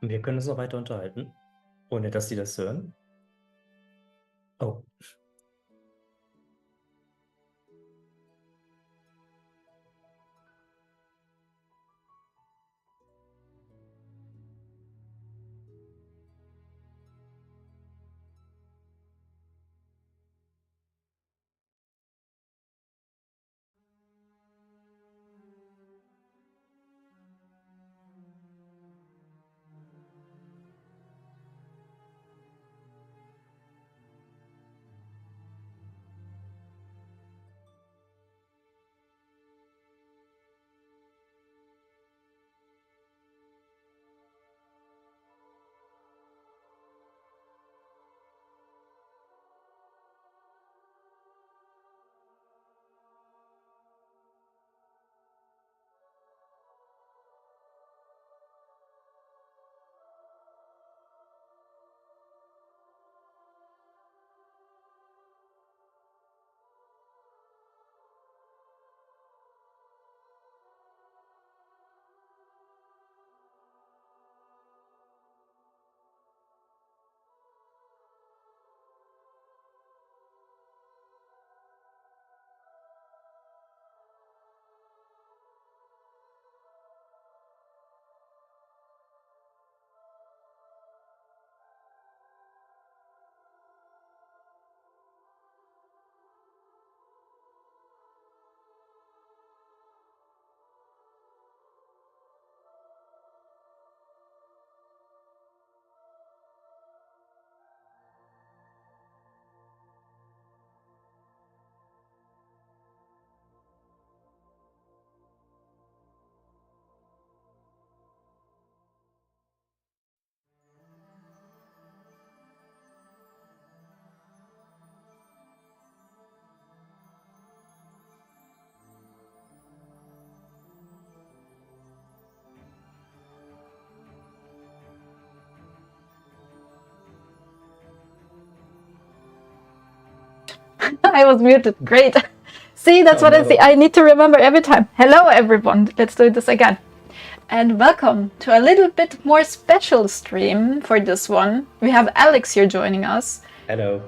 Wir können uns noch weiter unterhalten, ohne dass sie das hören. Oh. I was muted. Great. See, that's Oh, what I no. see. I need to remember every time. Hello, everyone. Let's do this again. And welcome to a little bit more special stream for this one. We have Alex here joining us. Hello.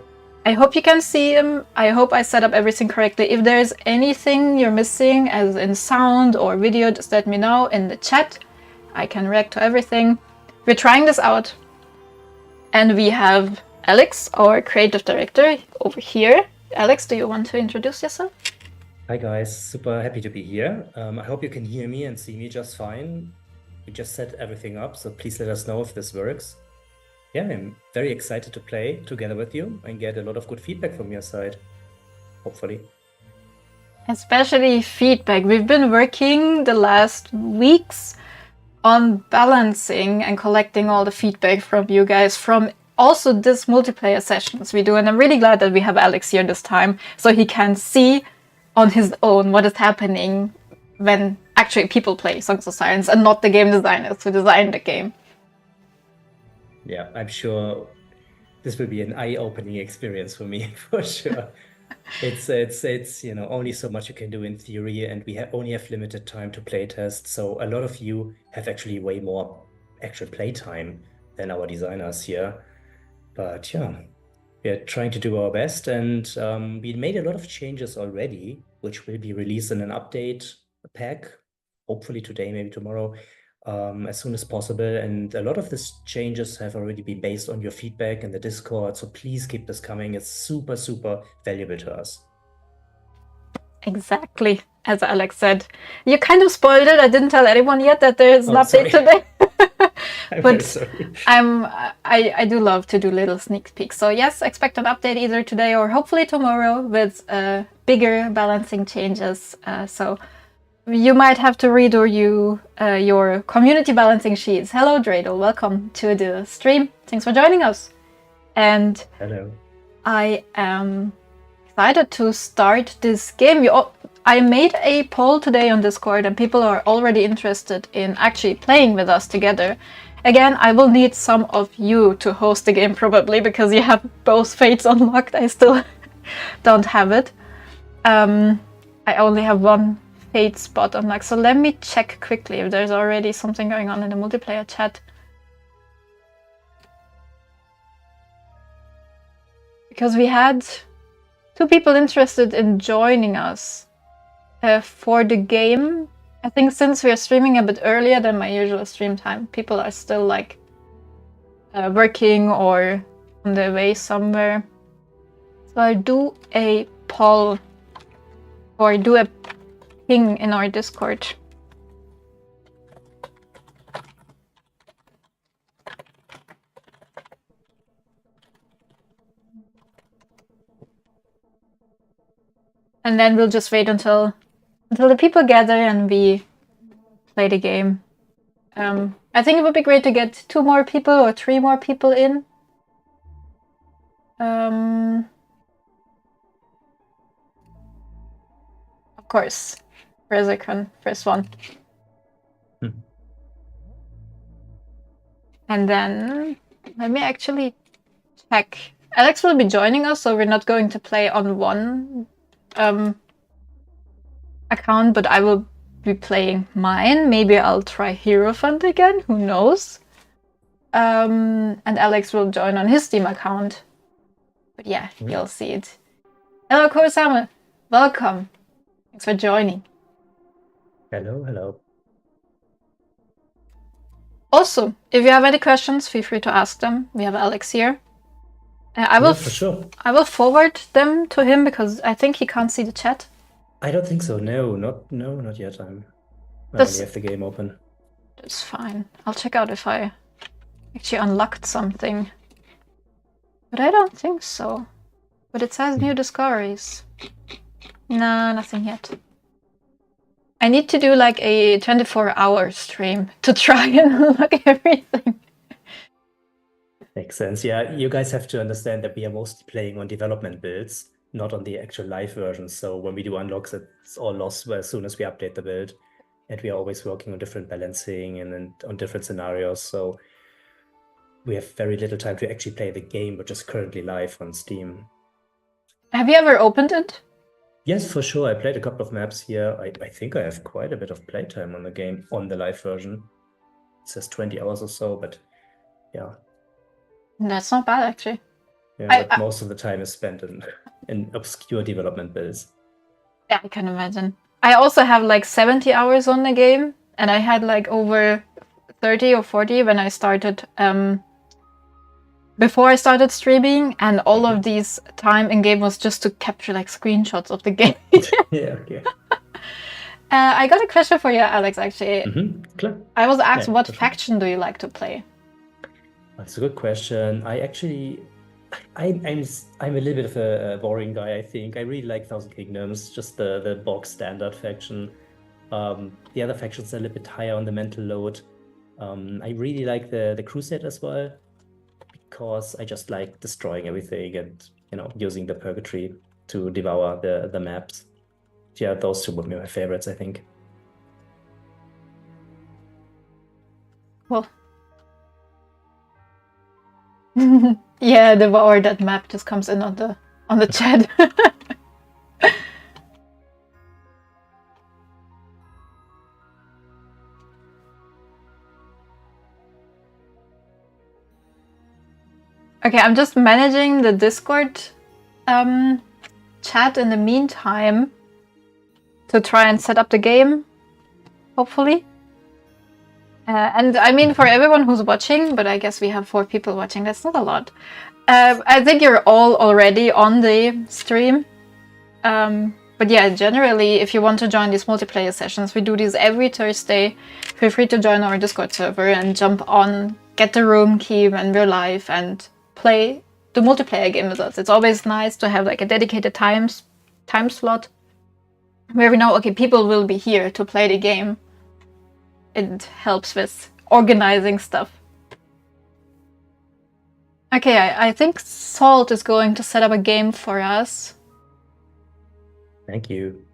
I hope you can see him. I hope I set up everything correctly. If there's anything you're missing, as in sound or video, just let me know in the chat. I can react to everything. We're trying this out. And we have Alex, our creative director, over here. Alex, do you want to introduce yourself? Hi, guys. Super happy to be here. I hope you can hear me and see me just fine. We just set everything up, so please let us know if this works. Yeah, I'm very excited to play together with you and get a lot of good feedback from your side, hopefully. Especially feedback. We've been working the last weeks on balancing and collecting all the feedback from you guys from also this multiplayer sessions we do, and I'm really glad that we have Alex here this time so he can see on his own what is happening when actually people play Songs of Silence and not the game designers who design the game. Yeah, I'm sure this will be an eye-opening experience for me, for sure. It's only so much you can do in theory, and we only have limited time to play test. So a lot of you have actually way more actual play time than our designers here. But yeah, we're trying to do our best, and we made a lot of changes already, which will be released in an update pack, hopefully today, maybe tomorrow, as soon as possible. And a lot of these changes have already been based on your feedback in the Discord, so please keep this coming. It's super, super valuable to us. Exactly, as Alex said. You kind of spoiled it. I didn't tell anyone yet that there's an update today. I'm but very sorry. I do love to do little sneak peeks. So yes, expect an update either today or hopefully tomorrow with bigger balancing changes. So you might have to redo your community balancing sheets. Hello, Dreidel. Welcome to the stream. Thanks for joining us. And hello. I am excited to start this game. I made a poll today on Discord, and people are already interested in actually playing with us together. Again, I will need some of you to host the game probably, because you have both fates unlocked. I still don't have it. I only have one fate spot unlocked, so let me check quickly if there's already something going on in the multiplayer chat. because we had 2 people interested in joining us for the game. I think since we are streaming a bit earlier than my usual stream time, people are still like working or on their way somewhere. So I do a poll or do a ping in our Discord. And then we'll just wait until the people gather and we play the game. I think it would be great to get 2 more people or 3 more people in. Of course, Rezikon, first one. And then let me actually check. Alex will be joining us, so we're not going to play on one account, but I will be playing mine. Maybe I'll try Hierophant again, who knows? And Alex will join on his Steam account. But yeah, you'll see it. Hello, Kurosame. Welcome. Thanks for joining. Hello, hello. Also, if you have any questions, feel free to ask them. We have Alex here. I will for sure. I will forward them to him because I think he can't see the chat. I don't think so. No, not yet. I only have the game open. That's fine. I'll check out if I actually unlocked something. But I don't think so. But it says new discoveries. Nah, nothing yet. I need to do like a 24-hour stream to try and unlock everything. Makes sense. Yeah, you guys have to understand that we are mostly playing on development builds, not on the actual live version. So when we do unlocks, it's all lost as soon as we update the build. And we are always working on different balancing and on different scenarios. So we have very little time to actually play the game, which is currently live on Steam. Have you ever opened it? Yes, for sure. I played a couple of maps here. I think I have quite a bit of playtime on the game on the live version. It says 20 hours or so, but yeah. That's not bad, actually. Yeah, but most of the time is spent in obscure development builds. Yeah, I can imagine. I also have like 70 hours on the game, and I had like over 30 or 40 when I started, before I started streaming, and all of these time in game was just to capture like screenshots of the game. Yeah, okay. I got a question for you, Alex, actually. Clear. I was asked, what faction do you like to play? That's a good question. I'm a little bit of a boring guy, I think. I really like Thousand Kingdoms, just the box standard faction. The other factions are a little bit higher on the mental load. I really like the Crusade as well, because I just like destroying everything and, using the Purgatory to devour the maps. Yeah, those two would be my favorites, I think. Well. Yeah, devour that map just comes in on the chat. Okay, I'm just managing the Discord chat in the meantime to try and set up the game, hopefully. And I mean, for everyone who's watching, but I guess we have 4 people watching, that's not a lot. I think you're all already on the stream. But yeah, generally, if you want to join these multiplayer sessions, we do these every Thursday. Feel free to join our Discord server and jump on, get the room key when we're live, and play the multiplayer game with us. It's always nice to have like a dedicated time slot where we know, okay, people will be here to play the game. It helps with organizing stuff. Okay, I think Salt is going to set up a game for us. Thank you.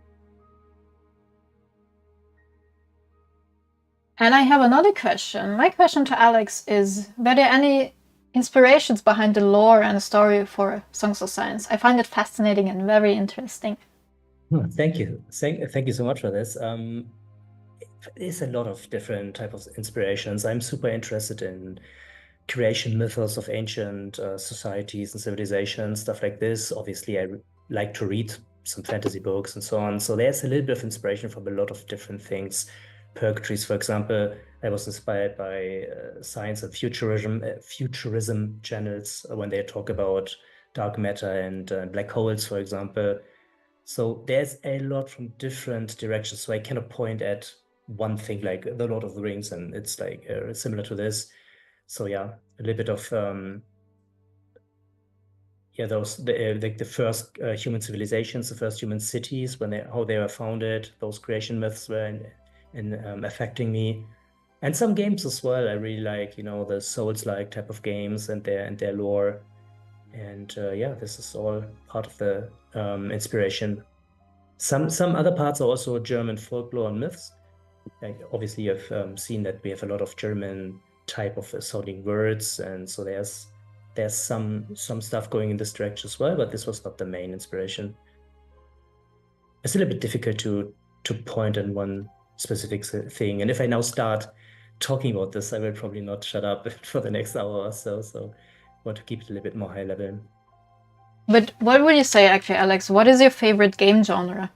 And I have another question. My question to Alex is, were there any inspirations behind the lore and story for Songs of Science? I find it fascinating and very interesting. Thank you. Thank you so much for this. There's a lot of different types of inspirations. I'm super interested in creation mythos of ancient societies and civilizations, stuff like this. Obviously, I like to read some fantasy books and so on. So there's a little bit of inspiration from a lot of different things. Purgatories, for example, I was inspired by science and futurism channels when they talk about dark matter and black holes, for example. So there's a lot from different directions. So I cannot point at one thing like The Lord of the Rings, and it's like similar to this. So yeah, a little bit of those like the first human civilizations, the first human cities, how they were founded. Those creation myths were affecting me, and some games as well. I really like, the Souls-like type of games and their lore. And yeah, this is all part of the inspiration. Some other parts are also German folklore and myths. Like obviously, you've seen that we have a lot of German type of sounding words, and so there's some stuff going in this direction as well. But this was not the main inspiration. It's a little bit difficult to point in one specific thing. And if I now start talking about this, I will probably not shut up for the next hour or so. So I want to keep it a little bit more high level. But what would you say, actually, Alex? What is your favorite game genre?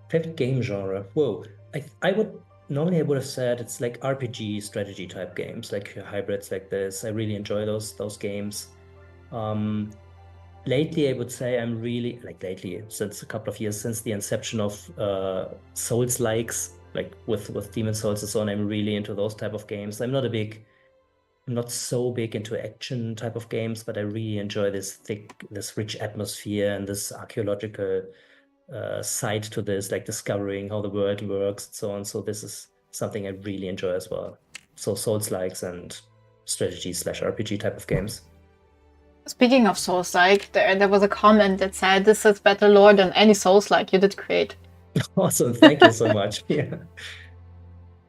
Favorite game genre? Whoa. I would normally have said it's like RPG strategy type games, like hybrids like this. I really enjoy those games. Lately, I would say I'm really lately, since a couple of years, since the inception of Souls likes, like with Demon's Souls and so on, I'm really into those type of games. I'm not so big into action type of games, but I really enjoy this rich atmosphere and this archaeological side to this, like discovering how the world works and so on. So this is something I really enjoy as well. So Souls-likes and strategy/RPG type of games. Speaking of Souls-like, there was a comment that said this is better lore than any Souls-like you did create. Awesome, thank you so much. Yeah.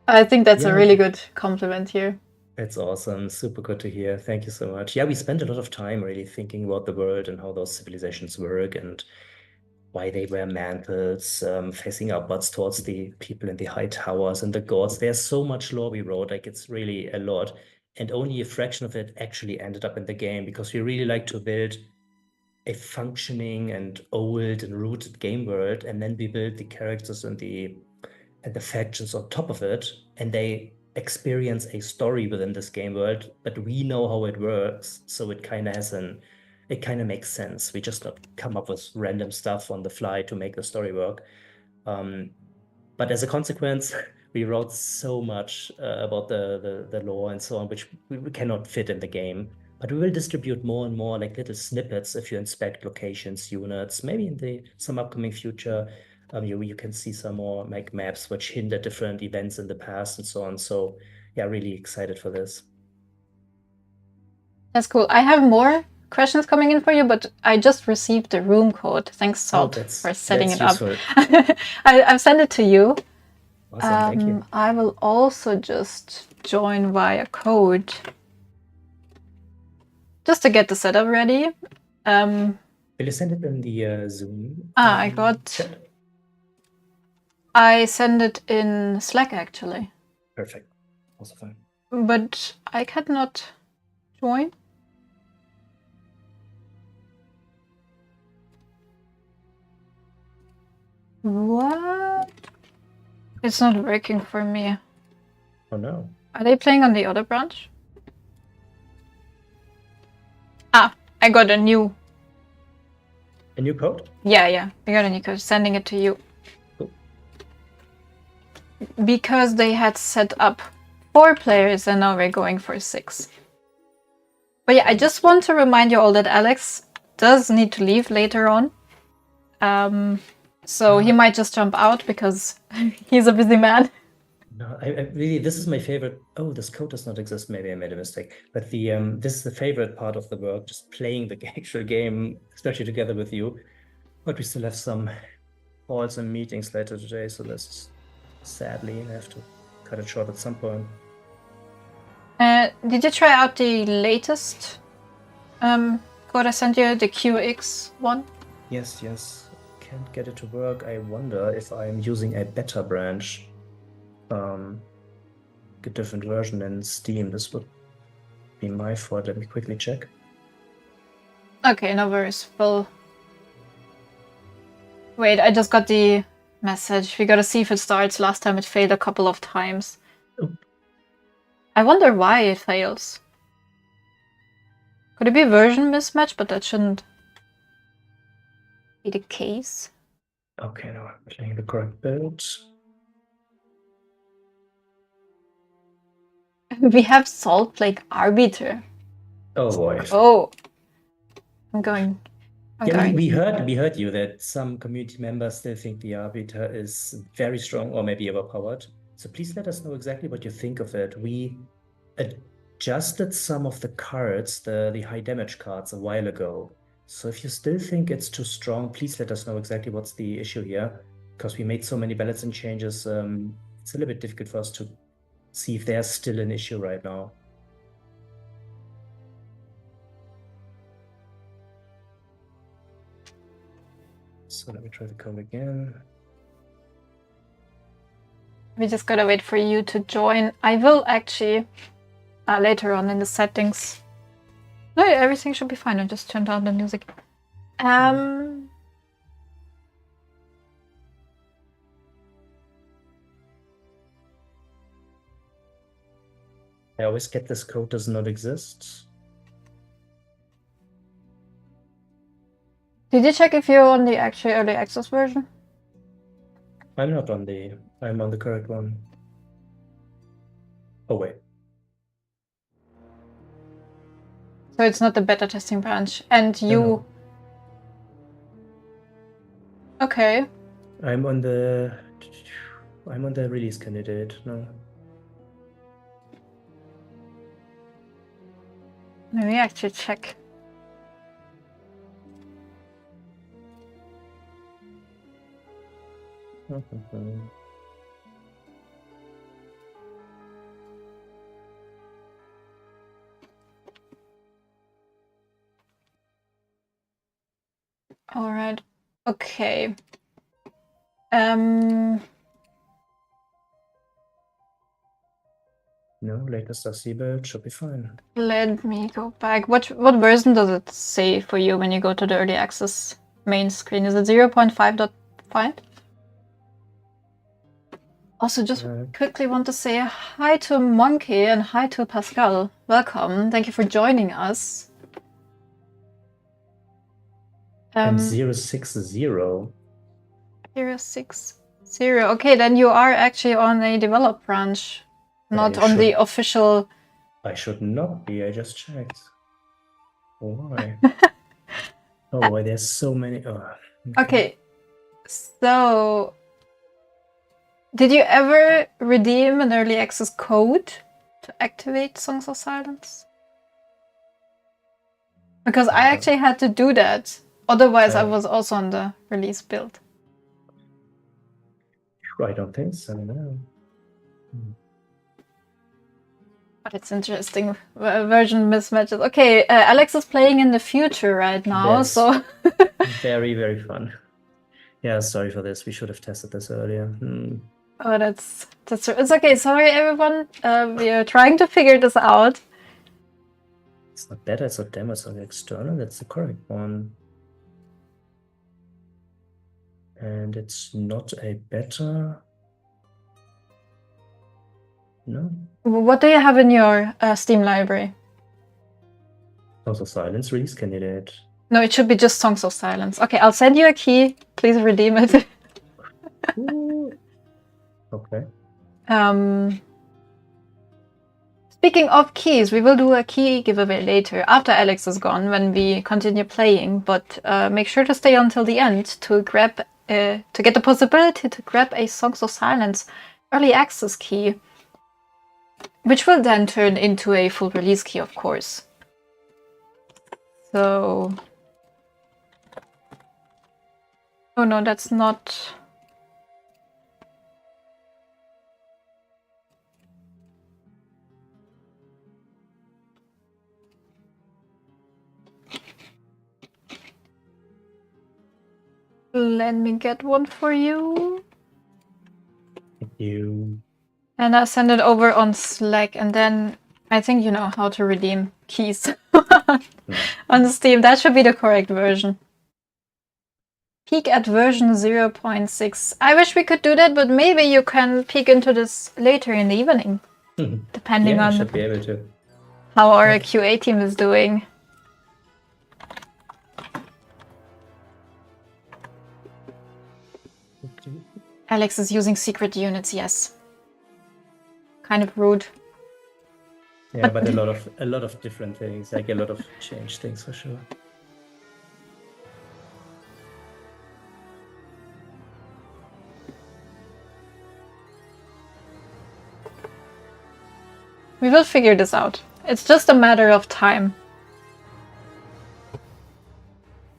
I think that's a really good compliment here. It's awesome, super good to hear. Thank you so much. Yeah, we spent a lot of time really thinking about the world and how those civilizations work and why they wear mantles, facing upwards towards the people in the high towers and the gods. There's so much lore we wrote, like it's really a lot. And only a fraction of it actually ended up in the game because we really like to build a functioning and old and rooted game world, and then we build the characters and the factions on top of it, and they experience a story within this game world, but we know how it works, so it kind of makes sense. We just not come up with random stuff on the fly to make the story work. But as a consequence, we wrote so much about the lore and so on, which we cannot fit in the game. But we will distribute more and more like little snippets if you inspect locations, units. Maybe in some upcoming future, you can see some more like maps which hint at different events in the past and so on. So yeah, really excited for this. That's cool. I have more questions coming in for you, but I just received the room code. Thanks, Salt, for setting it up. I've sent it to you. Awesome, thank you. I will also just join via code just to get the setup ready. Will you send it in the Zoom? I send it in Slack, actually. Perfect. Also fine. But I cannot join. What? It's not working for me. Oh no. Are they playing on the other branch? Ah, I got a new code? Yeah. I got a new code. Sending it to you. Cool. Because they had set up 4 players and now we're going for 6. But yeah, I just want to remind you all that Alex does need to leave later on. So he might just jump out because he's a busy man. No, I really, this is my favorite. Oh, this code does not exist. Maybe I made a mistake. But this is the favorite part of the work, just playing the actual game, especially together with you. But we still have some calls and meetings later today, so this sadly I have to cut it short at some point. Did you try out the latest code I sent you, the QX one? Yes. Can't get it to work. I wonder if I'm using a beta branch. A different version in Steam. This would be my fault. Let me quickly check. Okay, no worries. Well, wait, I just got the message. We gotta see if it starts. Last time it failed a couple of times. Oh. I wonder why it fails. Could it be a version mismatch? But that shouldn't be the case. Okay, now I'm playing the correct build. We have Salt Lake Arbiter. Oh boy. Oh. I'm going. Yeah, we heard you that some community members still think the Arbiter is very strong or maybe overpowered. So please let us know exactly what you think of it. We adjusted some of the cards, the high damage cards, a while ago. So if you still think it's too strong, please let us know exactly what's the issue here. Because we made so many balancing changes, it's a little bit difficult for us to see if there's still an issue right now. So let me try the code again. We just gotta wait for you to join. I will actually later on in the settings. No, everything should be fine. I just turned down the music. I always get this code does not exist. Did you check if you're on the actual early access version? I'm not on the. I'm on the correct one. Oh wait. So it's not the beta testing branch, and you. No. Okay. I'm on the release candidate. No. Let me actually check. All right. Okay. No, latest RC build should be fine. Let me go back. What version does it say for you when you go to the early access main screen? Is it 0.5.5? Also, just quickly want to say hi to Monkey and hi to Pascal. Welcome. Thank you for joining us. I'm 060. 060. Okay, then you are actually on a develop branch, not on the official. I should not be. I just checked. Why? Oh boy, there's so many. Oh, okay. So, did you ever redeem an early access code to activate Songs of Silence? Because I actually had to do that. Otherwise, I was also on the release build. I don't think so, no. But it's interesting. Version mismatches. Okay, Alex is playing in the future right now, so... very, very fun. Yeah, sorry for this. We should have tested this earlier. Oh, that's it's okay. Sorry, everyone. We are trying to figure this out. It's not beta, it's not demo, it's not external. That's the correct one. And it's not a beta. No. What do you have in your Steam library? Songs of Silence release candidate. No, it should be just Songs of Silence. Okay, I'll send you a key. Please redeem it. Okay. Speaking of keys, we will do a key giveaway later after Alex is gone when we continue playing. But make sure to stay until the end to grab to get the possibility to grab a Songs of Silence early access key, which will then turn into a full release key, of course. So, oh no, that's not. Let me get one for you. Thank you. And I'll send it over on Slack, and then I think you know how to redeem keys on Steam. That should be the correct version. Peek at version 0.6. I wish we could do that, but maybe you can peek into this later in the evening, depending Yeah, I on should be able to. how our QA team is doing. Alex is using secret units, yes. Kind of rude. Yeah, but a lot of different things, like a lot of change things for sure. We will figure this out. It's just a matter of time.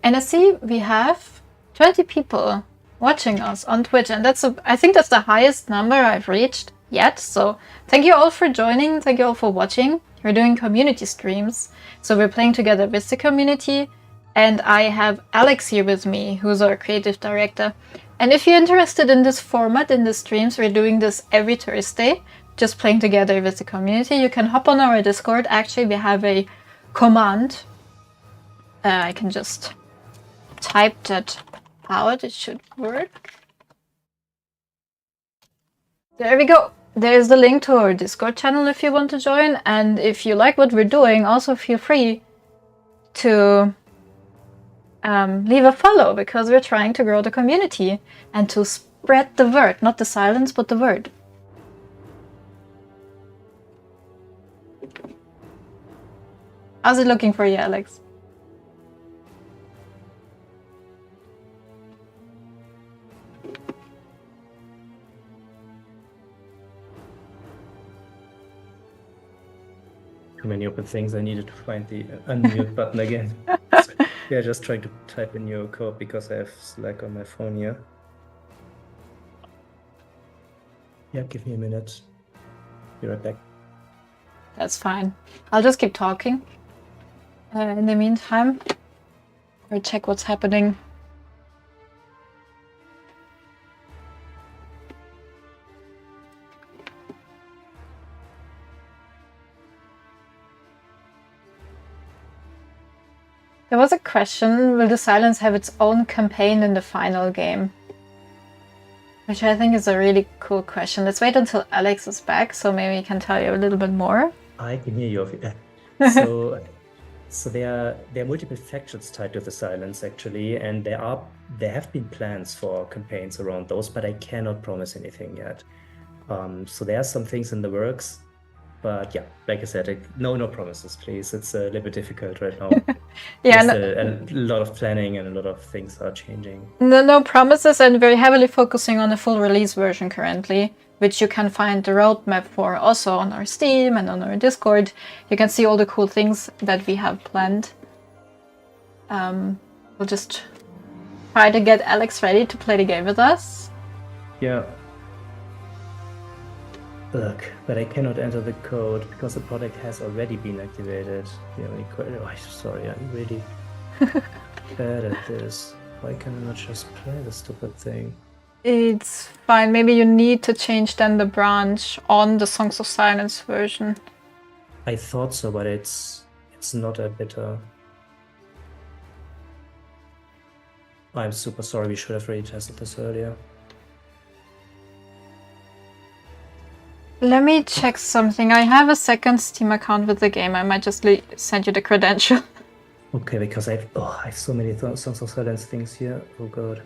And I see we have 20 people watching us on Twitch, and I think that's the highest number I've reached yet. So thank you all for joining. Thank you all for watching. We're doing community streams, so we're playing together with the community. And I have Alex here with me, who's our creative director. And if you're interested in this format, in the streams, we're doing this every Thursday, just playing together with the community. You can hop on our Discord. Actually, we have a command. I can just type that out. It should work. There we go. There's the link to our Discord channel if you want to join. And if you like what we're doing, also feel free to leave a follow, because we're trying to grow the community and to spread the word. Not the silence, but the word. How's it looking for you, Alex? Too many open things. I needed to find the unmute button again. Yeah, just trying to type in your code because I have Slack on my phone here. Yeah, give me a minute. Be right back. That's fine. I'll just keep talking in the meantime, or check what's happening. There was a question, will the Silence have its own campaign in the final game? Which I think is a really cool question. Let's wait until Alex is back, so maybe he can tell you a little bit more. I can hear you. So there are multiple factions tied to the Silence actually, and there have been plans for campaigns around those, but I cannot promise anything yet. So there are some things in the works, but yeah, like I said, no promises, please. It's a little bit difficult right now. Yeah, a lot of planning and a lot of things are changing. No promises, and very heavily focusing on the full release version currently, which you can find the roadmap for also on our Steam and on our Discord. You can see all the cool things that we have planned. We'll just try to get Alex ready to play the game with us. Yeah. Look, but I cannot enter the code because the product has already been activated. The only sorry, I'm really bad at this. Why can I not just play the stupid thing? It's fine. Maybe you need to change then the branch on the Songs of Silence version. I thought so, but it's not a beta. I'm super sorry. We should have really tested this earlier. Let me check something. I have a second Steam account with the game. I might just send you the credential. Okay, because I have so many Songs of Silence things here. Oh god.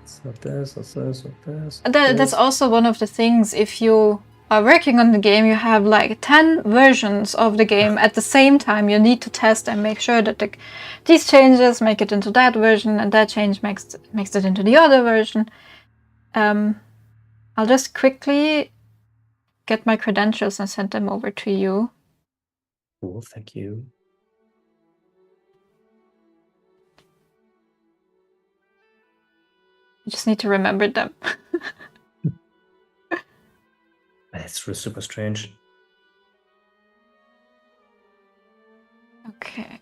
It's not this, it's this, it's this. That's also one of the things. If you are working on the game, you have like 10 versions of the game at the same time. You need to test and make sure that these changes make it into that version, and that change makes it into the other version. I'll just quickly get my credentials and send them over to you. Cool, thank you. You just need to remember them. That's super strange. Okay.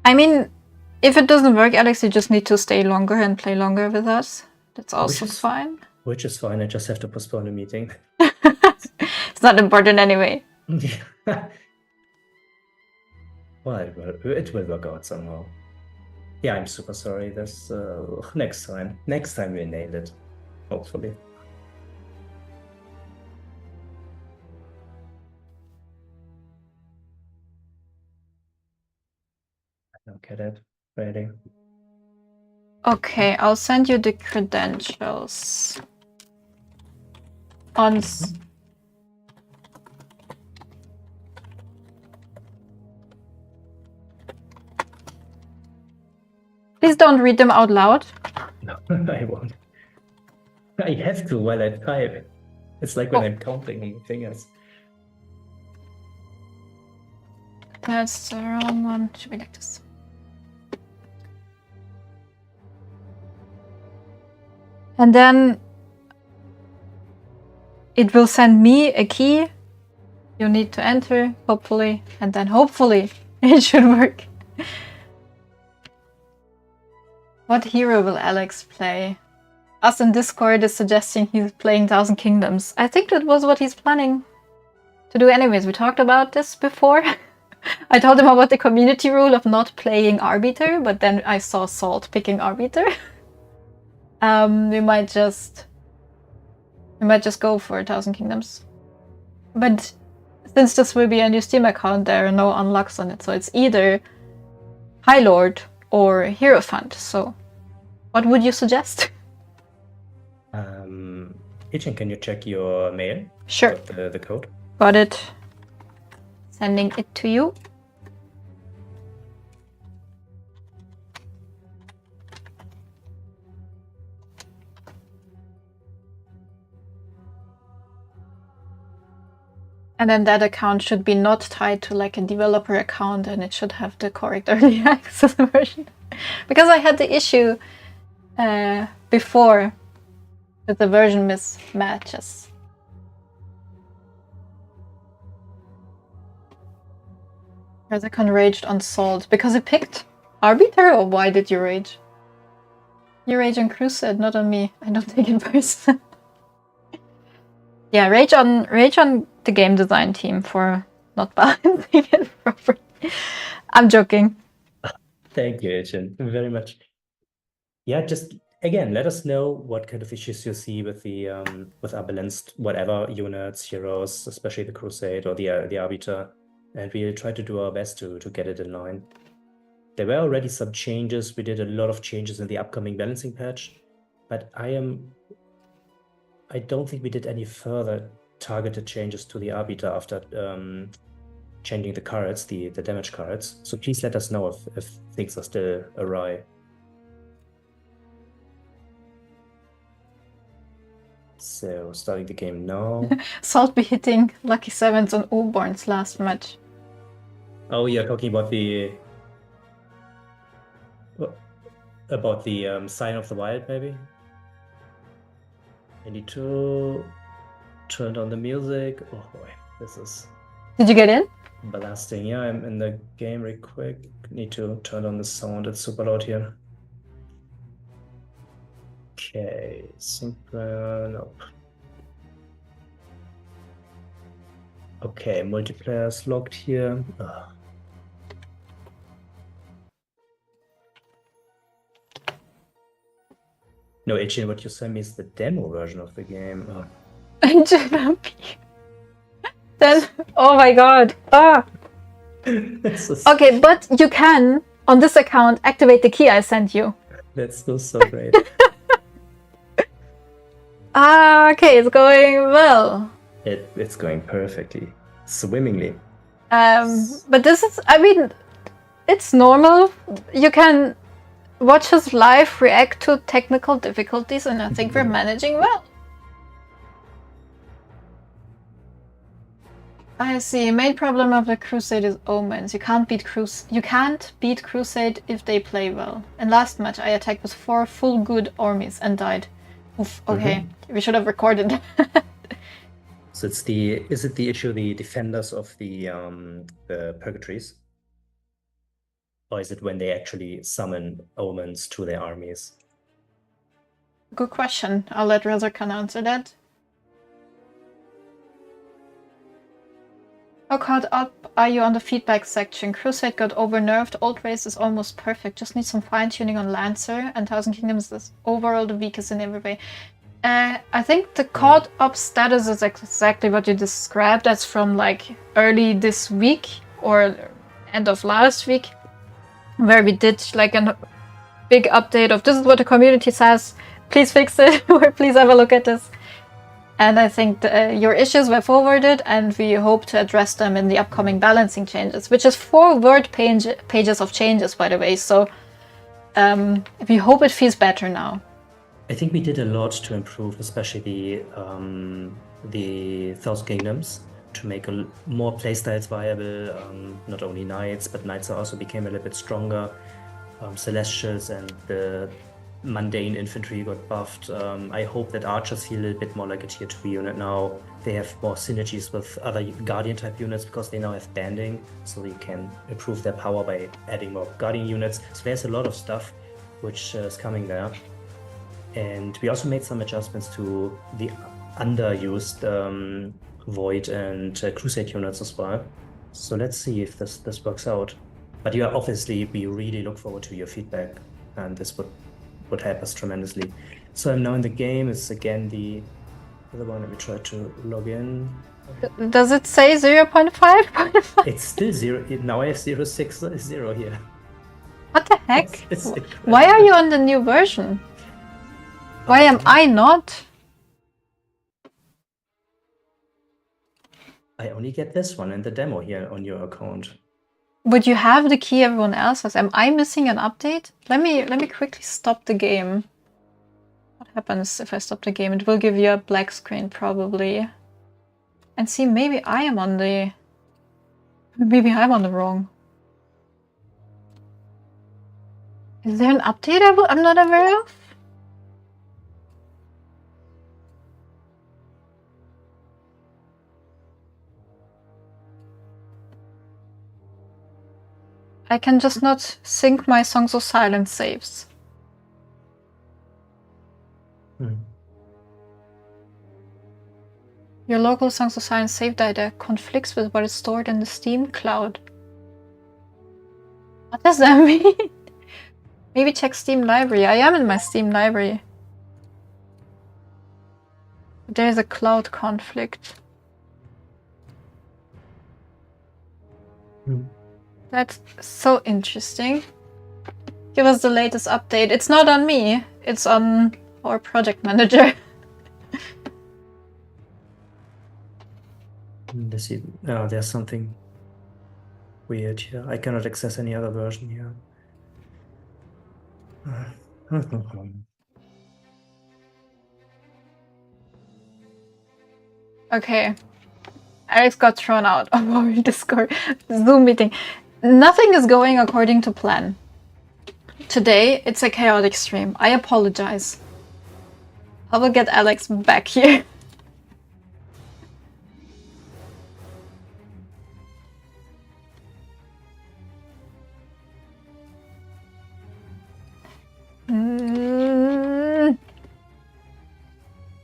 I mean, if it doesn't work, Alex, you just need to stay longer and play longer with us. That's also is- fine. Which is fine. I just have to postpone the meeting. It's not important anyway. Well, it will work out somehow. Yeah, I'm super sorry. This next time we nail it, hopefully. I don't get it. Really. Okay, I'll send you the credentials. On Please don't read them out loud. No, I won't. I have to while I type. It's like when I'm counting on my fingers. That's the wrong one. Should be like this. And then it will send me a key you need to enter, hopefully, and then hopefully it should work. What hero will Alex play? Us in Discord is suggesting he's playing Thousand Kingdoms. I think that was what he's planning to do anyways. We talked about this before. I told him about the community rule of not playing Arbiter, but then I saw Salt picking Arbiter. We might just go for Thousand Kingdoms. But since this will be a new Steam account, there are no unlocks on it, so it's either High Lord or Hierophant. So, what would you suggest? Ichin, can you check your mail? Sure. Got the code? Got it. Sending it to you. And then that account should be not tied to like a developer account, and it should have the correct early access version. Because I had the issue before with the version mismatches. Razakon raged on Salt because he picked Arbiter, or why did you rage? You rage on Crusade, not on me. I don't take it personally. Yeah, rage on the game design team for not balancing it properly. I'm joking. Thank you, Ichin, very much. Yeah, just again, let us know what kind of issues you see with the with unbalanced whatever units, heroes, especially the Crusade or the Arbiter, and we'll try to do our best to get it in line. There were already some changes. We did a lot of changes in the upcoming balancing patch, but I don't think we did any further targeted changes to the Arbiter after changing the cards, the damage cards. So please let us know if things are still awry. So starting the game now. Salt be hitting Lucky Sevens on Oborn's last match. Oh, you're talking about the Sign of the Wild, maybe? I need to turn on the music. Oh boy, this is Did you get in? blasting. Yeah, I'm in the game real quick. Need to turn on the sound. It's super loud here. Okay, synchron. Nope. Okay, multiplayer's locked here. Ugh. No, Ichin, what you sent me is the demo version of the game. Oh. Then, oh my god. Ah. Okay, but you can, on this account, activate the key I sent you. That's so great. Okay, it's going well. It's going perfectly, swimmingly. But this is, I mean, it's normal. You can watch us live react to technical difficulties, and I think we're managing well. I see. Main problem of the Crusade is omens. You can't beat Crusade if they play well. And last match I attacked with 4 full good armies and died. Oof, okay. We should have recorded. So is it the issue the defenders of the purgatories? Or is it when they actually summon omens to their armies? Good question. I'll let Razorkan answer that. How caught up are you on the feedback section? Crusade got over-nerfed, Old Race is almost perfect, just need some fine-tuning on Lancer, and Thousand Kingdoms is overall the weakest in every way. I think the caught up status is exactly what you described. That's from like early this week or end of last week, where we did like a big update of this is what the community says, please fix it, or please have a look at this. And I think your issues were forwarded, and we hope to address them in the upcoming balancing changes, which is 4 word pages of changes, by the way. So we hope it feels better now. I think we did a lot to improve, especially the Thousand Kingdoms, to make more playstyles viable. Not only knights, but knights also became a little bit stronger. Celestials and the mundane infantry got buffed. I hope that archers feel a little bit more like a tier 2 unit now. They have more synergies with other guardian type units because they now have banding, so you can improve their power by adding more guardian units. So there's a lot of stuff which is coming there. And we also made some adjustments to the underused Void and Crusade units as well. So let's see if this works out. But we really look forward to your feedback, and this would help us tremendously. So I'm now in the game. It's again the other one. Let me try to log in. Does it say 0.5? It's still 0. Now I have 0.60 here. What the heck? It's Why are you on the new version? Why am I not? I only get this one in the demo here on your account. Would you have the key everyone else has? Am I missing an update? Let me quickly stop the game. What happens if I stop the game? It will give you a black screen probably. And see, maybe I'm on the wrong. Is there an update I'm not aware of? I can just not sync my Songs of Silence saves. Your local Songs of Silence save data conflicts with what is stored in the Steam cloud. What does that mean? Maybe check Steam library. I am in my Steam library. There's a cloud conflict. That's so interesting. Give us the latest update. It's not on me. It's on our project manager. Let's see. Oh, there's something weird here. I cannot access any other version here. Okay. Alex got thrown out of our Discord Zoom meeting. Nothing is going according to plan. Today, it's a chaotic stream. I apologize. I will get Alex back here.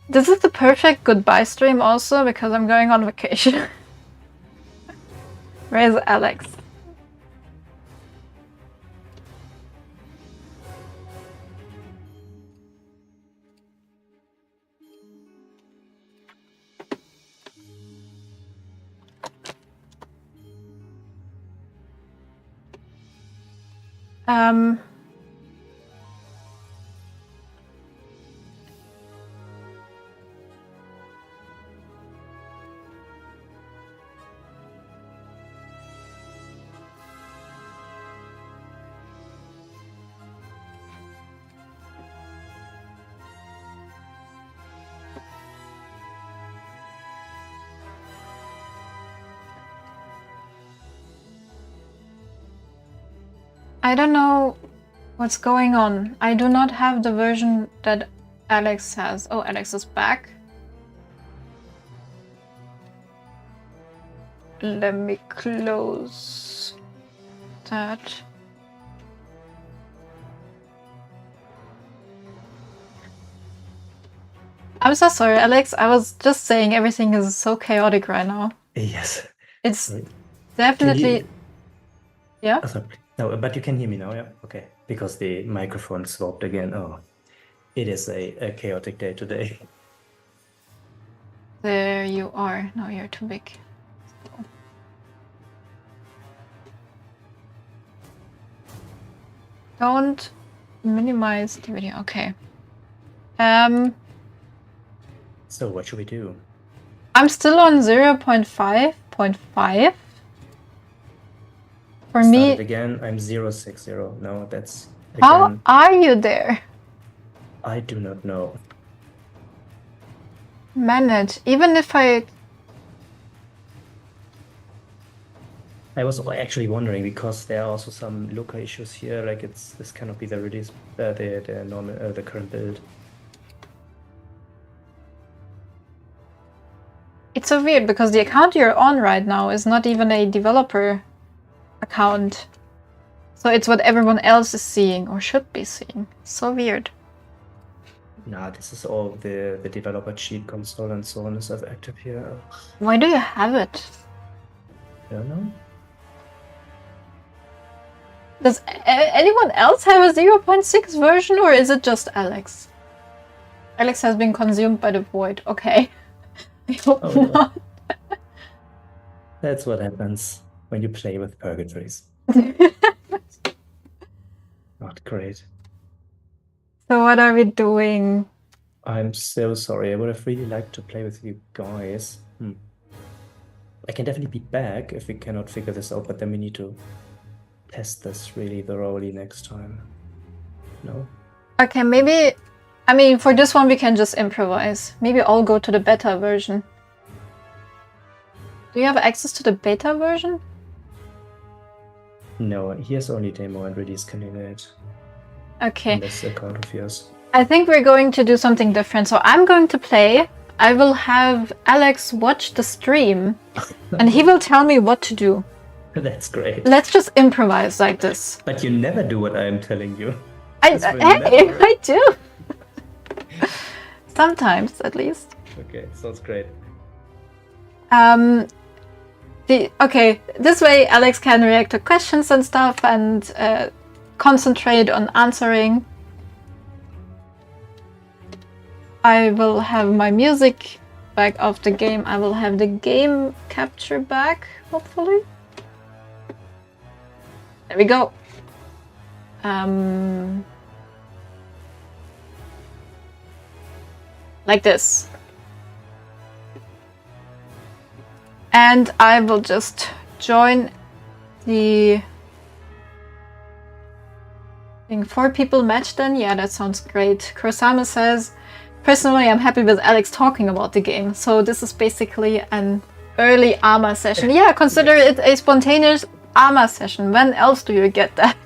This is the perfect goodbye stream also because I'm going on vacation. Where's Alex? I don't know what's going on. I do not have the version that Alex has. Oh, Alex is back. Let me close that. I'm so sorry, Alex. I was just saying everything is so chaotic right now. Yes. It's Sorry. Can definitely. you... Yeah? Oh, sorry. No, but you can hear me now, yeah? Okay. Because the microphone swapped again. Oh, it is a chaotic day today. There you are. No, you're too big. Don't minimize the video. Okay. So what should we do? I'm still on 0.5.5. For Start me, it again. I'm 060. No, that's how again. are you there? I do not know. Manage. Even if I was actually wondering because there are also some local issues here. Like this cannot be the release, the normal, the current build. It's so weird because the account you're on right now is not even a developer account. So it's what everyone else is seeing or should be seeing. So weird. Nah, this is all the developer cheat console and so on is active here. Why do you have it? I don't know. Does anyone else have a 0.6 version or is it just Alex? Alex has been consumed by the void. Okay. I hope not. That's what happens when you play with purgatories. Not great. So what are we doing? I'm so sorry. I would have really liked to play with you guys. I can definitely be back if we cannot figure this out, but then we need to test this really thoroughly next time. No? Okay, maybe... I mean, for this one we can just improvise. Maybe I'll go to the beta version. Do you have access to the beta version? No, here's only demo and release candidate. Okay. On this account of yours. I think we're going to do something different. So I'm going to play. I will have Alex watch the stream and he will tell me what to do. That's great. Let's just improvise like this. But you never do what I am telling you. I do. Sometimes, at least. Okay, sounds great. Okay, this way Alex can react to questions and stuff and concentrate on answering. I will have my music back of the game. I will have the game capture back, hopefully. There we go. Like this. And I will just join the 4 people match then. Yeah, that sounds great. Kurosama says, personally, I'm happy with Alex talking about the game. So this is basically an early AMA session. Yeah, consider it a spontaneous AMA session. When else do you get that?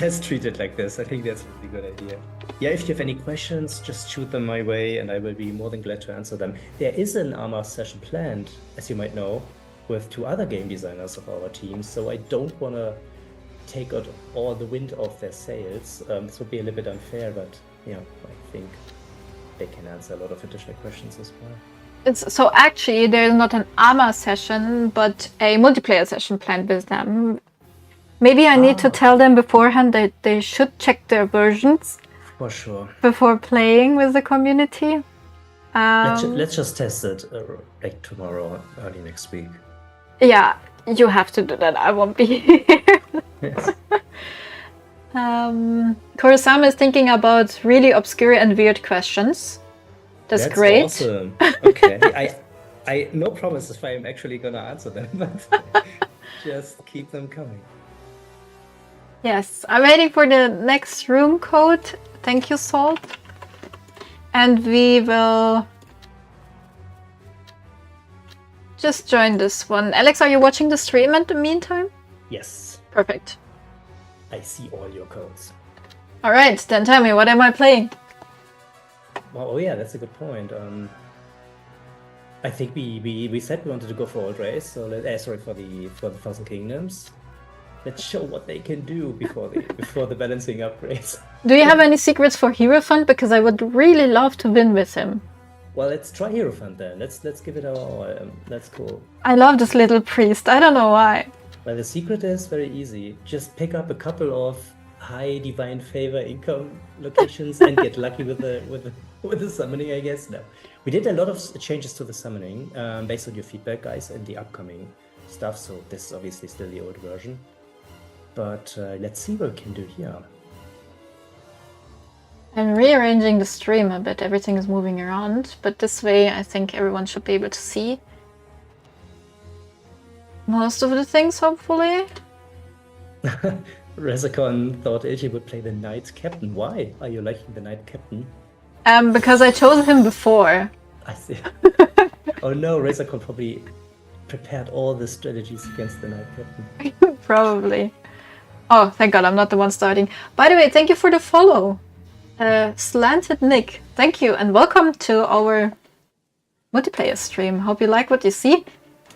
Let's treat it like this. I think that's a really good idea. Yeah, if you have any questions, just shoot them my way and I will be more than glad to answer them. There is an AMA session planned, as you might know, with 2 other game designers of our team. So I don't want to take out all the wind off their sails. This would be a little bit unfair, but yeah, I think they can answer a lot of additional questions as well. So actually, there's not an AMA session, but a multiplayer session planned with them. Maybe I need to tell them beforehand that they should check their versions. For sure. Before playing with the community. Let's just test it like tomorrow, early next week. Yeah, you have to do that. I won't be here. Yes. Kurosama is thinking about really obscure and weird questions. That's great. Awesome. Okay. I no promise if I'm actually gonna answer them, but just keep them coming. Yes, I'm waiting for the next room code. Thank you, Salt. And we will just join this one. Alex, are you watching the stream in the meantime? Yes. Perfect. I see all your codes. All right, then tell me, what am I playing? Well, oh yeah, that's a good point. I think we said we wanted to go for Old Race, so sorry, for the Thousand Kingdoms. Let's show what they can do before the balancing upgrades. Do you have any secrets for Hierophant? Because I would really love to win with him. Well, let's try Hierophant then. Let's give it our all. That's cool. I love this little priest. I don't know why. Well, the secret is very easy. Just pick up a couple of high divine favor income locations and get lucky with the summoning, I guess. No, we did a lot of changes to the summoning based on your feedback, guys, and the upcoming stuff. So this is obviously still the old version, but let's see what we can do here. I'm rearranging the stream a bit. Everything is moving around, but this way I think everyone should be able to see most of the things, hopefully. Rezakon thought Ilchi would play the Knight Captain. Why are you liking the Knight Captain? Because I chose him before. I see. Oh no, Rezakon probably prepared all the strategies against the Knight Captain. Probably. Oh, thank God, I'm not the one starting. By the way, thank you for the follow. Slanted Nick, thank you, and welcome to our multiplayer stream. Hope you like what you see.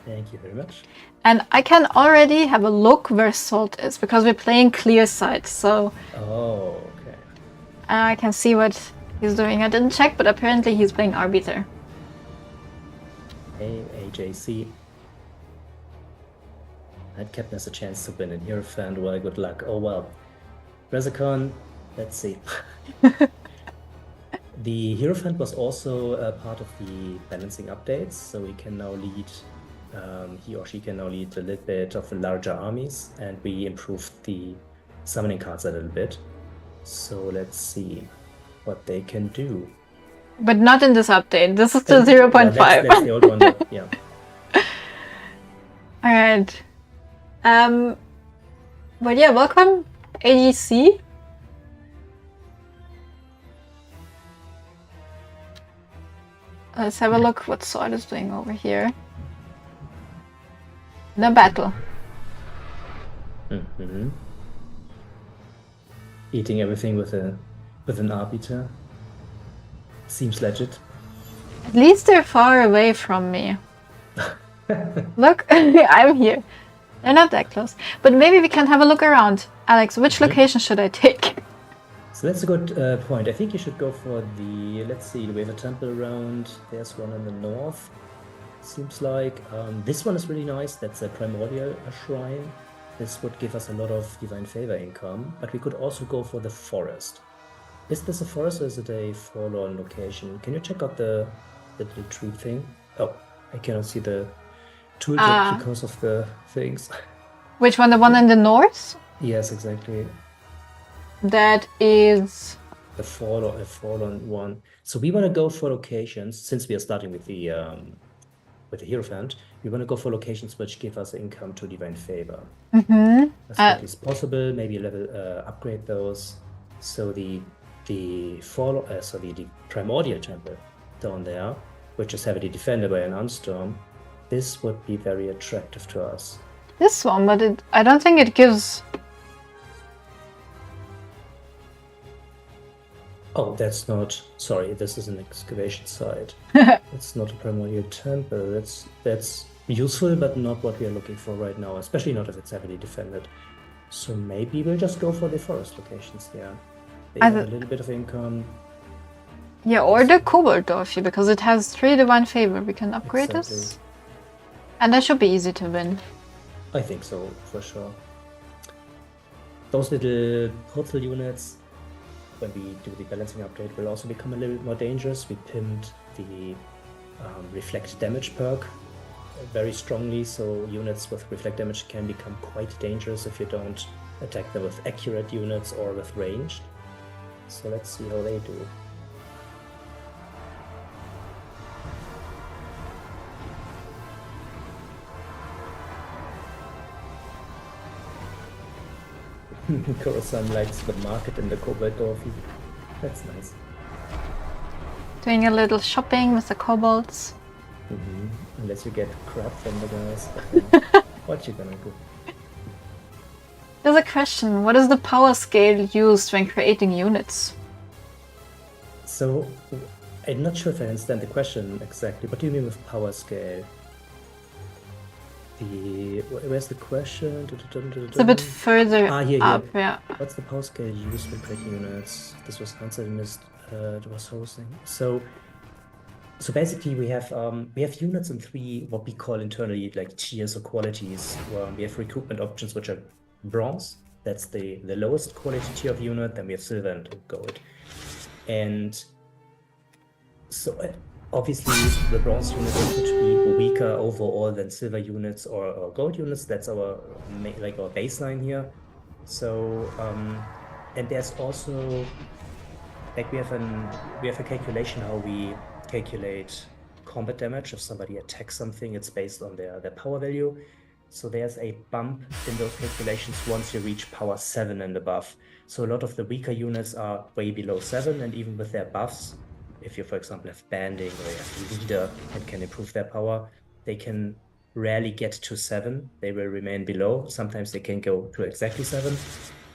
Thank you very much. And I can already have a look where Salt is, because we're playing clear side, so... Oh, okay. I can see what he's doing. I didn't check, but apparently he's playing Arbiter. Hey, AJC. Knight Captain has a chance to win in Hierophant. Well, good luck. Oh well. Rezakon, let's see. The Hierophant was also a part of the balancing updates, so we can now lead... he or she can now lead a little bit of the larger armies, and we improved the summoning cards a little bit. So let's see what they can do. But not in this update. This is the 0.5. Yeah, that's the old one. Yeah. Alright. But yeah, welcome, AGC. Let's have a look what Sword is doing over here. The battle. Mm-hmm. Eating everything with an arbiter. Seems legit. At least they're far away from me. Look, I'm here. They're not that close. But maybe we can have a look around. Alex, which location should I take? So that's a good point. I think you should go for the... Let's see, we have a temple around. There's one in the north. Seems like. This one is really nice. That's a primordial shrine. This would give us a lot of divine favor income. But we could also go for the forest. Is this a forest or is it a forlorn location? Can you check out the little tree thing? Oh, I cannot see the tooltip because of the things. Which one? The one in the north? Yes, exactly. That is... A forlorn one. So we want to go for locations, since we are starting with the Hierophant, we want to go for locations which give us income to divine favor. Mm-hmm. As quickly as possible, maybe level upgrade those. So the primordial temple down there, which is heavily defended by an unstorm, this would be very attractive to us. This one, but I don't think it gives... Oh, that's not... Sorry, this is an excavation site. It's not a primordial temple. That's useful, but not what we are looking for right now, especially not if it's heavily defended. So maybe we'll just go for the forest locations here. They have a little bit of income. Yeah, or the Cobalt Dorfi, because it has 3 divine favor. We can upgrade this. And that should be easy to win. I think so, for sure. Those little portal units, when we do the balancing update, will also become a little bit more dangerous. We pinned the reflect damage perk very strongly, so units with reflect damage can become quite dangerous if you don't attack them with accurate units or with ranged. So let's see how they do. Korosan likes the market in the Cobalt Dorfi. That's nice. Doing a little shopping with the kobolds. Unless you get crap from the guys. What you gonna do? There's a question. What is the power scale used when creating units? So, I'm not sure if I understand the question exactly. What do you mean with power scale? Where's the question? It's a bit further here. up, yeah. What's the power scale used when creating units? This was answered in this was hosting. So So basically, we have units in 3 what we call internally like tiers or qualities. We have recruitment options which are bronze. That's the lowest quality tier of unit. Then we have silver and gold. And so obviously the bronze units could be weaker overall than silver units or gold units. That's our our baseline here. So and there's also like we have a calculation how we calculate combat damage. If somebody attacks something, it's based on their power value. So there's a bump in those calculations once you reach power 7 and above. So a lot of the weaker units are way below 7, and even with their buffs, if you, for example, have banding or you have leader and can improve their power, they can rarely get to 7. They will remain below. Sometimes they can go to exactly 7.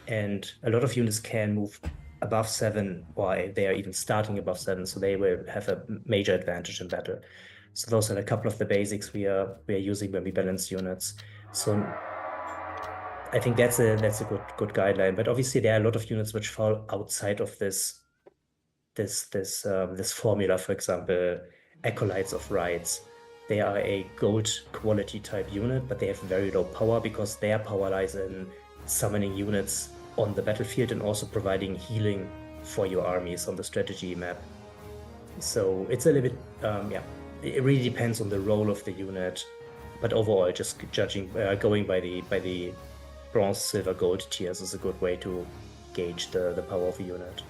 And a lot of units can move above 7, or they are even starting above 7, so they will have a major advantage in battle. So those are a couple of the basics we are using when we balance units. So I think that's a good guideline. But obviously there are a lot of units which fall outside of this formula. For example, Acolytes of Rites. They are a gold quality type unit, but they have very low power because their power lies in summoning units on the battlefield and also providing healing for your armies on the strategy map. So it's a little bit, it really depends on the role of the unit, but overall, just going by the bronze, silver, gold tiers is a good way to gauge the power of a unit.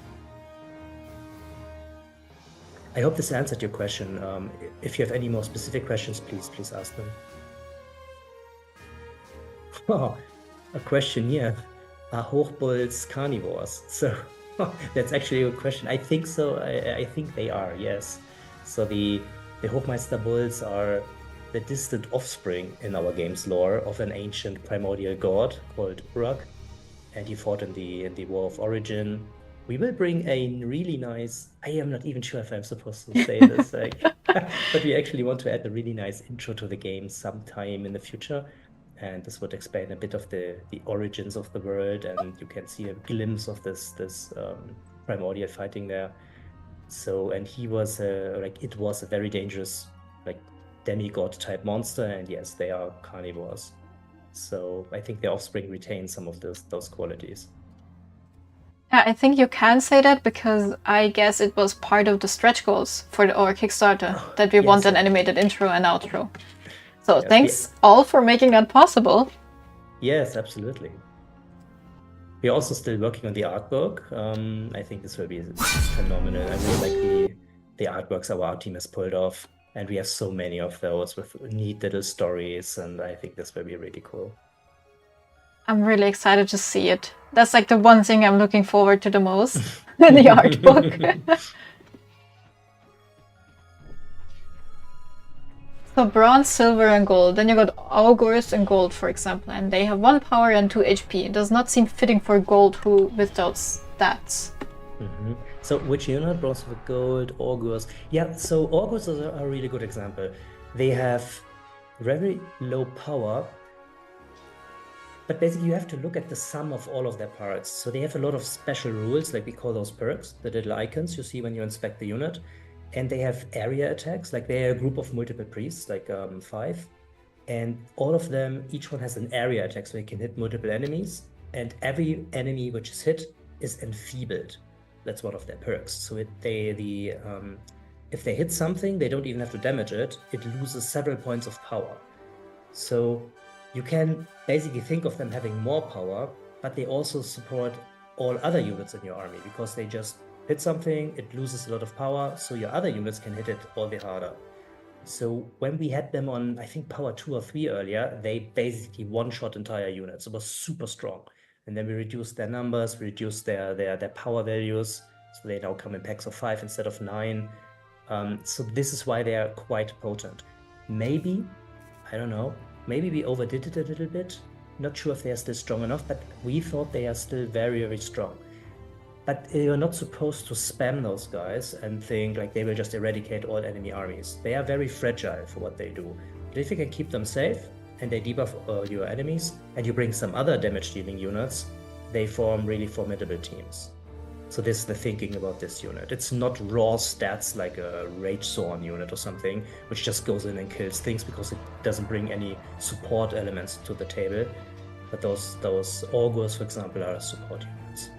I hope this answered your question. If you have any more specific questions, please ask them. Oh, a question here. Are Hochbolts carnivores? So that's actually a good question. I think so. I think they are, yes. So the Hochmeister bulls are the distant offspring in our game's lore of an ancient primordial god called Uruk, and he fought in the War of Origin. We will bring a really nice, I am not even sure if I'm supposed to say this, but we actually want to add a really nice intro to the game sometime in the future. And this would explain a bit of the origins of the world, and you can see a glimpse of this primordial fighting there. So, and he was it was a very dangerous demigod type monster, and yes, they are carnivores. So I think their offspring retain some of those qualities. Yeah, I think you can say that because I guess it was part of the stretch goals for our Kickstarter that we want an animated intro and outro. So yes, thanks all for making that possible. Yes, absolutely. We're also still working on the artwork. I think this will be phenomenal. I really like the artworks our art team has pulled off, and we have so many of those with neat little stories, and I think this will be really cool. I'm really excited to see it. That's like the one thing I'm looking forward to the most in the art book. So bronze, silver, and gold. Then you got augurs and gold, for example, and they have 1 power and 2 HP. It does not seem fitting for gold who without stats. So which unit? Bronze, silver, gold, augurs. Yeah, so augurs are a really good example. They have very low power, but basically you have to look at the sum of all of their parts. So they have a lot of special rules, like we call those perks, the little icons you see when you inspect the unit. And they have area attacks, like they're a group of multiple priests, like 5. And all of them, each one has an area attack, so they can hit multiple enemies. And every enemy which is hit is enfeebled. That's one of their perks. So if they hit something, they don't even have to damage it. It loses several points of power. So you can basically think of them having more power, but they also support all other units in your army because they just hit something, it loses a lot of power, so your other units can hit it all the harder. So when we had them on, I think, power 2 or 3 earlier, they basically one-shot entire units. It was super strong. And then we reduced their numbers, we reduced their power values, so they now come in packs of 5 instead of 9. So this is why they are quite potent. Maybe, I don't know, maybe we overdid it a little bit. Not sure if they are still strong enough, but we thought they are still very, very strong. But you're not supposed to spam those guys and think like they will just eradicate all enemy armies. They are very fragile for what they do. But if you can keep them safe and they debuff your enemies and you bring some other damage dealing units, they form really formidable teams. So this is the thinking about this unit. It's not raw stats like a Rage Thorn unit or something, which just goes in and kills things because it doesn't bring any support elements to the table. But those Augurs, for example, are support units.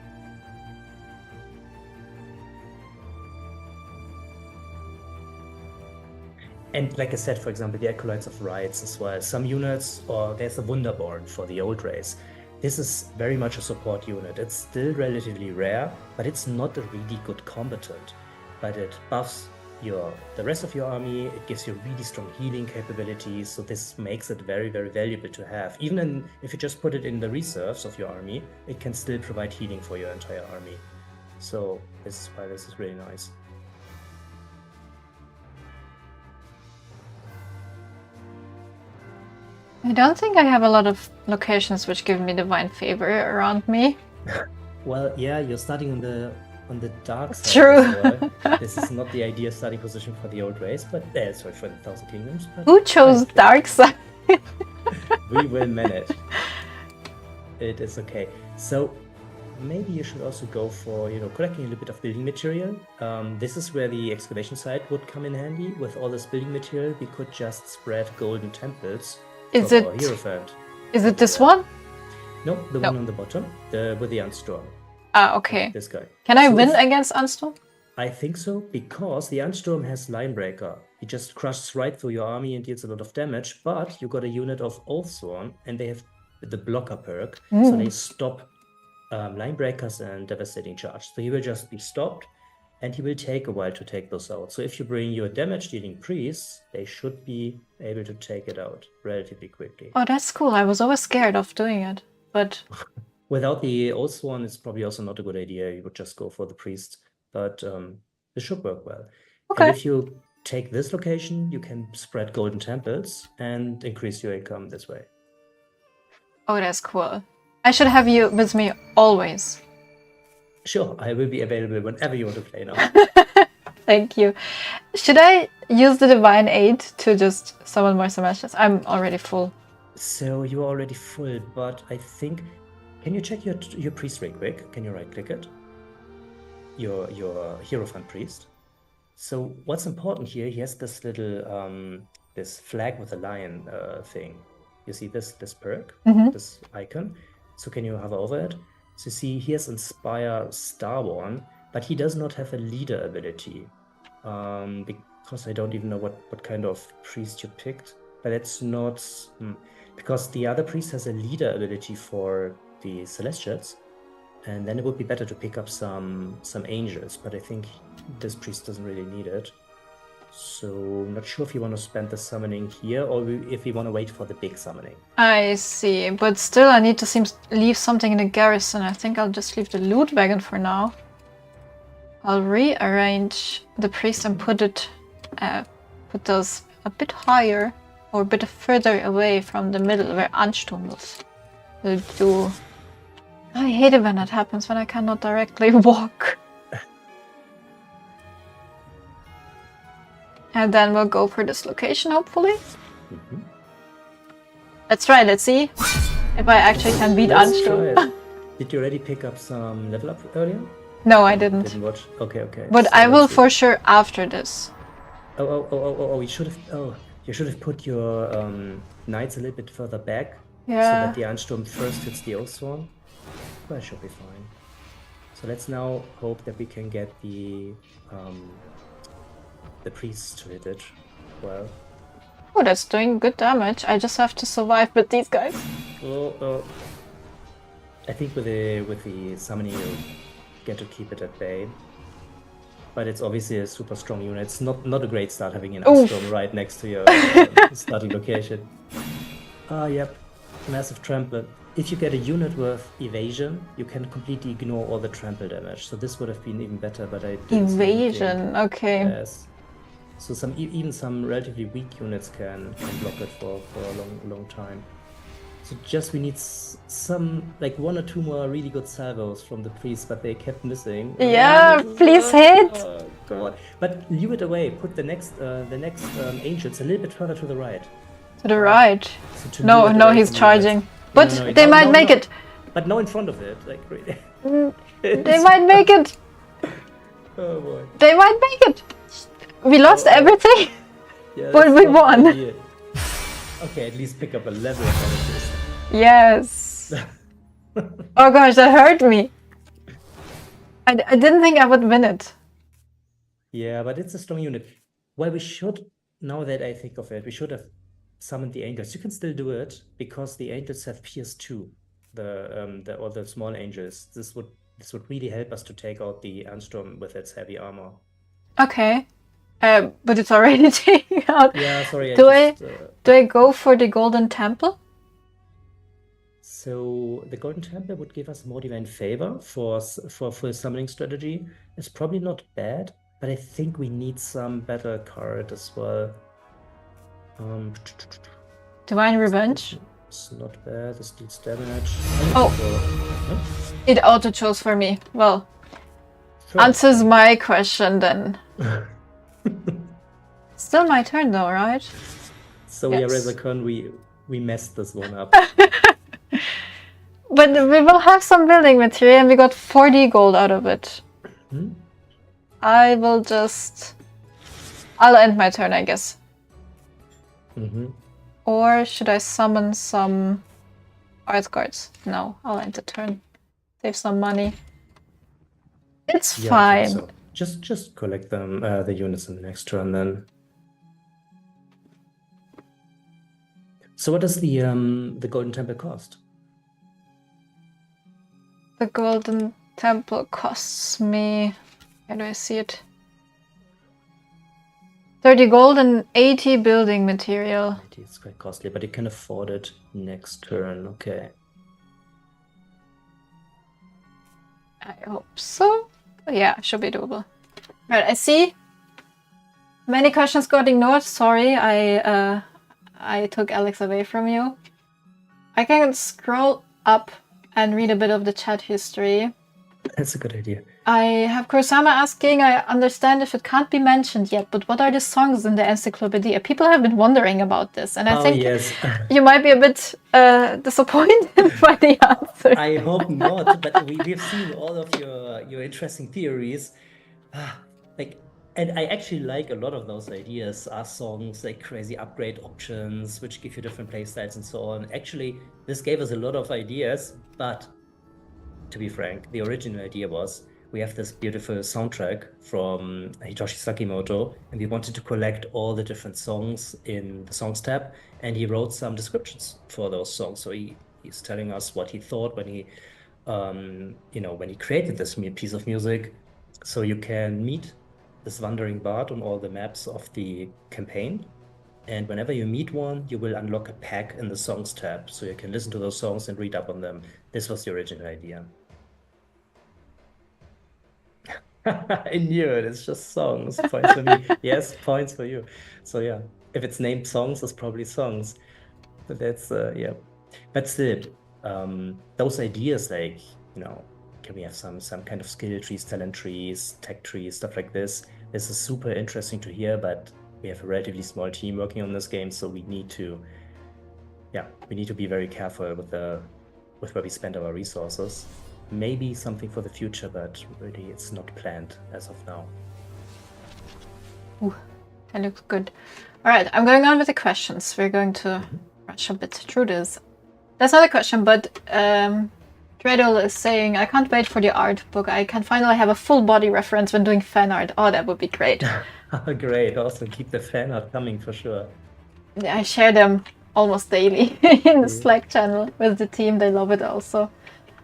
And like I said, for example, the Acolytes of Rites as well. Some units, or there's a Wunderborn for the old race. This is very much a support unit. It's still relatively rare, but it's not a really good combatant. But it buffs the rest of your army, it gives you really strong healing capabilities, so this makes it very, very valuable to have. Even if you just put it in the reserves of your army, it can still provide healing for your entire army. So this is why this is really nice. I don't think I have a lot of locations which give me divine favor around me. Well, yeah, you're starting on the dark side. True. As well. This is not the ideal starting position for the old race, but sorry, for the Thousand Kingdoms. But who chose dark side? We will manage. It is okay. So maybe you should also go for, collecting a little bit of building material. This is where the excavation site would come in handy. With all this building material, we could just spread golden temples. Is our Hierophant. Is it this one? No, the one on the bottom, with the Unstorm. Ah, okay. This guy. Can I win against Unstorm? I think so, because the Unstorm has Linebreaker. He just crushes right through your army and deals a lot of damage, but you got a unit of Oathsworn, and they have the blocker perk, so they stop Linebreakers and Devastating Charge. So he will just be stopped, and he will take a while to take those out. So if you bring your damage-dealing priests, they should be able to take it out relatively quickly. Oh, that's cool. I was always scared of doing it, but... Without the Oathsworn, it's probably also not a good idea. You would just go for the priest, but this should work well. Okay. And if you take this location, you can spread golden temples and increase your income this way. Oh, that's cool. I should have you with me always. Sure, I will be available whenever you want to play now. Thank you. Should I use the Divine Aid to just summon more Smashes? I'm already full. So you're already full, but I think... Can you check your priest real quick? Can you right-click it? Your Hierophant priest. So what's important here, he has this little, this flag with a lion thing. You see this perk, this icon? So can you hover over it? So see, he has Inspire Starborn, but he does not have a leader ability. Because I don't even know what kind of priest you picked. But it's not... Because the other priest has a leader ability for the Celestials, and then it would be better to pick up some angels, but I think this priest doesn't really need it. So I'm not sure if you want to spend the summoning here or if we want to wait for the big summoning. I see, but still I need to leave something in the garrison. I think I'll just leave the loot wagon for now. I'll rearrange the priest and put those a bit higher or a bit further away from the middle where Ansturm will do. I hate it when that happens, when I cannot directly walk. And then we'll go for this location, hopefully. Let's try, let's see if I actually can beat Ansturm. Did you already pick up some level up earlier? No, I didn't. Didn't watch? Okay. But so I will for sure after this. Oh, you should have put your knights a little bit further back. Yeah. So that the Ansturm first hits the Oathsworn. Well, it should be fine. So let's now hope that we can get the priests to hit it well. Oh, that's doing good damage. I just have to survive with these guys. I think with the summoning you get to keep it at bay. But it's obviously a super strong unit. It's not a great start having an Ansturm right next to your starting location. Yep. Massive trample. If you get a unit worth evasion, you can completely ignore all the trample damage. So this would have been even better, but I didn't. Evasion, okay. Yes. So even some relatively weak units can block it for a long time. So we need some, like 1 or 2 more really good salvos from the priest, but they kept missing. Yeah, please hit! Oh, God. But leave it away. Put the next angels a little bit further to the right. To the right? So no, he's charging. But they might make it. But no in front of it, like really. They might make it. Oh boy. They might make it. We lost Oh, oh. everything, Yeah, but that's we not won. the idea. Okay, at least pick up a level of analysis. Yes. Oh gosh, that hurt me. I didn't think I would win it. Yeah, but it's a strong unit. Well, we should, now that I think of it, we should have summoned the angels. You can still do it because the angels have PS2, or the small angels. This would really help us to take out the Anstorm with its heavy armor. Okay. But it's already taken out. Yeah, sorry, Do I go for the Golden Temple? So the Golden Temple would give us more divine favor for full summoning strategy. It's probably not bad, but I think we need some better card as well. Divine Revenge? It's not bad. This deals damage. Oh. It auto chose for me. Well, sure. Answers my question then. Still my turn though, right? So yes. Yeah, Rezakon, we messed this one up. But we will have some building material and we got 40 gold out of it. Hmm? I'll end my turn, I guess. Mm-hmm. Or should I summon some art cards? No, I'll end the turn. Save some money. It's fine. So. Just collect them, the units in the next turn then. So what does the Golden Temple cost? The Golden Temple costs me... How do I see it? 30 gold and 80 building material. It's quite costly, but you can afford it next turn. Okay. I hope so. Yeah, should be doable. Right, I see. Many questions got ignored. Sorry, I took Alex away from you. I can scroll up and read a bit of the chat history. That's a good idea. I have Kursama asking, I understand if it can't be mentioned yet, but what are the songs in the encyclopedia? People have been wondering about this, and I think yes. You might be a bit disappointed by the answer. I hope not, but we've seen all of your interesting theories. And I actually like a lot of those ideas, are songs like crazy upgrade options, which give you different playstyles and so on. Actually, this gave us a lot of ideas, but to be frank, the original idea was we have this beautiful soundtrack from Hitoshi Sakimoto, and we wanted to collect all the different songs in the songs tab, and he wrote some descriptions for those songs. So he's telling us what he thought when he, when he created this piece of music. So you can meet this wandering bard on all the maps of the campaign, and whenever you meet one, you will unlock a pack in the songs tab, so you can listen to those songs and read up on them. This was the original idea. I knew it. It's just songs. Points for me. Yes, points for you. So yeah, if it's named songs, it's probably songs. But that's yeah. But still, those ideas, like, can we have some kind of skill trees, talent trees, tech trees, stuff like this? This is super interesting to hear, but we have a relatively small team working on this game, so we need to be very careful with where we spend our resources. Maybe something for the future, but really it's not planned as of now. Ooh, that looks good. All right, I'm going on with the questions. We're going to rush a bit through this. That's not a question, but Dreidel is saying, I can't wait for the art book. I can finally have a full body reference when doing fan art. Oh, that would be great. Great. Also keep the fan art coming for sure. Yeah, I share them almost daily in the Slack channel with the team. They love it also.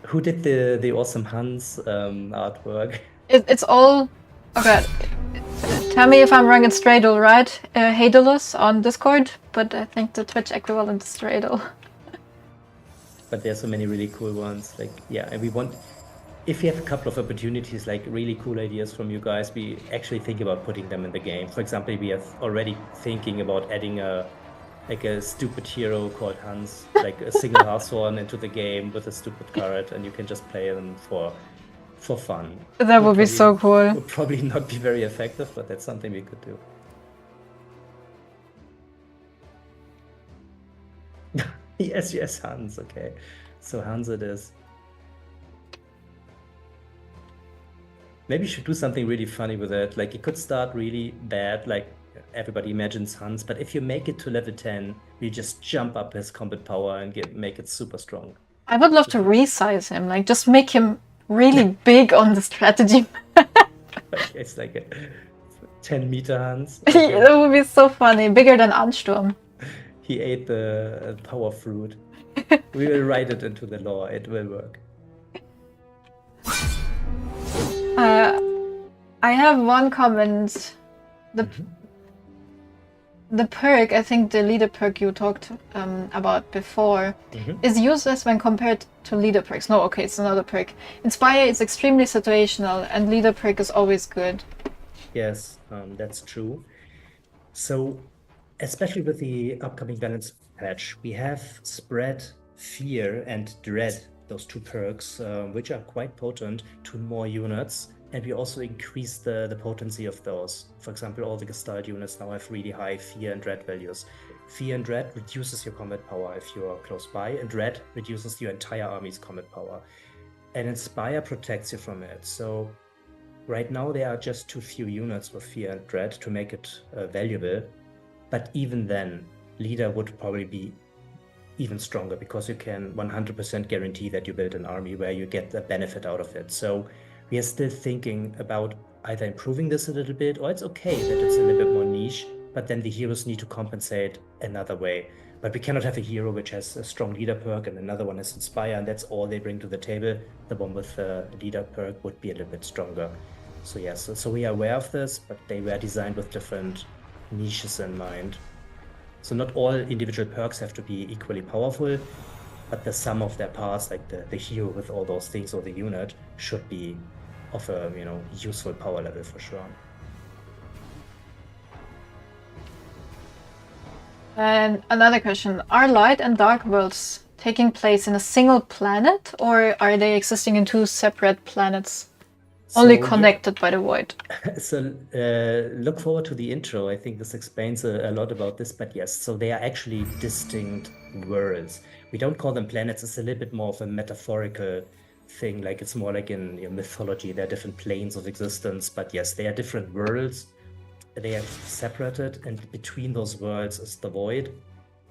Who did the awesome Hans artwork? It's all... Okay. Tell me if I'm wrong, it's Dreidel, right? Hadelus on Discord, but I think the Twitch equivalent is Dreidel. But there's so many really cool ones. Like, yeah, and we want... If you have a couple of opportunities, like really cool ideas from you guys, we actually think about putting them in the game. For example, we are already thinking about adding a stupid hero called Hans, like a single Hearthorn into the game with a stupid card, and you can just play them for fun. That would be so cool. Would probably not be very effective, but that's something we could do. Yes, Hans, okay. So Hans it is. Maybe you should do something really funny with it. Like it could start really bad, like everybody imagines Hans, but if you make it to level 10, you just jump up his combat power and make it super strong. I would love to resize him, like just make him really big on the strategy. It's like a 10-meter Hans. That would be so funny, bigger than Ansturm. He ate the power fruit. We will write it into the lore. It will work. I have one comment. The perk, I think the leader perk you talked about before, is useless when compared to leader perks. No, okay, it's another perk. Inspire is extremely situational, and leader perk is always good. Yes, that's true. So, especially with the upcoming balance patch, we have spread fear and dread, those two perks, which are quite potent, to more units. And we also increase the potency of those. For example, all the Gestalt units now have really high fear and dread values. Fear and dread reduces your combat power if you're close by, and dread reduces your entire army's combat power. And Inspire protects you from it. So right now there are just too few units with fear and dread to make it valuable. But even then, leader would probably be even stronger because you can 100% guarantee that you build an army where you get the benefit out of it. So we are still thinking about either improving this a little bit, or it's okay that it's a little bit more niche, but then the heroes need to compensate another way. But we cannot have a hero which has a strong leader perk and another one has Inspire, and that's all they bring to the table. The one with the leader perk would be a little bit stronger. So yes, so we are aware of this, but they were designed with different niches in mind. So not all individual perks have to be equally powerful, but the sum of their parts, like the hero with all those things or the unit, should be of a useful power level for sure. And another question, are light and dark worlds taking place in a single planet, or are they existing in two separate planets, only connected by the void? So look forward to the intro. I think this explains a lot about this, but yes, so they are actually distinct worlds. We don't call them planets. It's a little bit more of a metaphorical thing, like it's more like in mythology. There are different planes of existence, but yes, they are different worlds. They are separated, and between those worlds is the void,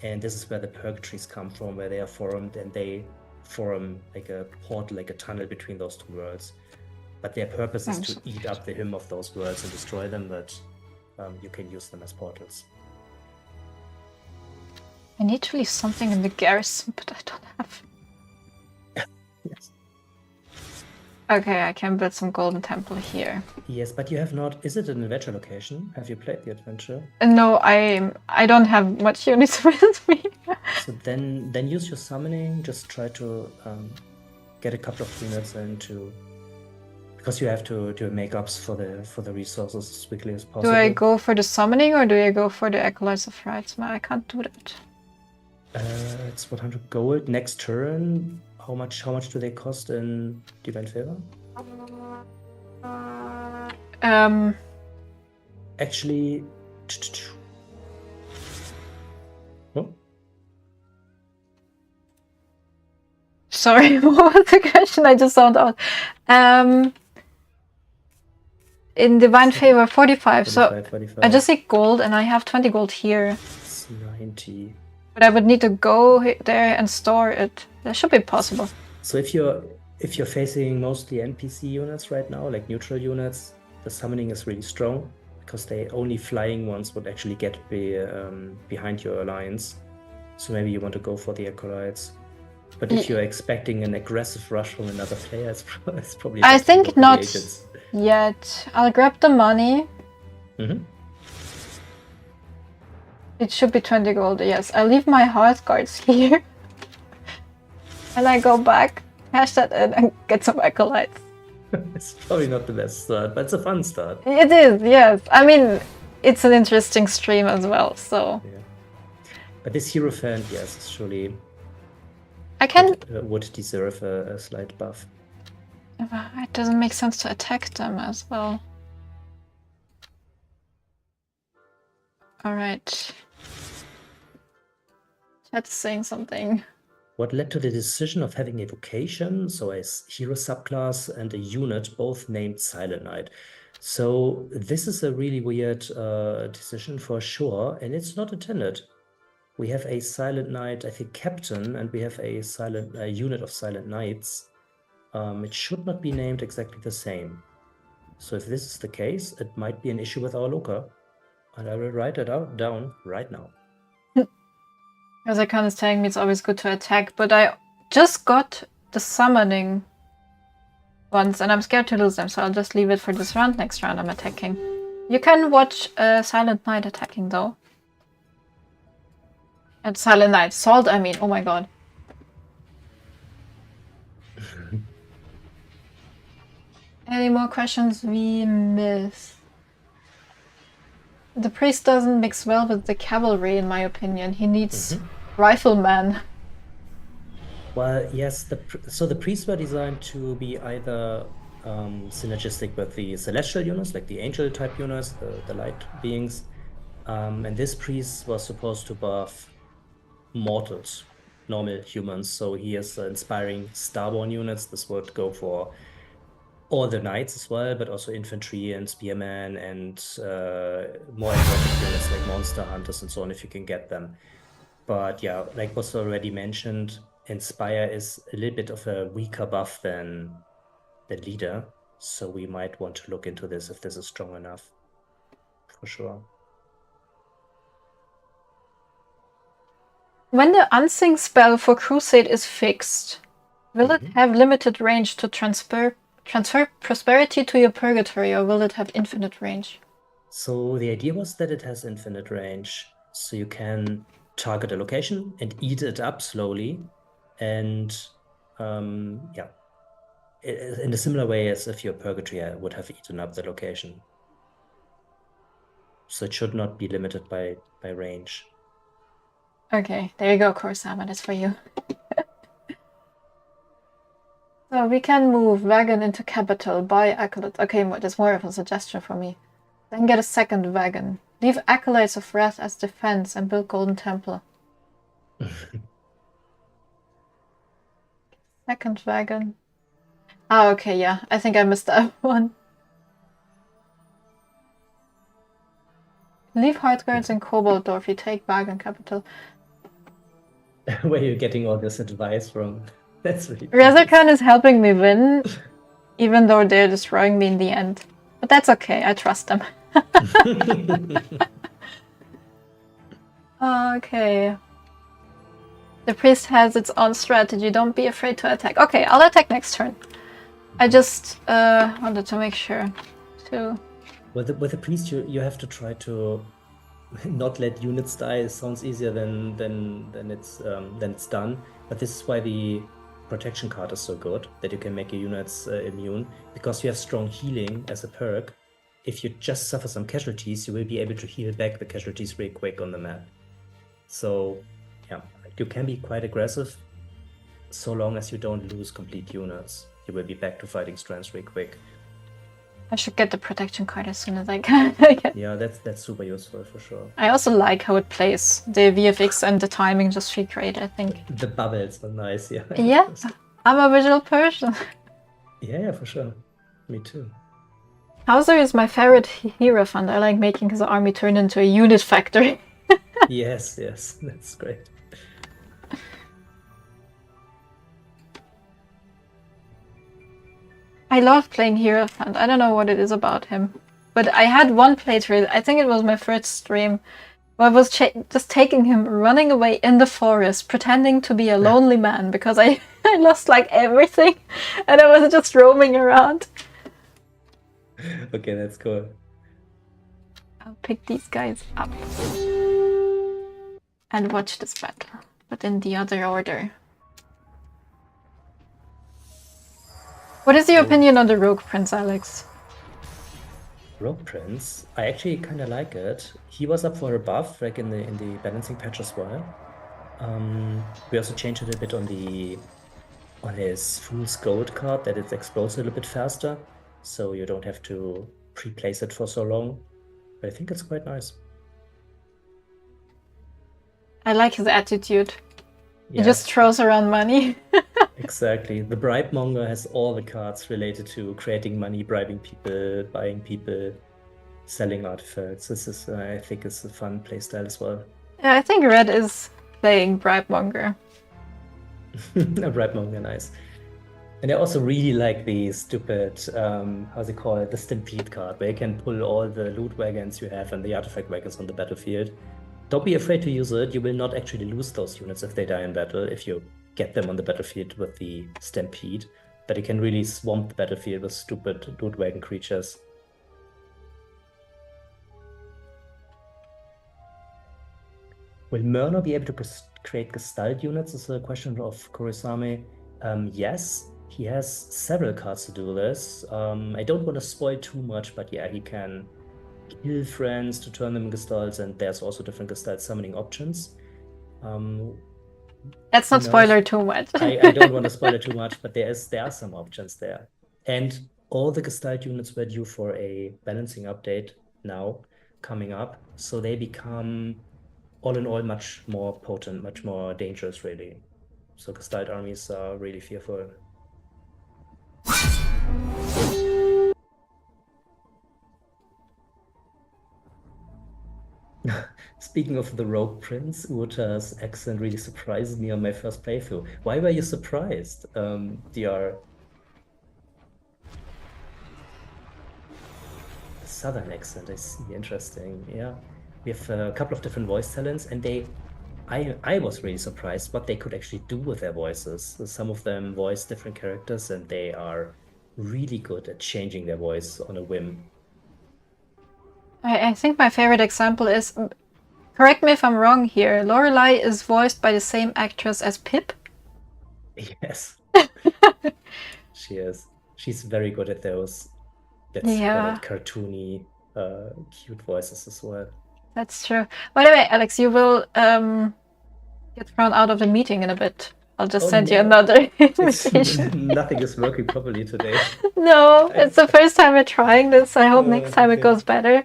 and this is where the purgatories come from, where they are formed, and they form like a portal, like a tunnel between those two worlds. But their purpose is to eat up the hymn of those worlds and destroy them, but you can use them as portals. I need to leave something in the garrison, but I don't have. Yes. Okay, I can build some golden temple here. Yes, but you have not. Is it an adventure location? Have you played the adventure? No, I don't have much units with me. So then use your summoning. Just try to get a couple of units into, because you have to do make-ups for the resources as quickly as possible. Do I go for the summoning or do I go for the Acolytes of Wraithsmar? I can't do that. It's 100 gold. Next turn, how much do they cost in Divine Favor? Actually, oh. Sorry, what was the question? I just zoned out. In Divine Favor, 45. 45. I just see gold and I have 20 gold here. It's 90. But I would need to go there and store it. That should be possible. So if you're facing mostly NPC units right now, like neutral units, the summoning is really strong because they only flying ones would actually get behind your alliance. So maybe you want to go for the Acolytes. But if you're expecting an aggressive rush from another player, it's probably. I think not yet. I'll grab the money. Mm-hmm. It should be 20 gold, yes. I leave my hearth guards here. And I go back, cash that in, and get some Acolytes. It's probably not the best start, but it's a fun start. It is, yes. I mean, it's an interesting stream as well, so. Yeah. But this Hierophant, yes, surely would deserve a slight buff. It doesn't make sense to attack them as well. Alright. Chat's saying something. What led to the decision of having a vocation, so a hero subclass and a unit, both named Silent Knight? So this is a really weird decision for sure, and it's not intended. We have a Silent Knight, I think, captain, and we have a unit of Silent Knights. It should not be named exactly the same. So if this is the case, it might be an issue with our Loka. And I will write it down right now. Razakan is telling me it's always good to attack, but I just got the summoning ones, and I'm scared to lose them, so I'll just leave it for this round. Next round I'm attacking. You can watch Silent Knight attacking, though. And Silent Knight. Salt, I mean. Oh my god. Any more questions we missed? The priest doesn't mix well with the cavalry, in my opinion. He needs rifleman. Well, yes. So the priests were designed to be either synergistic with the celestial units, like the angel type units, the light beings, and this priest was supposed to buff mortals, normal humans. So he is inspiring starborn units. This would go for all the knights as well, but also infantry and spearmen and more exotic units like monster hunters and so on, if you can get them. But yeah, like was already mentioned, Inspire is a little bit of a weaker buff than the leader, so we might want to look into this if this is strong enough, for sure. When the Unsing spell for Crusade is fixed, will it have limited range to transfer prosperity to your purgatory, or will it have infinite range? So the idea was that it has infinite range, so you can target a location and eat it up slowly, and yeah, in a similar way as if your purgatory would have eaten up the location. So it should not be limited by range. Okay, there you go, Kursama, that's for you. So we can move wagon into capital, buy acolytes. Okay, that's more of a suggestion for me. Then get a second wagon. Leave acolytes of wrath as defense and build golden temple. Second wagon. Ah, okay, yeah. I think I missed that one. Leave Heartguards in Koboldorf. You take wagon capital. Where are you getting all this advice from? That's really Razakan is helping me win, even though they're destroying me in the end. But that's okay, I trust them. Okay. The priest has its own strategy. Don't be afraid to attack. Okay, I'll attack next turn. I just wanted to make sure. So with the priest, you have to try to not let units die. It sounds easier than it's done. But this is why the protection card is so good, that you can make your units immune, because you have strong healing as a perk. If you just suffer some casualties, you will be able to heal back the casualties real quick on the map. So yeah, you can be quite aggressive so long as you don't lose complete units. You will be back to fighting strengths real quick. I should get the protection card as soon as I can. Yeah, that's super useful for sure. I also like how it plays. The VFX and the timing just feel great, I think. The bubbles are nice, yeah. Yeah, I'm a visual person. Yeah, for sure. Me too. Hauser is my favorite hierophant. I like making his army turn into a unit factory. Yes, that's great. I love playing Hierophant. I don't know what it is about him. But I had one playthrough, I think it was my first stream, where I was just taking him running away in the forest, pretending to be a lonely man, because I lost like everything, and I was just roaming around. Okay, that's cool. I'll pick these guys up and watch this battle, but in the other order. What is your opinion on the Rogue Prince, Alex? Rogue Prince, I actually kind of like it. He was up for a buff, like in the balancing patch as well. We also changed it a bit on his Fool's Gold card, that it explodes a little bit faster, so you don't have to pre-place it for so long. But I think it's quite nice. I like his attitude. He Yeah, just throws around money. exactly. The bribe monger has all the cards related to creating money, bribing people, buying people, selling artifacts. This is, I think, is a fun playstyle as well. Yeah, I think red is playing bribe monger. A bribe monger, nice. And I also really like the stupid, how's it called, the Stampede card, where you can pull all the loot wagons you have and the artifact wagons on the battlefield. Don't be afraid to use it. You will not actually lose those units if they die in battle, if you get them on the battlefield with the Stampede. But you can really swamp the battlefield with stupid loot wagon creatures. Will Murno be able to create Gestalt units is a question of Kurisame. Yes, he has several cards to do this. I don't want to spoil too much, but yeah, he can kill friends to turn them into Gestalts, and there's also different Gestalt summoning options. Let's not spoiler too much. I don't want to spoil it too much, but there are some options there. And all the Gestalt units were due for a balancing update now coming up, so they become all in all much more potent, much more dangerous, really. So Gestalt armies are really fearful. Speaking of the Rogue Prince, Urta's accent really surprised me on my first playthrough. Why were you surprised, DR? Southern accent, I see. Interesting. Yeah, we have a couple of different voice talents, and I was really surprised what they could actually do with their voices. Some of them voice different characters, and they are really good at changing their voice on a whim. I think my favorite example is, correct me if I'm wrong here, Lorelei is voiced by the same actress as Pip? Yes, she is. She's very good at those. Let's Yeah. call it cartoony, cute voices as well. That's true. By the way, Alex, you will get thrown out of the meeting in a bit. I'll just send you another invitation. Nothing is working properly today. No, it's the first time we're trying this. I hope next time it goes better.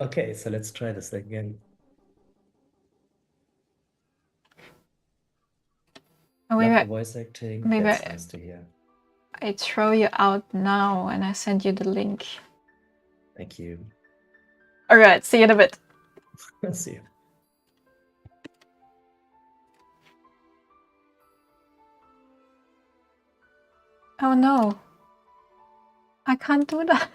Okay, so let's try this again. Maybe the voice acting. Maybe That's nice to hear. I throw you out now and I send you the link. Thank you. All right, see you in a bit. See you. Oh no. I can't do that.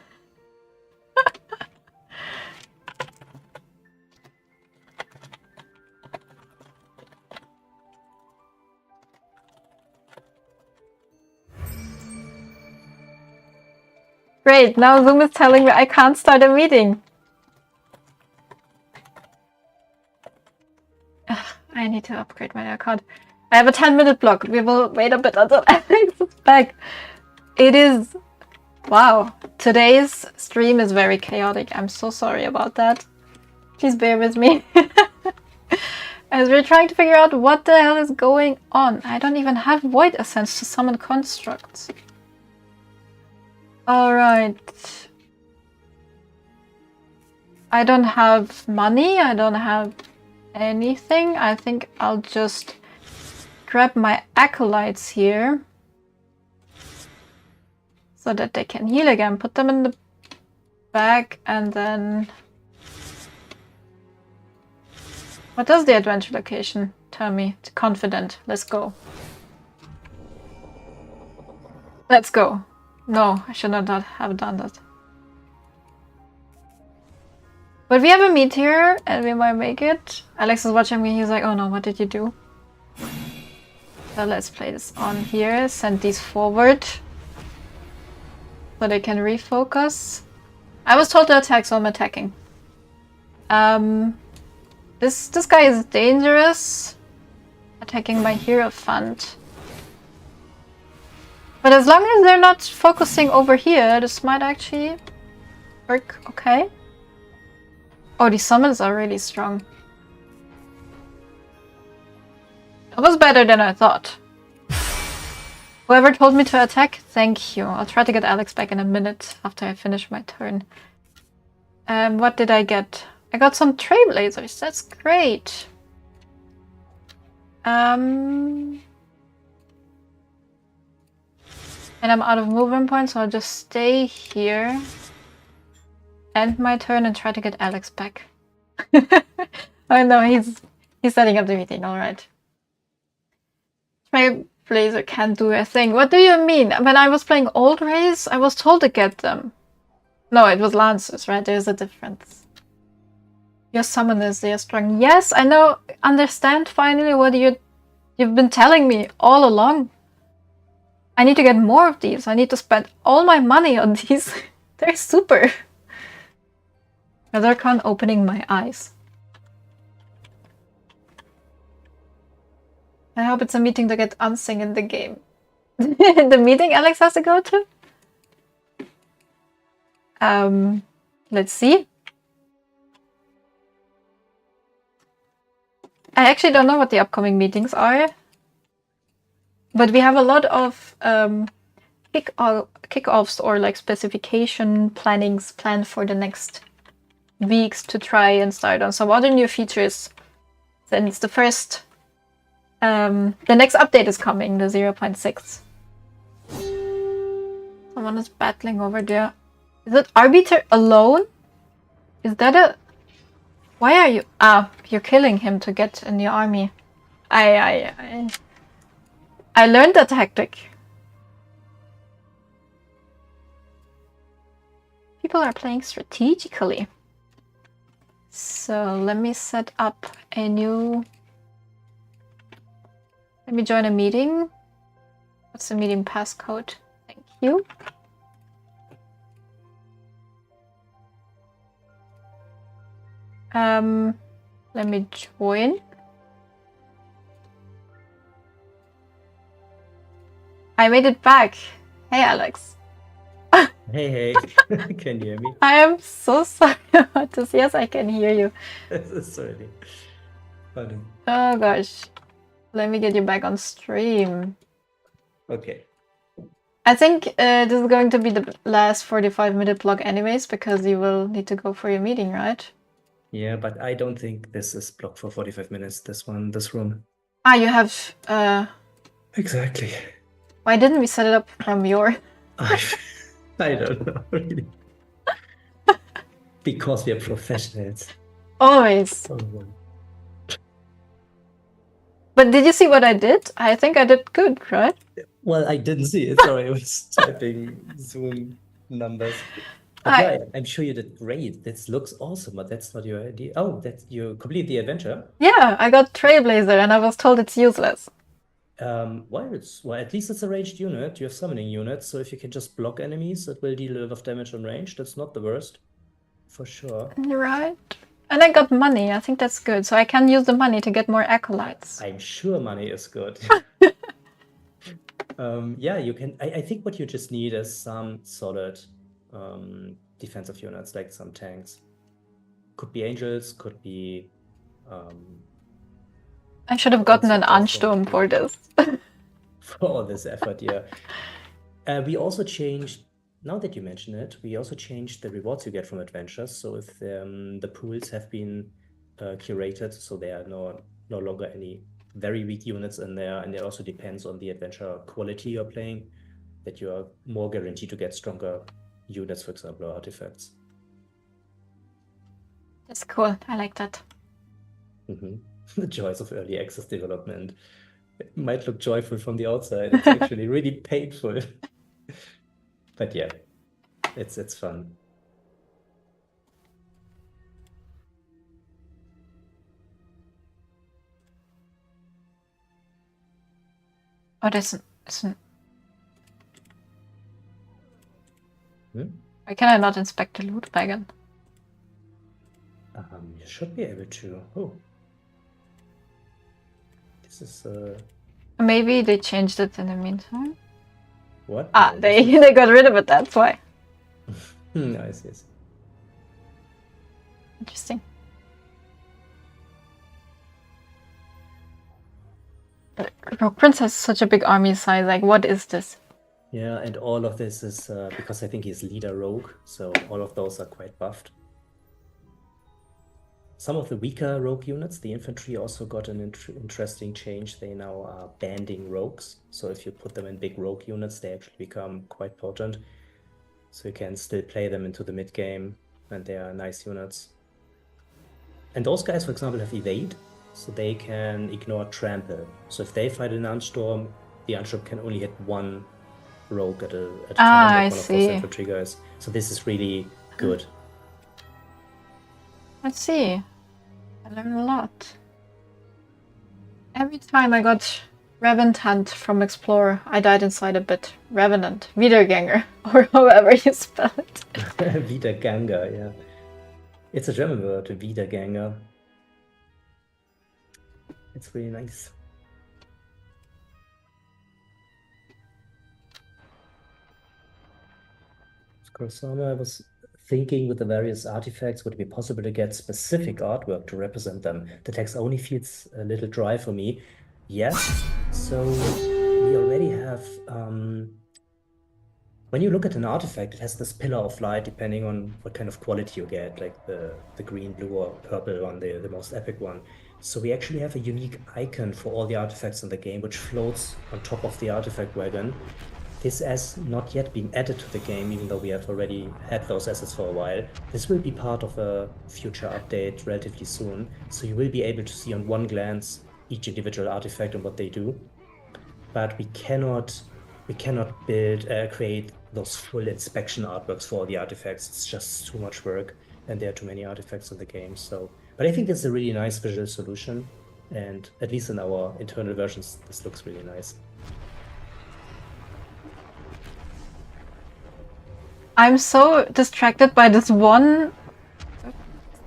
Great, now Zoom is telling me I can't start a meeting. Ugh, I need to upgrade my account. I have a 10-minute block. We will wait a bit until Alex is back. It is... Wow. Today's stream is very chaotic. I'm so sorry about that. Please bear with me. As we're trying to figure out what the hell is going on. I don't even have Void Essence to summon constructs. Alright. I don't have money. I don't have anything. I think I'll just grab my acolytes here so that they can heal again. Put them in the bag and then... What does the adventure location tell me? It's confident. Let's go. Let's go. No, I should not have done that. But we have a meteor and we might make it. Alex is watching me. He's like, oh no, what did you do? So let's play this on here. Send these forward so they can refocus. I was told to attack, so I'm attacking. This guy is dangerous. Attacking my Hierophant. But as long as they're not focusing over here, this might actually work okay. Oh, these summons are really strong. That was better than I thought. Whoever told me to attack, thank you. I'll try to get Alex back in a minute after I finish my turn. What did I get? I got some Trailblazers, that's great. And I'm out of movement points, so I'll just stay here. End my turn and try to get Alex back. Oh no, he's setting up the meeting, alright. Trailblazer can't do a thing. What do you mean? When I was playing Old Race, I was told to get them. No, it was Lancers, right? There's a difference. Your summoners, they are strong. Yes, I know. Understand finally what you've been telling me all along. I need to get more of these. I need to spend all my money on these. They're super. Nethercon opening my eyes. I hope it's a meeting to get Unsing in the game. The meeting Alex has to go to? Let's see. I actually don't know what the upcoming meetings are. But we have a lot of kickoffs or like specification plannings planned for the next weeks to try and start on some other new features. Since the first, the next update is coming, the 0.6. Someone is battling over there. Is it Arbiter alone? Is that a... Why are you... Ah, you're killing him to get in the army. I learned that tactic. People are playing strategically. So let me set up a new... Let me join a meeting. What's the meeting passcode? Thank you. Let me join. I made it back. Hey, Alex. Hey, can you hear me? I am so sorry about this. Yes, I can hear you. This is really funny. Oh gosh. Let me get you back on stream. Okay. I think this is going to be the last 45-minute block anyways, because you will need to go for your meeting, right? Yeah, but I don't think this is blocked for 45 minutes, this room. Ah, you have... Exactly. Why didn't we set it up from your... I don't know, really. Because we are professionals. Always. Oh. But did you see what I did? I think I did good, right? Well, I didn't see it. Sorry, I was typing Zoom numbers. But yeah, I'm sure you did great. This looks awesome, but that's not your idea. Oh, that's you complete the adventure. Yeah, I got Trailblazer and I was told it's useless. Well, at least it's a ranged unit. You have summoning units, so if you can just block enemies, that will deal a lot of damage on range. That's not the worst, for sure. Right. And I got money. I think that's good. So I can use the money to get more acolytes. I'm sure money is good. Yeah, you can. I think what you just need is some solid defensive units, like some tanks. Could be angels, could be. I should have gotten an Ansturm for this. For all this effort, yeah. We also changed, now that you mention it, we also changed the rewards you get from adventures. So if the pools have been curated, so there are no longer any very weak units in there, and it also depends on the adventure quality you're playing, that you are more guaranteed to get stronger units, for example, or artifacts. That's cool. I like that. The joys of early access development. It might look joyful from the outside. It's actually really painful. But yeah, it's fun. Oh, that's isn't. Why can I not inspect the loot wagon? You should be able to. Oh. This is Maybe they changed it in the meantime. What? Ah, they got rid of it, that's why. I see. Interesting. But Rogue Prince has such a big army size, like what is this? Yeah, and all of this is because I think he's leader rogue, so all of those are quite buffed. some of the weaker rogue units, the infantry also got an interesting change. They now are banding rogues. So if you put them in big rogue units, they actually become quite potent. So you can still play them into the mid game, and they are nice units. And those guys, for example, have evade, so they can ignore trample. So if they fight an Unstorm, the Unstorm can only hit one rogue at a time, I like one of those see. infantry guys. So this is really good. Let's see. I learned a lot. Every time I got Revenant from Explorer, I died inside a bit. Revenant, Wiedergänger, or however you spell it. Wiedergänger, yeah. It's a German word, Wiedergänger. It's really nice. Kurosawa, I was thinking with the various artifacts, would it be possible to get specific artwork to represent them? The text only feels a little dry for me. Yes, so we already have, when you look at an artifact, it has this pillar of light depending on what kind of quality you get, like the green, blue, or purple one, the most epic one. So we actually have a unique icon for all the artifacts in the game, which floats on top of the artifact wagon. This has not yet been added to the game, even though we have already had those assets for a while. This will be part of a future update relatively soon, so you will be able to see on one glance each individual artifact and what they do. But we cannot create those full inspection artworks for all the artifacts. It's just too much work, and there are too many artifacts in the game. So, but I think this is a really nice visual solution, and at least in our internal versions, this looks really nice. I'm so distracted by this one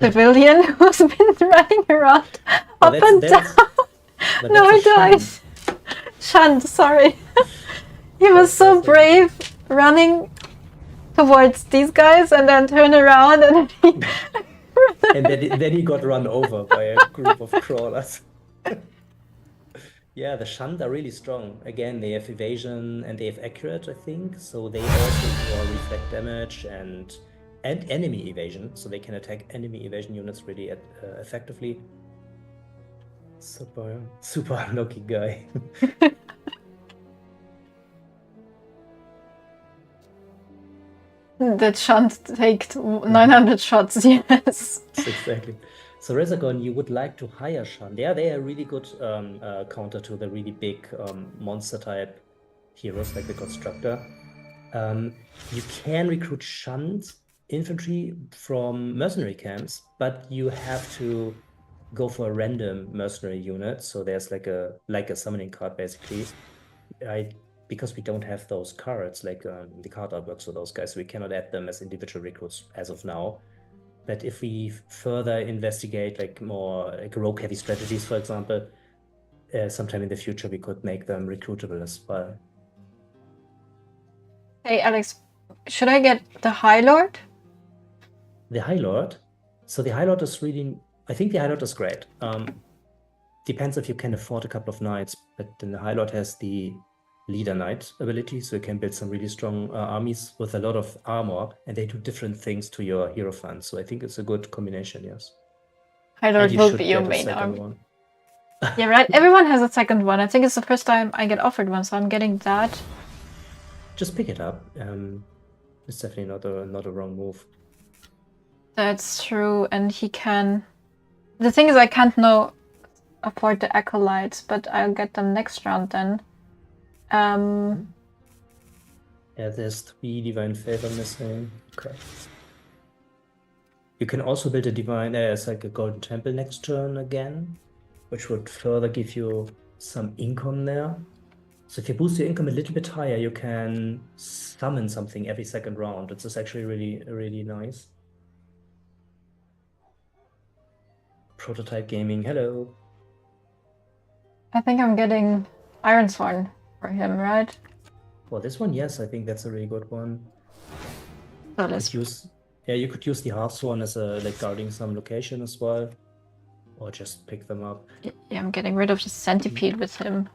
civilian who's been running around up and down. No, I died. Shand, sorry. He was so brave running towards these guys and then turn around and and then he got run over by a group of crawlers. Yeah, the Shand are really strong. Again, they have evasion and they have accurate, I think. So they also reflect damage and enemy evasion. So they can attack enemy evasion units really effectively. Super unlucky guy. That Shand take 900 shots, yes. Exactly. So Rezagon, you would like to hire Shand. Yeah, they are really good counter to the really big monster type heroes like the Constructor. You can recruit Shand infantry from mercenary camps, but you have to go for a random mercenary unit. So there's like a summoning card basically. Because we don't have those cards like the card artworks for those guys, so we cannot add them as individual recruits as of now. But if we further investigate like more like rogue heavy strategies, for example, sometime in the future we could make them recruitable as well. Hey Alex, should I get the High Lord? The High Lord? So the High Lord is really, I think the High Lord is great. Depends if you can afford a couple of knights, but then the High Lord has the Leader Knight ability, so you can build some really strong armies with a lot of armor, and they do different things to your hero fund. So I think it's a good combination, yes. High Lord will be your main army. One. Yeah, right. Everyone has a second one. I think it's the first time I get offered one, so I'm getting that. Just pick it up. It's definitely not a wrong move. That's true, and he can. The thing is, I can't afford the acolytes, but I'll get them next round then. Yeah, there's 3 Divine Favor missing. Okay. You can also build a Divine, as like a Golden Temple next turn again, which would further give you some income there. So if you boost your income a little bit higher, you can summon something every second round. It's just actually really nice. Prototype Gaming, hello. I think I'm getting Ironsworn for him, right? Well, this one, yes, I think that's a really good one. So let's you could use the Hearthsworn as a like guarding some location as well, or just pick them up. Yeah, I'm getting rid of the Centipede with him.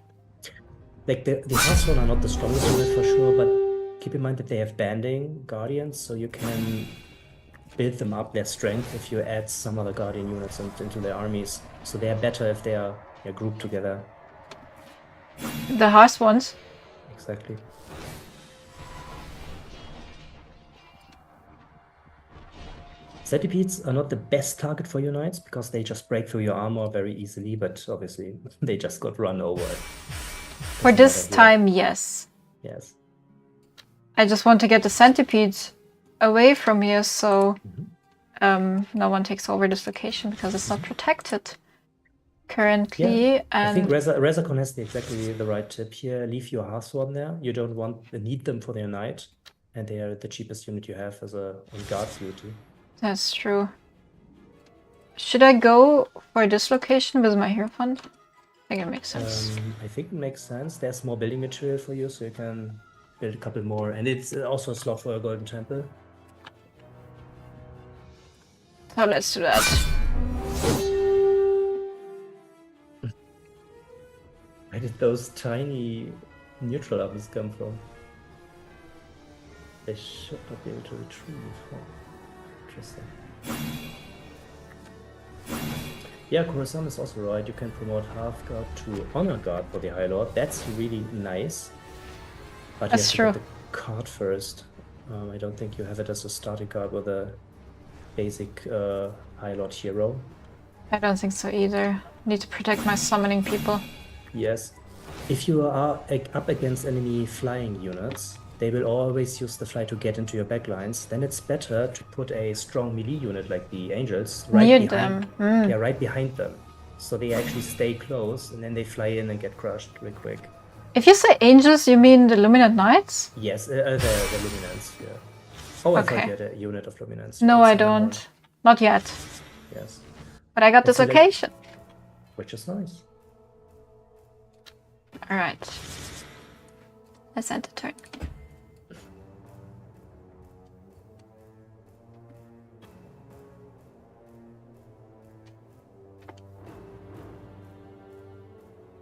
Like the Hearthsworn are not the strongest unit for sure, but keep in mind that they have banding guardians, so you can build them up, their strength, if you add some other Guardian units into their armies. So they are better if they are grouped together. The Hearth ones? Exactly. Centipedes are not the best target for your knights because they just break through your armor very easily, but obviously they just got run over. For this time, yes. Yes. I just want to get the centipedes away from here so no one takes over this location because it's not protected currently. Yeah. And I think Rezakon has exactly the right tip here. Leave your Hearthsworn there. You don't need them for their knight, and they are the cheapest unit you have as a guard duty. that's true. Should I go for this location with my Hierophant? I think it makes sense. I think it makes sense. There's more building material for you, so you can build a couple more. And it's also a slot for a Golden Temple. So let's do that. Where did those tiny neutral armies come from? They should not be able to retrieve. Oh, interesting. Yeah, Khorasan is also right. You can promote Half Guard to Honor Guard for the High Lord. That's really nice. But That's you have to true. get the card first. I don't think you have it as a starting card with a basic High Lord hero. I don't think so either. Need to protect my summoning people. Yes. If you are up against enemy flying units, they will always use the fly to get into your backlines. Then it's better to put a strong melee unit like the Angels Near behind them. Yeah, right behind them. So they actually stay close and then they fly in and get crushed real quick. If you say angels, you mean the Luminant Knights? Yes, the Luminance, yeah. Oh, I thought Okay. you had a unit of Luminance. No, It's I a number. don't. Not yet. Yes, But I got this It's a occasion. which is nice. Alright. Let's end the turn.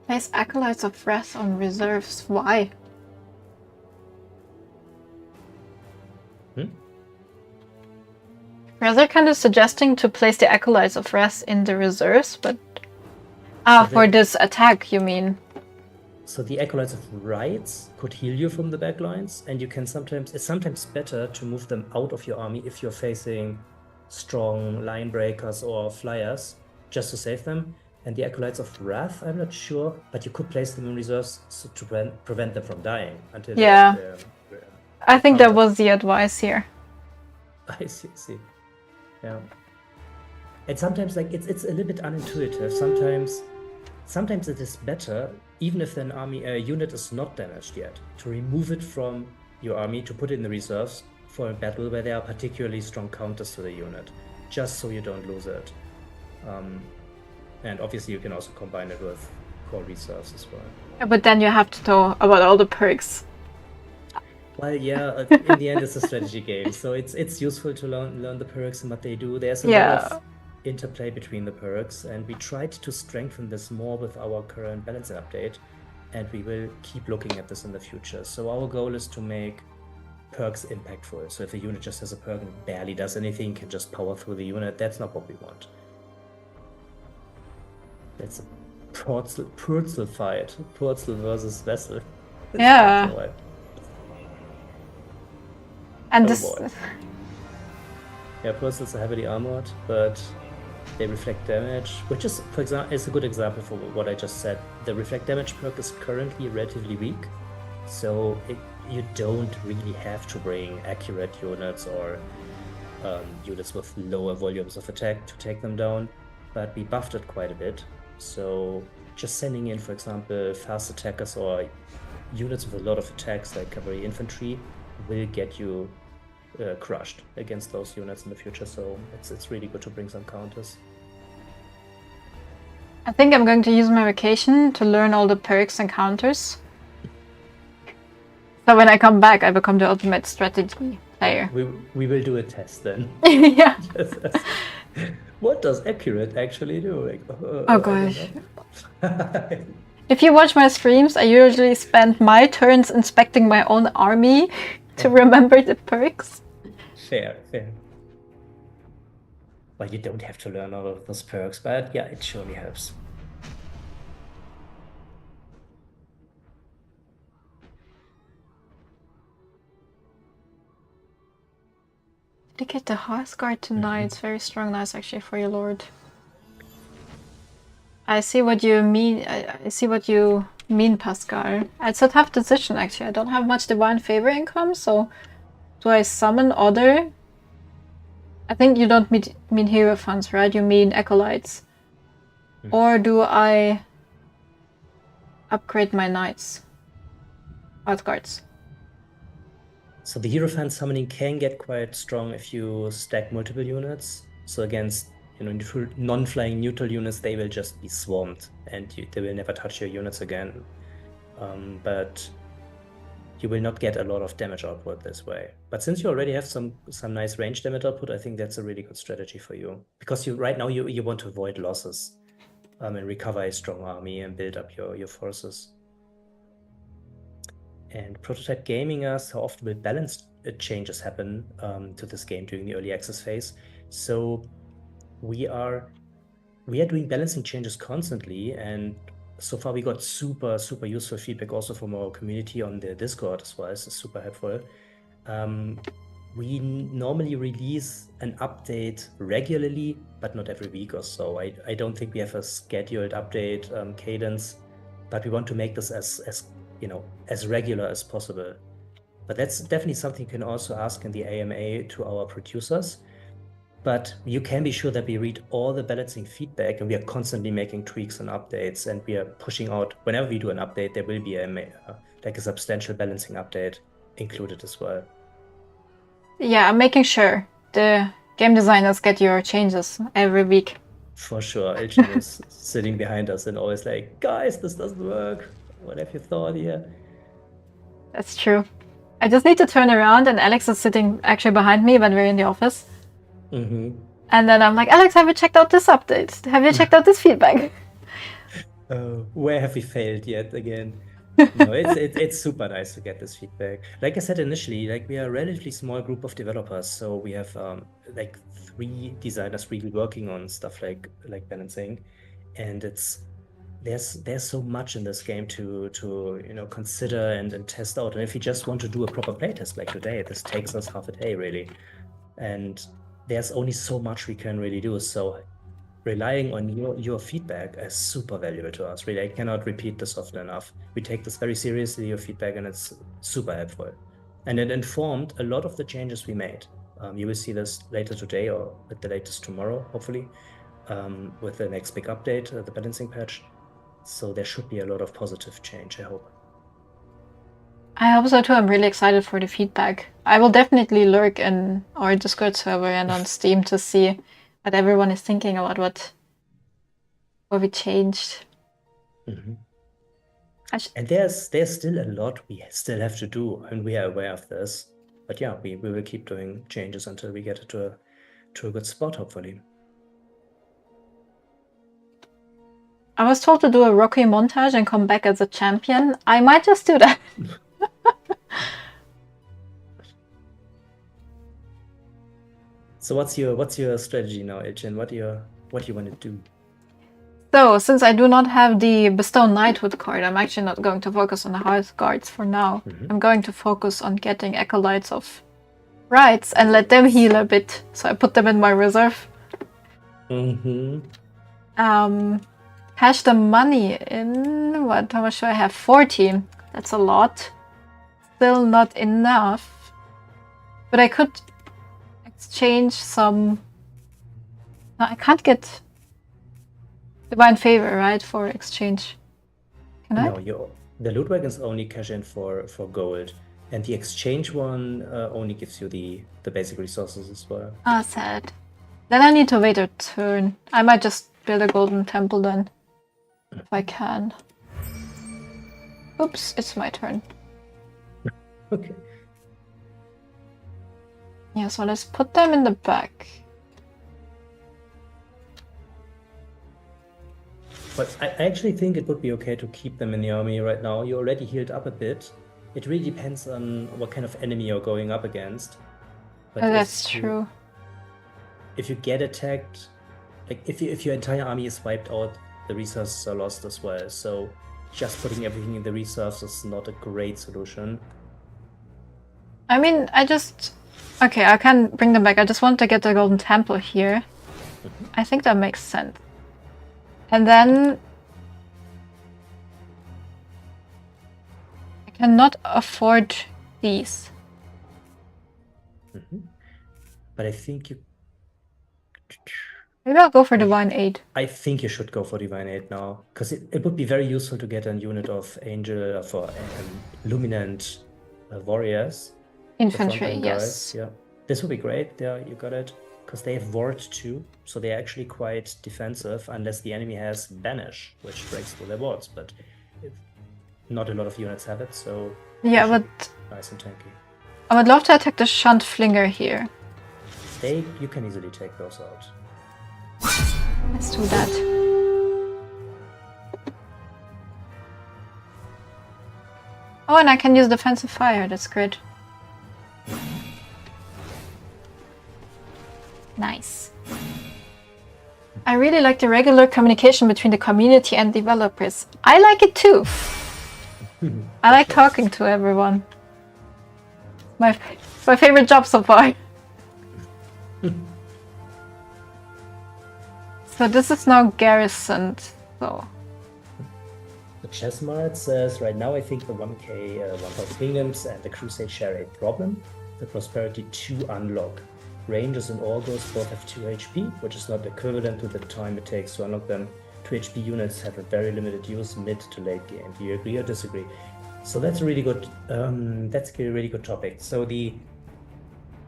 Place Acolytes of Wrath on reserves. Why? Rather kind of suggesting to place the Acolytes of Wrath in the reserves, but... Ah, So for they- this attack, you mean? So the Acolytes of Rights could heal you from the backlines, and you can it's sometimes better to move them out of your army if you're facing strong line breakers or flyers, just to save them. And the Acolytes of Wrath, I'm not sure, but you could place them in reserves to prevent them from dying until Yeah. they're- I think that counter. was the advice here. I see. Yeah. And sometimes it's a little bit unintuitive. Sometimes it is better, even if an unit is not damaged yet, to remove it from your army to put it in the reserves for a battle where there are particularly strong counters to the unit, just so you don't lose it. And obviously you can also combine it with core reserves as well. But then you have to know about all the perks. Well, yeah, in the end, it's a strategy game, so it's useful to learn the perks and what they do. There's a lot of interplay between the perks, and we tried to strengthen this more with our current balancing update, and we will keep looking at this in the future. So our goal is to make perks impactful. So if a unit just has a perk and barely does anything, can just power through the unit, that's not what we want. That's a Purzel fight. Purzel versus Vessel. Yeah. And Oh, this... boy. Yeah, Purzels are heavily armored, but they reflect damage, which is, for example, is a good example for what I just said. The reflect damage perk is currently relatively weak, so you don't really have to bring accurate units or units with lower volumes of attack to take them down, but we buffed it quite a bit. So just sending in, for example, fast attackers or units with a lot of attacks like cavalry infantry will get you crushed against those units in the future, so it's really good to bring some counters. I think I'm going to use my vacation to learn all the perks and counters. So when I come back, I become the ultimate strategy player. We will do a test then. Yeah. What does accurate actually do? Like, Oh gosh. If you watch my streams, I usually spend my turns inspecting my own army to remember the perks. Fair. Well, you don't have to learn all of those perks, but yeah, it surely helps. Dedicate the Hearthguard to Knights. Very strong Knights actually for your lord. I see what you mean. I see what you mean, Pascal. It's a tough decision actually. I don't have much Divine Favor income, so do I summon other? I think you don't mean Hierophants, right? You mean Acolytes. Or do I upgrade my Knights? Hearthguards. So the Hierophant summoning can get quite strong if you stack multiple units. So against non-flying neutral units, they will just be swarmed and they will never touch your units again. But you will not get a lot of damage output this way. But since you already have some nice range damage output, I think that's a really good strategy for you. Because right now you want to avoid losses and recover a strong army and build up your forces. And Prototype Gaming asks how often will balance changes happen to this game during the early access phase. So we are doing balancing changes constantly, and so far we got super useful feedback also from our community on the Discord as well. It's super helpful. We normally release an update regularly, but not every week or so. I don't think we have a scheduled update cadence, but we want to make this as regular as possible. But that's definitely something you can also ask in the AMA to our producers. But you can be sure that we read all the balancing feedback, and we are constantly making tweaks and updates, and we are pushing out whenever we do an update, there will be a substantial balancing update included as well. Yeah, I'm making sure the game designers get your changes every week. For sure. Elgin is sitting behind us and always like, guys, this doesn't work. What have you thought here? That's true. I just need to turn around, and Alex is sitting actually behind me when we're in the office. Mm-hmm. And then I'm like, Alex, have you checked out this update? Have you checked out this feedback? Where have we failed yet again? No, it's super nice to get this feedback. Like I said initially, like we are a relatively small group of developers, so we have like 3 designers really working on stuff like balancing, and there's so much in this game to consider and test out. And if you just want to do a proper playtest like today, this takes us half a day really, and there's only so much we can really do. So relying on your feedback is super valuable to us. Really, I cannot repeat this often enough. We take this very seriously, your feedback, and it's super helpful. And it informed a lot of the changes we made. You will see this later today or at the latest tomorrow, hopefully, with the next big update, the balancing patch. So there should be a lot of positive change, I hope. I hope so too. I'm really excited for the feedback. I will definitely lurk in our Discord server and on Steam to see what everyone is thinking about what we changed. Mm-hmm. And there's still a lot we still have to do, and we are aware of this. But yeah, we will keep doing changes until we get it to a good spot, hopefully. I was told to do a Rocky montage and come back as a champion. I might just do that. So what's your strategy now, Elgin? What do you want to do? So, since I do not have the Bestow Knighthood card, I'm actually not going to focus on the Hearthguards for now. Mm-hmm. I'm going to focus on getting Acolytes of Rights and let them heal a bit. So I put them in my reserve. Mm-hmm. Cash the money in, what, how much do I have? 40. That's a lot. Still not enough. But I could exchange some... No, I can't get Divine Favor, right, for exchange. Can I? No, the Loot Wagons only cash in for gold. And the exchange one only gives you the basic resources as well. Ah, sad. Then I need to wait a turn. I might just build a golden temple then. If I can. Oops, it's my turn. Okay. Yeah, so let's put them in the back. But I actually think it would be okay to keep them in the army right now. You already healed up a bit. It really depends on what kind of enemy you're going up against. But that's true. if you get attacked, like if your entire army is wiped out, the resources are lost as well. So just putting everything in the reserves is not a great solution. I mean, okay, I can bring them back. I just want to get the Golden Temple here. I think that makes sense. And then I cannot afford these. But I think you... Maybe I'll go for Divine Aid. I think you should go for Divine Aid now, because it would be very useful to get a unit of Angel for Luminant warriors. Infantry, frontline yes. guys, yeah. This would be great. Yeah, you got it. Because they have Ward too, so they're actually quite defensive unless the enemy has Banish, which breaks through their wards, but not a lot of units have it, so Yeah, but nice and tanky. I would love to attack the Shunt Flinger here. You can easily take those out. Let's do that. Oh, and I can use Defensive Fire, that's great. Nice. I really like the regular communication between the community and developers. I like it too. I like talking to everyone. My favorite job so far. So this is now garrisoned, so... The Chessmart says, right now I think the 1k 1000 Kingdoms and the Crusade share a problem. The Prosperity 2 unlock. Rangers and Augurs both have 2 HP, which is not equivalent to the time it takes to unlock them. 2 HP units have a very limited use mid to late game. Do you agree or disagree? So that's a really good topic.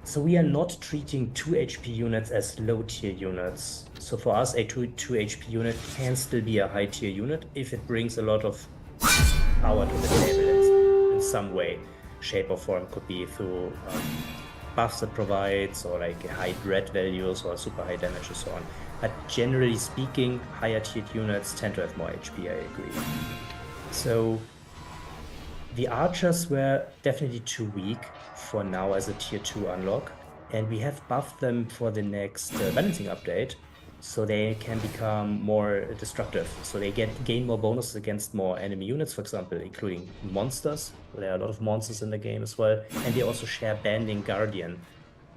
So we are not treating 2 HP units as low tier units. So for us, a 2 HP unit can still be a high tier unit if it brings a lot of power to the table in some way, shape or form. Could be through buffs it provides, or like high dread values or super high damage and so on. But generally speaking, higher tiered units tend to have more HP, I agree. So the archers were definitely too weak for now as a tier 2 unlock, and we have buffed them for the next balancing update, so they can become more destructive. So they gain more bonuses against more enemy units, for example, including monsters. There are a lot of monsters in the game as well, and they also share Banding Guardian,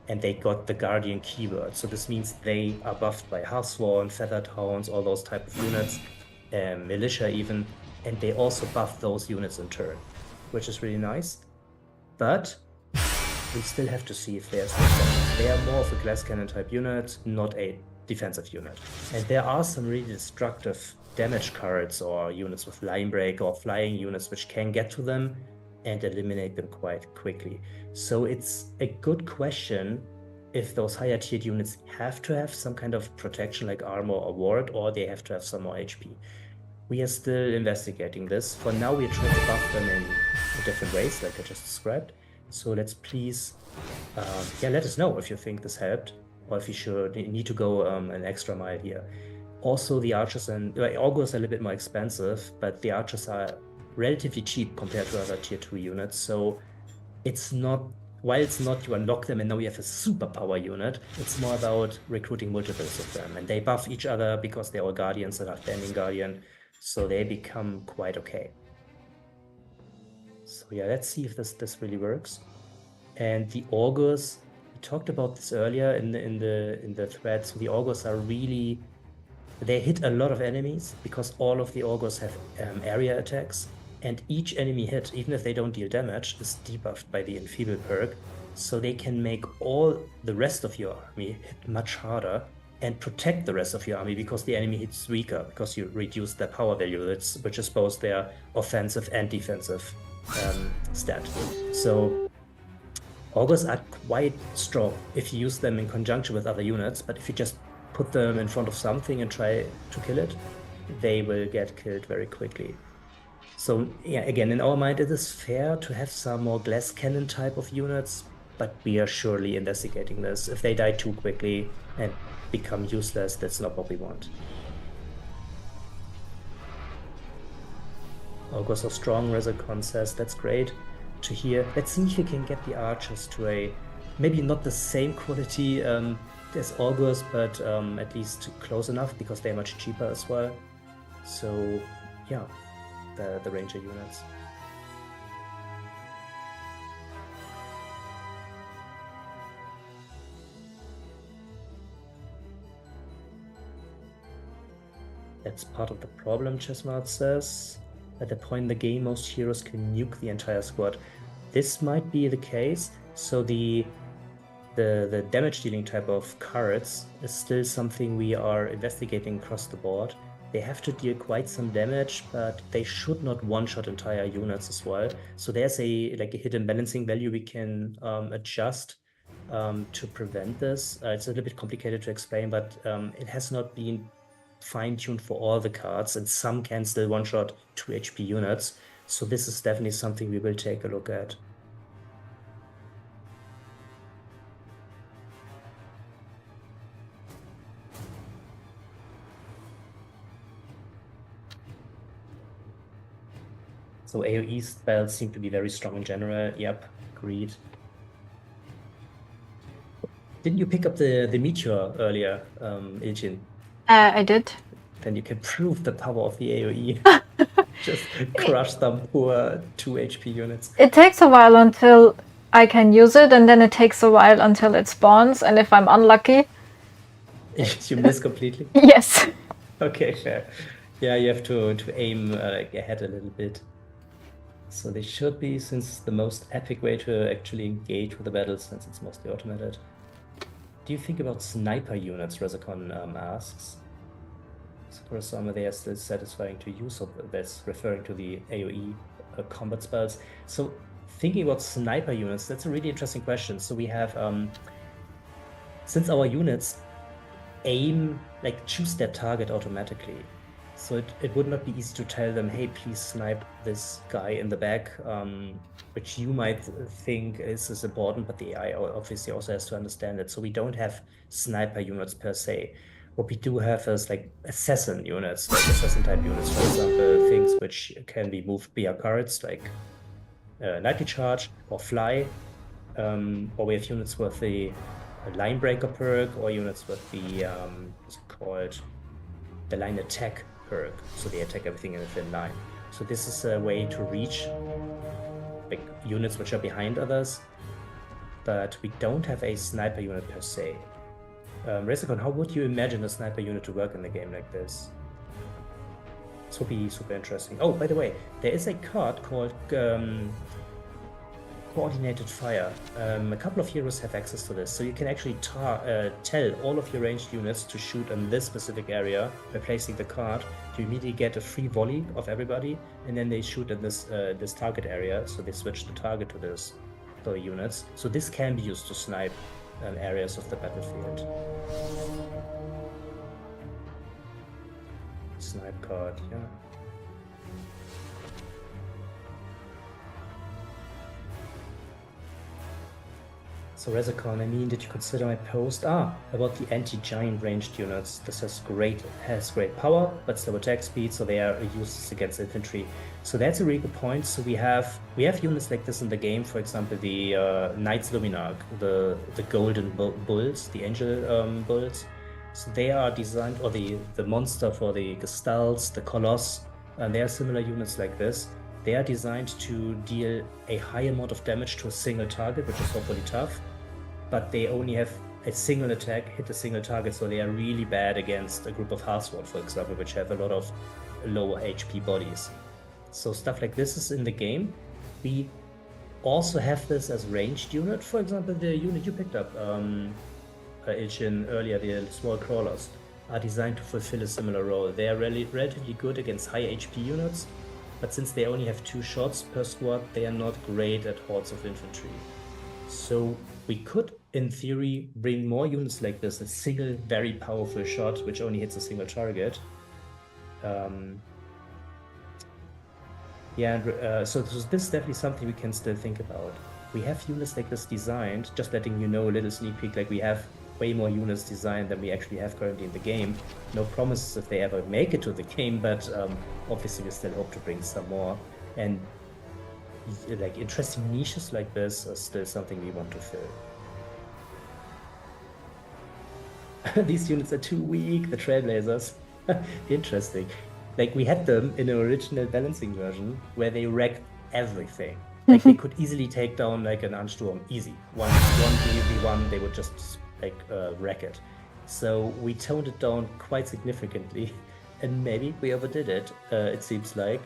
and they got the Guardian keyword. So this means they are buffed by Hearthsworn, Feathered Hounds, all those type of units, Militia even, and they also buff those units in turn, which is really nice. But we still have to see if they are successful. They are more of a glass cannon type unit, not a defensive unit. And there are some really destructive damage cards or units with line break or flying units which can get to them and eliminate them quite quickly. So it's a good question if those higher tiered units have to have some kind of protection like armor or ward, or they have to have some more HP. We are still investigating this. For now, we are trying to buff them in different ways, like I just described. So let's please, let us know if you think this helped, or if you need to go an extra mile here. Also, the archers and augurs are a little bit more expensive, but the archers are relatively cheap compared to other tier 2 units. So it's not, while it's not you unlock them and now you have a superpower unit, it's more about recruiting multiples of them, and they buff each other because they're all guardians and are Banding Guardian, so they become quite okay. So yeah, let's see if this really works. And the augurs, we talked about this earlier in the thread. So the augurs are really, they hit a lot of enemies because all of the augurs have area attacks, and each enemy hit, even if they don't deal damage, is debuffed by the Enfeeble perk. So they can make all the rest of your army hit much harder and protect the rest of your army because the enemy hits weaker, because you reduce their power value, which is both their offensive and defensive stat. So augurs are quite strong if you use them in conjunction with other units, but if you just put them in front of something and try to kill it, they will get killed very quickly. So yeah, again, in our mind, it is fair to have some more glass cannon type of units, but we are surely investigating this. If they die too quickly and become useless, that's not what we want. Augurs are strong, Rezakon says, that's great to hear. Let's see if we can get the archers to a maybe not the same quality as Augurs, but at least close enough because they're much cheaper as well. So yeah, the Ranger units. That's part of the problem, Chessmart says. At the point in the game, most heroes can nuke the entire squad. This might be the case. So the damage dealing type of cards is still something we are investigating across the board. They have to deal quite some damage, but they should not one-shot entire units as well. So there's a hidden balancing value we can adjust to prevent this. It's a little bit complicated to explain, but it has not been fine-tuned for all the cards, and some can still one-shot 2 HP units. So this is definitely something we will take a look at. So AoE spells seem to be very strong in general. Yep, agreed. Didn't you pick up the Meteor earlier, Ilchin? I did. Then you can prove the power of the AoE. Just crush some poor 2 HP units. It takes a while until I can use it, and then it takes a while until it spawns, and if I'm unlucky... You miss completely? Yes. Okay, fair. Yeah, you have to aim ahead a little bit. So they should be, since the most epic way to actually engage with the battle, since it's mostly automated. Do you think about sniper units, Rezakon asks? Sakurasama, they are still satisfying to use, or that's referring to the AoE combat spells. So thinking about sniper units, that's a really interesting question. So we have, since our units aim, choose their target automatically, so it would not be easy to tell them, hey, please snipe this guy in the back, which you might think is important, but the AI obviously also has to understand it. So we don't have sniper units per se. What we do have is assassin units, assassin type units, for example, things which can be moved via cards, like Nightly Charge or Fly, or we have units with the Line Breaker perk, or units with the, what's it called, the Line Attack perk, so they attack everything in a thin line. So this is a way to reach units which are behind others, but we don't have a sniper unit per se. Rezakon, how would you imagine a sniper unit to work in a game like this? This would be super interesting. Oh, by the way, there is a card called Coordinated Fire. A couple of heroes have access to this, so you can actually tell all of your ranged units to shoot in this specific area by placing the card. You immediately get a free volley of everybody, and then they shoot in this this target area, so they switch the target to the units. So this can be used to snipe areas of the battlefield. Snipe card, yeah. So Rezakon, did you consider my post? About the anti-giant ranged units. This has great power, but slow attack speed, so they are useless against infantry. So that's a really good point. So we have units like this in the game. For example, the Knights Luminarch, the golden bulls, the angel bulls. So they are designed, or the monster for the Gestalts, the Coloss, and they are similar units like this. They are designed to deal a high amount of damage to a single target, which is hopefully tough. But they only have a single attack, hit a single target, so they are really bad against a group of Hearthsword, for example, which have a lot of low HP bodies. So stuff like this is in the game. We also have this as ranged unit. For example, the unit you picked up, Ilchin, earlier, the small crawlers, are designed to fulfill a similar role. They are relatively good against high HP units, but since they only have 2 shots per squad, they are not great at hordes of infantry. So we could, in theory, bring more units like this, a single very powerful shot which only hits a single target. So this is definitely something we can still think about. We have units like this designed, just letting you know, a little sneak peek, we have way more units designed than we actually have currently in the game. No promises if they ever make it to the game, but obviously we still hope to bring some more. And interesting niches like this are still something we want to fill. These units are too weak, the Trailblazers. Interesting. Like, we had them in an original balancing version where they wrecked everything. Like, they could easily take down like an Ansturm, easy. One v1, they would just like wreck it. So we toned it down quite significantly, and maybe we overdid it. It seems like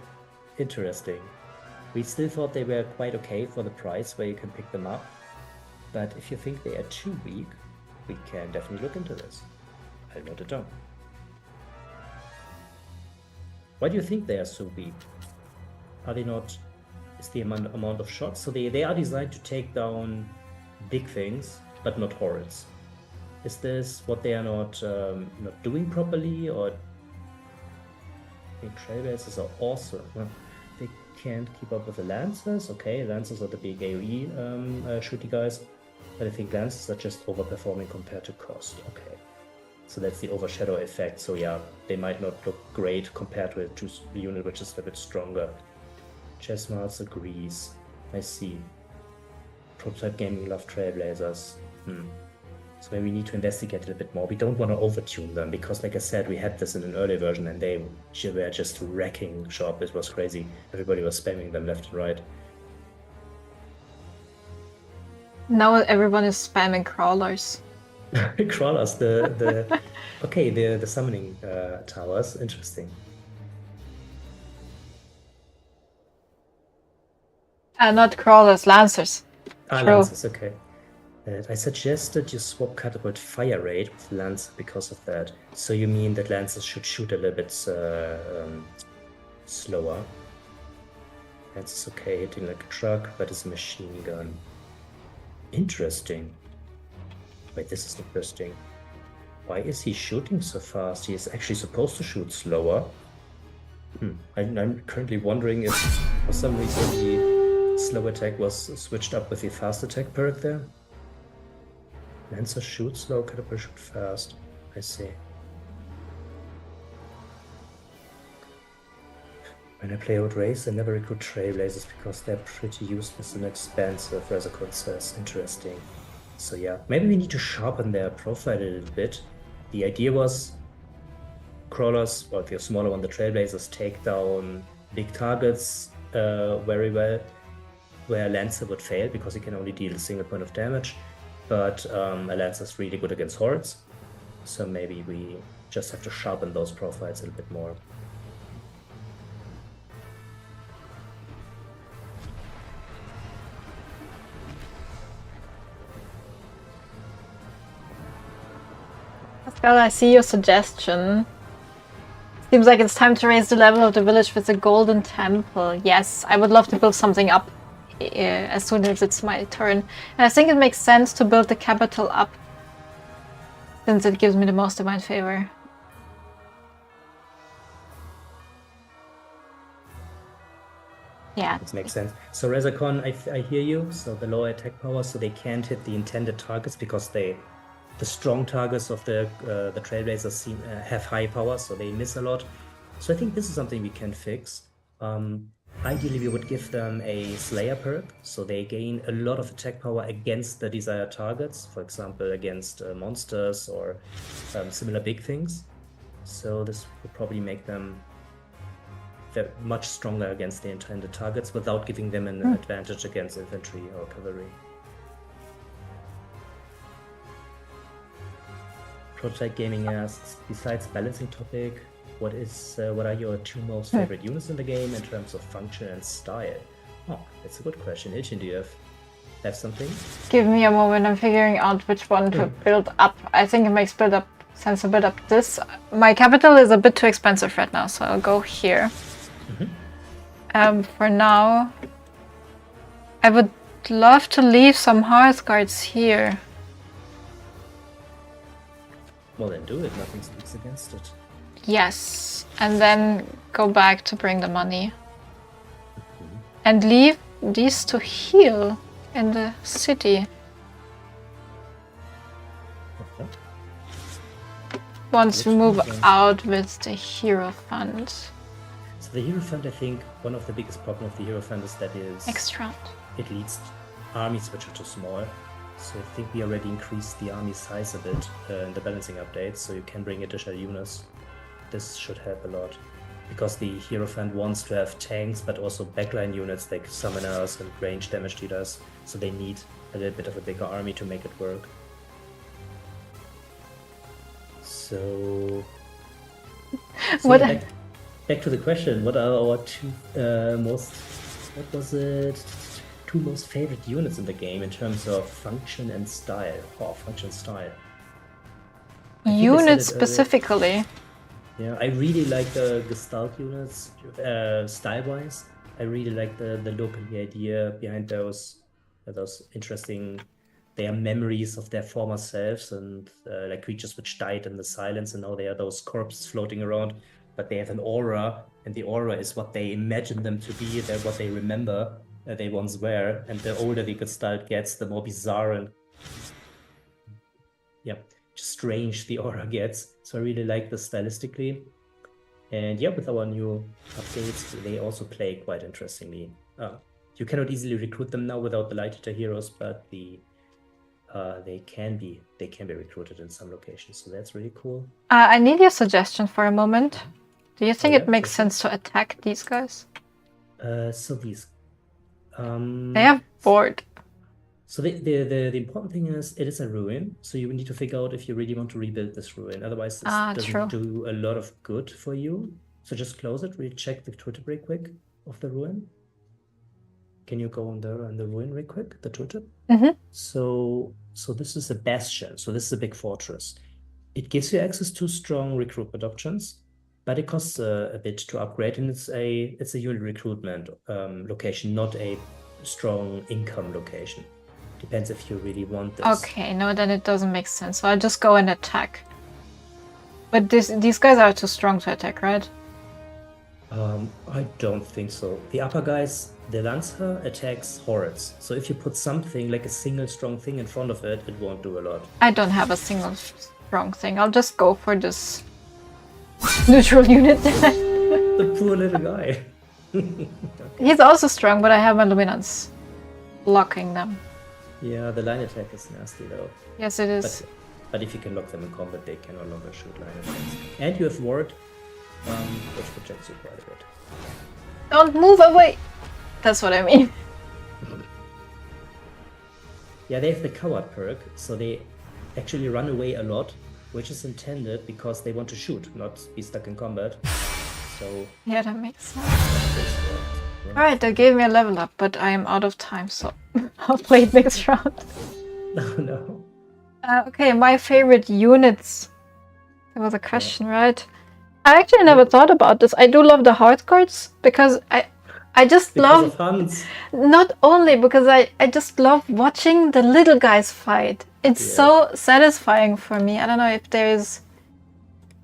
interesting. We still thought they were quite okay for the price where you can pick them up, but if you think they are too weak, we can definitely look into this. I'll note it down. Why do you think they are so weak? Are they not? Is the amount of shots? So they are designed to take down big things, but not hordes. Is this what they are not doing properly, or? I think Trailblazers are awesome. Well, they can't keep up with the Lancers. Okay, Lancers are the big AoE shooty guys, but I think Lancers are just overperforming compared to cost. Okay. So that's the overshadow effect. So yeah, they might not look great compared to a unit which is a bit stronger. Chessmarts agrees. I see. Prototype Gaming love Trailblazers. So maybe we need to investigate it a bit more. We don't want to overtune them because, like I said, we had this in an early version and they were just wrecking shop. It was crazy. Everybody was spamming them left and right. Now everyone is spamming crawlers. Crawlers, the summoning towers. Interesting. Not crawlers, lancers. Lancers, okay. I suggested you swap Catapult Fire Rate with Lancer because of that. So you mean that Lancers should shoot a little bit slower. Lancer's okay, hitting like a truck, but it's a machine gun. Interesting. Wait, this is interesting. Why is he shooting so fast? He is actually supposed to shoot slower. I'm currently wondering if for some reason the slow attack was switched up with the fast attack perk there. Lancer shoot slow, Catapult shoot fast. I see. When I play Outrace, I never recruit Trailblazers because they're pretty useless and expensive, Razorcon says. Interesting. So yeah, maybe we need to sharpen their profile a little bit. The idea was crawlers, or the smaller one, the Trailblazers, take down big targets very well, where Lancer would fail because he can only deal a single point of damage. But a Lancer is really good against hordes, so maybe we just have to sharpen those profiles a little bit more. Pascal, I see your suggestion. Seems like it's time to raise the level of the village with a golden temple. Yes, I would love to build something up as soon as it's my turn. And I think it makes sense to build the capital up, since it gives me the most divine favor. Yeah. This makes sense. So Razorcon, I hear you. So the lower attack power, so they can't hit the intended targets because the strong targets of the Trailblazers have high power, so they miss a lot. So I think this is something we can fix. Ideally, we would give them a Slayer perk, so they gain a lot of attack power against the desired targets, for example, against monsters or similar big things. So this would probably make them much stronger against the intended targets without giving them an advantage against infantry or cavalry. Prototype Gaming asks, besides balancing topic, what are your two most favorite units in the game in terms of function and style? Oh, that's a good question. Ilchin, do you have something? Give me a moment, I'm figuring out which one to build up. I think it makes sense to build up this. My capital is a bit too expensive right now, so I'll go here. For now, I would love to leave some Hearthguards here. Well, then do it. Nothing speaks against it. Yes, and then go back to bring the money. And leave these to heal in the city. Once we move out with the Hero Fund. So the Hero Fund, I think, one of the biggest problems of the Hero Fund is that Next round. it leads armies which are too small. So I think we already increased the army size a bit in the balancing updates, so you can bring additional units. This should help a lot. Because the Hierophant wants to have tanks, but also backline units like summoners and range damage dealers, so they need a little bit of a bigger army to make it work. So What- yeah, back to the question, what are our two most favorite units in the game in terms of function and style? Oh, function style. I think I said Units it earlier. specifically. Yeah, I really like the Gestalt units, style-wise. I really like the look and the idea behind those interesting. They are memories of their former selves and like creatures which died in the silence, and now they are those corpses floating around. But they have an aura, and the aura is what they imagine them to be. They're what they remember they once were. And the older the Gestalt gets, the more bizarre and just strange the aura gets. So I really like this stylistically. And yeah, with our new updates, they also play quite interestingly. You cannot easily recruit them now without the Light Eater heroes, but they can be recruited in some locations. So that's really cool. I need your suggestion for a moment. Do you think yeah, it makes sure. sense to attack these guys? So these. They have board. So the important thing is it is a ruin, so you need to figure out if you really want to rebuild this ruin. Otherwise, this doesn't true. do a lot of good for you. So just close it. Recheck the tooltip real quick of the ruin. Can you go on the ruin real quick? The tooltip. So this is a bastion. So this is a big fortress. It gives you access to strong recruitment options, but it costs a bit to upgrade, and it's a unit recruitment location, not a strong income location. Depends if you really want this. Okay, no, then it doesn't make sense. So I just go and attack. But these guys are too strong to attack, right? I don't think so. The upper guys, the Lancer attacks hordes. So if you put something like a single strong thing in front of it, it won't do a lot. I don't have a single strong thing. I'll just go for this neutral unit. The poor little guy. He's also strong, but I have my luminance blocking them. Yeah, the line attack is nasty though. Yes, it is. But if you can lock them in combat, they can no longer shoot line attacks. And you have ward, which protects you quite a bit. Don't move away! That's what I mean. Yeah, they have the coward perk, so they actually run away a lot, which is intended because they want to shoot, not be stuck in combat. So Yeah, that makes sense. Alright, they gave me a level up, but I am out of time, so I'll play it next round. Oh no. Okay, my favorite units. There was a question, right? I actually never thought about this. I do love the hard cards because I just love... Because of Hans. Not only because I just love watching the little guys fight. It's so satisfying for me. I don't know if there's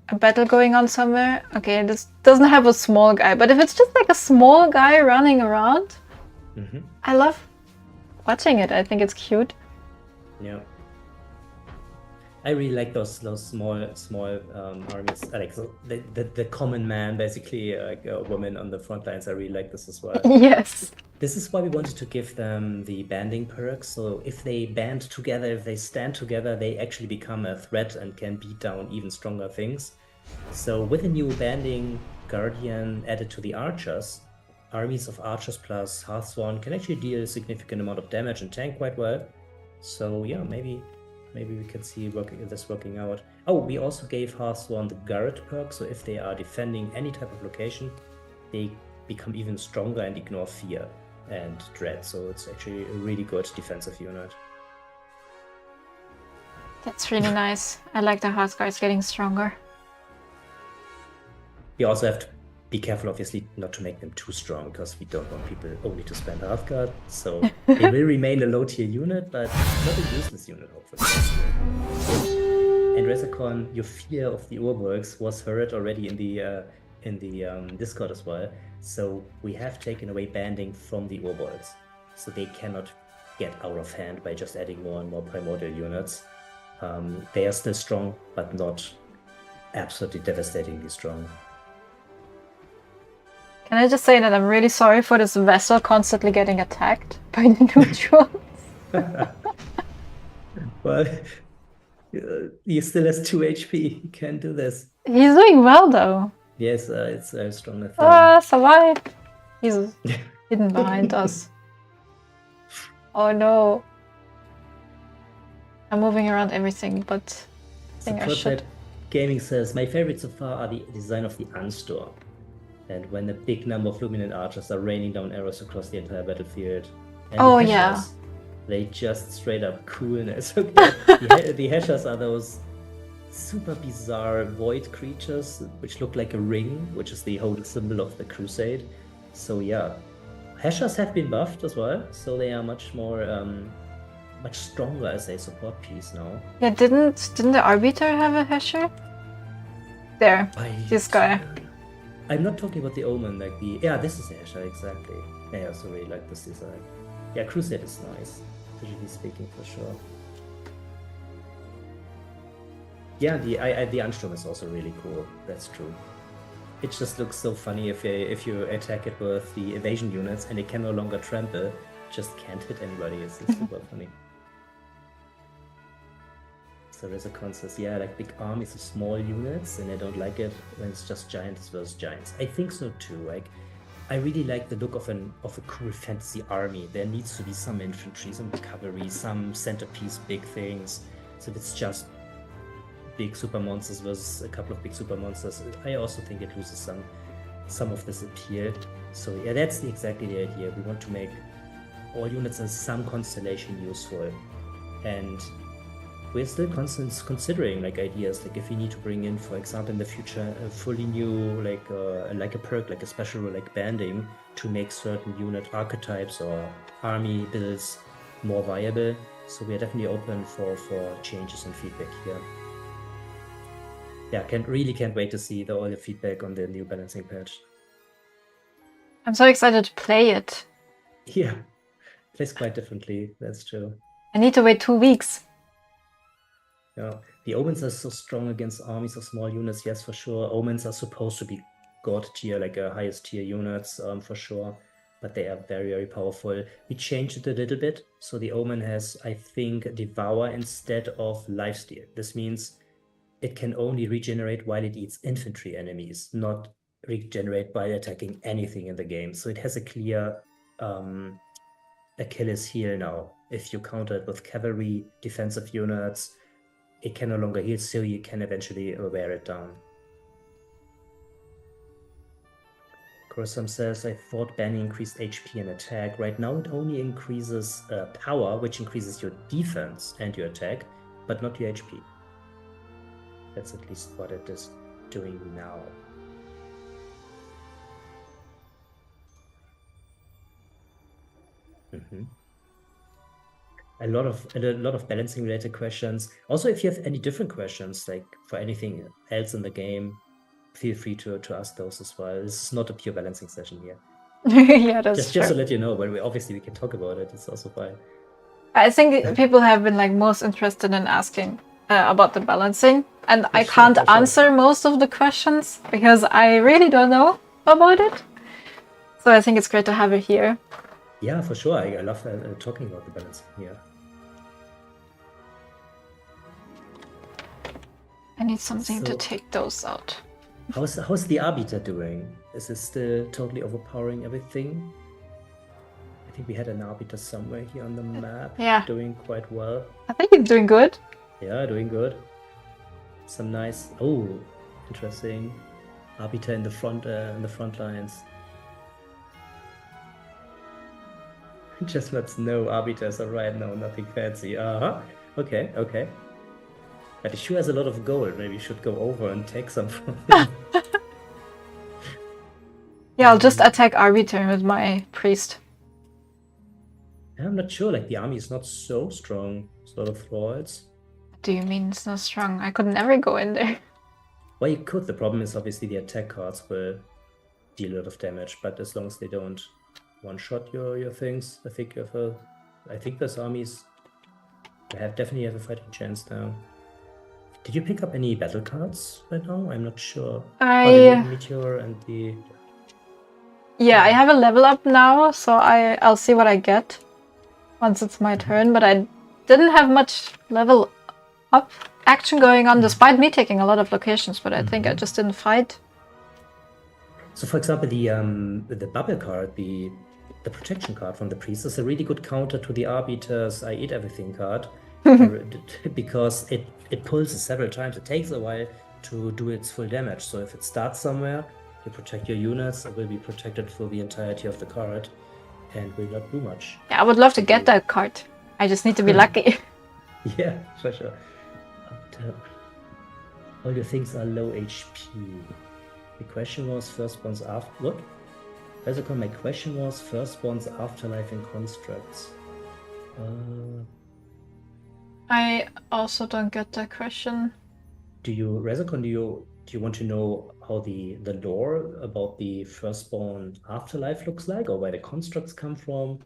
a battle going on somewhere. Okay, this doesn't have a small guy, but if it's just like a small guy running around, I love watching it. I think it's cute. Yeah. I really like those small armies. I like the common man, basically, like a woman on the front lines. I really like this as well. Yes. This is why we wanted to give them the banding perk. So if they band together, if they stand together, they actually become a threat and can beat down even stronger things. So with a new banding guardian added to the archers, armies of archers plus Hearthsworn can actually deal a significant amount of damage and tank quite well. So yeah, maybe we can see this working out. Oh, we also gave Hearthsworn the Garret perk, so if they are defending any type of location, they become even stronger and ignore fear and dread. So it's actually a really good defensive unit. That's really nice. I like the hard guards getting stronger. We also have to be careful, obviously, not to make them too strong, because we don't want people only to spend Hearthguard. So they will remain a low tier unit, but not a useless unit, hopefully. And Resacon, your fear of the Urbolgs was heard already in the Discord as well. So we have taken away banding from the Urbolgs, so they cannot get out of hand by just adding more and more primordial units. They are still strong, but not absolutely devastatingly strong. Can I just say that I'm really sorry for this vessel constantly getting attacked by the neutrals? Well, he still has 2 HP. He can do this. He's doing well though. Yes, it's very strong, I think. Ah, survive. He's hidden behind us. Oh no. I'm moving around everything, but I think I should. Prototype Gaming says, my favorites so far are the design of the Unstorm. And when a big number of Luminant archers are raining down arrows across the entire battlefield. And Oh, the yeah. Heshers, they just straight up coolness. Okay. The Heshers are those super bizarre void creatures which look like a ring, which is the whole symbol of the Crusade. So yeah, Heshers have been buffed as well, so they are much more, much stronger as a support piece now. Yeah, didn't the Arbiter have a Hesher? There, this guy. I'm not talking about the Omen, like the... Yeah, this is the Hesher, exactly. Yeah, I also really like this design. Yeah, Crusade is nice, visually speaking, for sure. Yeah, the Ansturm is also really cool, that's true. It just looks so funny if you attack it with the evasion units and it can no longer trample, just can't hit anybody, it's super funny. So Resicon says, yeah, like big armies of small units, and I don't like it when it's just giants versus giants. I think so too. Like, I really like the look of a cool fantasy army. There needs to be some infantry, some cavalry, some centerpiece, big things. So if it's just big super monsters versus a couple of big super monsters, I also think it loses some of this appeal. So yeah, that's exactly the idea. We want to make all units in some constellation useful, and we're still considering like ideas, like if we need to bring in, for example, in the future, a fully new like a perk, like a special like banding to make certain unit archetypes or army builds more viable. So we are definitely open for changes and feedback here. Yeah, really can't wait to see all the feedback on the new balancing patch. I'm so excited to play it. Yeah, it plays quite differently, that's true. I need to wait 2 weeks. Yeah, the Omens are so strong against armies of small units, yes, for sure. Omens are supposed to be god tier, like highest tier units, for sure. But they are very, very powerful. We changed it a little bit. So the Omen has, I think, Devour instead of Lifesteal. This means it can only regenerate while it eats infantry enemies, not regenerate by attacking anything in the game. So it has a clear Achilles heel now. If you counter it with cavalry, defensive units, it can no longer heal, so you can eventually wear it down. Kursam says, I thought banning increased HP and attack. Right now it only increases power, which increases your defense and your attack, but not your HP. That's at least what it is doing now. A lot of balancing related questions. Also, if you have any different questions, like for anything else in the game, feel free to ask those as well. This is not a pure balancing session here. Yeah, that's just to let you know, but we can talk about it. It's also fine. I think people have been like most interested in asking about the balancing, and I can't answer most of the questions because I really don't know about it. So I think it's great to have it here. Yeah, for sure. I love talking about the balancing here. I need something to take those out. How's the Arbiter doing? Is it still totally overpowering everything? I think we had an Arbiter somewhere here on the map. Yeah. Doing quite well. I think it's doing good. Yeah, doing good. Some nice... Oh, interesting. Arbiter in the front lines. Chestnuts, no. Arbiters, alright, no, nothing fancy. Okay. But he sure has a lot of gold. Maybe you should go over and take some from him. Yeah, I'll just attack Arbiter with my priest. I'm not sure, like the army is not so strong. It's a lot of thralls. What do you mean it's not strong? I could never go in there. Well, you could. The problem is obviously the attack cards will deal a lot of damage, but as long as they don't one-shot your things, I think those armies definitely have a fighting chance now. Did you pick up any battle cards right now? I'm not sure. The Meteor and the... Yeah, I have a level up now, so I'll see what I get once it's my turn, but I didn't have much level up action going on, despite me taking a lot of locations, but I think I just didn't fight. So, for example, the bubble card, the protection card from the priest is a really good counter to the Arbiter's I Eat Everything card, because it pulls several times. It takes a while to do its full damage. So if it starts somewhere, you protect your units, it will be protected for the entirety of the card and will not do much. Yeah, I would love to get that card. I just need to be lucky. Yeah, for sure. But, all your things are low HP. The question was firstborn's after... What? Resicon, my question was firstborn's afterlife in constructs. I also don't get that question. Resicon, do you want to know how the lore about the firstborn afterlife looks like, or where the constructs come from?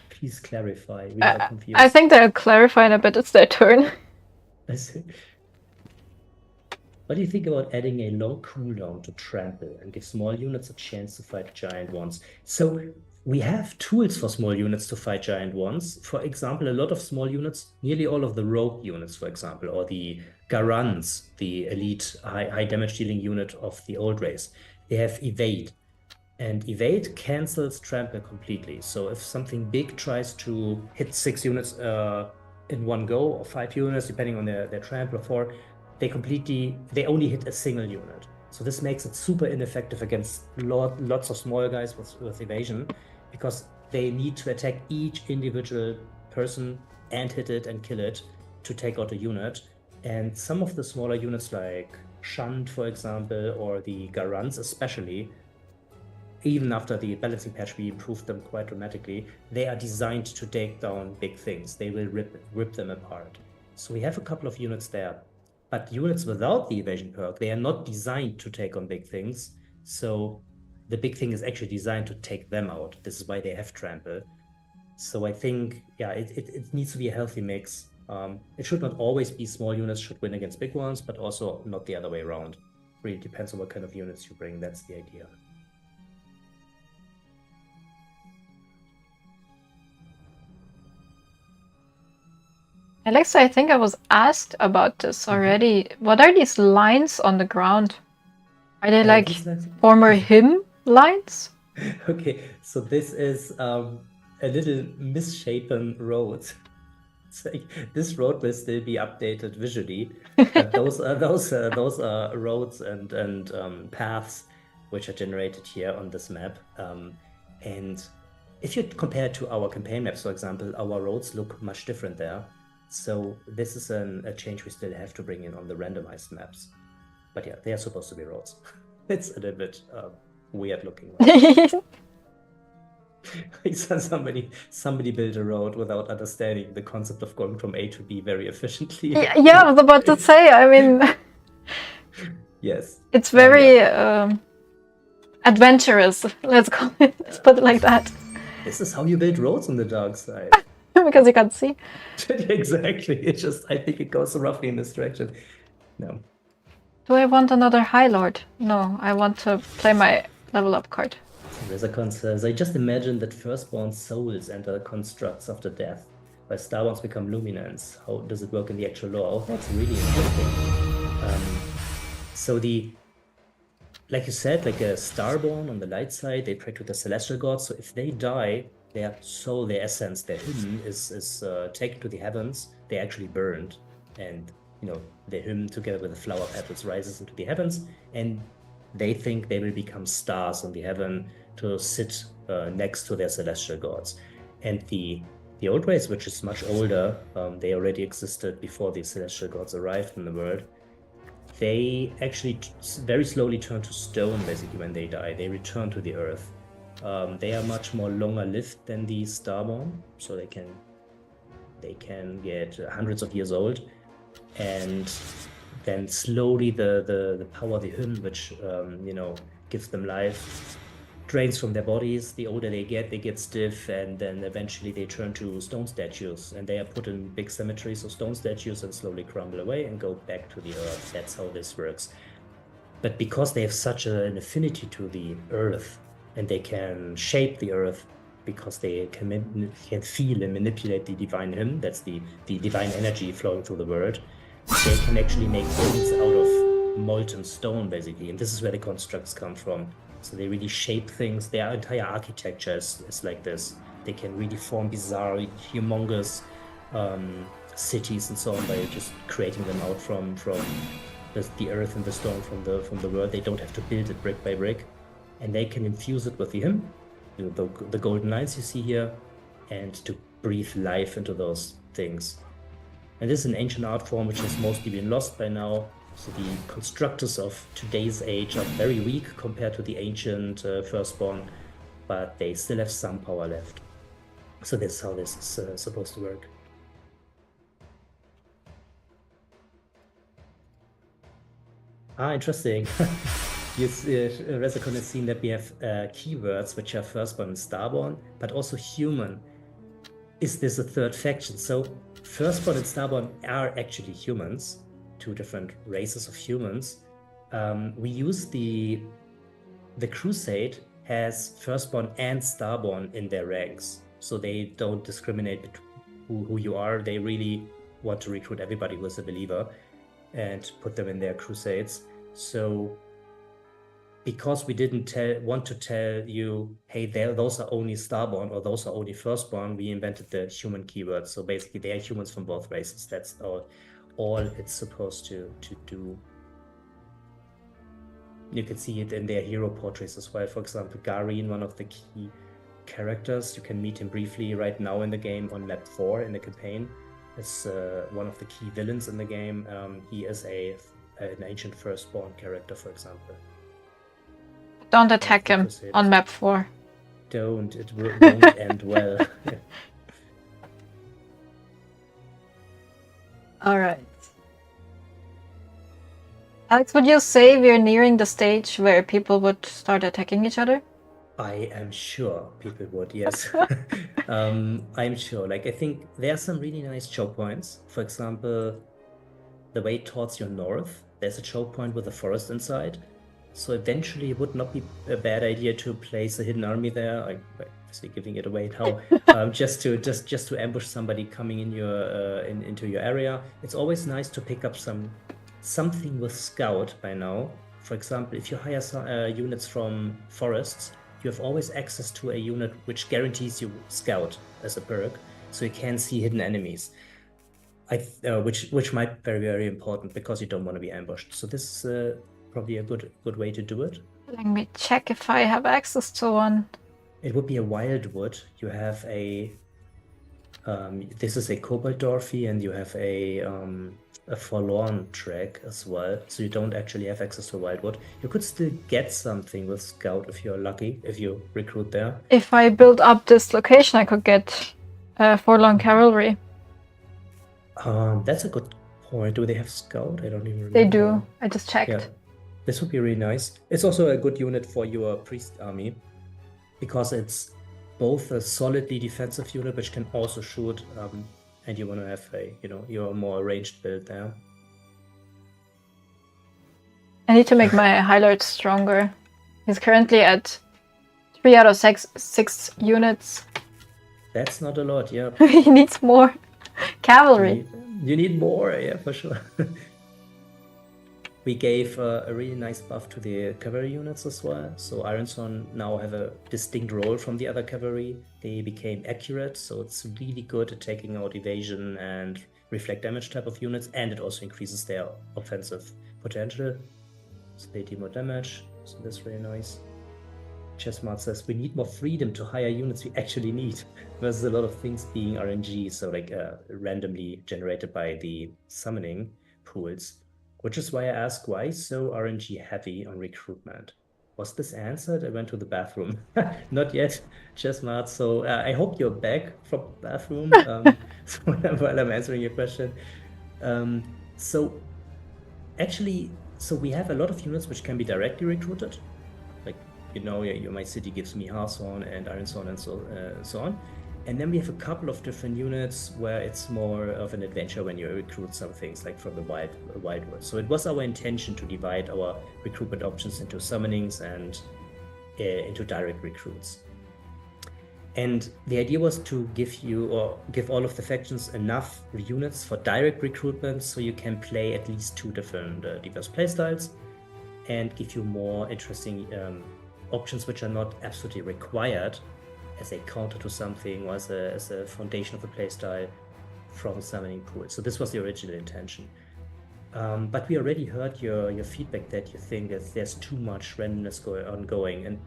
Please clarify. We are confused. I think they're clarifying a bit. It's their turn. I see. What do you think about adding a long cooldown to trample and give small units a chance to fight giant ones? So we have tools for small units to fight giant ones. For example, a lot of small units, nearly all of the rogue units, for example, or the Garans, the elite high damage dealing unit of the old race, they have evade. And evade cancels trample completely. So if something big tries to hit 6 units in one go, or 5 units, depending on their trample or 4, they only hit a single unit. So this makes it super ineffective against lots of small guys with evasion, because they need to attack each individual person and hit it and kill it to take out a unit. And some of the smaller units like Shunt, for example, or the Garans especially, even after the balancing patch, we improved them quite dramatically. They are designed to take down big things. They will rip them apart. So we have a couple of units there. But units without the evasion perk, they are not designed to take on big things. So the big thing is actually designed to take them out. This is why they have trample. So I think, yeah, it needs to be a healthy mix. It should not always be small units should win against big ones, but also not the other way around. Really depends on what kind of units you bring. That's the idea. Alexa, I think I was asked about this already. What are these lines on the ground? Are they like former hymn lines? Okay, so this is a little misshapen road. It's like, this road will still be updated visually, but those are roads and paths which are generated here on this map. And if you compare it to our campaign maps, for example, our roads look much different there. So this is a change we still have to bring in on the randomized maps. But yeah, they are supposed to be roads. It's a little bit weird looking. Somebody built a road without understanding the concept of going from A to B very efficiently. Yeah, I was about to say, I mean... Yes. It's very adventurous, let's put it like that. This is how you build roads on the dark side. Because you can't see. Exactly. I think it goes roughly in this direction. No. Do I want another High Lord? No, I want to play my level up card. Resicon says, I just imagine that firstborn souls enter constructs after death, while starborns become luminants. How does it work in the actual lore? Oh, that's really interesting. So like you said, like a starborn on the light side, they pray to the celestial gods. So if they die, their soul, their essence, their hymn is taken to the heavens. They're actually burned, and the hymn together with the flower petals rises into the heavens, and they think they will become stars on the heaven to sit next to their celestial gods. And the old race, which is much older, they already existed before the celestial gods arrived in the world. They actually very slowly turn to stone basically when they die. They return to the earth. They are much more longer lived than the starborn, so they can get hundreds of years old, and then slowly the power of the hymn, which gives them life, drains from their bodies. The older they get stiff, and then eventually they turn to stone statues, and they are put in big cemeteries of stone statues and slowly crumble away and go back to the earth. That's how this works. But because they have such an affinity to the earth, and they can shape the earth, because they can feel and manipulate the divine hymn. That's the divine energy flowing through the world. They can actually make things out of molten stone, basically, and this is where the constructs come from. So they really shape things. Their entire architecture is like this. They can really form bizarre, humongous cities and so on by just creating them out from the earth and the stone from the world. They don't have to build it brick by brick, and they can infuse it with the hymn, the golden lines you see here, and to breathe life into those things. And this is an ancient art form which has mostly been lost by now. So the constructors of today's age are very weak compared to the ancient Firstborn, but they still have some power left. So this is how this is supposed to work. Interesting. Resicon has seen that we have keywords which are Firstborn and Starborn, but also human. Is this a third faction? So Firstborn and Starborn are actually humans, two different races of humans. We use the Crusade has Firstborn and Starborn in their ranks, so they don't discriminate between who you are. They really want to recruit everybody who is a believer and put them in their crusades. So because we didn't want to tell you, hey, those are only Starborn or those are only Firstborn, we invented the human keyword. So basically they are humans from both races. That's all it's supposed to do. You can see it in their hero portraits as well. For example, Garin, one of the key characters, you can meet him briefly right now in the game on map 4 in the campaign. It's one of the key villains in the game. He is an ancient Firstborn character, for example. Don't attack him on map 4. Don't. It won't end well. All right. Alex, would you say we're nearing the stage where people would start attacking each other? I am sure people would, yes. I'm sure. Like, I think there are some really nice choke points. For example, the way towards your north, there's a choke point with a forest inside. So eventually it would not be a bad idea to place a hidden army there. I'm obviously giving it away now. just to ambush somebody coming in your into your area. It's always nice to pick up something with scout by now. For example, if you hire units from forests, you have always access to a unit which guarantees you scout as a perk, so you can see hidden enemies. Which might be very, very important because you don't want to be ambushed. So this is probably a good way to do it. Let me check if I have access to one. It would be a wildwood. You have a this is a Cobalt Dorothy, and you have a Forlorn track as well. So you don't actually have access to wildwood. You could still get something with scout if you're lucky, if you recruit there. If I build up this location, I could get Forlorn Cavalry. That's a good point. Do they have scout? I don't even remember. They do. I just checked. Yeah. This would be really nice. It's also a good unit for your priest army because it's both a solidly defensive unit which can also shoot, and you want to have your more ranged build there. I need to make my Highlord stronger. He's currently at 3 out of 6 units. That's not a lot, yeah. He needs more cavalry. You need more, yeah, for sure. We gave a really nice buff to the cavalry units as well. So Ironson now have a distinct role from the other cavalry. They became accurate, so it's really good at taking out evasion and reflect damage type of units, and it also increases their offensive potential. So they do more damage, so that's really nice. Chessmart says, we need more freedom to hire units we actually need, versus a lot of things being RNG, so like randomly generated by the summoning pools. Which is why I ask, why so RNG heavy on recruitment? Was this answered? I went to the bathroom. Not yet, Chessmart. So I hope you're back from the bathroom while I'm answering your question. So we have a lot of units which can be directly recruited. Like, my city gives me Hearthstone and Ironstone and so on. And then we have a couple of different units where it's more of an adventure when you recruit some things like from the Wildwood. So it was our intention to divide our recruitment options into summonings and into direct recruits. And the idea was to give all of the factions enough units for direct recruitment so you can play at least 2 different diverse playstyles and give you more interesting options which are not absolutely required as a counter to something or as a foundation of a playstyle from summoning pool. So this was the original intention. But we already heard your feedback that you think that there's too much randomness ongoing. And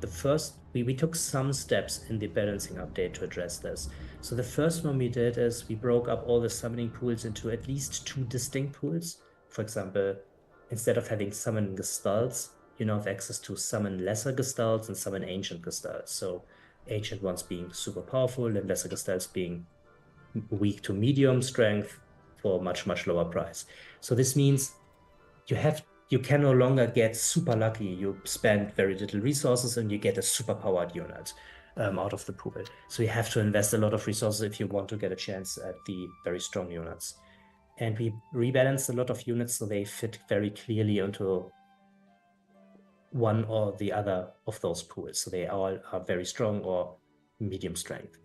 we took some steps in the balancing update to address this. So the first one we did is we broke up all the summoning pools into at least 2 distinct pools. For example, instead of having summon gestalts, you now have access to summon lesser gestalts and summon ancient gestalts. So ancient ones being super powerful and lesser gestalts being weak to medium strength for much, much lower price. So this means you can no longer get super lucky. You spend very little resources and you get a super powered unit out of the pool. So you have to invest a lot of resources if you want to get a chance at the very strong units. And we rebalanced a lot of units so they fit very clearly into one or the other of those pools. So they all are very strong or medium strength.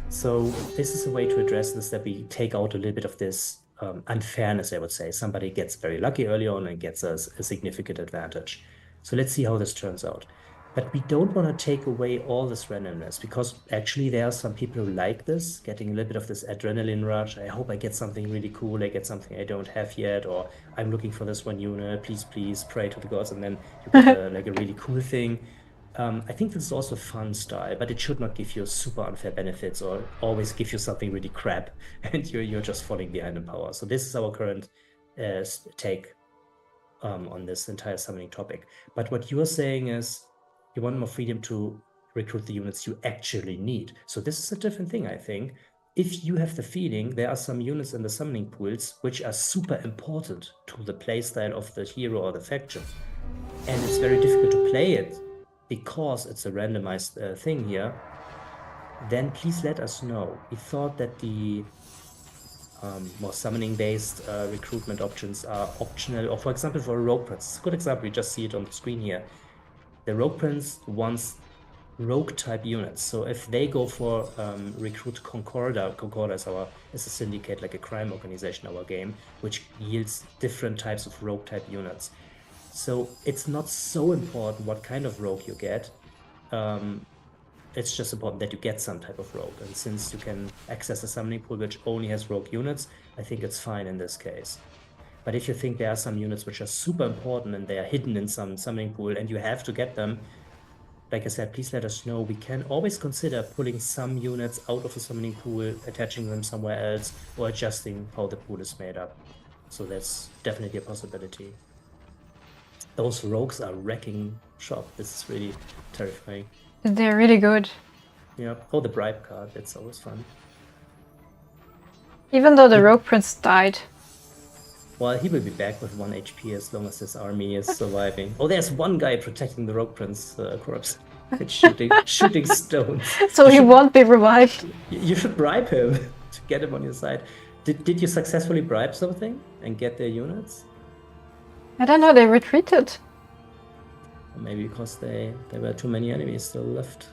So this is a way to address this, that we take out a little bit of this unfairness, I would say. Somebody gets very lucky early on and gets a significant advantage. So let's see how this turns out. But we don't want to take away all this randomness, because actually there are some people who like this, getting a little bit of this adrenaline rush. I hope I get something really cool, I get something I don't have yet, or I'm looking for this one unit, please, pray to the gods, and then you get like a really cool thing. I think this is also a fun style, but it should not give you super unfair benefits or always give you something really crap and you're just falling behind in power. So this is our current take on this entire summoning topic. But what you are saying is you want more freedom to recruit the units you actually need. So this is a different thing, I think. If you have the feeling there are some units in the summoning pools which are super important to the playstyle of the hero or the faction, and it's very difficult to play it because it's a randomized thing here, then please let us know. We thought that the more summoning-based recruitment options are optional, or for example, for a Rogue Prince. It's a good example, you just see it on the screen here. The Rogue Prince wants rogue-type units. So if they go for recruit Concorda is a syndicate, like a crime organization, our game, which yields different types of rogue-type units. So it's not so important what kind of rogue you get. It's just important that you get some type of rogue. And since you can access a summoning pool which only has rogue units, I think it's fine in this case. But if you think there are some units which are super important and they are hidden in some summoning pool and you have to get them, like I said, please let us know. We can always consider pulling some units out of the summoning pool, attaching them somewhere else, or adjusting how the pool is made up. So that's definitely a possibility. Those rogues are wrecking shop. This is really terrifying. They're really good. Yeah. Oh, the bribe card. That's always fun. Even though the Rogue Prince died. Well, he will be back with 1 HP as long as his army is surviving. Oh, there's one guy protecting the Rogue Prince corpse. shooting stones. So he won't be revived. You should bribe him to get him on your side. Did you successfully bribe something and get their units? I don't know, they retreated. Maybe because there were too many enemies still left.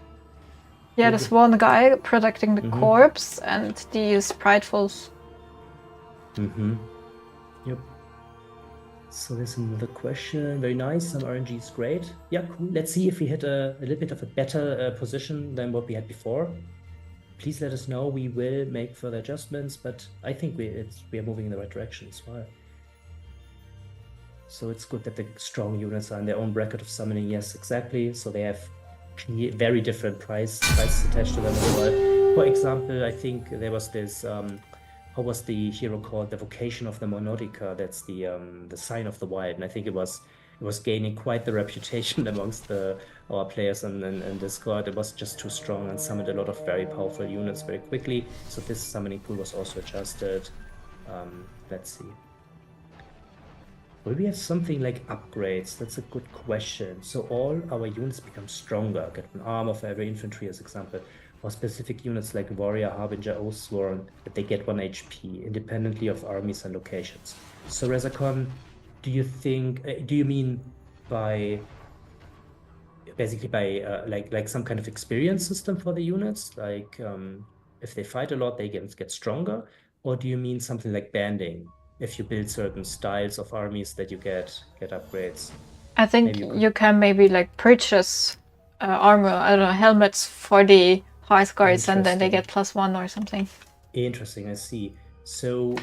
Yeah, there's one guy protecting the corpse and these pridefuls. Yep. So there's another question. Very nice. Some RNG is great. Yeah, cool. Let's see if we hit a little bit of a better position than what we had before. Please let us know. We will make further adjustments, but I think we are moving in the right direction as well. So it's good that the strong units are in their own bracket of summoning. Yes, exactly. So they have very different prices attached to them as well. For example, I think there was this, how was the hero called? The Vocation of the Monodica. That's the sign of the wild. And I think it was gaining quite the reputation amongst our players in Discord. It was just too strong and summoned a lot of very powerful units very quickly. So this summoning pool was also adjusted. Let's see. Will we have something like upgrades? That's a good question. So all our units become stronger, get an armor for every infantry as example, or specific units like Warrior, Harbinger, Oathsworn, that they get 1 HP independently of armies and locations. So Rezakon, do you mean by basically by like some kind of experience system for the units, like if they fight a lot, they get stronger, or do you mean something like banding? If you build certain styles of armies, that you get upgrades. I think Maybe you could- you can maybe like purchase armor, I don't know, helmets for the Hearth Guards, and then they Interesting. get +1 or something. Interesting, I see. So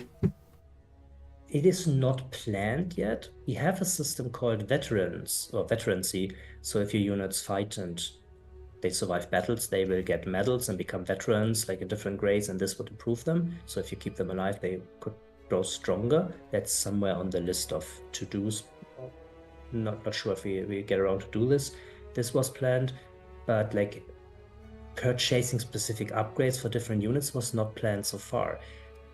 it is not planned yet. We have a system called veterans or veterancy. So if your units fight and they survive battles, they will get medals and become veterans, like in different grades, and this would improve them. So if you keep them alive, they could grow stronger. That's somewhere on the list of to-dos. Not sure if we get around to do this. This was planned, but like purchasing specific upgrades for different units was not planned so far.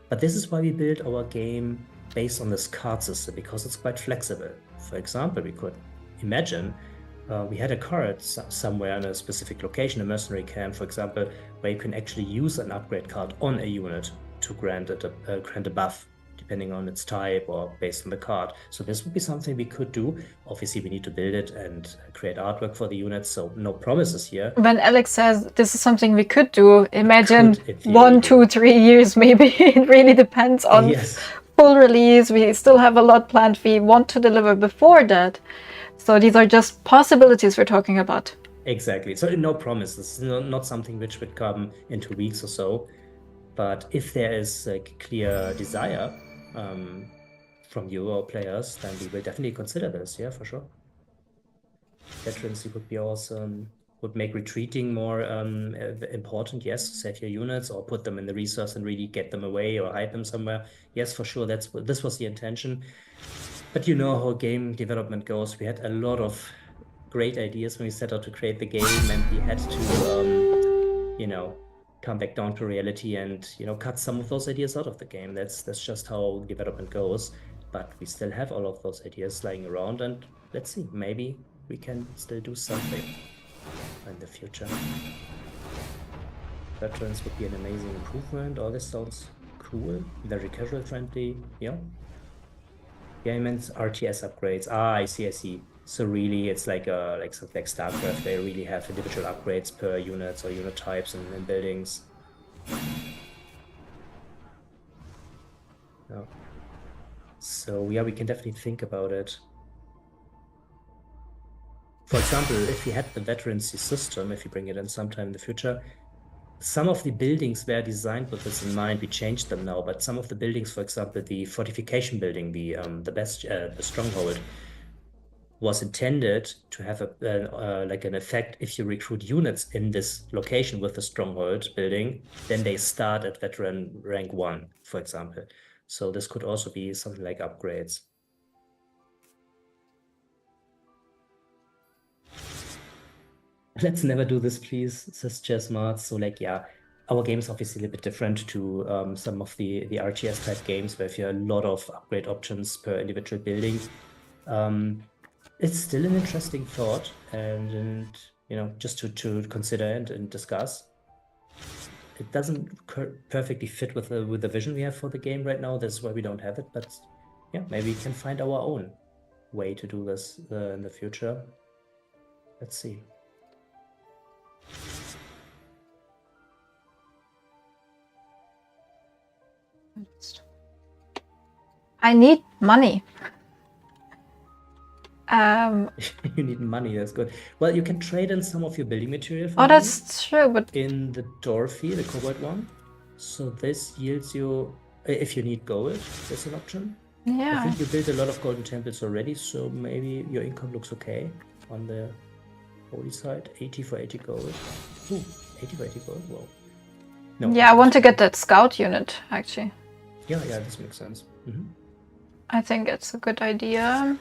But this is why we built our game based on this card system, because it's quite flexible. For example, we could imagine we had a card somewhere in a specific location, a mercenary camp, for example, where you can actually use an upgrade card on a unit to grant a buff, depending on its type or based on the card. So this would be something we could do. Obviously, we need to build it and create artwork for the units, so no promises here. When Alex says this is something we could do, imagine Could, in theory, 1, 2, 3 years maybe. It really depends on Yes. full release. We still have a lot planned. We want to deliver before that. So these are just possibilities we're talking about. Exactly. So no promises, not something which would come in 2 weeks or so. But if there is a clear desire from you or players, then we will definitely consider this. Yeah, for sure. Veterancy would be awesome. Would make retreating more important. Yes, save your units or put them in the resource and really get them away or hide them somewhere. Yes, for sure. This was the intention. But you know how game development goes. We had a lot of great ideas when we set out to create the game, and we had to, come back down to reality and, cut some of those ideas out of the game. That's just how development goes. But we still have all of those ideas lying around, and let's see, maybe we can still do something in the future. Veterans would be an amazing improvement. All this sounds cool, very casual friendly. Yeah. Yeah, I meant RTS upgrades. I see. So really, it's like something like StarCraft. They really have individual upgrades per units or unit types and buildings. Yeah. So yeah, we can definitely think about it. For example, if we had the veterancy system, if you bring it in sometime in the future, some of the buildings were designed with this in mind. We changed them now, but some of the buildings, for example, the fortification building, the stronghold, was intended to have like an effect. If you recruit units in this location with the stronghold building, then they start at veteran rank 1, for example. So this could also be something like upgrades. Let's never do this, please, says Chessmart. So like, yeah, our game is obviously a little bit different to some of the RTS type games where you have a lot of upgrade options per individual building. It's still an interesting thought, and just to consider and discuss. It doesn't perfectly fit with the vision we have for the game right now. That's why we don't have it. But yeah, maybe we can find our own way to do this in the future. Let's see. I need money. You need money, that's good. Well, you can trade in some of your building material for Oh, money that's true, but in the Dorothy, the cobalt one. So this yields you, if you need gold, there's an option. I yeah. think you built a lot of golden temples already, so maybe your income looks okay on the holy side. 80 for 80 gold. Ooh, 80 for 80 gold, well. No, Yeah, I want to get that scout unit, actually. Yeah, this makes sense. I think it's a good idea.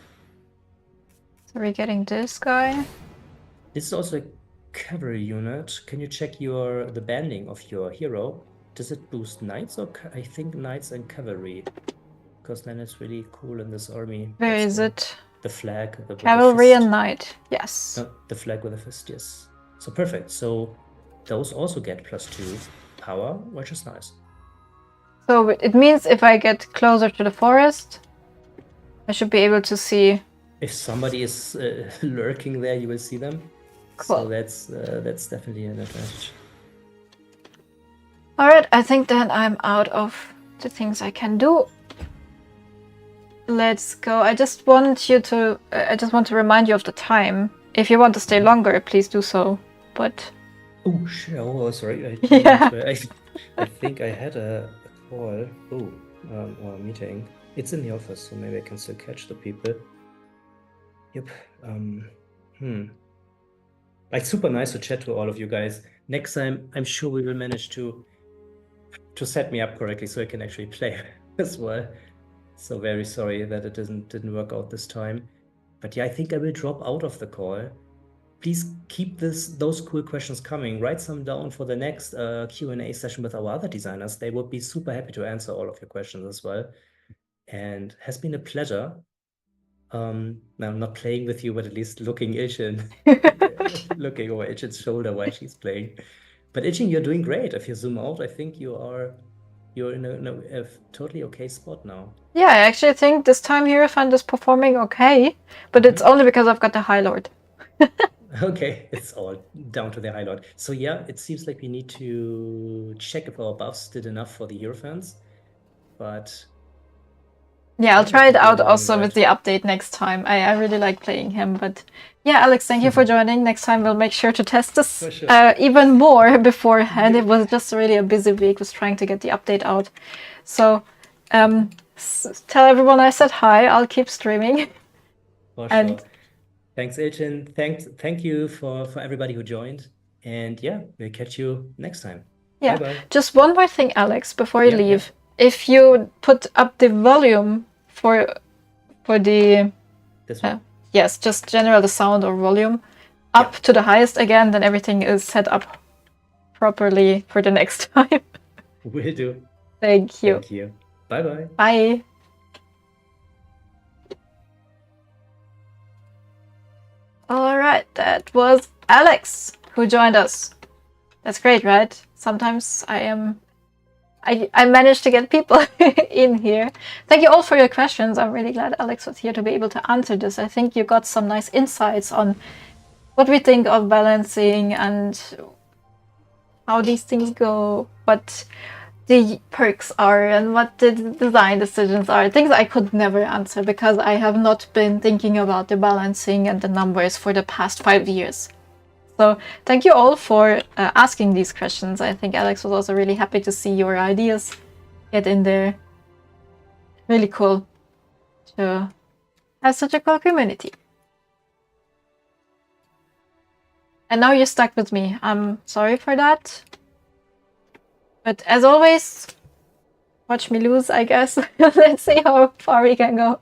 So we're getting this guy. This is also a cavalry unit. Can you check the banding of your hero? Does it boost knights or I think knights and cavalry? Because then it's really cool in this army. Where That's is cool. it? The flag. With the Cavalry fist. and knight. Yes. No, the flag with the fist, yes. So perfect. So those also get +2 power, which is nice. So it means if I get closer to the forest, I should be able to see. If somebody is lurking there, you will see them. So Cool. that's definitely an advantage. All right, I think then I'm out of the things I can do. Let's go. I just want to remind you of the time. If you want to stay longer, please do so. But Oh, shit. Oh, sorry. yeah. I think I had a call. Oh, or a meeting. It's in the office, so maybe I can still catch the people. Yep. Like super nice to chat to all of you guys. Next time, I'm sure we will manage to set me up correctly so I can actually play as well. So very sorry that it didn't work out this time. But yeah, I think I will drop out of the call. Please keep those cool questions coming. Write some down for the next Q&A session with our other designers. They would be super happy to answer all of your questions as well. And has been a pleasure. I'm not playing with you, but at least looking Ilchin, looking over Ilchin's shoulder while she's playing. But Ilchin, you're doing great. If you zoom out, I think you're in a totally okay spot now. Yeah, I actually think this time Hierophant is performing okay, but it's only because I've got the High Lord. Okay, it's all down to the High Lord. So yeah, it seems like we need to check if our buffs did enough for the Hierophants, but yeah, I'll I try it think we're out doing also right. with the update next time. I really like playing him, but yeah, Alex, thank you for joining. Next time we'll make sure to test this For sure. even more beforehand. Yep. It was just really a busy week with trying to get the update out. So tell everyone I said hi. I'll keep streaming. For And sure. Thanks, Ilchin. Thank you for everybody who joined. And yeah, we'll catch you next time. yeah, Bye-bye. just one more thing, Alex, before you Yeah, leave. yeah. If you put up the volume for the This one. yes, just general the sound or volume up to the highest again, then everything is set up properly for the next time. Will do. Thank you. Thank you. Bye-bye. Bye. All right, that was Alex who joined us. That's great, right? Sometimes I managed to get people in here. Thank you all for your questions. I'm really glad Alex was here to be able to answer this. I think you got some nice insights on what we think of balancing and how these things go, what the perks are and what the design decisions are. Things I could never answer because I have not been thinking about the balancing and the numbers for the past 5 years. So thank you all for asking these questions. I think Alex was also really happy to see your ideas get in there. Really cool to have such a cool community. And now you're stuck with me. I'm sorry for that. But as always, watch me lose, I guess. Let's see how far we can go.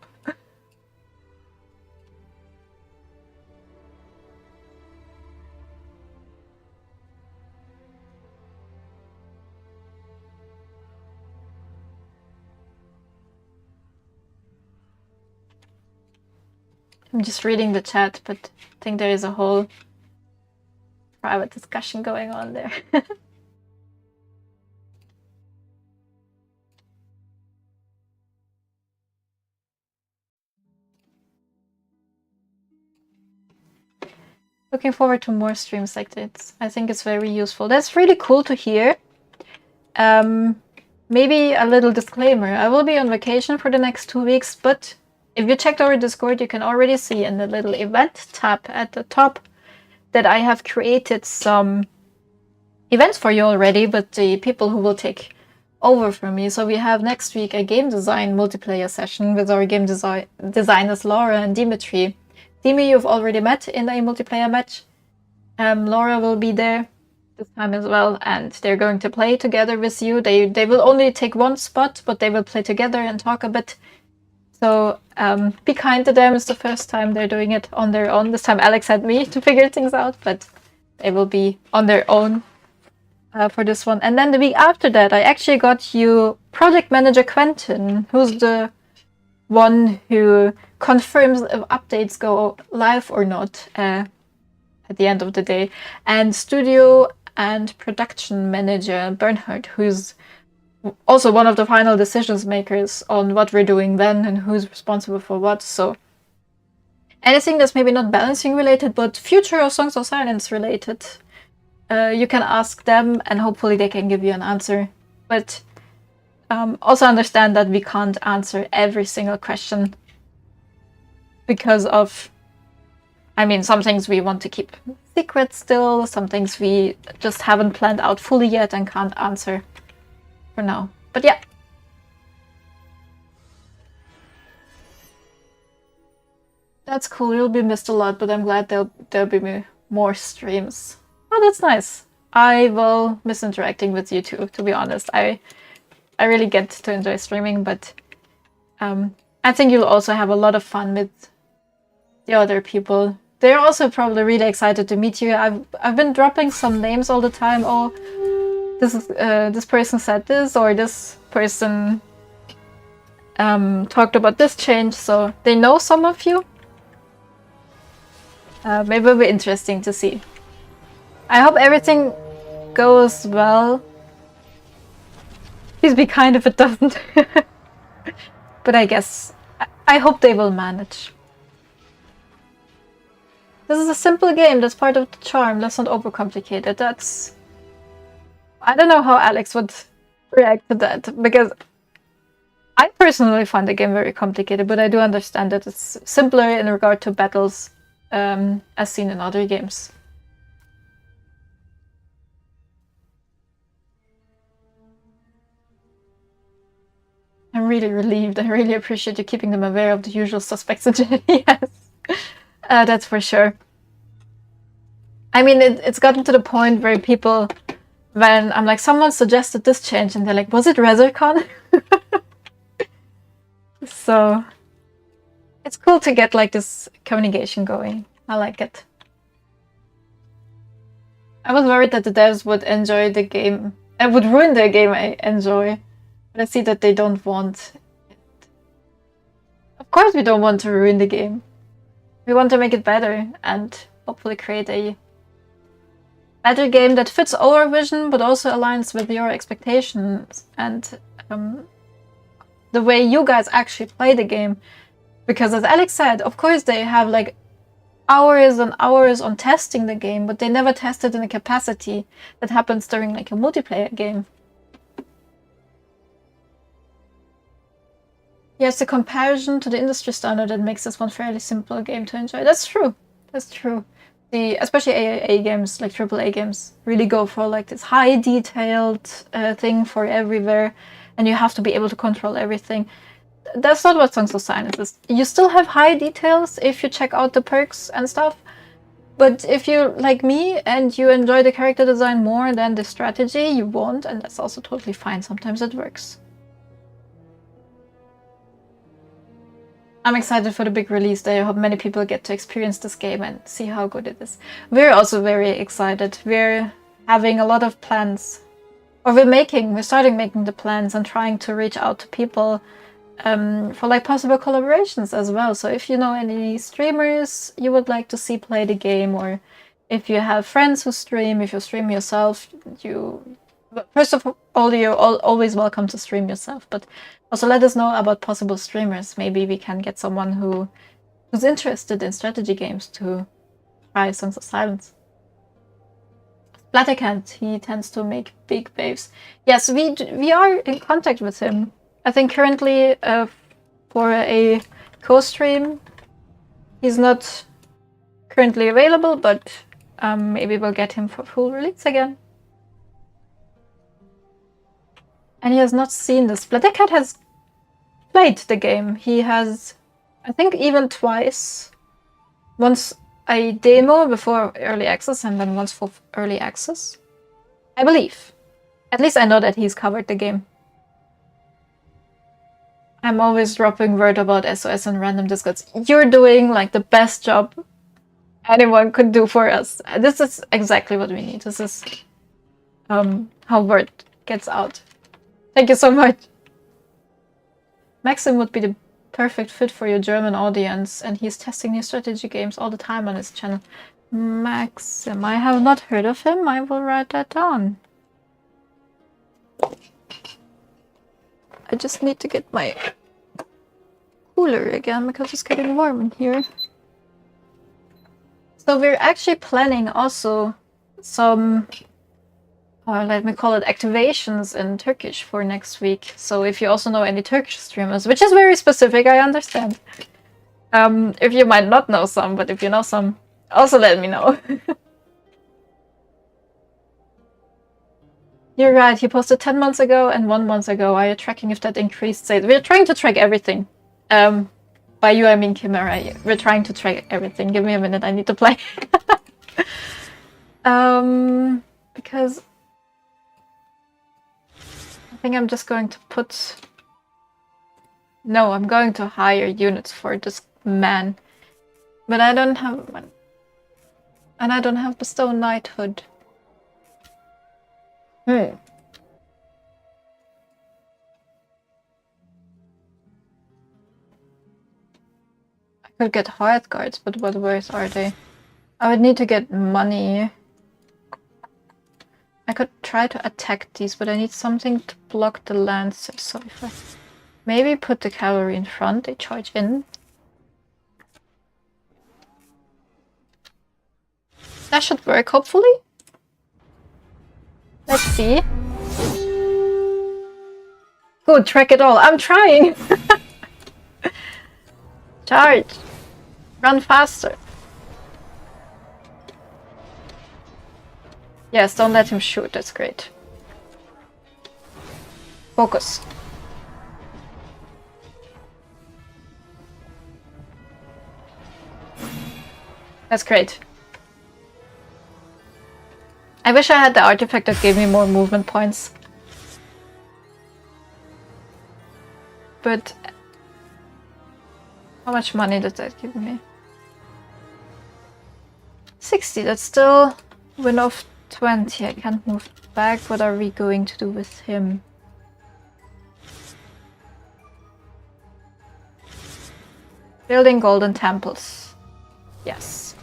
I'm just reading the chat, but I think there is a whole private discussion going on there. Looking forward to more streams like this. I think it's very useful. That's really cool to hear. Maybe a little disclaimer. I will be on vacation for the next 2 weeks, but if you checked our Discord, you can already see in the little event tab at the top that I have created some events for you already, but the people who will take over from me. So we have next week a game design multiplayer session with our game designers Laura and Dimitri. Dimi you've already met in a multiplayer match. Laura will be there this time as well, and they're going to play together with you. They will only take one spot, but they will play together and talk a bit. So be kind to them. It's the first time they're doing it on their own. This time Alex had me to figure things out, but they will be on their own for this one. And then the week after that, I actually got you project manager Quentin, who's the one who confirms if updates go live or not at the end of the day, and studio and production manager Bernhard, who's also one of the final decisions makers on what we're doing then and who's responsible for what. So anything that's maybe not balancing related, but future or Songs of Silence related, you can ask them and hopefully they can give you an answer. But also understand that we can't answer every single question because of, I mean, some things we want to keep secret still, some things we just haven't planned out fully yet and can't answer for now. But yeah. That's cool. You'll be missed a lot, but I'm glad there'll be more streams. Oh, that's nice. I will miss interacting with you too, to be honest. I really get to enjoy streaming, but I think you'll also have a lot of fun with the other people. They're also probably really excited to meet you. I've been dropping some names all the time. Oh, this person said this, or this person talked about this change, so they know some of you. Maybe it'll be interesting to see. I hope everything goes well. Please be kind if it doesn't. But I guess I hope they will manage. This is a simple game. That's part of the charm. Let's not overcomplicate it. That's... I don't know how Alex would react to that, because I personally find the game very complicated, but I do understand that it's simpler in regard to battles, as seen in other games. I'm really relieved. I really appreciate you keeping them aware of the usual suspects in Jenny. Yes, that's for sure. I mean, it's gotten to the point where people, when I'm like, someone suggested this change, and they're like, was it Resurrecon? So it's cool to get like this communication going. I like it. I was worried that the devs would enjoy the game and would ruin the game I enjoy. But I see that they don't want it. Of course we don't want to ruin the game. We want to make it better and hopefully create a better game that fits our vision but also aligns with your expectations and the way you guys actually play the game. Because as Alex said, of course they have like hours and hours on testing the game, but they never test it in a capacity that happens during like a multiplayer game. Yes, the comparison to the industry standard that makes this one fairly simple game to enjoy. That's true. That's true. Especially AAA games, like AAA games, really go for like this high detailed thing for everywhere, and you have to be able to control everything. That's not what Songs of Silence is. You still have high details if you check out the perks and stuff, but if you're like me and you enjoy the character design more than the strategy, you won't, and that's also totally fine. Sometimes it works. I'm excited for the big release day. I hope many people get to experience this game and see how good it is. We're also very excited. We're having a lot of plans. Or we're starting making the plans and trying to reach out to people for like possible collaborations as well. So if you know any streamers you would like to see play the game, or if you have friends who stream, if you stream yourself, first of all, you're always welcome to stream yourself, but also let us know about possible streamers. Maybe we can get someone who's interested in strategy games to try Songs of Silence. Splattercat, he tends to make big waves. Yes, we are in contact with him. I think currently for a co-stream, he's not currently available, but maybe we'll get him for full release again. And he has not seen this. Splattercat has played the game. He has, I think, even twice. Once a demo before early access and then once for early access. I believe. At least I know that he's covered the game. I'm always dropping word about SOS and random discords. You're doing like the best job anyone could do for us. This is exactly what we need. This is how word gets out. Thank you so much. Maxim would be the perfect fit for your German audience, and he's testing new strategy games all the time on his channel. Maxim, I have not heard of him. I will write that down. I just need to get my cooler again because it's getting warm in here. So we're actually planning also some, let me call it activations in Turkish for next week. So if you also know any Turkish streamers, which is very specific, I understand. If you might not know some, but if you know some, also let me know. You're right, he posted 10 months ago and 1 month ago. Are you tracking if that increased sales? We're trying to track everything. By you, I mean Chimera. We're trying to track everything. Give me a minute, I need to play. Because I think I'm just going to put... No, I'm going to hire units for this man. But I don't have one. And I don't have bestow knighthood. I could get hearth guards, but what worth are they? I would need to get money. I could try to attack these, but I need something to block the lances. So if I maybe put the cavalry in front, they charge in. That should work, hopefully. Let's see. Good, track it all. I'm trying! Charge! Run faster! Yes, don't let him shoot, that's great. Focus. That's great. I wish I had the artifact that gave me more movement points. But how much money did that give me? 60, that's still win of 20. I can't move back. What are we going to do with him? Building golden temples. Yes.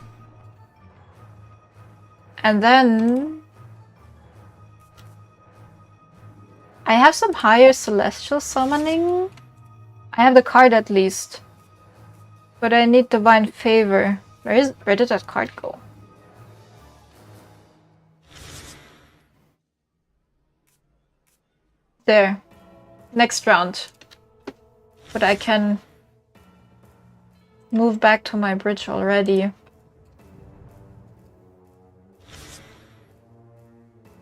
And then I have some higher celestial summoning. I have the card at least. But I need divine favor. Where did that card go? There. Next round. But I can move back to my bridge already.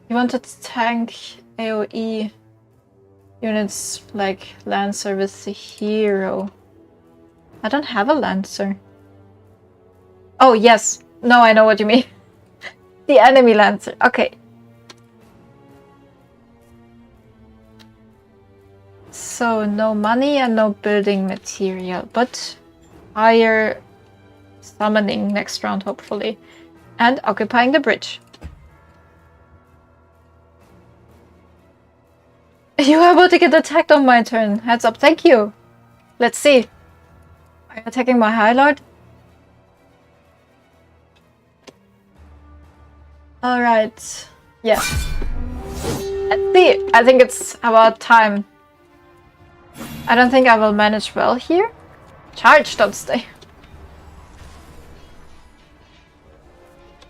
You wanted to tank AoE units like Lancer with the hero. I don't have a Lancer. Oh, yes. No, I know what you mean. The enemy Lancer. Okay. So, no money and no building material, but higher summoning next round, hopefully. And occupying the bridge. You are about to get attacked on my turn. Heads up, thank you. Let's see. Are you attacking my High Lord? Alright. Yeah. Let's see. I think it's about time. I don't think I will manage well here. Charge, don't stay.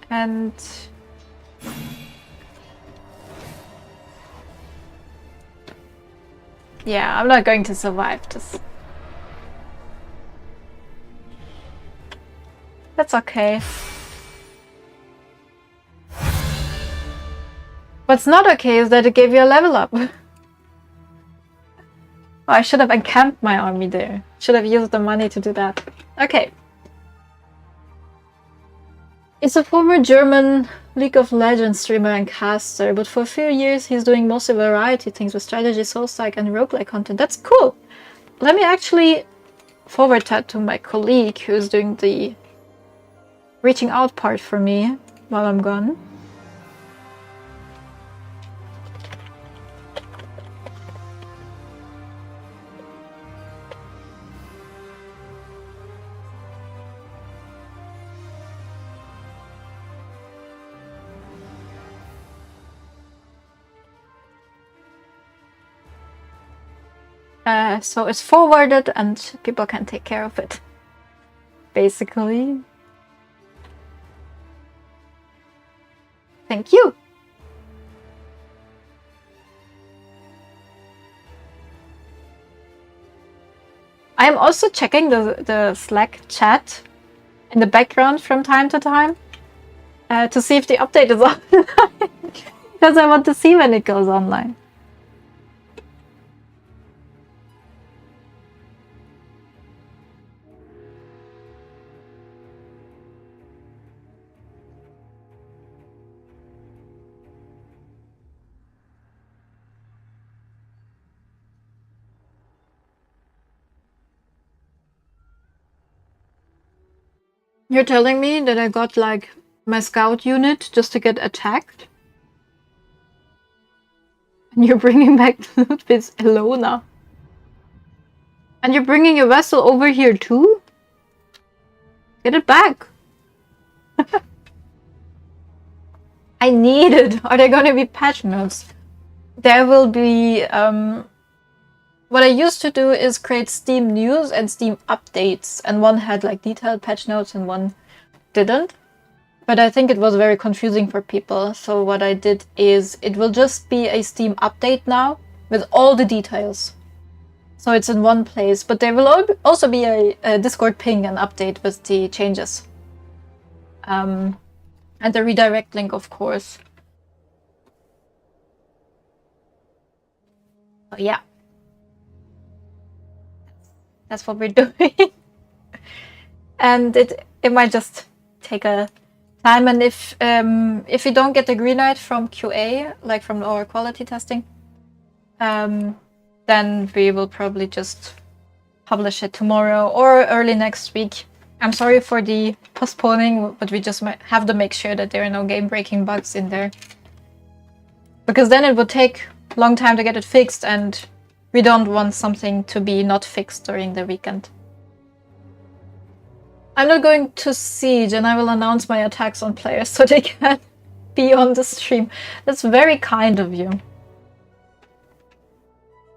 And... yeah, I'm not going to survive this. That's okay. What's not okay is that it gave you a level up. Oh, I should have encamped my army there. Should have used the money to do that. Okay. He's a former German League of Legends streamer and caster, but for a few years he's doing mostly variety things with strategy, soulstrike and roguelike content. That's cool! Let me actually forward that to my colleague who's doing the reaching out part for me while I'm gone. So it's forwarded and people can take care of it, basically. Thank you. I am also checking the Slack chat in the background from time to time to see if the update is online. Because I want to see when it goes online. You're telling me that I got like my scout unit just to get attacked? And you're bringing back this Elona? And you're bringing a vessel over here too? Get it back! I need it! Are there gonna be patch notes? There will be, what I used to do is create Steam news and Steam updates, and one had like detailed patch notes and one didn't. But I think it was very confusing for people, so what I did is it will just be a Steam update now with all the details. So it's in one place, but there will also be a Discord ping and update with the changes. And the redirect link, of course. Oh yeah. That's what we're doing. And it might just take a time, and if you don't get the green light from QA, like from our quality testing, then we will probably just publish it tomorrow or early next week. I'm sorry for the postponing, but we just might have to make sure that there are no game-breaking bugs in there. Because then it would take a long time to get it fixed, and we don't want something to be not fixed during the weekend. I'm not going to Siege, and I will announce my attacks on players so they can be on the stream. That's very kind of you.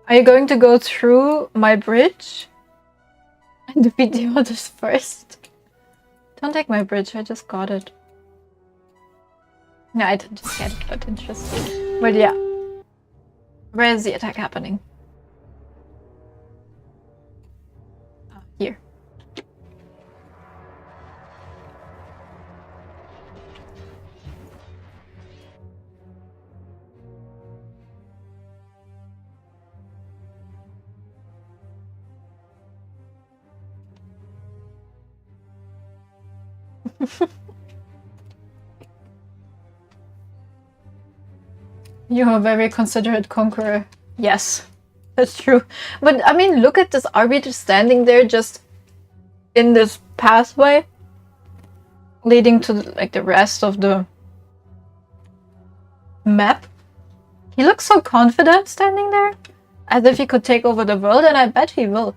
Are you going to go through my bridge and defeat the others first? Don't take my bridge, I just got it. No, I didn't just get it, but interesting. But yeah. Where is the attack happening? Here. You're a very considerate conqueror. Yes, that's true. But I mean, look at this arbiter standing there just in this pathway leading to like the rest of the map. He looks so confident standing there, as if he could take over the world, and I bet he will.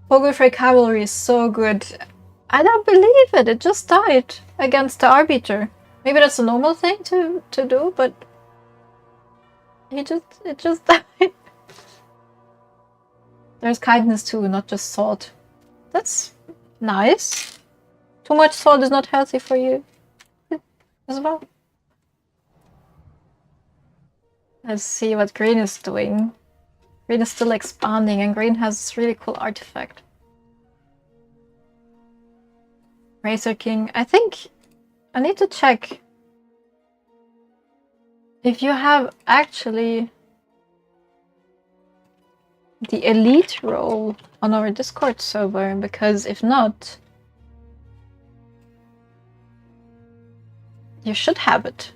Vogelfrey cavalry is so good. I don't believe it. It just died against the arbiter. Maybe that's a normal thing to do, but it just died. There's kindness too, not just salt. That's nice. Too much salt is not healthy for you as well. Let's see what green is doing. Green is still expanding, and green has this really cool artifact. Razor King. I think I need to check if you have actually the elite role on our Discord server, because if not, you should have it,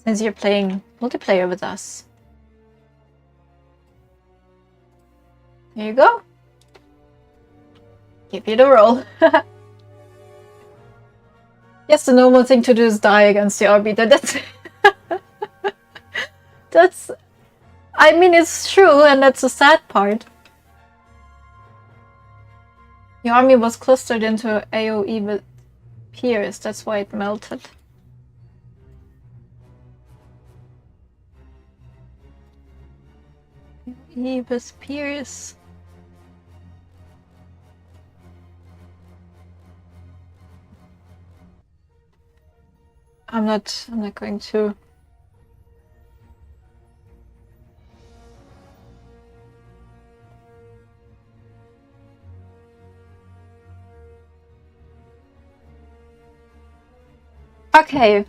since you're playing multiplayer with us. There you go. Give you the role. Yes, the normal thing to do is die against the arbiter. That's... I mean, it's true, and that's the sad part. The army was clustered into AoE with Pierce, that's why it melted. AoE with Pierce. I'm not going to. Okay,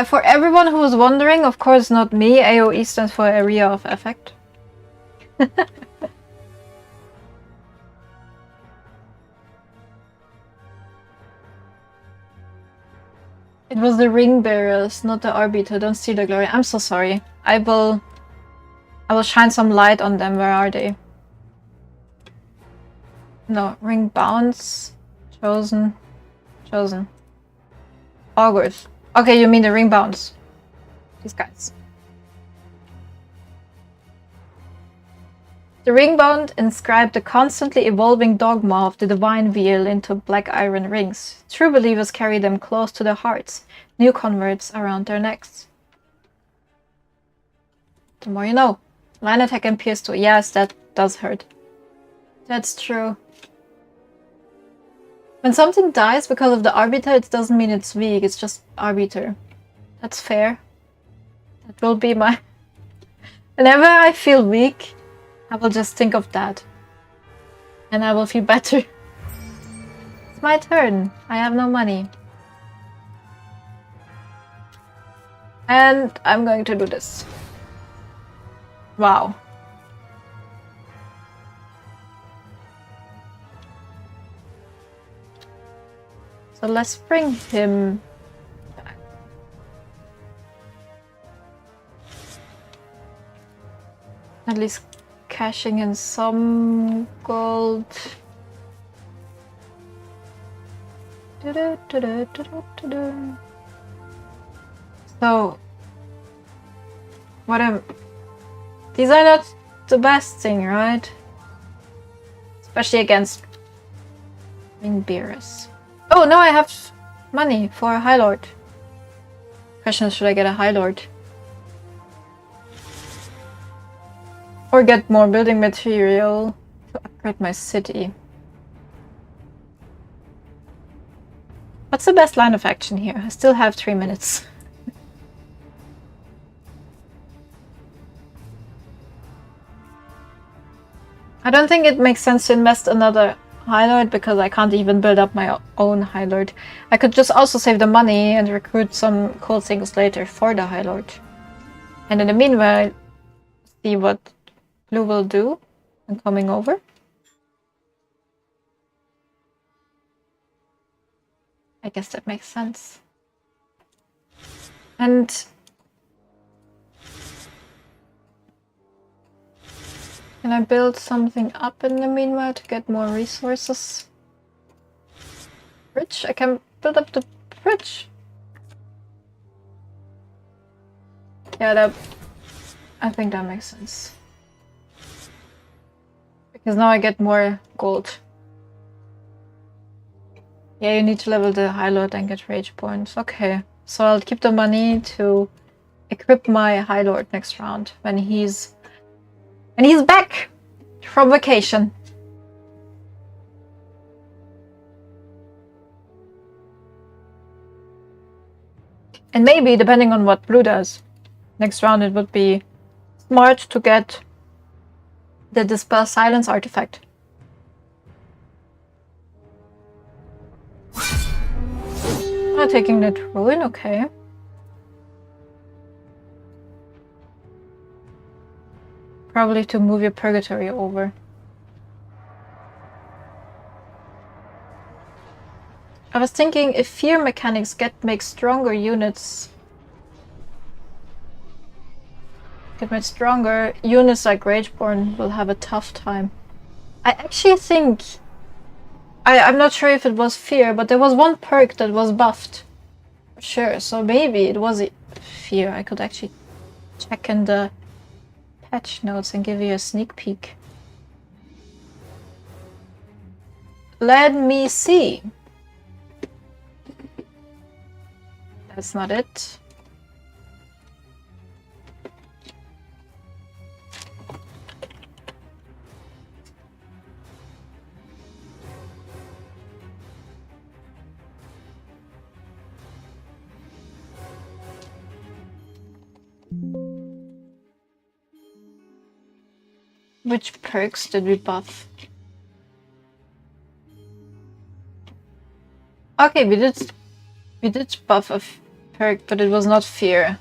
for everyone who was wondering, of course not me, AoE stands for Area of Effect. It was the ring bearers, not the arbiter. Don't steal the glory. I'm so sorry. I will shine some light on them. Where are they? No, ring bounce. Chosen. Augurs. Okay, you mean the ring bounce. These guys. The ringbound inscribed the constantly evolving dogma of the divine wheel into black iron rings. True believers carry them close to their hearts, new converts around their necks. The more you know. Line attack and pierce 2. Yes, that does hurt. That's true. When something dies because of the arbiter, it doesn't mean it's weak, it's just arbiter. That's fair. That will be my... Whenever I feel weak, I will just think of that. And I will feel better. It's my turn. I have no money. And I'm going to do this. Wow. So let's bring him back. At least cashing in some gold. So, these are not the best thing, right? Especially against ring bearers. Oh, now I have money for a High Lord. Question is, should I get a High Lord? Or get more building material to upgrade my city. What's the best line of action here? I still have 3 minutes. I don't think it makes sense to invest another High Lord because I can't even build up my own High Lord. I could just also save the money and recruit some cool things later for the High Lord. And in the meanwhile, see what Blue will do when coming over. I guess that makes sense. And can I build something up in the meanwhile to get more resources? Bridge? I can build up the bridge. Yeah, I think that makes sense. Because now I get more gold. Yeah, you need to level the High Lord and get rage points. Okay, so I'll keep the money to equip my High Lord next round when he's back from vacation. And maybe, depending on what Blue does, next round it would be smart to get the Dispel Silence artifact. Not taking that ruin, okay. Probably to move your purgatory over. I was thinking if fear mechanics make stronger units, get made stronger, units like Rageborn will have a tough time. I actually think, I'm not sure if it was fear, but there was one perk that was buffed. Sure, so maybe it was fear. I could actually check in the patch notes and give you a sneak peek. Let me see. That's not it. Which perks did we buff? Okay, we did buff a perk, but it was not fear.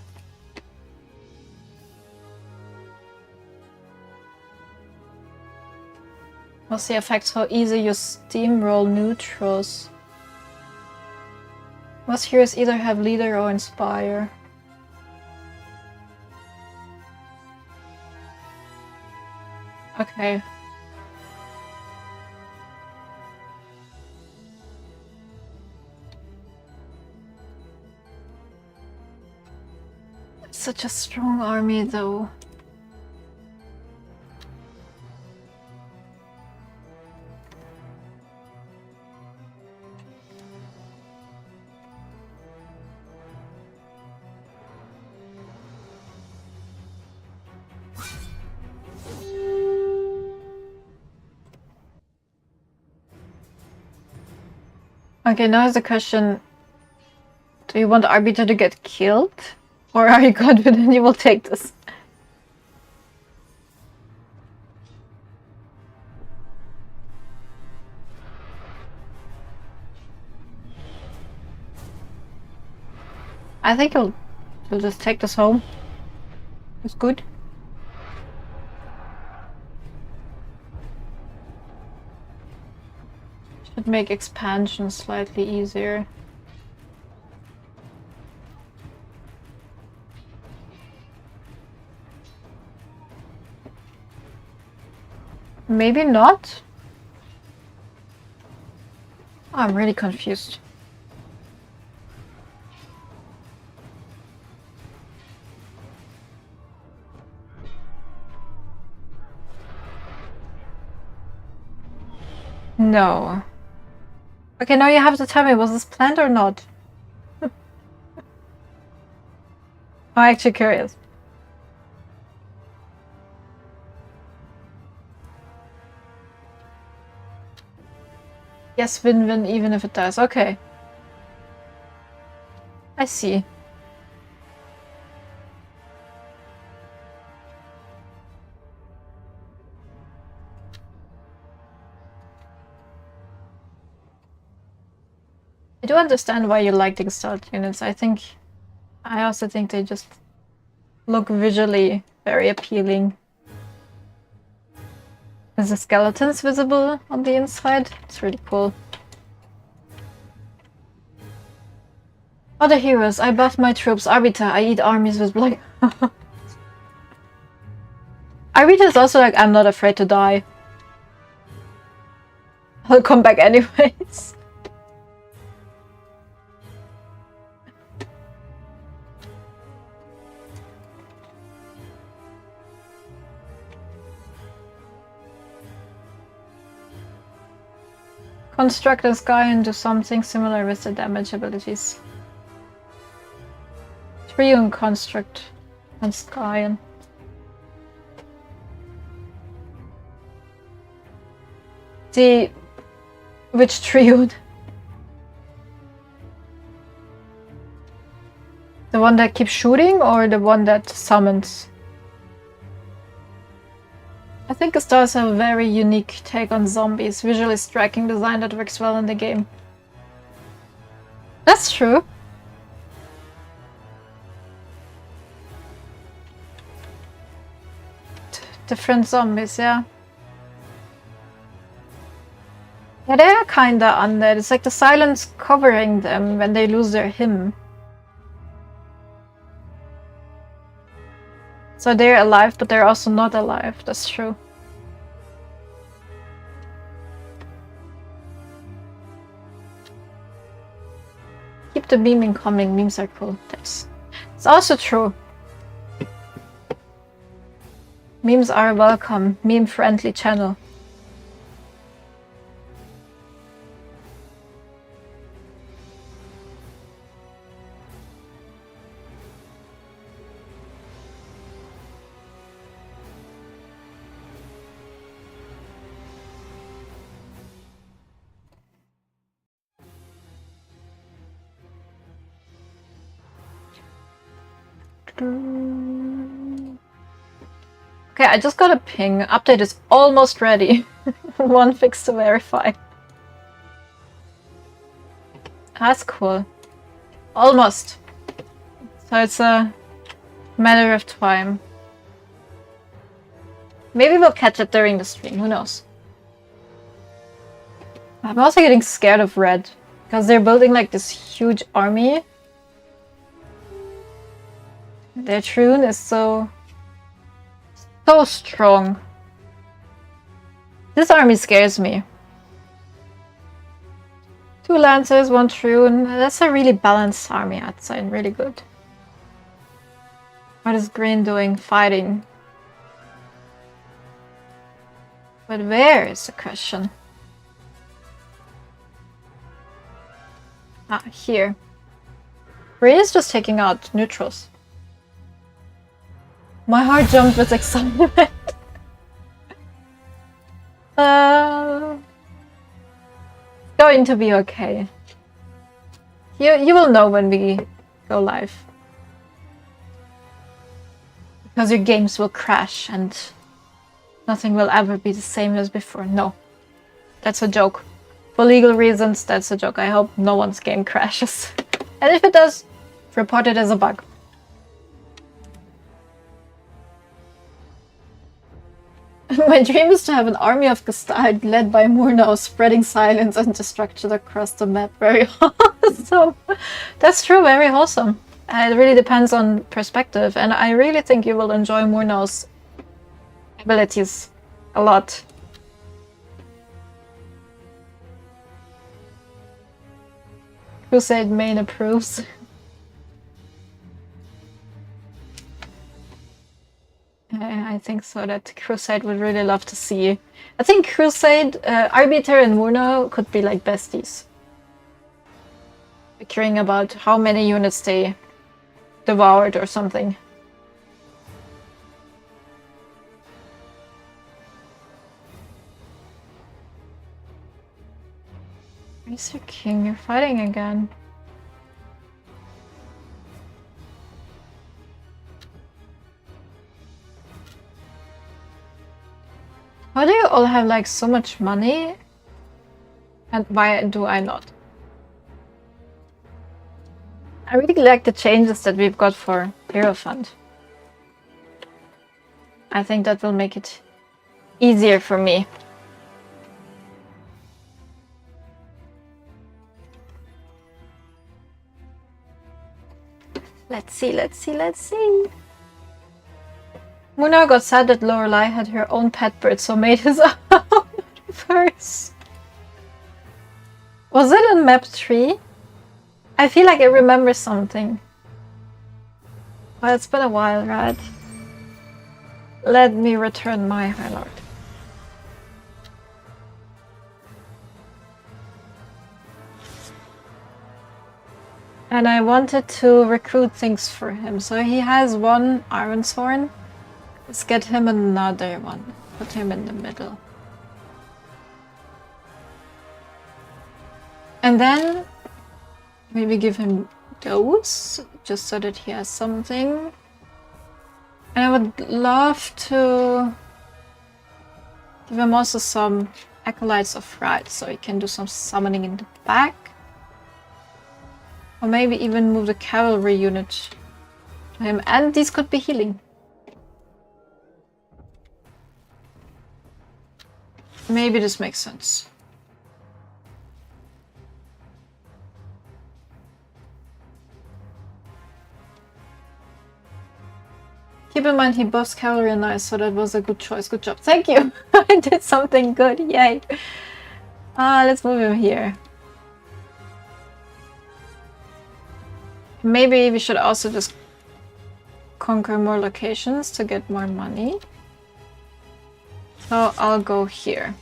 What's the effects? How easy you steamroll neutrals. Most heroes either have leader or inspire. Okay. It's such a strong army though. Okay, now is the question, do you want the Arbiter to get killed? Or are you confident you will take this? I think you'll just take this home. It's good. Should make expansion slightly easier. Maybe not? Oh, I'm really confused. No. Okay, now you have to tell me, was this planned or not? I'm actually curious. Yes, win-win even if it does. Okay. I see. I do understand why you like the Gestalt units. I also think they just look visually very appealing. Is the skeletons visible on the inside? It's really cool. Other heroes, I buff my troops. Arbiter, I eat armies with blood. Arbiter is also like, I'm not afraid to die. I'll come back anyways. Construct a sky and do something similar with the damage abilities. Triune construct and sky. The which triune? The one that keeps shooting or the one that summons? I think Stars have a very unique take on zombies, visually striking design that works well in the game. That's true. Different zombies, yeah. Yeah, they're kinda undead. It's like the silence covering them when they lose their hymn. So they're alive, but they're also not alive. That's true. Keep the memeing coming. Memes are cool. It's also true. Memes are welcome. Meme-friendly channel. Okay, I just got a ping. Update is almost ready. One fix to verify. That's cool. Almost. So it's a matter of time. Maybe we'll catch it during the stream, who knows? I'm also getting scared of red, because they're building like this huge army. Their Troon is so strong. This army scares me. 2 Lancers, 1 Troon. That's a really balanced army, I'd say. Really good. What is Green doing? Fighting. But where is the question? Ah, here. Green is just taking out neutrals. My heart jumped with excitement. Going to be okay. You will know when we go live. Because your games will crash and nothing will ever be the same as before. No. That's a joke. For legal reasons, that's a joke. I hope no one's game crashes. And if it does, report it as a bug. My dream is to have an army of Gestalt led by Murnau, spreading silence and destruction across the map. Very awesome. That's true, very wholesome. It really depends on perspective, and I really think you will enjoy Murnau's abilities a lot. Crusade main approves. I think so, that Crusade would really love to see. I think Crusade, Arbiter and Murnau could be like besties. Caring about how many units they devoured or something. Where's your king? You're fighting again. Why do you all have like so much money? And why do I not? I really like the changes that we've got for Hero Fund. I think that will make it easier for me. Let's see. Murnau got sad that Lorelei had her own pet bird, so made his own first. Was it in map 3? I feel like I remember something. Well, it's been a while, right? Let me return my High Lord. And I wanted to recruit things for him. So he has 1 Ironsworn. Let's get him another one. Put him in the middle. And then maybe give him those, just so that he has something. And I would love to give him also some Acolytes of Right, so he can do some summoning in the back. Or maybe even move the cavalry unit to him. And these could be healing. Maybe this makes sense. Keep in mind he buffs cavalry and knights, so that was a good choice. Good job. Thank you. I did something good. Yay. Let's move him here. Maybe we should also just conquer more locations to get more money. So I'll go here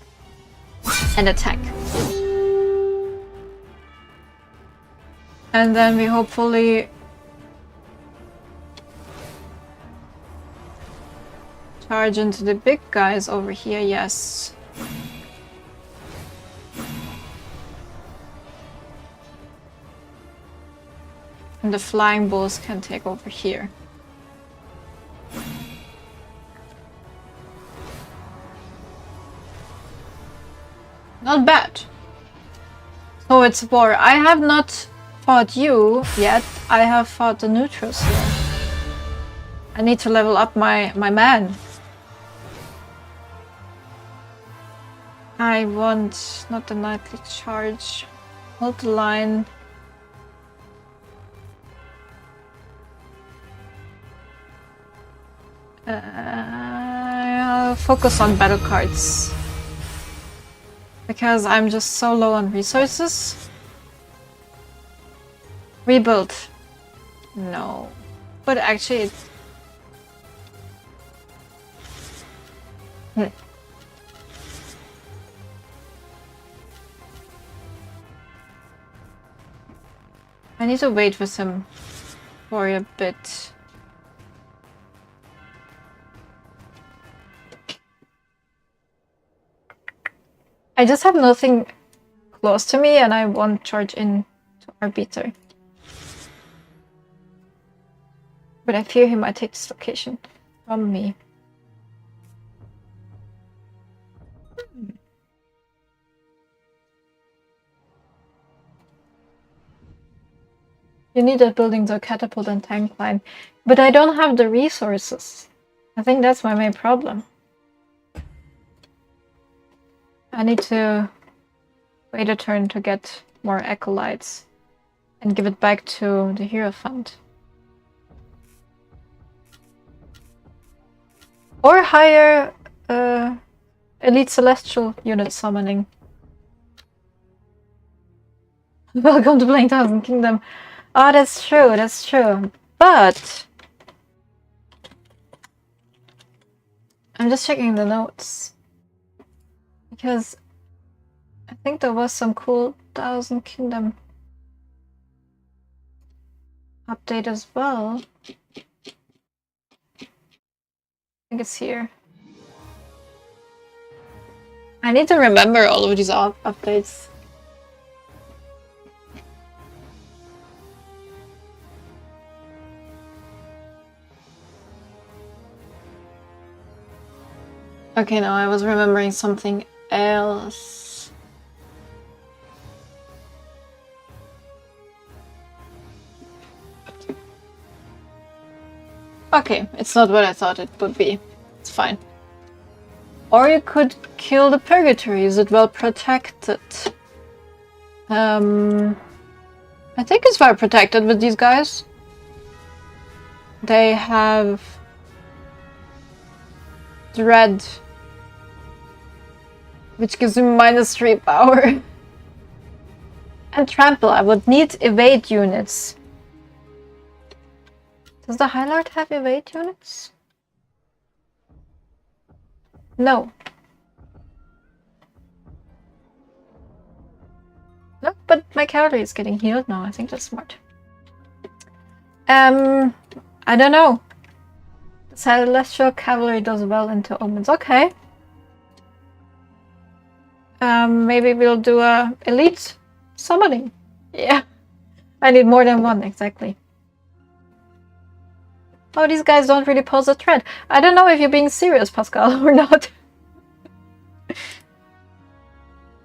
and attack. And then we hopefully charge into the big guys over here, yes. And the flying bulls can take over here. Not bad. So it's war. I have not fought you yet. I have fought the neutrals here. I need to level up my man. I want not the nightly charge. Multi-line. I'll focus on battle cards. Because I'm just so low on resources. Rebuild. No. But actually... I need to wait with him for a bit. I just have nothing close to me and I won't charge in to Arbiter. But I fear he might take this location from me. You need a building to catapult and tank line. But I don't have the resources. I think that's my main problem. I need to wait a turn to get more acolytes and give it back to the hero fund. Or hire elite celestial unit summoning. Welcome to playing Thousand Kingdom. Oh, that's true, that's true. But I'm just checking the notes. Because I think there was some cool Thousand Kingdom update as well. I think it's here. I need to remember all of these updates. Okay, no, I was remembering something else. Okay, it's not what I thought it would be. It's fine. Or you could kill the Purgatory. Is it well protected? I think it's well protected with these guys. They have Dread, which gives me -3 power. And Trample, I would need evade units. Does the High Lord have evade units? No. No, but my cavalry is getting healed now. I think that's smart. I don't know. Celestial Cavalry does well into omens. Okay. Maybe we'll do a elite summoning. Yeah. I need more than one, exactly. Oh, these guys don't really pose a threat. I don't know if you're being serious, Pascal, or not.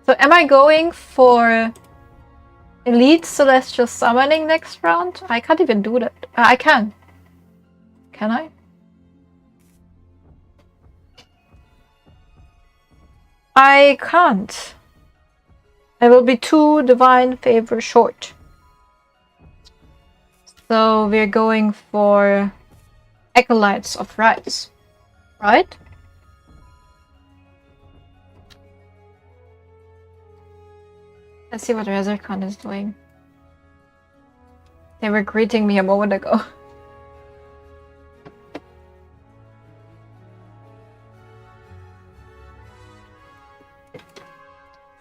So am I going for elite celestial summoning next round? I can't even do that. I can. Can I? I can't. I will be 2 divine favor short. So we're going for Acolytes of Rights, right? Let's see what Rezerkhan is doing. They were greeting me a moment ago.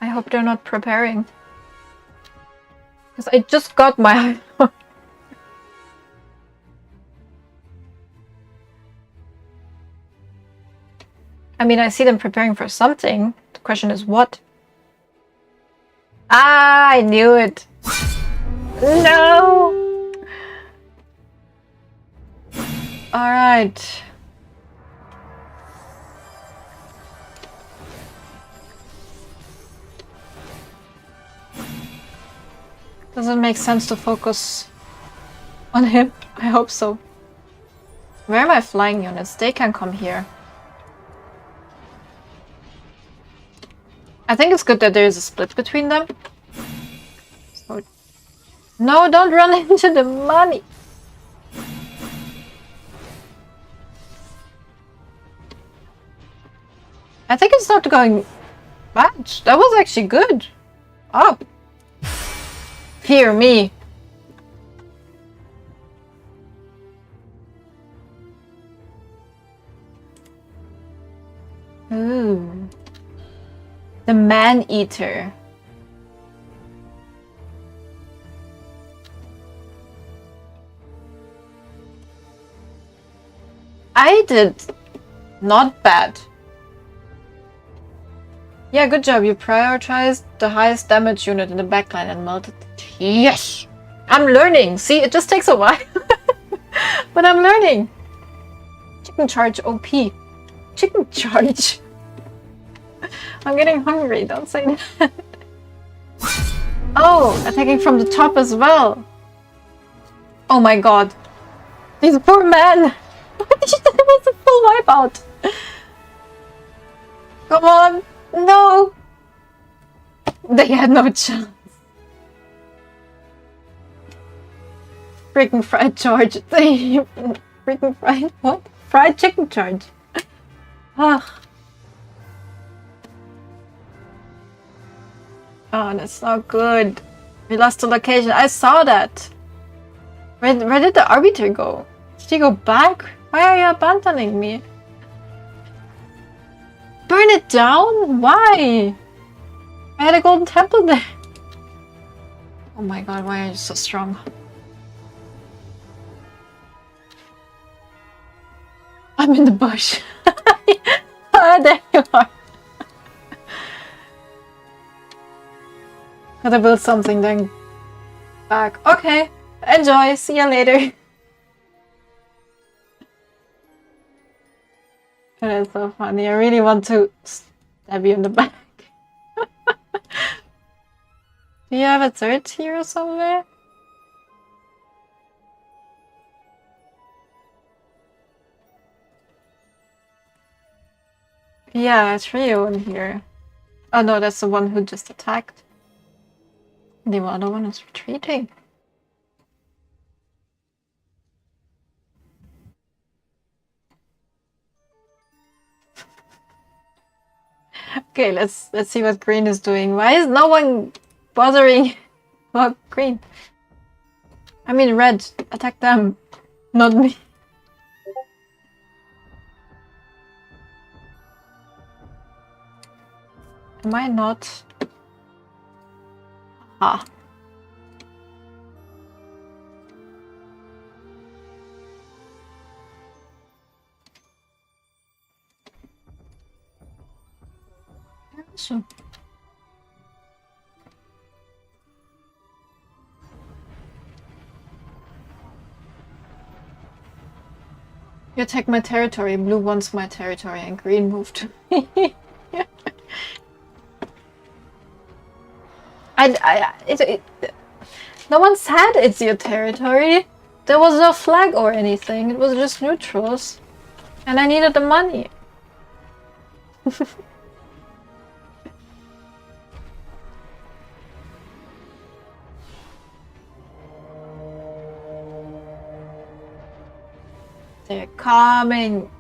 I hope they're not preparing. Because I just got my... I mean, I see them preparing for something. The question is what? Ah, I knew it. No! Alright. Does it make sense to focus on him? I hope so. Where are my flying units? They can come here. I think it's good that there is a split between them. So... No, don't run into the money! I think it's not going bad. That was actually good. Oh. Fear me. Ooh. The Man-Eater. I did not bad. Yeah, good job. You prioritized the highest damage unit in the backline and melted it. Yes! I'm learning! See, it just takes a while. But I'm learning. Chicken charge OP. Chicken charge. I'm getting hungry, don't say that. Oh, attacking from the top as well. Oh my god. These poor men. It was a full wipeout. Come on. No. They had no chance. Freaking fried charge. Freaking fried what? Fried chicken charge. Ugh. Oh, that's not good. We lost the location. I saw that. Where did the arbiter go? Did he go back? Why are you abandoning me? Burn it down? Why? I had a golden temple there. Oh my god, why are you so strong? I'm in the bush. Ah, there you are. Gotta build something then back. Okay, enjoy. See you later. That is so funny. I really want to stab you in the back. Do you have a third hero somewhere? Yeah, a trio in here. Oh no, that's the one who just attacked. The other one is retreating. Okay, let's see what green is doing. Why is no one bothering about green? I mean red. Attack them, not me. Am I not? Ah. So. You attack my territory. Blue wants my territory and green moved. No one said it's your territory. There was no flag or anything. It was just neutrals. And I needed the money. They're coming.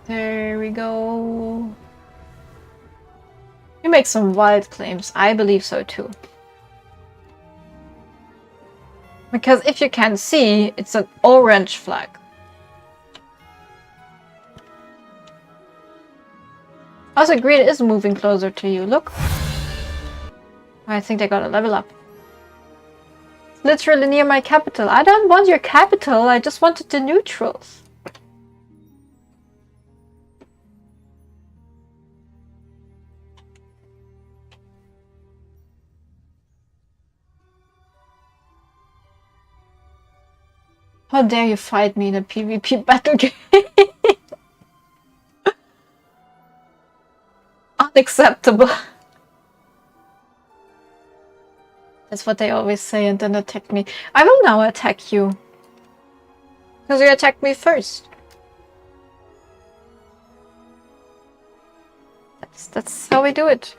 There we go. You make some wild claims. I believe so too. Because if you can see, it's an orange flag. Also, green is moving closer to you. Look. I think they got a level up. It's literally near my capital. I don't want your capital. I just wanted the neutrals. How dare you fight me in a PvP battle game? Unacceptable. That's what they always say and then attack me. I will now attack you. Because you attacked me first. That's how we do it.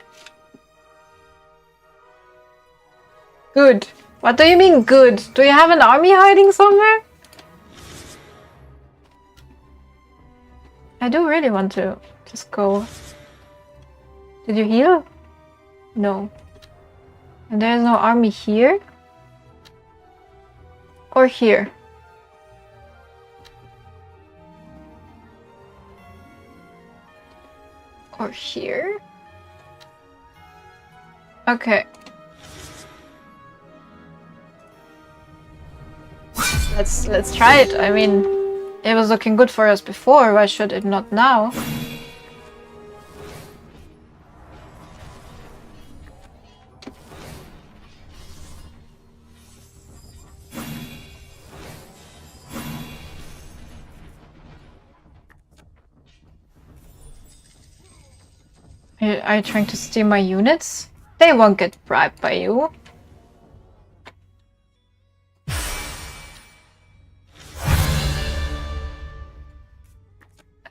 Good. What do you mean good? Do you have an army hiding somewhere? I do really want to just go. Did you heal? No. And there's no army here? Or here? Or here? Okay. Let's try it. I mean, it was looking good for us before. Why should it not now? Are you trying to steal my units? They won't get bribed by you.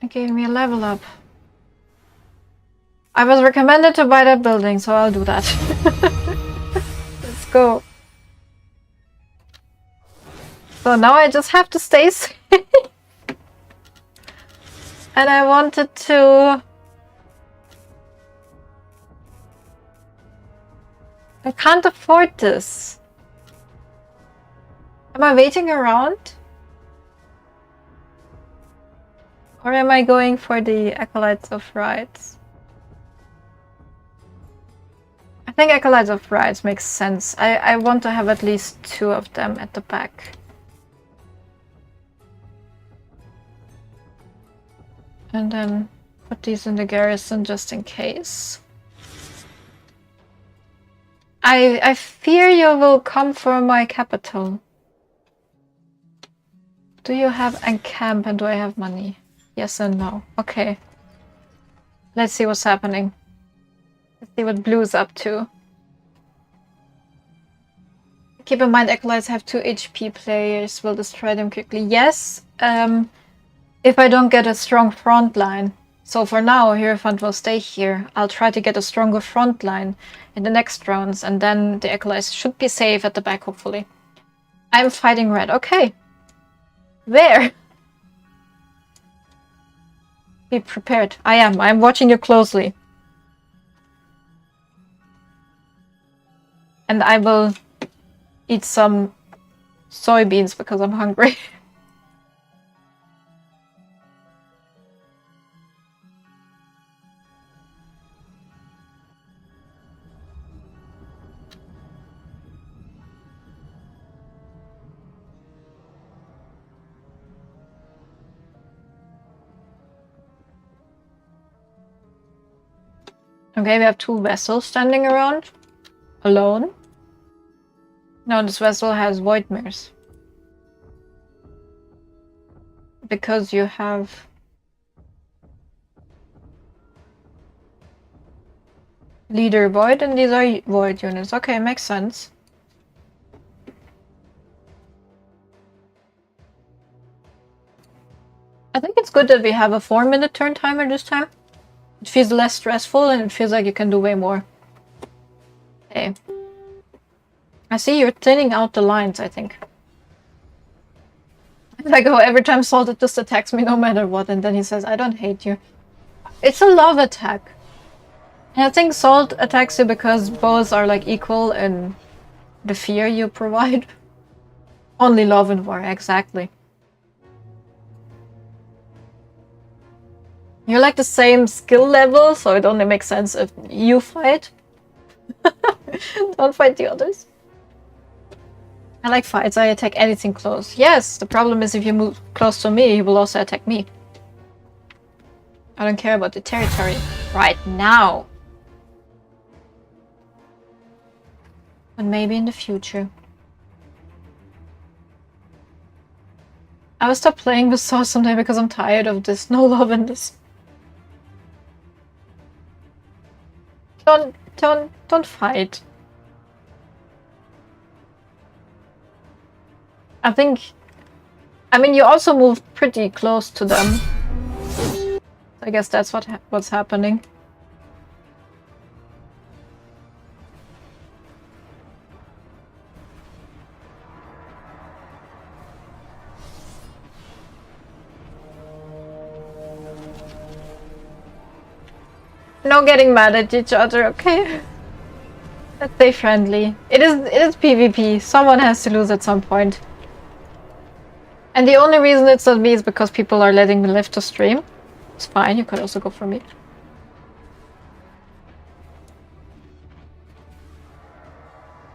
It gave me a level up. I was recommended to buy that building, so I'll do that. Let's go. So now I just have to stay safe. And I wanted to... I can't afford this. Am I waiting around? Or am I going for the Acolytes of Rights? I think Acolytes of Rights makes sense. I want to have at least 2 of them at the back. And then put these in the garrison just in case. I fear you will come for my capital. Do you have encamp and do I have money? Yes and no. Okay. Let's see what's happening. Let's see what blue's up to. Keep in mind Acolytes have 2 HP players. Will destroy them quickly. Yes. If I don't get a strong front line. So for now, Hierophant will stay here. I'll try to get a stronger front line in the next rounds, and then the Acolytes should be safe at the back, hopefully. I'm fighting red. Okay. There. Be prepared. I am. I'm watching you closely. And I will eat some soybeans because I'm hungry. Okay, we have 2 vessels standing around. Alone. No, this vessel has Voidmares. Because you have... Leader Void, and these are Void units. Okay, makes sense. I think it's good that we have a 4-minute turn timer this time. It feels less stressful and it feels like you can do way more. Okay. I see you're thinning out the lines, I think. Like, oh, every time Salt just attacks me no matter what, and then he says, I don't hate you. It's a love attack. And I think Salt attacks you because both are like equal in the fear you provide. Only love and war, exactly. You're like the same skill level, so it only makes sense if you fight. Don't fight the others. I like fights, I attack anything close. Yes, the problem is if you move close to me, he will also attack me. I don't care about the territory right now. But maybe in the future. I will stop playing with Saw someday because I'm tired of this. No love in this. Don't fight. I think... I mean, you also move pretty close to them. I guess that's what's happening. No getting mad at each other, okay? Let's stay friendly. It is PvP. Someone has to lose at some point. And the only reason it's not me is because people are letting me live to stream. It's fine, you could also go for me.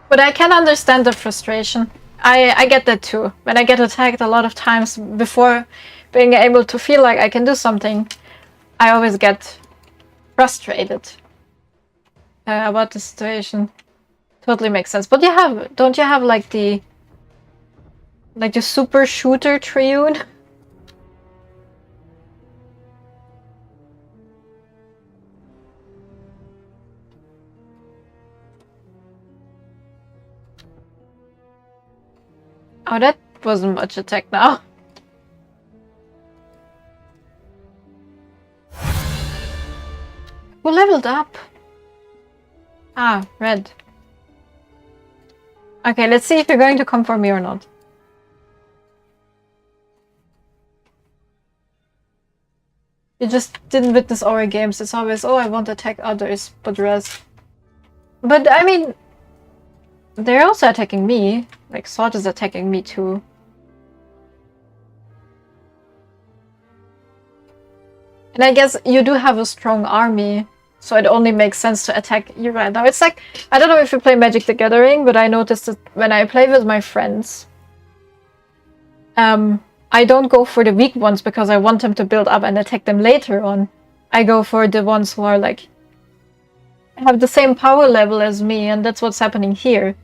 But I can understand the frustration. I get that too. When I get attacked a lot of times before being able to feel like I can do something, I always get frustrated about the situation. Totally makes sense. But don't you have like the super shooter Triune? Oh, that wasn't much attack now. Who leveled up? Ah, red. Okay, let's see if you're going to come for me or not. You just didn't witness our games. It's always, oh, I want to attack others, but res. But, I mean, they're also attacking me. Like, Sword is attacking me too. And I guess you do have a strong army, so it only makes sense to attack you right now. It's like, I don't know if you play Magic the Gathering, but I noticed that when I play with my friends, I don't go for the weak ones because I want them to build up and attack them later on. I go for the ones who are like, have the same power level as me, and that's what's happening here.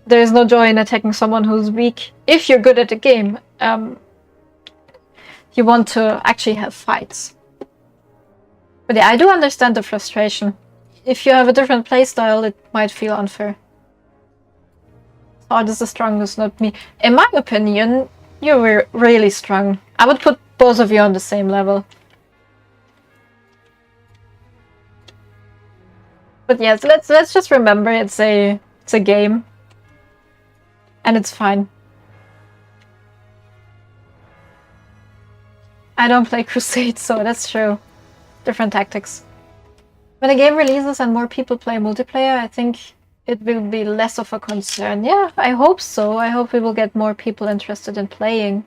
There is no joy in attacking someone who's weak. If you're good at the game, you want to actually have fights. But yeah, I do understand the frustration. If you have a different playstyle, it might feel unfair. Sword is the strongest, not me. In my opinion, you were really strong. I would put both of you on the same level. But yes, let's just remember it's a game. And it's fine. I don't play Crusade, so that's true. Different tactics. When a game releases and more people play multiplayer, I think it will be less of a concern. Yeah, I hope so. I hope we will get more people interested in playing.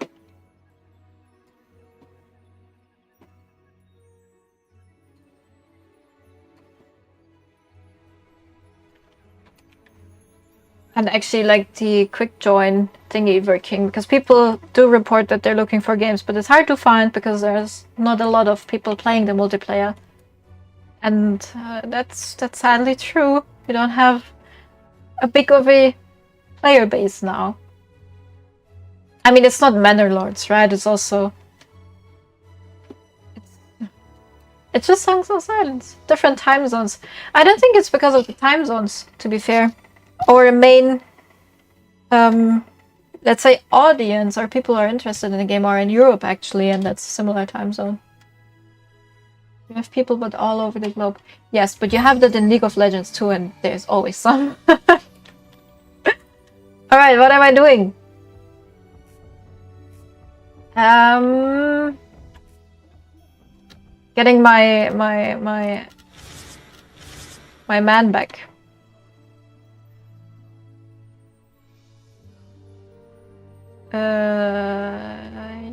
And actually, like the quick join thingy working, because people do report that they're looking for games, but it's hard to find because there's not a lot of people playing the multiplayer. And that's sadly true. We don't have a big of a player base now. I mean, it's not Manor Lords, right? It's also... It's just Songs of Silence. Different time zones. I don't think it's because of the time zones, to be fair. Our main, let's say, audience or people who are interested in the game are in Europe, actually, and that's a similar time zone. You have people, but all over the globe. Yes, but you have that in League of Legends too, and there's always some. Alright, what am I doing? Getting my man back.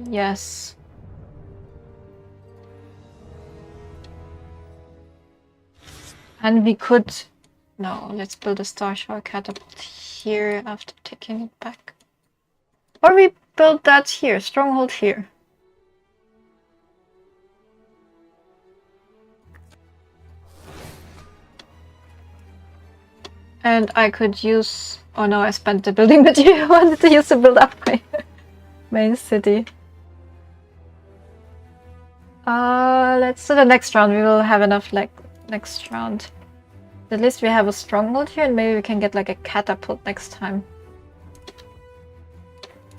Yes. And we could... No, let's build a Star Shower catapult here after taking it back. Or we build that here, stronghold here. And I could use... Oh no, I spent the building material I wanted to use to build up my main city. Let's do the next round. We will have enough like next round. At least we have a stronghold here and maybe we can get like a catapult next time.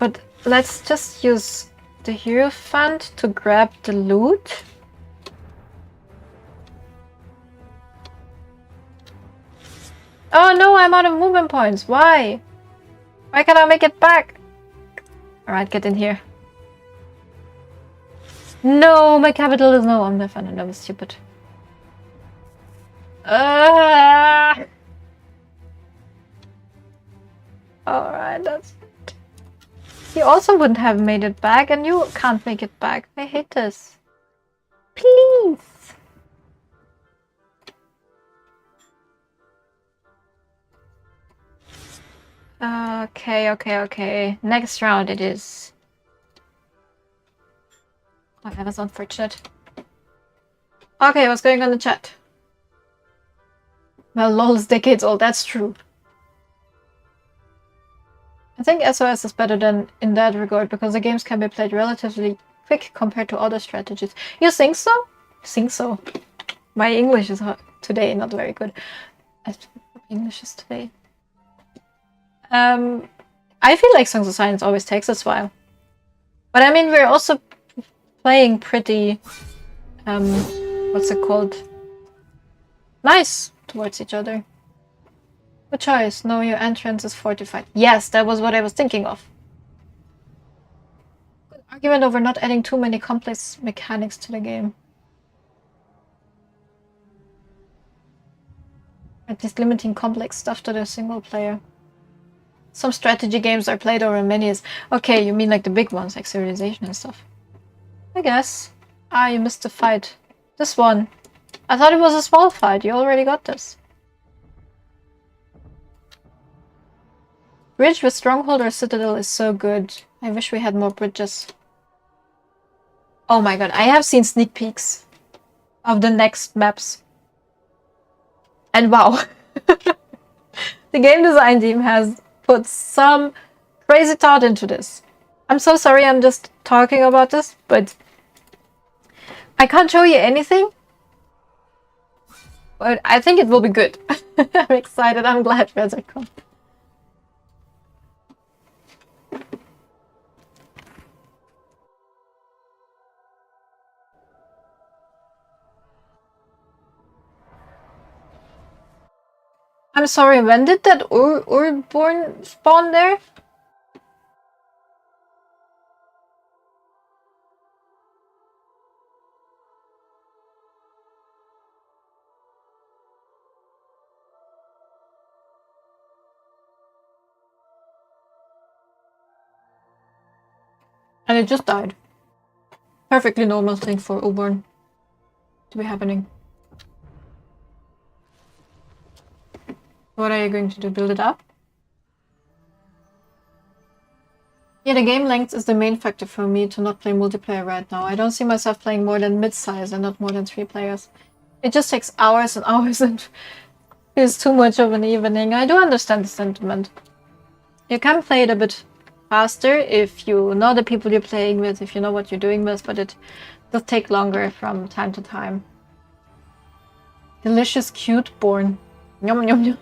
But let's just use the Hierophant to grab the loot. Oh no, I'm out of movement points. Why? Why can't I make it back? Alright, get in here. No, my capital is no undefended. That was stupid. Alright, that's... You also wouldn't have made it back, and you can't make it back. I hate this. Please! Okay. Next round it is. Oh, that was unfortunate. Okay, what's going on in the chat? Well, LOL is decades old, that's true. I think SOS is better than in that regard because the games can be played relatively quick compared to other strategies. You think so? Think so. My English is today not very good. English is today. I feel like Songs of Silence always takes us a while. But I mean, we're also playing pretty, what's it called? Nice towards each other. Good choice. No, your entrance is fortified. Yes, that was what I was thinking of. Good argument over not adding too many complex mechanics to the game. At least limiting complex stuff to the single player. Some strategy games are played over many years. Okay, you mean like the big ones, like Civilization and stuff. I guess. Ah, you missed the fight. This one. I thought it was a small fight. You already got this. Bridge with Stronghold or Citadel is so good. I wish we had more bridges. Oh my god, I have seen sneak peeks of the next maps. And wow. The game design team has put some crazy thought into this. I'm so sorry I'm just talking about this, but I can't show you anything. But I think it will be good. I'm excited. I'm glad Res are come. I'm sorry, when did that Urborn spawn there? And it just died. Perfectly normal thing for Urborn to be happening. What are you going to do? Build it up? Yeah, the game length is the main factor for me to not play multiplayer right now. I don't see myself playing more than mid-size and not more than 3 players. It just takes hours and hours and feels too much of an evening. I do understand the sentiment. You can play it a bit faster if you know the people you're playing with, if you know what you're doing with, but it does take longer from time to time. Delicious cute born. Yum yum yum.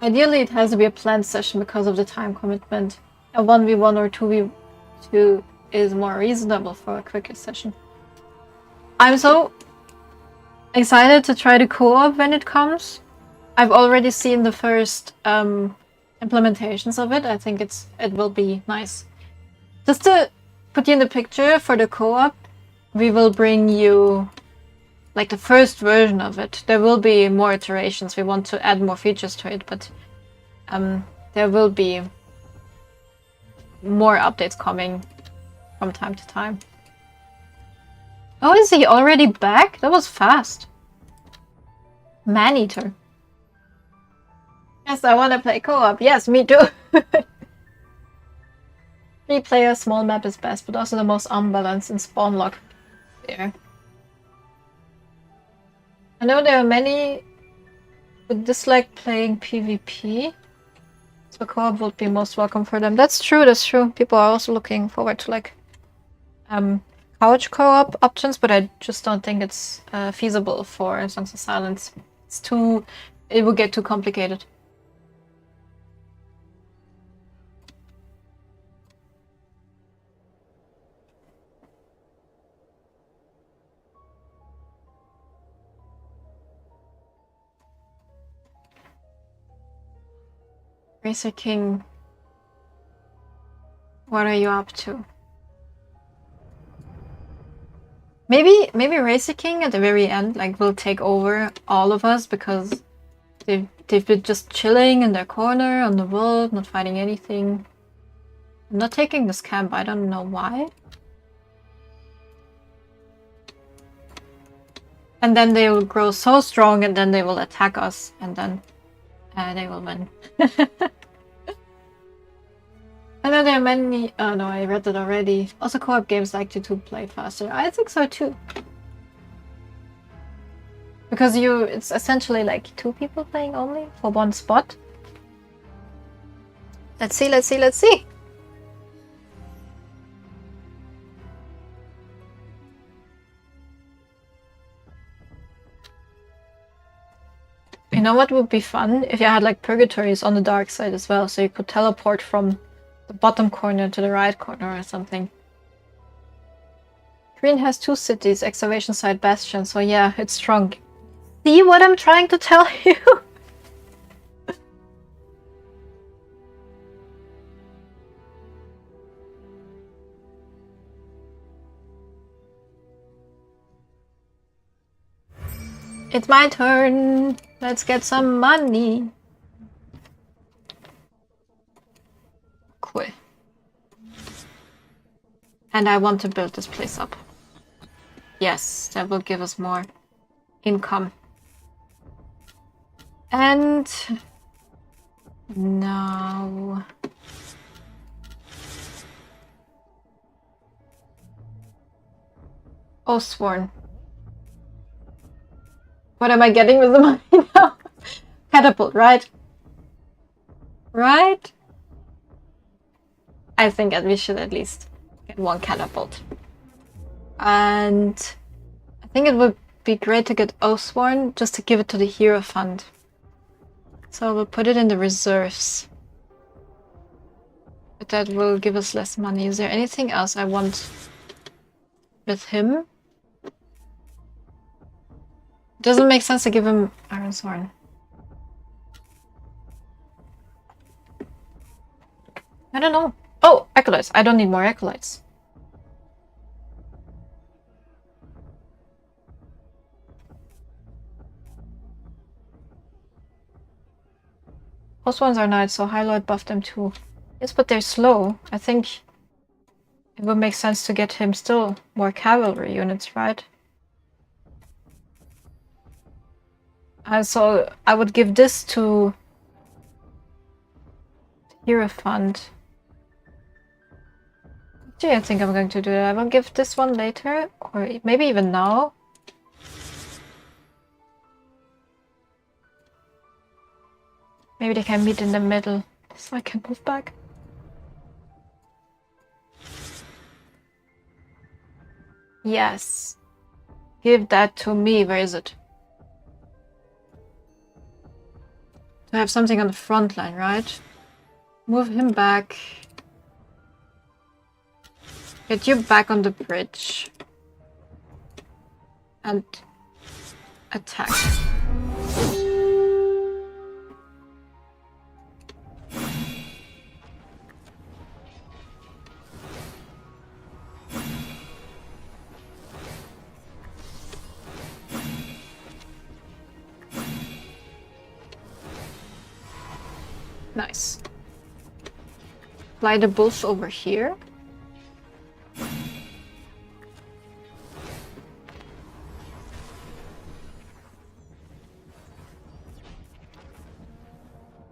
Ideally, it has to be a planned session because of the time commitment. A 1v1 or 2v2 is more reasonable for a quicker session. I'm so excited to try the co-op when it comes. I've already seen the first implementations of it. I think it will be nice. Just to put you in the picture for the co-op, we will bring you like the first version of it. There will be more iterations. We want to add more features to it, but there will be more updates coming from time to time. Oh, is he already back? That was fast. Maneater. Yes, I want to play co-op. Yes, me too. 3-player small map is best, but also the most unbalanced in spawn lock. There. I know there are many who dislike playing PvP, so co-op would be most welcome for them. That's true, that's true. People are also looking forward to like couch co-op options, but I just don't think it's feasible for Songs of Silence. It's too it would get too complicated. Racer King, what are you up to? Maybe Racer King at the very end, like, will take over all of us because they've been just chilling in their corner on the world, not fighting anything. I'm not taking this camp, I don't know why. And then they will grow so strong and then they will attack us and then they will win. I know there are many... Oh no, I read that already. Also, co-op games like to play faster. I think so too. Because it's essentially like 2 people playing only for 1 spot. Let's see, let's see, let's see! You know what would be fun? If you had like purgatories on the dark side as well, so you could teleport from the bottom corner to the right corner or something. Green has 2 cities, excavation site, bastion, so yeah, it's strong. See what I'm trying to tell you? It's my turn. Let's get some money. Cool. And I want to build this place up. Yes, that will give us more income. And now Oathsworn. What am I getting with the money now? Catapult, right? Right? I think that we should at least get 1 catapult. And I think it would be great to get Oathsworn just to give it to the hero fund. So we'll put it in the reserves. But that will give us less money. Is there anything else I want with him? Doesn't make sense to give him Ironsworn. I don't know. Oh, acolytes. I don't need more acolytes. Most ones are knights, so High Lord buffed them too. Yes, but they're slow. I think it would make sense to get him still more cavalry units, right? So I would give this to Hero Fund. Actually, I think I'm going to do that. I will give this one later, or maybe even now. Maybe they can meet in the middle, so I can move back. Yes. Give that to me. Where is it? To have something on the front line, right? Move him back. Get you back on the bridge. And attack. Nice. Fly the bulls over here.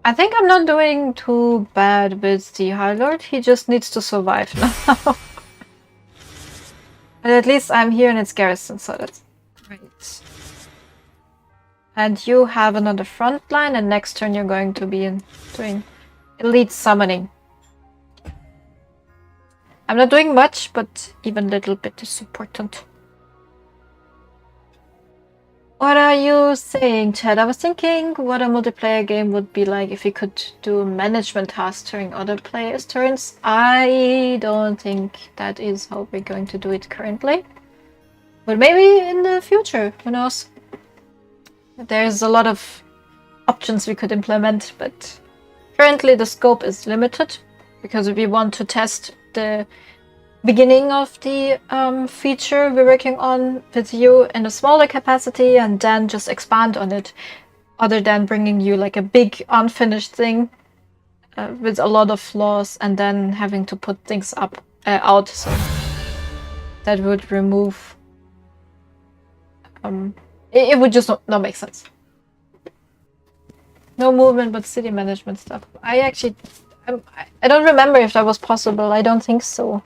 I think I'm not doing too bad with the High Lord. He just needs to survive now. But at least I'm here in its garrison, so that's great. And you have another front line, and next turn you're going to be doing elite summoning. I'm not doing much, but even a little bit is important. What are you saying, Chad? I was thinking what a multiplayer game would be like if you could do management tasks during other players' turns. I don't think that is how we're going to do it currently. But maybe in the future, who knows? There's a lot of options we could implement, but currently the scope is limited because we want to test the beginning of the feature we're working on with you in a smaller capacity and then just expand on it, other than bringing you like a big unfinished thing with a lot of flaws and then having to put things up out. So that would remove it would just not make sense. No movement but city management stuff. I don't remember if that was possible. I don't think so.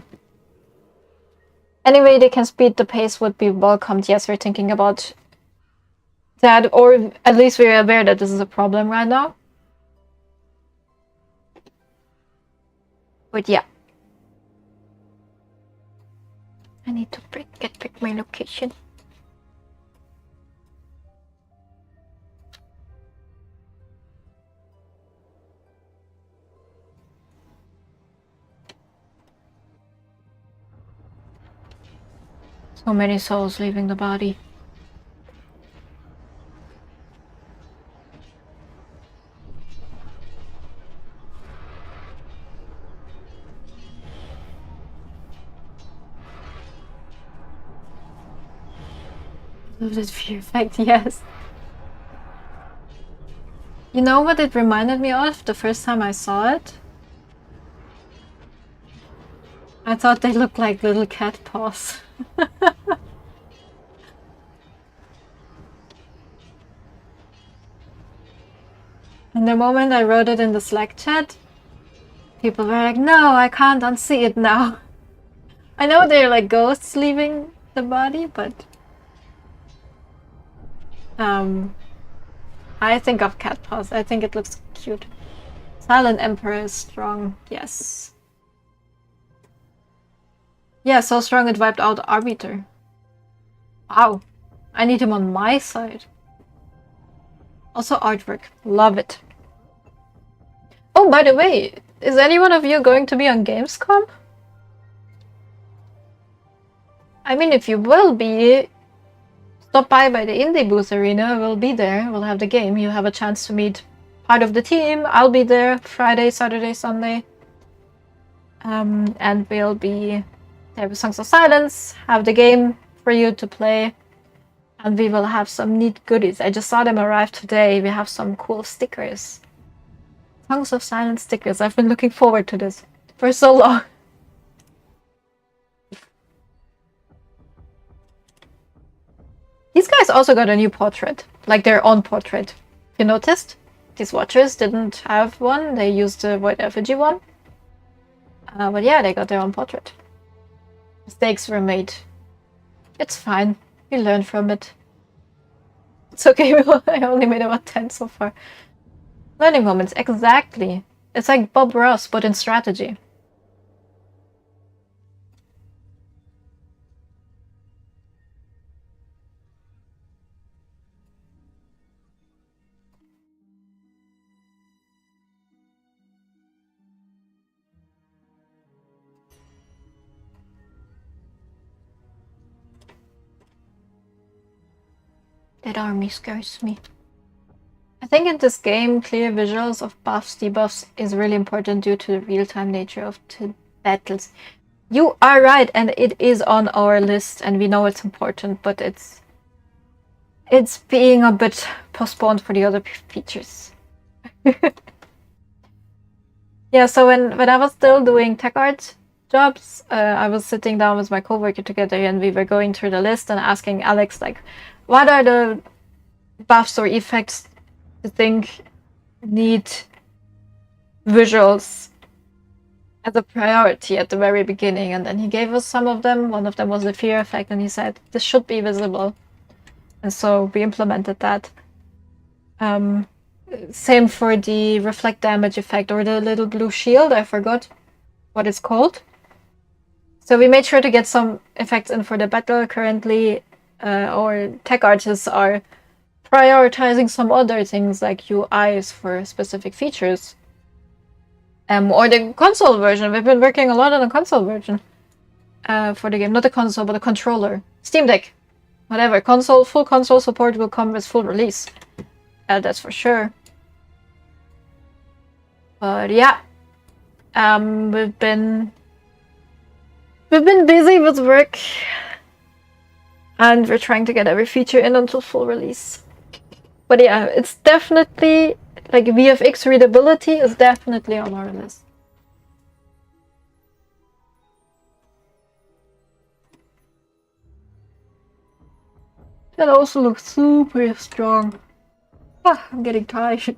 Any way they can speed the pace would be welcomed. Yes, we're thinking about that, or at least we're aware that this is a problem right now. But yeah. I need to get back my location. So many souls leaving the body. Love this fear effect, yes. You know what it reminded me of the first time I saw it? I thought they looked like little cat paws. And the moment I wrote it in the Slack chat, people were like, no, I can't unsee it now. I know they're like ghosts leaving the body, but I think of cat paws. I think it looks cute. Silent Emperor is strong, yes. Yeah, so strong it wiped out Arbiter. Wow, I need him on my side. Also artwork, love it. Oh, by the way, is any one of you going to be on Gamescom? I mean, if you will be, stop by the Indie Booth Arena, we'll be there, we'll have the game, you have a chance to meet part of the team, I'll be there Friday, Saturday, Sunday. And we'll be there with Songs of Silence, have the game for you to play, and we will have some neat goodies. I just saw them arrive today, we have some cool stickers. Songs of Silence stickers, I've been looking forward to this for so long. These guys also got a new portrait, like their own portrait. You noticed? These watchers didn't have one, they used the White Effigy one. But yeah, they got their own portrait. Mistakes were made. It's fine, we learn from it. It's okay, I only made about 10 so far. Learning moments, exactly. It's like Bob Ross, but in strategy. That army scares me. I think in this game, clear visuals of buffs, debuffs is really important due to the real-time nature of the battles. You are right, and it is on our list, and we know it's important, but it's being a bit postponed for the other features. Yeah, so when I was still doing tech art jobs, I was sitting down with my coworker together, and we were going through the list and asking Alex, like, what are the buffs or effects you think need visuals as a priority at the very beginning? And then he gave us some of them. One of them was the fear effect, and he said this should be visible, and so we implemented that. Same for the reflect damage effect, or the little blue shield, I forgot what it's called. So we made sure to get some effects in for the battle. Currently our tech artists are prioritizing some other things like UIs for specific features. Or the console version. We've been working a lot on the console version for the game. Not the console, but the controller. Steam Deck. Whatever. Full console support will come with full release. That's for sure. But yeah. We've been busy with work. And we're trying to get every feature in until full release. But yeah, it's definitely, like, VFX readability is definitely on our list. That also looks super strong. I'm getting tired.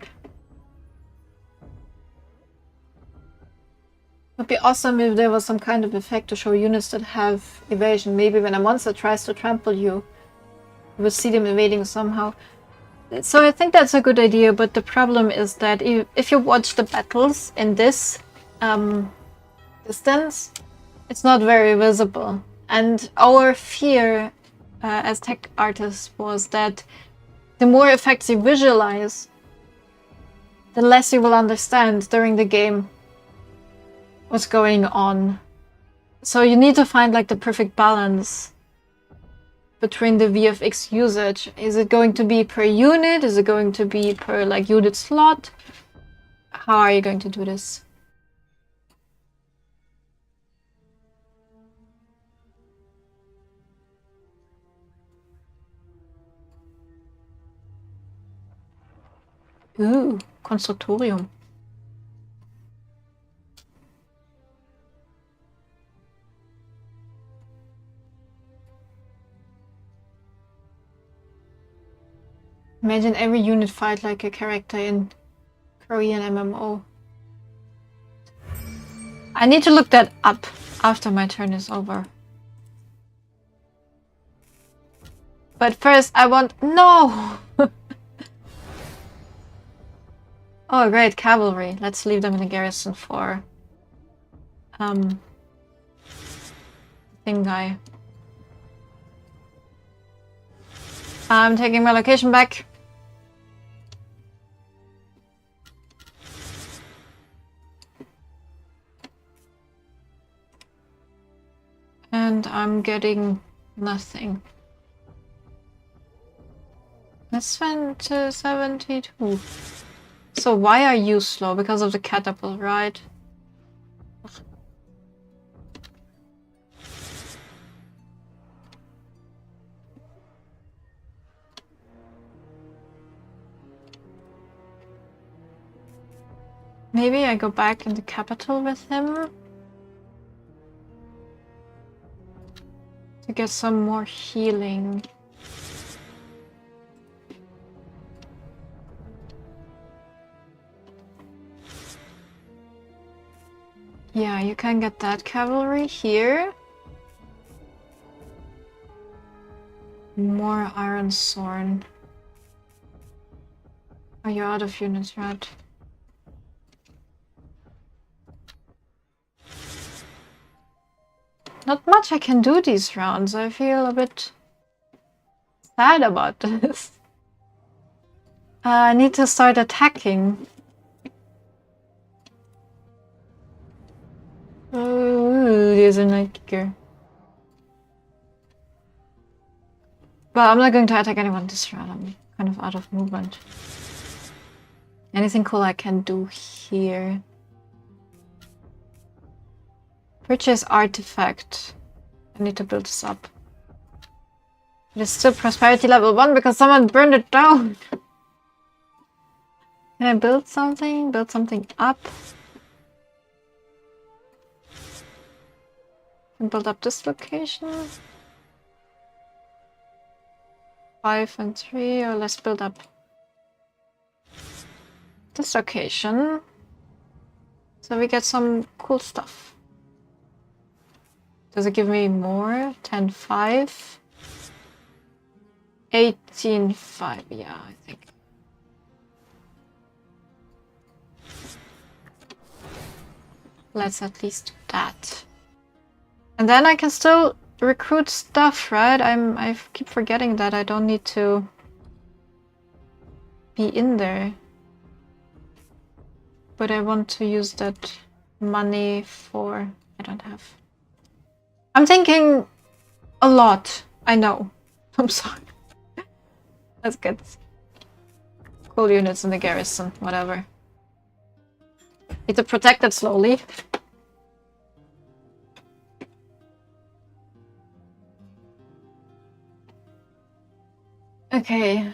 Would be awesome if there was some kind of effect to show units that have evasion. Maybe when a monster tries to trample you, you will see them evading somehow. So I think that's a good idea, but the problem is that if you watch the battles in this distance, it's not very visible. And our fear as tech artists was that the more effects you visualize, the less you will understand during the game what's going on. So you need to find like the perfect balance between the VFX usage. Is it going to be per unit? Is it going to be per like unit slot? How are you going to do this? Ooh, Constructorium. Imagine every unit fight like a character in Korean MMO. I need to look that up after my turn is over. But first I want... No! Oh great, cavalry. Let's leave them in the garrison for... thing guy. I'm taking my location back. And I'm getting nothing. Let's went to 72. So why are you slow? Because of the catapult, right? Maybe I go back in the capital with him to get some more healing. Yeah, you can get that cavalry here. More Ironsworn. Oh, you're out of units, right? Not much I can do these rounds. I feel a bit sad about this. I need to start attacking. Oh, there's a night kicker. But I'm not going to attack anyone this round. I'm kind of out of movement. Anything cool I can do here? Purchase artifact. I need to build this up. It is still prosperity level 1 because someone burned it down. Can I build something? Build something up? And build up this location. 5 and 3, or let's build up this location. So we get some cool stuff. Does it give me more? 10-5? 18-5, yeah, I think. Let's at least do that. And then I can still recruit stuff, right? I keep forgetting that I don't need to be in there. But I want to use that money for... I don't have... I'm thinking a lot. I know. I'm sorry. Let's get cool units in the garrison. Whatever. Need to protect it slowly. Okay.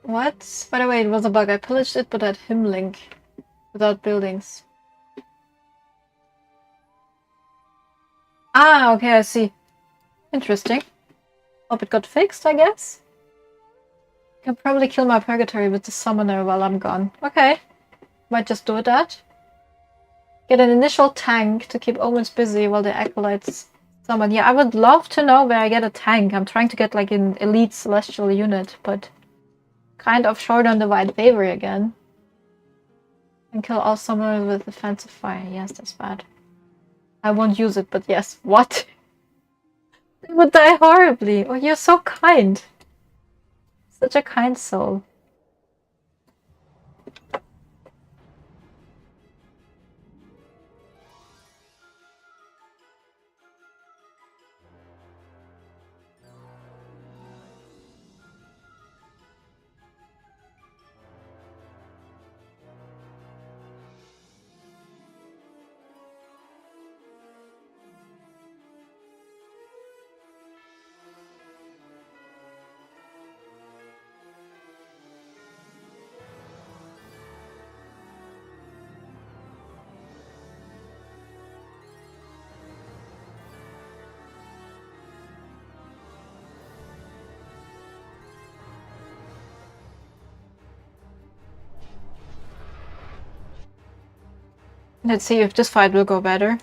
What? By the way, it was a bug. I pillaged it, but at Himlink. Without buildings. Ah, okay, I see. Interesting. Hope it got fixed, I guess. Can probably kill my Purgatory with the Summoner while I'm gone. Okay. Might just do that. Get an initial tank to keep Omens busy while the Acolytes summon. Yeah, I would love to know where I get a tank. I'm trying to get like an elite Celestial unit, but kind of short on Divine Favor again. And kill all summoners with Defensive Fire. Yes, that's bad. I won't use it, but yes. What? They would die horribly. Oh, you're so kind. Such a kind soul. Let's see if this fight will go better.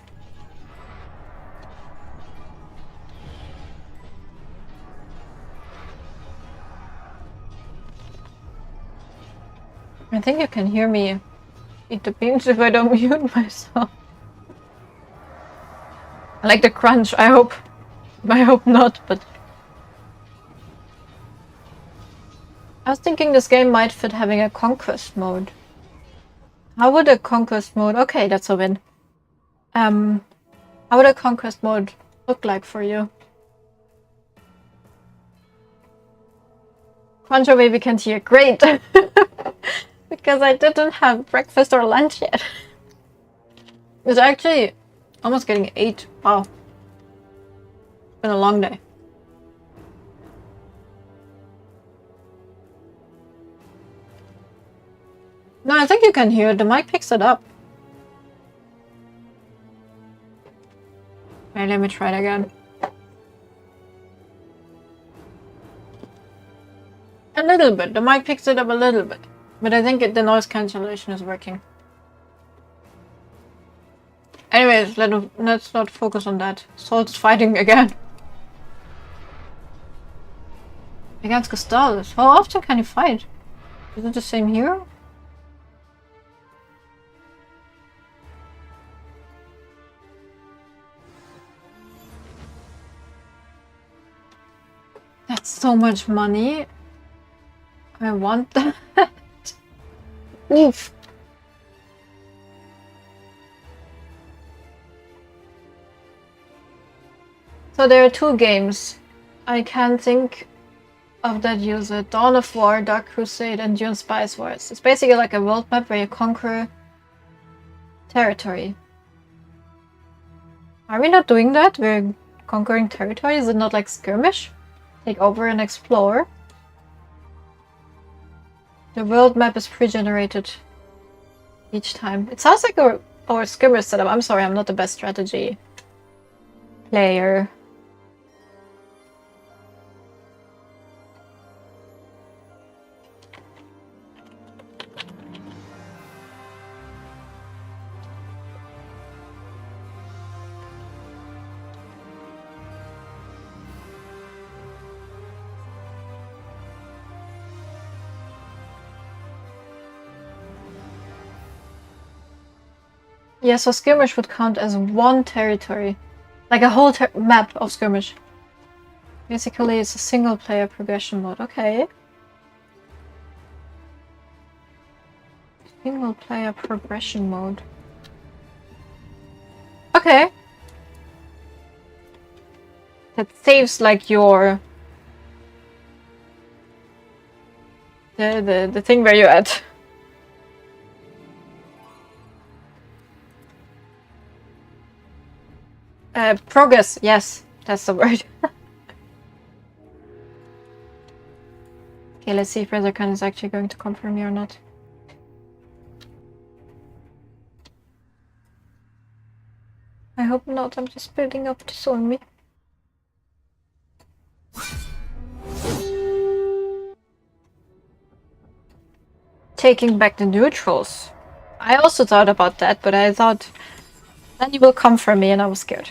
I think you can hear me eat the beans if I don't mute myself. I like the crunch, I hope. I hope not, but... I was thinking this game might fit having a conquest mode. How would a conquest mode... Okay, that's a win. How would a conquest mode look like for you? Cruncher baby can't hear. Great! Because I didn't have breakfast or lunch yet. It's actually almost getting 8. Wow. It's been a long day. No, I think you can hear it. The mic picks it up. Alright, let me try it again. A little bit. The mic picks it up a little bit. But I think the noise cancellation is working. Anyways, let's not focus on that. Salt's fighting again. Against Gustavus. How often can you fight? Is it the same hero? That's so much money. I want that. Oof. So there are 2 games. I can think of that user. Dawn of War, Dark Crusade, and Dune Spice Wars. It's basically like a world map where you conquer territory. Are we not doing that? We're conquering territory? Is it not like skirmish? Take over and explore. The world map is pre-generated each time. It sounds like our skirmish setup. I'm sorry, I'm not the best strategy player. Yeah, so skirmish would count as 1 territory. Like a whole map of skirmish. Basically, it's a single player progression mode. Okay. Single player progression mode. Okay. That saves like your the thing where you're at. Progress, yes, that's the word. Okay, let's see if Razorkhan is actually going to come for me or not. I hope not, I'm just building up to on me. Taking back the neutrals. I also thought about that, but I thought then you will come for me and I was scared.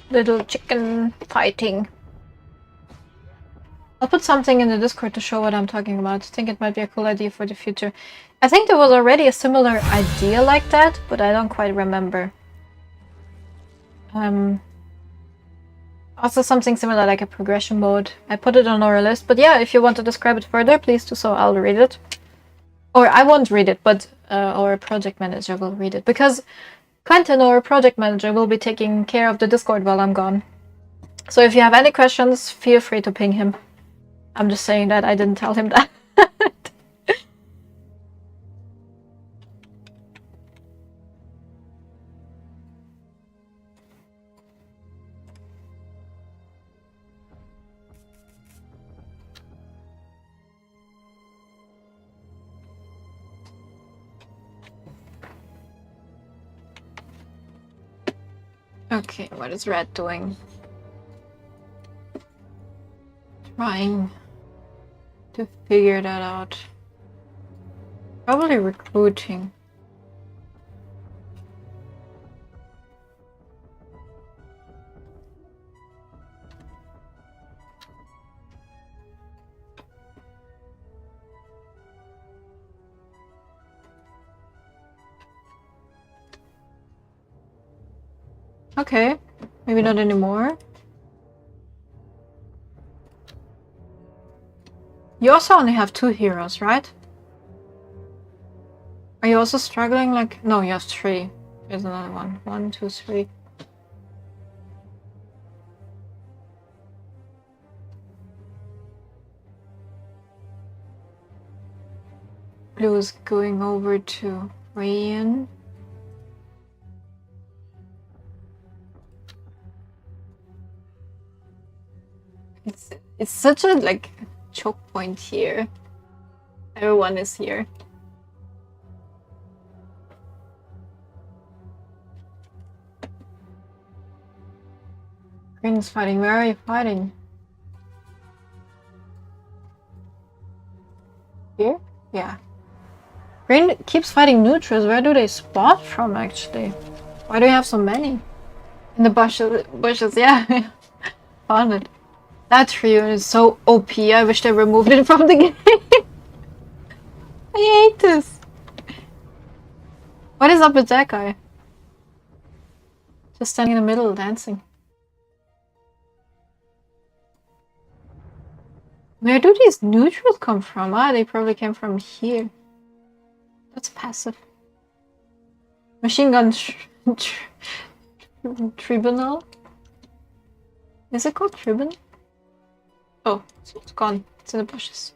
Little chicken fighting. I'll put something in the Discord to show what I'm talking about. I think it might be a cool idea for the future. I think there was already a similar idea like that, but I don't quite remember. Also something similar like a progression mode. I put it on our list, but yeah, if you want to describe it further, please do so. I'll read it. Or I won't read it, but our project manager will read it. Because Quentin, our project manager, will be taking care of the Discord while I'm gone. So if you have any questions, feel free to ping him. I'm just saying that I didn't tell him that. Okay, what is Red doing? Trying to figure that out. Probably recruiting. Okay, maybe not anymore. You also only have 2 heroes, right? Are you also struggling like... No, you have 3. Here's another one. 1, 2, 3. Blue is going over to Rayan. It's such a like choke point here. Everyone is here. Green is fighting. Where are you fighting? Here? Yeah. Green keeps fighting neutrals. Where do they spawn from actually? Why do you have so many? In the bushes, yeah. Found it. That trio is so OP. I wish they removed it from the game. I hate this. What is up with that guy? Just standing in the middle dancing. Where do these neutrals come from? Ah, they probably came from here. That's passive. Machine gun tribunal? Is it called tribunal? Oh, it's gone. It's in the bushes.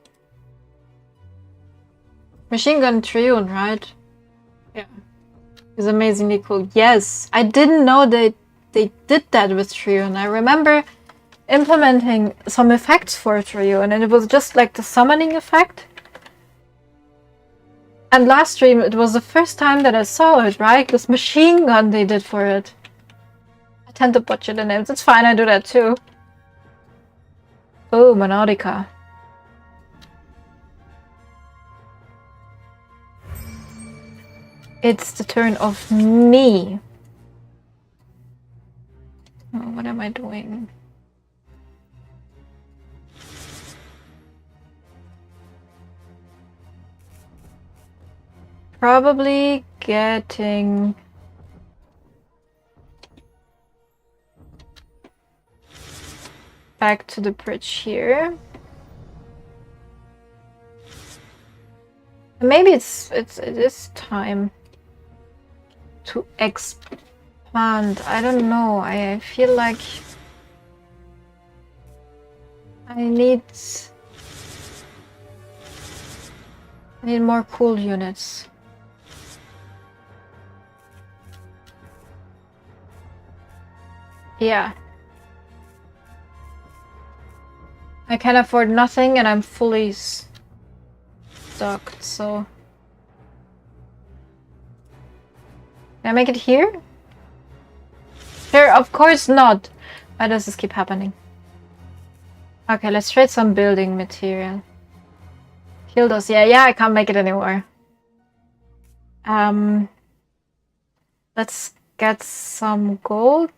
Machine gun Triune, right? Yeah. It's amazingly cool. Yes, I didn't know they did that with Triune. I remember implementing some effects for Triune, and it was just like the summoning effect. And last stream, it was the first time that I saw it, right? This machine gun they did for it. I tend to butcher the names. It's fine, I do that too. Oh, Monautica. It's the turn of me. Oh, what am I doing? probably getting back to the bridge here. Maybe it is time to expand. I don't know. I feel like I need more cool units. Yeah. I can afford nothing and I'm fully stocked, so... Can I make it here? Sure, of course not! Why does this keep happening? Okay, let's trade some building material. Kill those. Yeah, I can't make it anymore. Let's get some gold.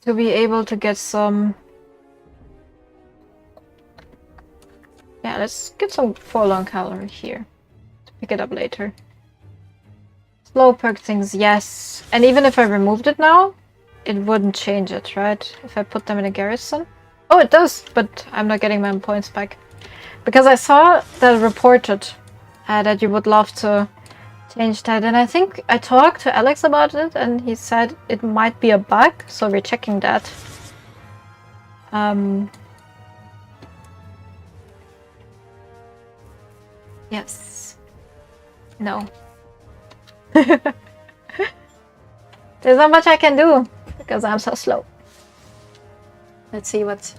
To be able to get some... Yeah, let's get some forlorn calorie here. To pick it up later. Slow perk things, yes. And even if I removed it now, it wouldn't change it, right? If I put them in a garrison? Oh, it does, but I'm not getting my points back. Because I saw that reported that you would love to change that. And I think I talked to Alex about it and he said it might be a bug, so we're checking that. Yes. No. There's not much I can do because I'm so slow. Let's see what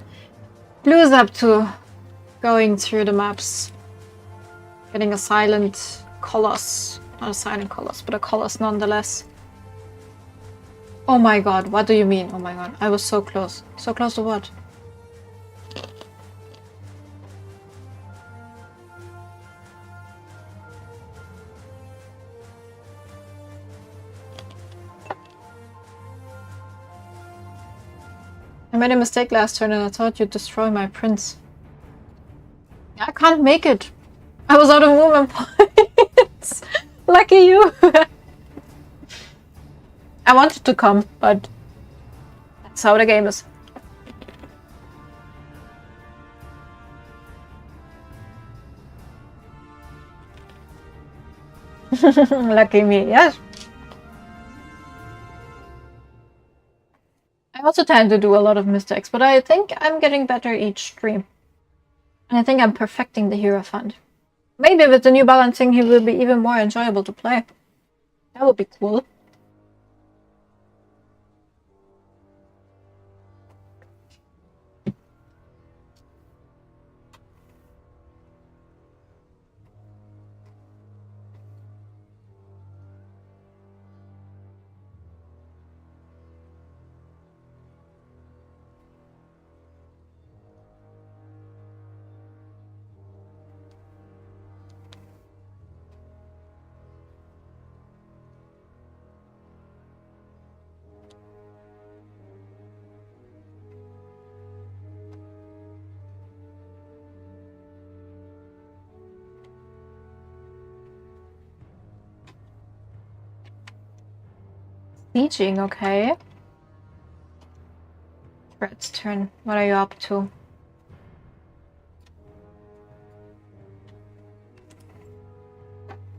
Blue's up to going through the maps. Getting a silent colossus. Not a silent colossus, but a colossus nonetheless. Oh my god, what do you mean? Oh my god, I was so close. So close to what? I made a mistake last turn and I thought you'd destroy my prince. I can't make it. I was out of movement points. Lucky you. I wanted to come, but that's how the game is. Lucky me, yes. I also tend to do a lot of mistakes, but I think I'm getting better each stream. And I think I'm perfecting the Hierophant. Maybe with the new balancing he will be even more enjoyable to play. That would be cool. Sieging, okay. Red's turn. What are you up to?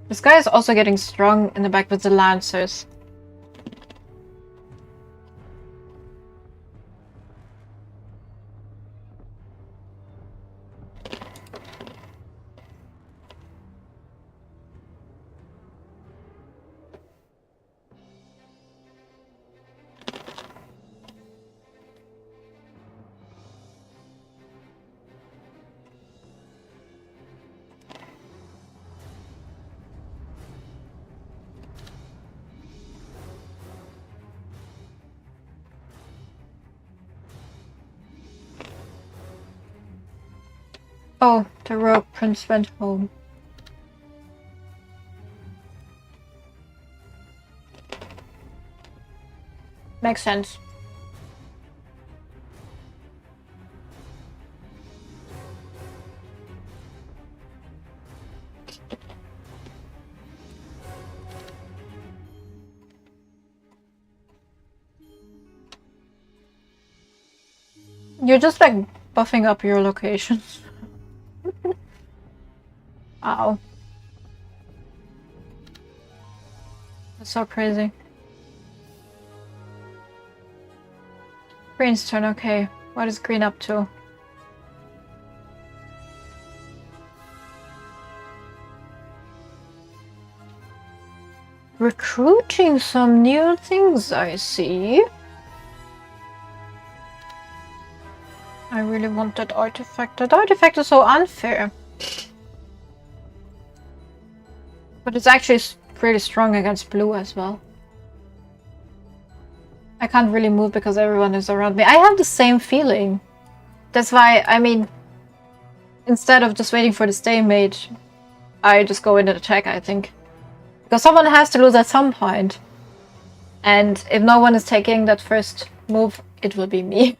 This guy is also getting strong in the back with the Lancers. Oh, the rogue prince went home. Makes sense. You're just like buffing up your location. Ow. That's so crazy. Green's turn, okay. What is green up to? Recruiting some new things, I see. I really want that artifact. That artifact is so unfair. But it's actually pretty strong against blue as well. I can't really move because everyone is around me. I have the same feeling. That's why, I mean, instead of just waiting for the stalemate, I just go in and attack, I think. Because someone has to lose at some point. And if no one is taking that first move, it will be me.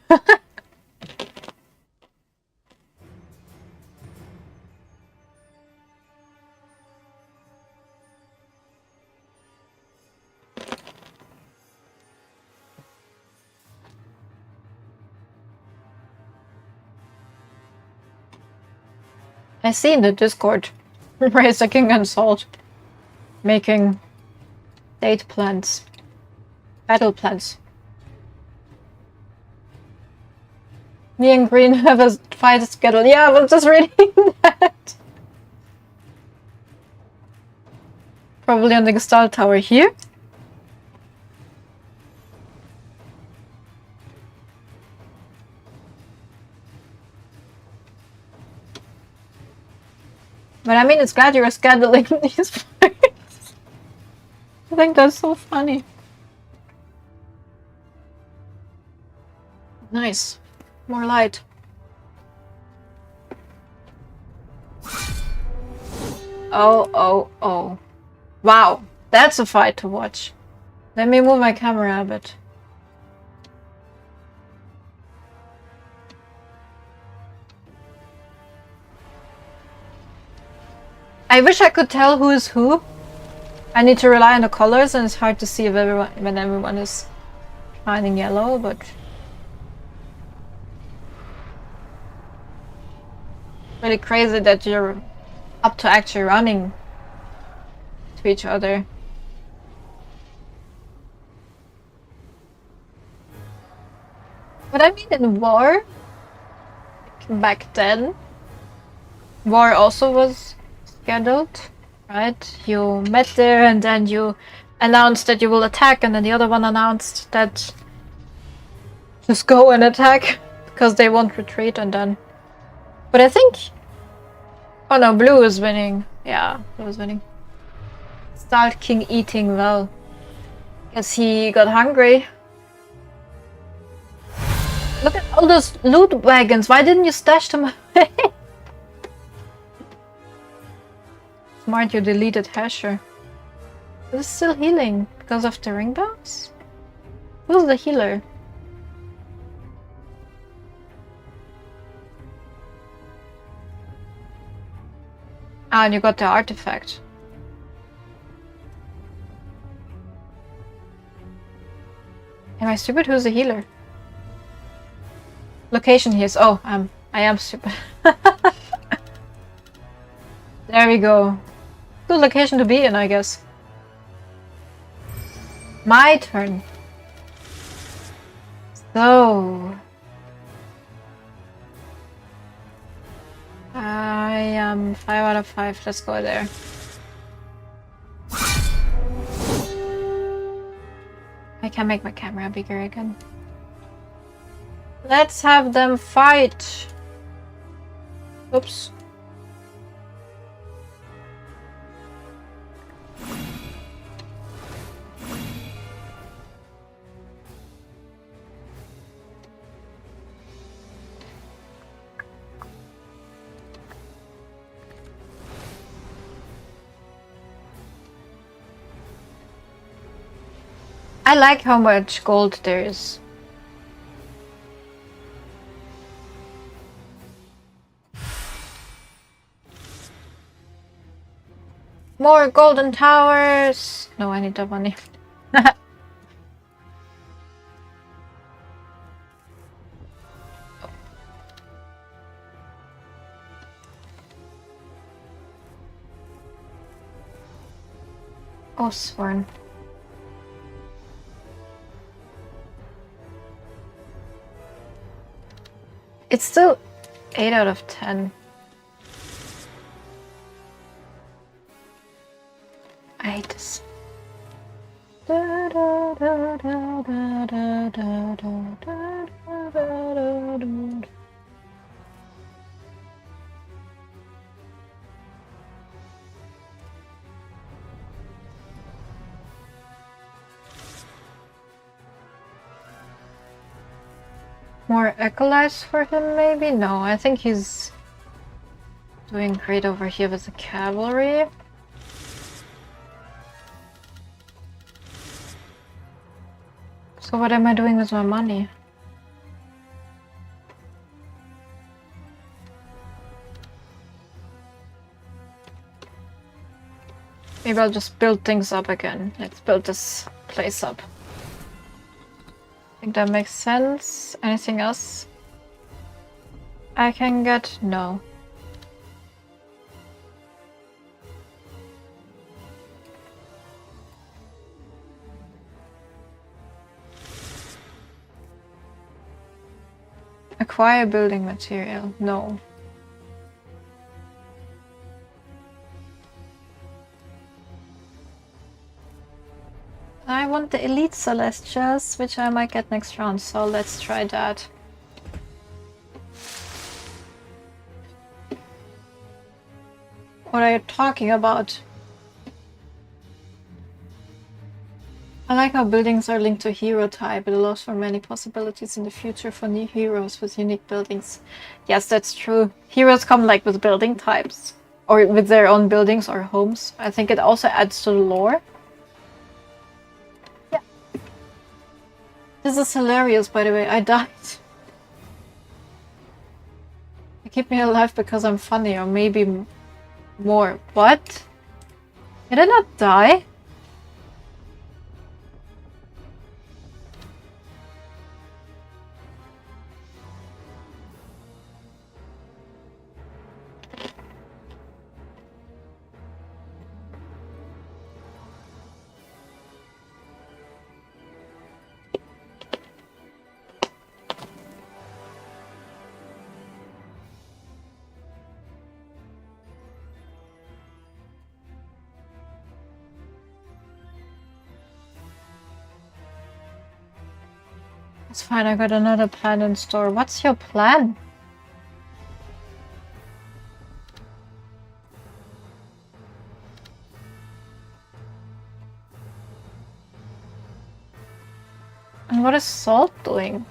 I see in the Discord, Raise the King and Salt making date plans, battle plans. Me and Green have a fight scheduled. Yeah, I was just reading that. Probably on the Gestalt Tower here. But I mean, it's glad you're scheduling these fights. I think that's so funny. Nice. More light. Oh. Wow, that's a fight to watch. Let me move my camera a bit. I wish I could tell who is who. I need to rely on the colors, and it's hard to see if when everyone is shining yellow, but really crazy that you're up to actually running to each other. But I mean, in War, back then, War also was scheduled, right? You met there and then you announced that you will attack, and then the other one announced that just go and attack because they won't retreat, and then. But I think. Oh no, blue is winning. Yeah, blue is winning. Salt King eating well. Guess he got hungry. Look at all those loot wagons. Why didn't you stash them away? Smart, you deleted Hasher. This is still healing because of the ring bounce? Who's the healer? Ah, and you got the artifact. Am I stupid? Who's the healer? Location here is. Oh, I am stupid. There we go. Good location to be in, I guess. My turn. So. I am 5 out of 5. Let's go there. I can make my camera bigger again. Let's have them fight. Oops. I like how much gold there is. More golden towers! No, I need that money. Oh, Sworn. It's still 8 out of 10. I hate this. More acolytes for him, maybe? No, I think he's doing great over here with the cavalry. So what am I doing with my money? Maybe I'll just build things up again. Let's build this place up. I think that makes sense. Anything else I can get? No. Acquire building material? No. I want the Elite Celestials, which I might get next round, so let's try that. What are you talking about? I like how buildings are linked to hero type. It allows for many possibilities in the future for new heroes with unique buildings. Yes, that's true. Heroes come like with building types, or with their own buildings or homes. I think it also adds to the lore. Yeah. This is hilarious, by the way. I died. They keep me alive because I'm funny, or maybe more. What? Did I not die? It's fine, I got another plan in store. What's your plan? And what is Salt doing?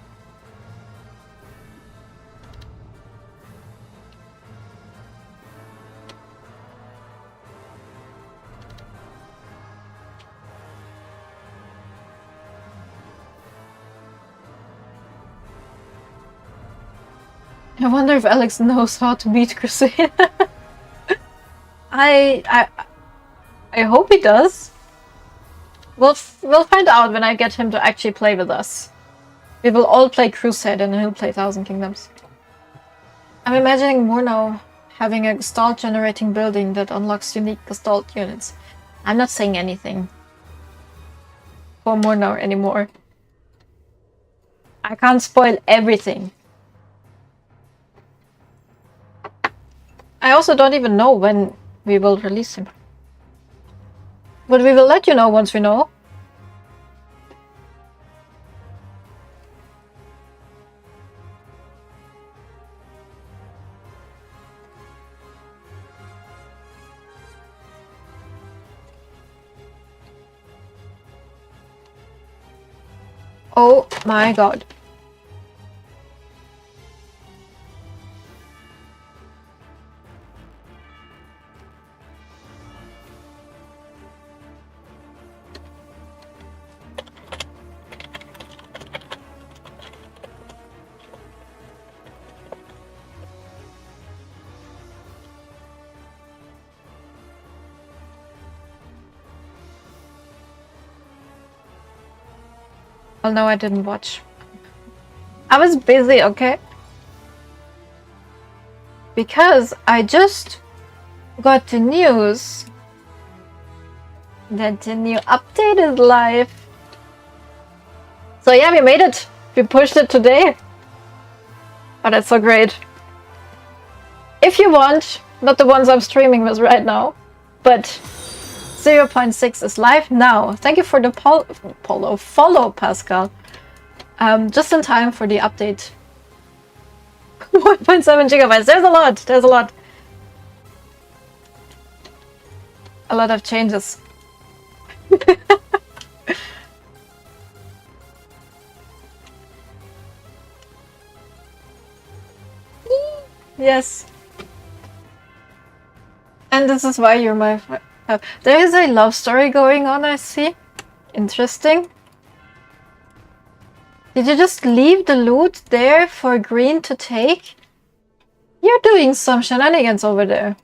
I wonder if Alex knows how to beat Crusade. I hope he does. We'll find out when I get him to actually play with us. We will all play Crusade and he'll play Thousand Kingdoms. I'm imagining Murnau having a Gestalt generating building that unlocks unique Gestalt units. I'm not saying anything for Murnau anymore. I can't spoil everything. I also don't even know when we will release him. But we will let you know once we know. Oh my god. Well, no, I didn't watch. I was busy, okay? Because I just got the news That the new update is live. So yeah, we made it. We pushed it today. But it's so great. If you want, not the ones I'm streaming with right now, but 0.6 is live now. Thank you for the follow, Pascal. Just in time for the update. 1.7 gigabytes. There's a lot. There's a lot. A lot of changes. Yes. And this is why you're my... there is a love story going on, I see. Interesting. Did you just leave the loot there for Green to take? You're doing some shenanigans over there.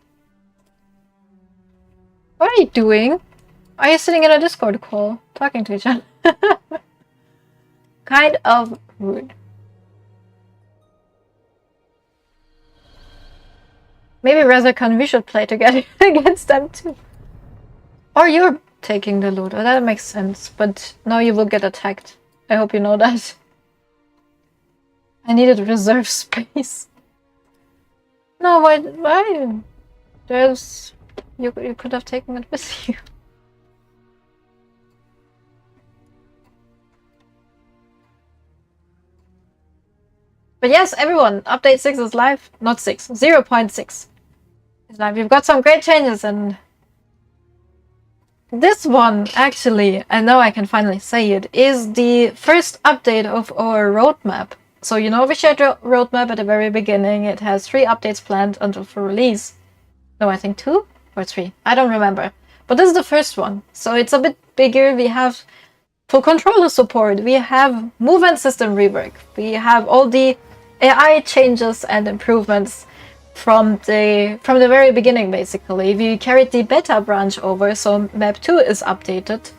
What are you doing? Are you sitting in a Discord call, talking to each other? Kind of rude. Maybe Rezakon, we should play together against them too. Or you're taking the loot. Oh, that makes sense. But now you will get attacked. I hope you know that. I needed reserve space. No, why? There's... You could have taken it with you. But yes, everyone, update 6 is live. Not 6, 0.6 is live. We've got some great changes, and this one, actually, I know I can finally say it, is the first update of our roadmap. So, you know, we shared the roadmap at the very beginning. It has 3 updates planned until for release. No, I think 2 or 3. I don't remember. But this is the first one. So it's a bit bigger. We have full controller support. We have movement system rework. We have all the AI changes and improvements from the very beginning, basically. We carried the beta branch over, so map 2 is updated.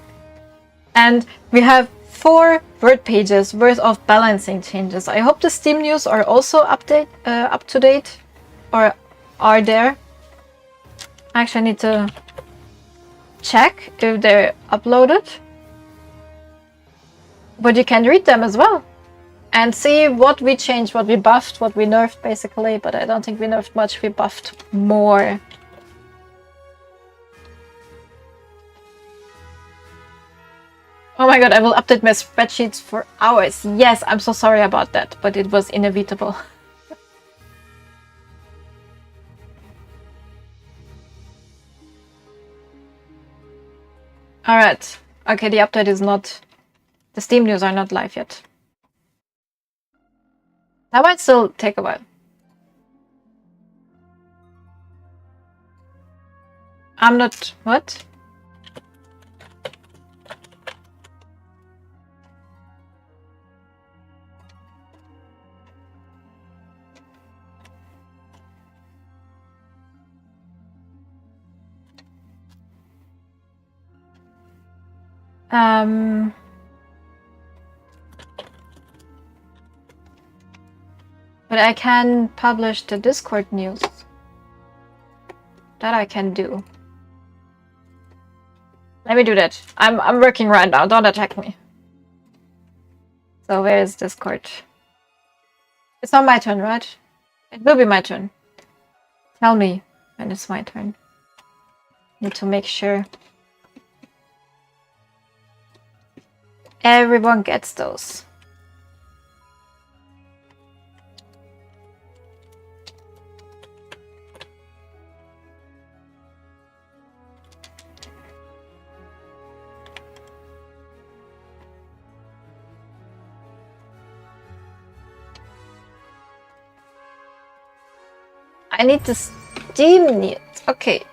And we have 4 word pages worth of balancing changes. I hope the Steam news are also up to date, or are there. Actually, I need to check if they're uploaded. But you can read them as well. And see what we changed, what we buffed, what we nerfed, basically. But I don't think we nerfed much, we buffed more. Oh my god, I will update my spreadsheets for hours. Yes, I'm so sorry about that, but it was inevitable. Alright. Okay, the update is not... The Steam news are not live yet. That might still take a while. I'm not... What? But I can publish the Discord news. That I can do. Let me do that. I'm working right now. Don't attack me. So where is Discord? It's not my turn, right? It will be my turn. Tell me when it's my turn. Need to make sure everyone gets those. I need the Steam news. Okay.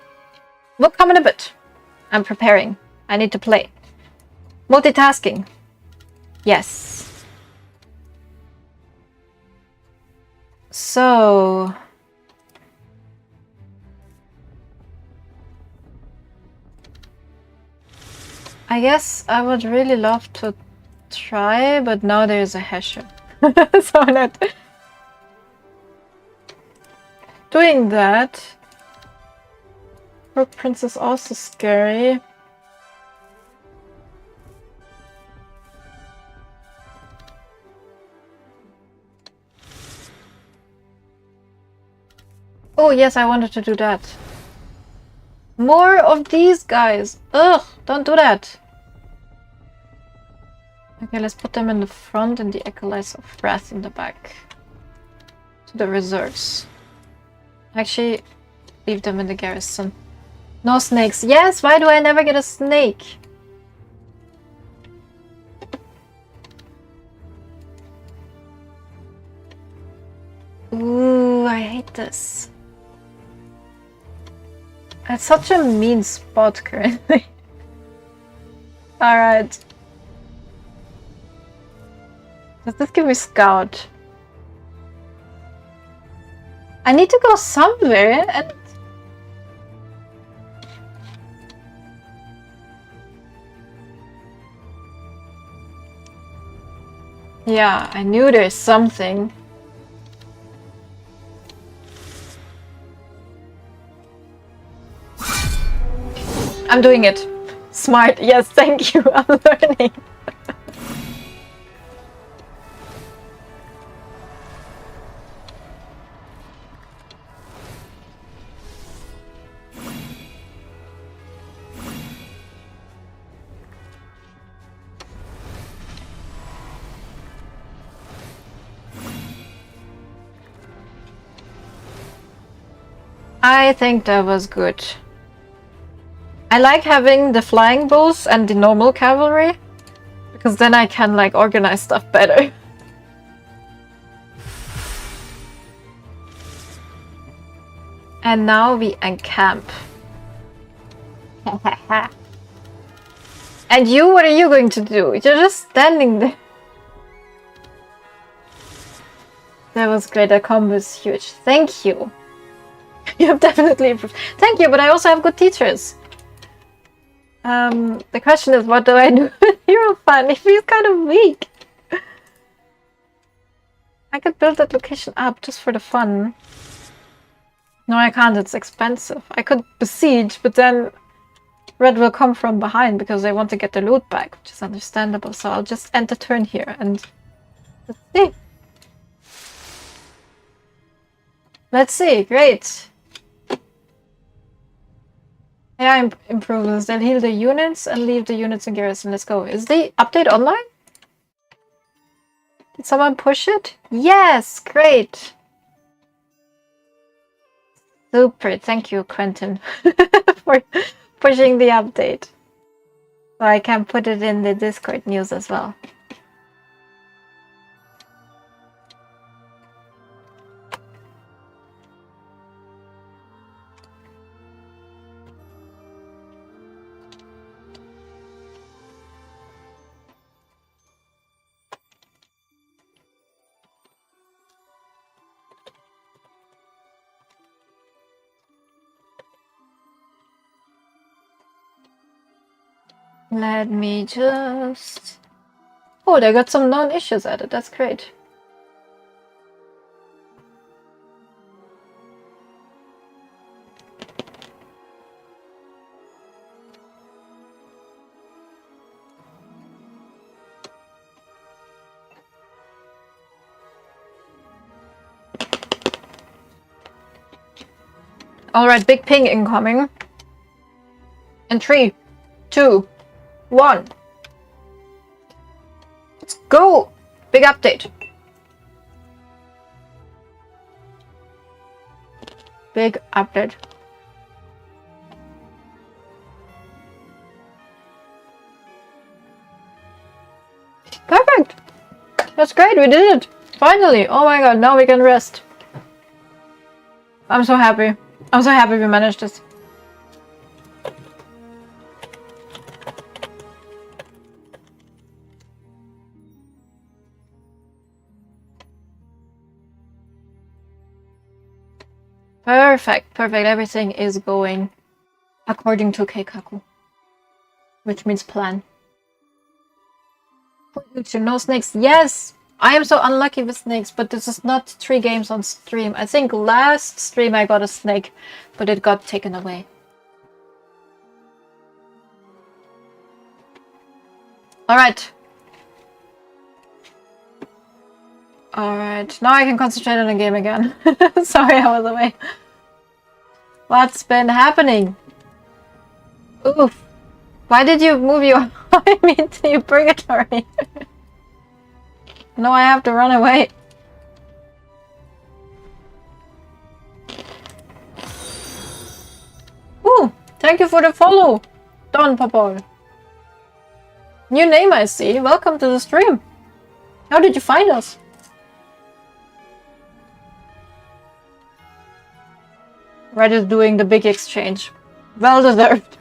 Will come in a bit. I'm preparing. I need to play. Multitasking. Yes. So... I guess I would really love to try, but now there's a Hesher. So I'm not doing that. Rook Prince is also scary. Oh, yes, I wanted to do that. More of these guys. Ugh, don't do that. Okay, let's put them in the front and the Acolytes of Wrath in the back. To the reserves. Actually, leave them in the garrison. No snakes. Yes, why do I never get a snake? Ooh, I hate this. It's such a mean spot currently. Alright. Does this give me scout? I need to go somewhere and... Yeah, I knew there's something. I'm doing it. Smart. Yes, thank you. I'm learning. I think that was good. I like having the flying bulls and the normal cavalry, because then I can like organize stuff better. And now we encamp. And you, what are you going to do? You're just standing there. That was great, that combo is huge. Thank you. You have definitely improved. Thank you, but I also have good teachers. The question is, what do I do with Hierophant? If he's kind of weak. I could build that location up just for the fun. No, I can't. It's expensive. I could besiege, but then Red will come from behind because they want to get the loot back, which is understandable. So I'll just end the turn here and let's see. Let's see. Great. Yeah, improvements. They'll heal the units and leave the units in garrison. Let's go. Is the update online? Did someone push it? Yes! Great! Super. Thank you, Quentin, for pushing the update. So I can put it in the Discord news as well. Let me just... Oh, they got some non-issues added. That's great. Alright, big ping incoming. In 3, 2, 1. Let's go! Big update. Big update. Perfect! That's great, we did it! Finally! Oh my god, now we can rest. I'm so happy. I'm so happy we managed this. Perfect, perfect. Everything is going according to Keikaku. Which means plan. No snakes. Yes! I am so unlucky with snakes, but this is not 3 games on stream. I think last stream I got a snake, but it got taken away. Alright. Alright, now I can concentrate on the game again. Sorry I was away. What's been happening? Oof. Why did you move your army to purgatory? No, I have to run away. Ooh, thank you for the follow, Don Popol. New name I see. Welcome to the stream. How did you find us? Red is doing the big exchange. Well deserved.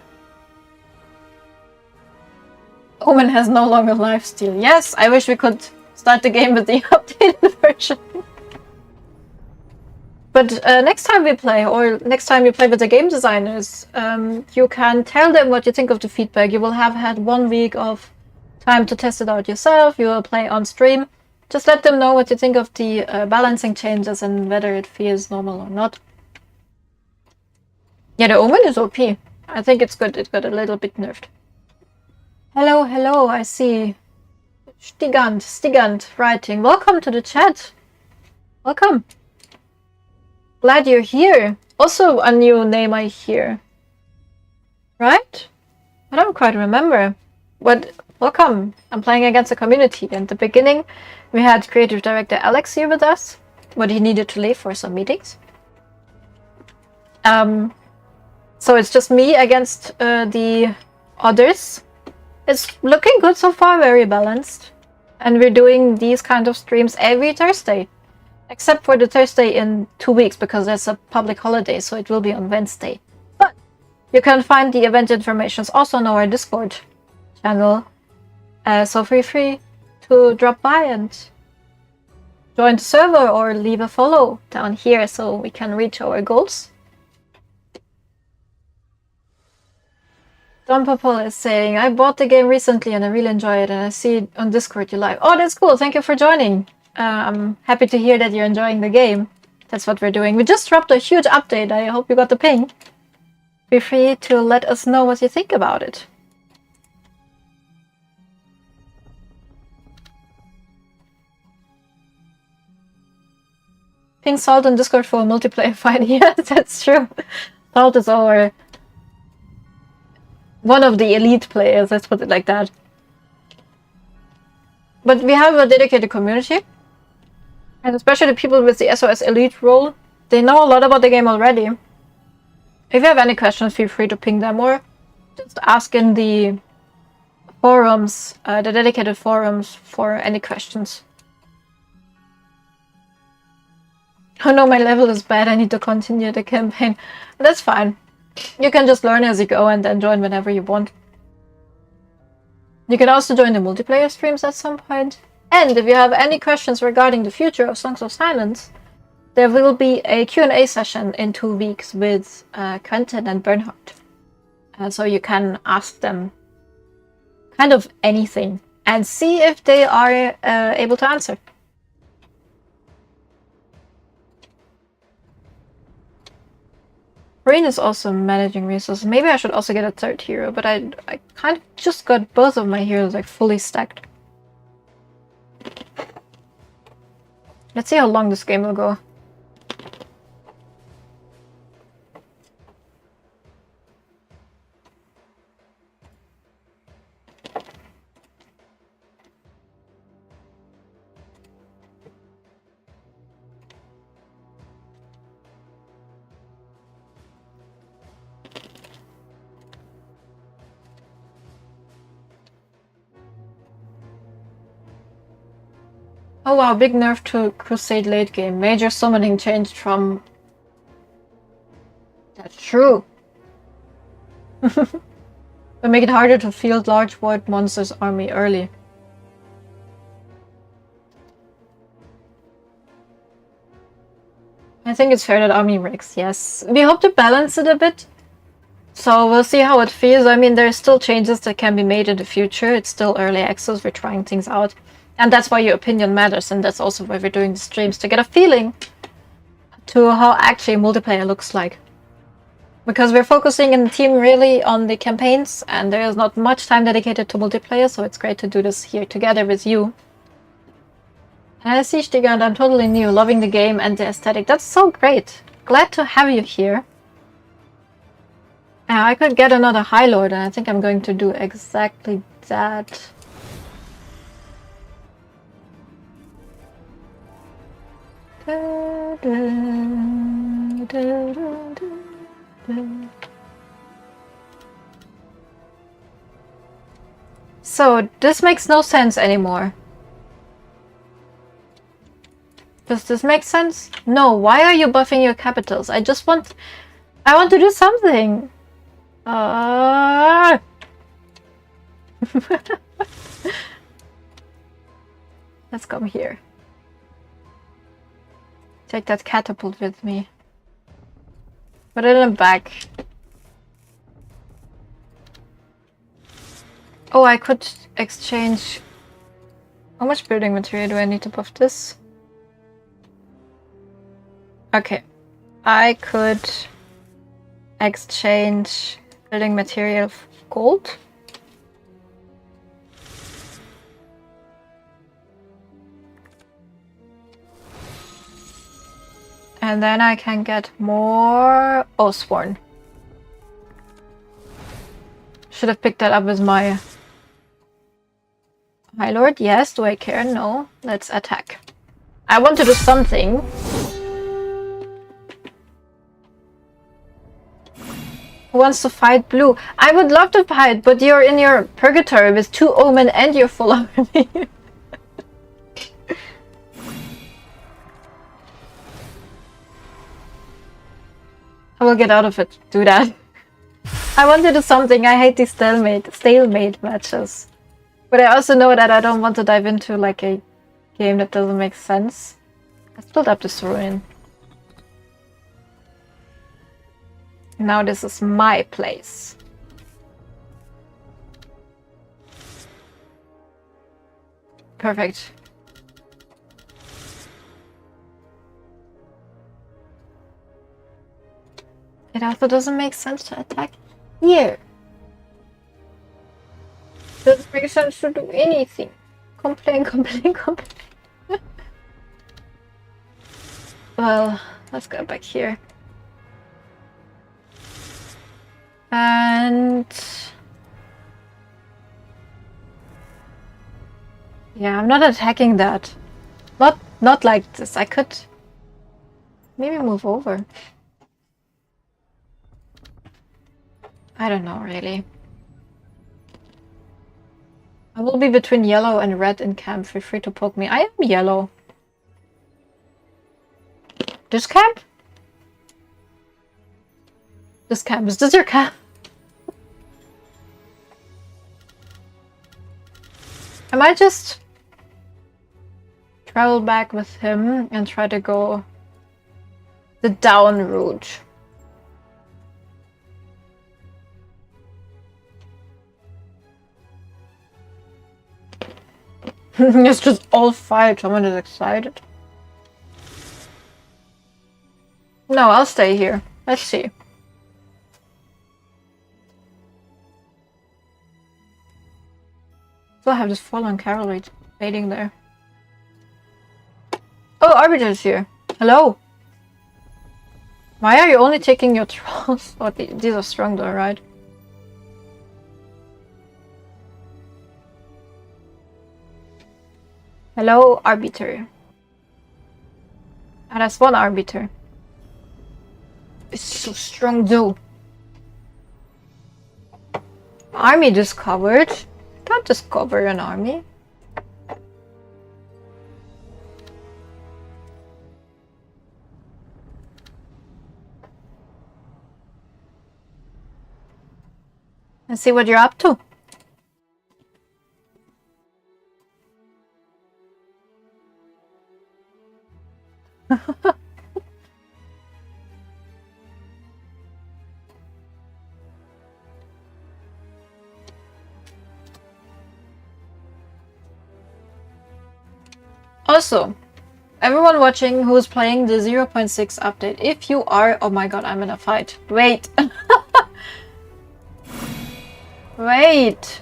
Omen has no longer lifesteal. Yes, I wish we could start the game with the updated version. But next time we play, or next time you play with the game designers, you can tell them what you think of the feedback. You will have had 1 week of time to test it out yourself. You will play on stream. Just let them know what you think of the balancing changes and whether it feels normal or not. Yeah, the Omen is OP. I think it's good. It got a little bit nerfed. Hello, hello, I see. Stigant writing. Welcome to the chat. Welcome. Glad you're here. Also a new name I hear. Right? I don't quite remember. But welcome. I'm playing against the community. In the beginning, we had creative director Alex here with us, but he needed to leave for some meetings. So it's just me against the others. It's looking good so far, very balanced. And we're doing these kind of streams every Thursday. Except for the Thursday in 2 weeks, because there's a public holiday, so it will be on Wednesday. But you can find the event information also on our Discord channel. So feel free to drop by and join the server or leave a follow down here so we can reach our goals. Don Popol is saying, I bought the game recently and I really enjoy it, and I see it on Discord you live. Oh, that's cool. Thank you for joining. I'm happy to hear that you're enjoying the game. That's what we're doing. We just dropped a huge update. I hope you got the ping. Feel free to let us know what you think about it. Ping Salt on Discord for a multiplayer fight. Yeah, that's true. Salt is one of the elite players, let's put it like that. But we have a dedicated community. And especially the people with the SOS Elite role, they know a lot about the game already. If you have any questions, feel free to ping them or just ask in the forums, the dedicated forums, for any questions. Oh no, my level is bad, I need to continue the campaign. That's fine. You can just learn as you go and then join whenever you want. You can also join the multiplayer streams at some point. And if you have any questions regarding the future of Songs of Silence, there will be a Q&A session in 2 weeks with Quentin and Bernhard. So you can ask them kind of anything and see if they are able to answer. Rain is also managing resources. Maybe I should also get a third hero, but I kind of just got both of my heroes like fully stacked. Let's see how long this game will go. Oh wow, big nerf to Crusade late game. Major summoning changed from... That's true. But make it harder to field large void monsters army early. I think it's fair that army breaks, yes. We hope to balance it a bit. So we'll see how it feels. I mean, there's still changes that can be made in the future. It's still early access, we're trying things out. And that's why your opinion matters, and that's also why we're doing the streams, to get a feeling to how actually multiplayer looks like. Because we're focusing in the team really on the campaigns, and there is not much time dedicated to multiplayer, so it's great to do this here together with you. And I see Stigand, I'm totally new, loving the game and the aesthetic. That's so great. Glad to have you here. Now I could get another High Lord, and I think I'm going to do exactly that. So this makes no sense anymore. Does this make sense? No, why are you buffing your capitals? I want to do something. Let's come here. Take that catapult with me. Put it in the back. Oh, I could exchange... How much building material do I need to buff this? Okay. I could exchange building material for gold. And then I can get more Oathsworn. Should have picked that up with my High Lord. Yes, do I care? No. Let's attack. I want to do something. Who wants to fight blue? I would love to fight, but you're in your purgatory with 2 Omen and you're full army. I will get out of it. Do that. I want to do something. I hate these stalemate matches. But I also know that I don't want to dive into like a game that doesn't make sense. Let's build up this ruin. Now this is my place. Perfect. It also doesn't make sense to attack here. Doesn't make sense to do anything. Complain. Well, let's go back here. And... yeah, I'm not attacking that. Not like this. I could maybe move over. I don't know, really. I will be between yellow and red in camp. Feel free to poke me. I am yellow. This camp? This camp. Is this your camp? I might just travel back with him and try to go the down route. It's just all fight. Someone is excited. No, I'll stay here. Let's see. Still have this fallen cavalry waiting there. Oh, Arbiter's here. Hello. Why are you only taking your trolls? Oh, these are strong though, right? Hello, Arbiter. And that's one Arbiter. It's so strong though. Army discovered. Can't discover an army. Let's see what you're up to. Also, everyone watching who's playing the 0.6 update, if you are... oh my god, I'm in a fight. Wait. Wait.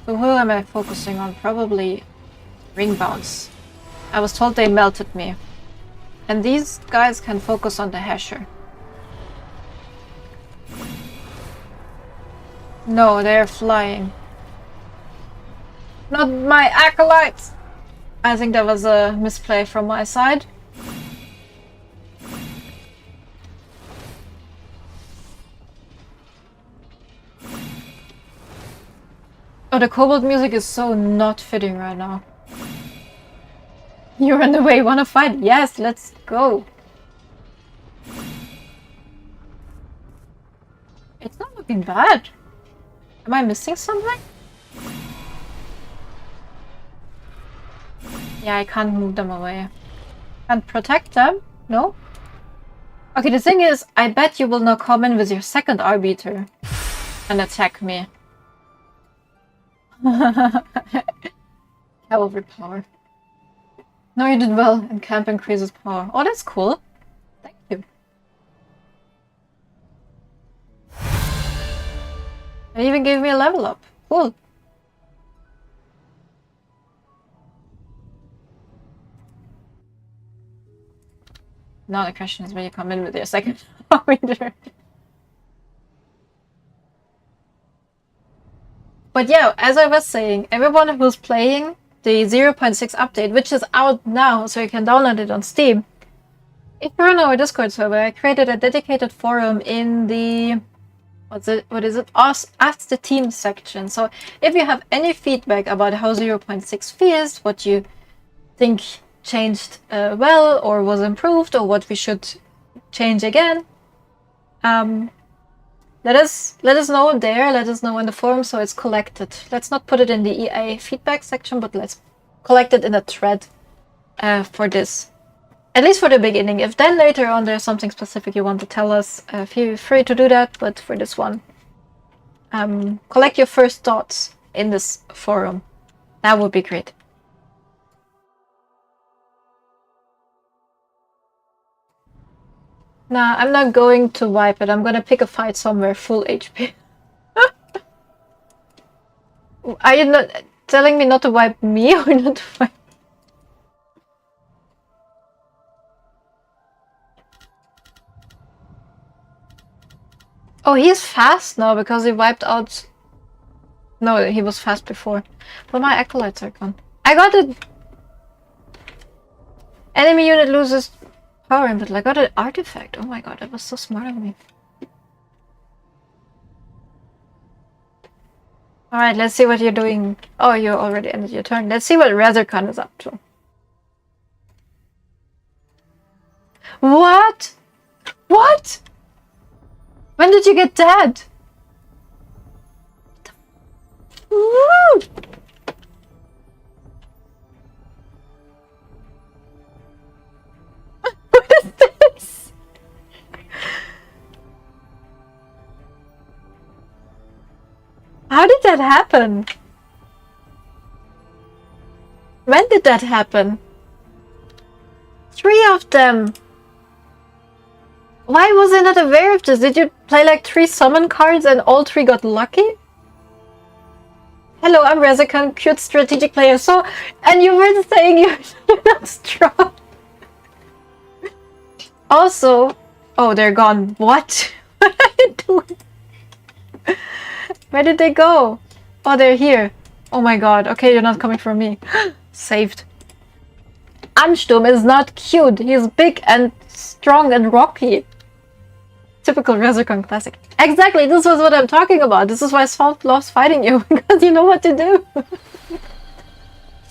So who am I focusing on? Probably ring bounce. I was told they melted me. And these guys can focus on the Hesher. No, they're flying. Not my acolytes! I think that was a misplay from my side. Oh, the Kobold music is so not fitting right now. You run away, wanna fight? Yes, let's go. It's not looking bad. Am I missing something? Yeah, I can't move them away. Can't protect them? No? Okay, the thing is, I bet you will now come in with your second Arbiter and attack me. Cavalry power. No, you did well, and camp increases power. Oh, that's cool. Thank you. It even gave me a level up. Cool. Now the question is where you come in with your second Arbiter. But yeah, as I was saying, everyone who's playing the 0.6 update, which is out now, so you can download it on Steam. If you're on our Discord server, I created a dedicated forum in the... What is it? Ask the Team section. So if you have any feedback about how 0.6 feels, what you think changed well or was improved, or what we should change again, let us know there, let us know in the forum so it's collected. Let's not put it in the EA feedback section, but let's collect it in a thread for this. At least for the beginning. If then later on there's something specific you want to tell us, feel free to do that, but for this one, collect your first thoughts in this forum. That would be great. Nah, I'm not going to wipe it. I'm gonna pick a fight somewhere full HP. Are you not telling me not to wipe me or not to wipe? Oh, he's fast now because he wiped out... No, he was fast before. But my acolytes are gone. I got it! Enemy unit loses... power input. I got an artifact. Oh my god, that was so smart of me. Alright, let's see what you're doing. Oh, you already ended your turn. Let's see what Razorkhan is up to. What? What? When did you get dead? Woo! What is this? How did that happen? When did that happen? 3 of them. Why was I not aware of this? Did you play like 3 summon cards and all 3 got lucky? Hello, I'm Razorkhan, cute strategic player. So, and you were saying you're not strong. Also, oh, they're gone. What? What are you doing? Where did they go? Oh, they're here. Oh my god. Okay, you're not coming for me. Saved. Ansturm is not cute. He's big and strong and rocky. Typical Razorkhan classic. Exactly, this was what I'm talking about. This is why Salt loves fighting you, because you know what to do.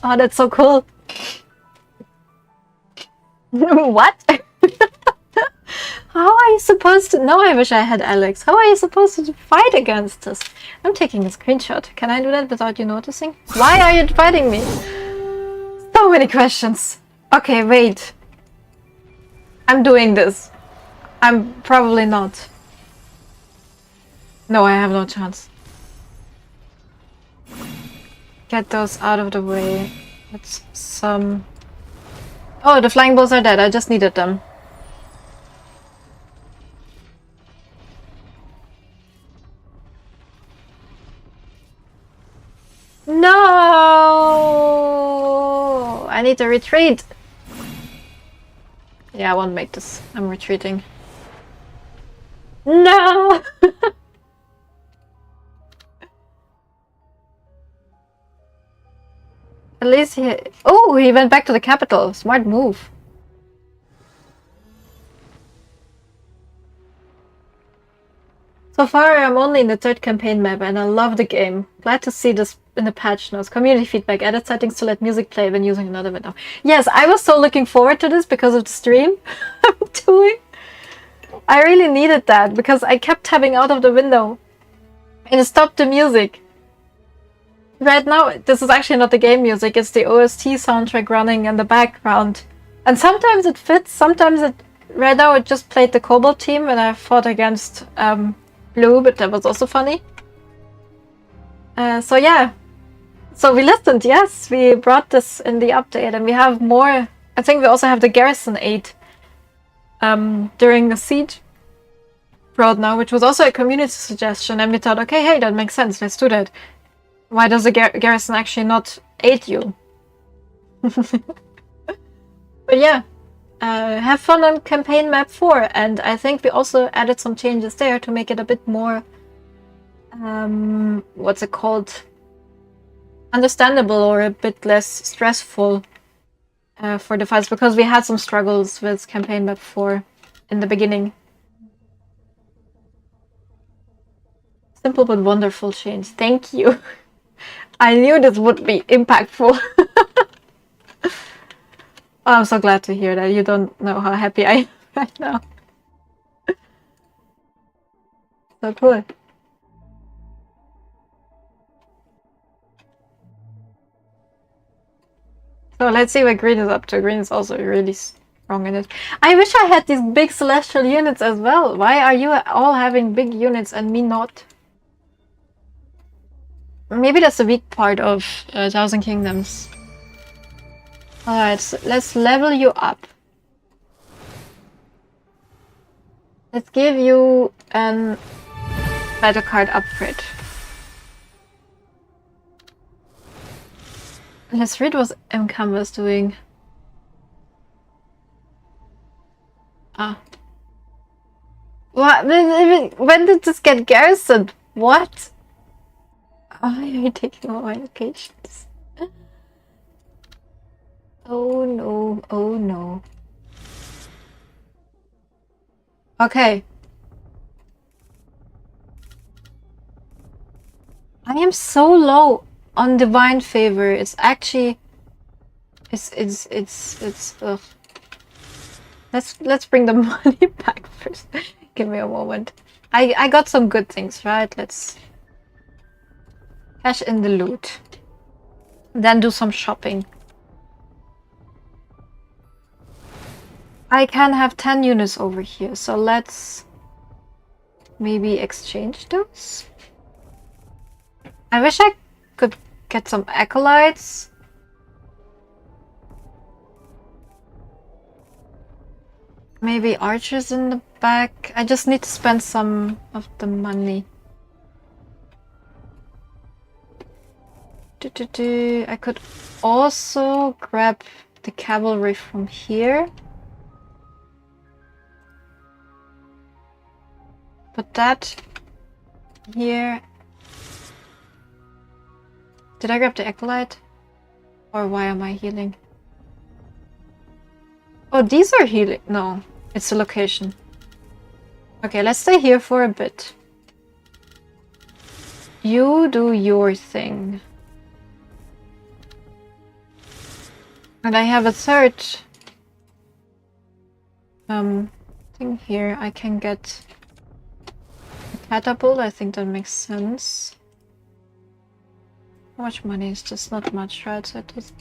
Oh, that's so cool. What? How are you supposed to... Now I wish I had Alex. How are you supposed to fight against us? I'm taking a screenshot. Can I do that without you noticing? Why are you fighting me? So many questions. Okay, wait. I'm doing this. I'm probably not. No, I have no chance. Get those out of the way. That's some... Oh, the flying bulls are dead. I just needed them. No! I need to retreat. Yeah, I won't make this. I'm retreating. No! At least he... Oh, he went back to the capital. Smart move. So far, I'm only in the 3rd campaign map and I love the game. Glad to see this in the patch notes. Community feedback. Added settings to let music play when using another window. Yes, I was so looking forward to this because of the stream I'm doing. I really needed that because I kept tabbing out of the window and it stopped the music. Right now, this is actually not the game music, it's the OST soundtrack running in the background. And sometimes it fits, sometimes it... Right now it just played the Cobalt team when I fought against Blue, but that was also funny. So yeah. So we listened, yes, we brought this in the update and we have more... I think we also have the Garrison aid during the siege brought now, which was also a community suggestion, and we thought, okay, hey, that makes sense, let's do that. Why does the Garrison actually not aid you? But yeah, have fun on campaign map 4, and I think we also added some changes there to make it a bit more, what's it called? Understandable or a bit less stressful for the fights, because we had some struggles with campaign map 4 in the beginning. Simple but wonderful change. Thank you. I knew this would be impactful. Oh, I'm so glad to hear that. You don't know how happy I am right now. So cool. So let's see what Green is up to. Green is also really strong in it. I wish I had these big celestial units as well. Why are you all having big units and me not? Maybe that's the weak part of Thousand Kingdoms. Alright, so let's level you up. Let's give you an battle card upgrade. Let's read what MCAM was doing. Ah. What? When did this get garrisoned? What? Why are you taking all my locations? Oh no, oh no. Okay. I am so low on divine favor. It's actually... It's ugh. Let's bring the money back first. Give me a moment. I got some good things, right? Let's cash in the loot. Then do some shopping. I can have 10 units over here, so let's maybe exchange those. I wish I could get some acolytes. Maybe archers in the back. I just need to spend some of the money. I could also grab the cavalry from here. Put that here. Did I grab the acolyte? Or why am I healing? Oh, these are healing. No, it's the location. Okay, let's stay here for a bit. You do your thing. And I have a third thing here. I can get a catapult. I think that makes sense. How much money is just not much, right? So it is...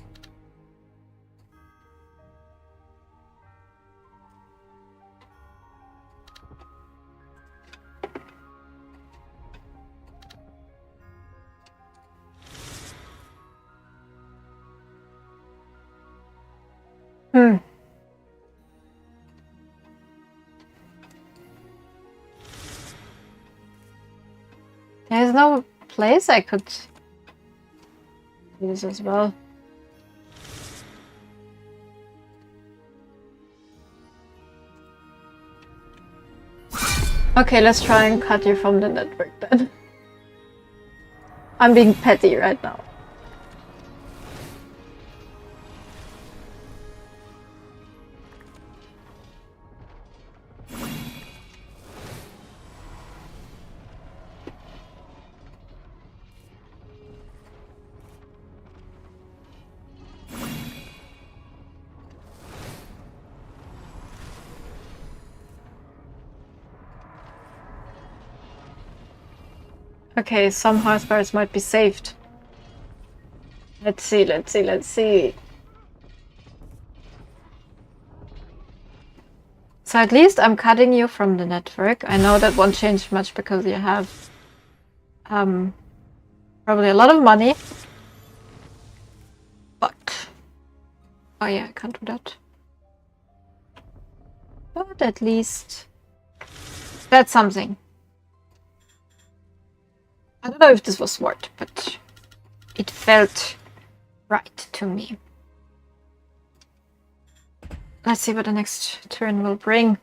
There's no place I could use as well. Okay, let's try and cut you from the network then. I'm being petty right now. Okay, some hearth bars might be saved. Let's see, let's see, let's see. So at least I'm cutting you from the network. I know that won't change much because you have probably a lot of money. But oh yeah, I can't do that. But at least that's something. I don't know if this was smart, but it felt right to me. Let's see what the next turn will bring.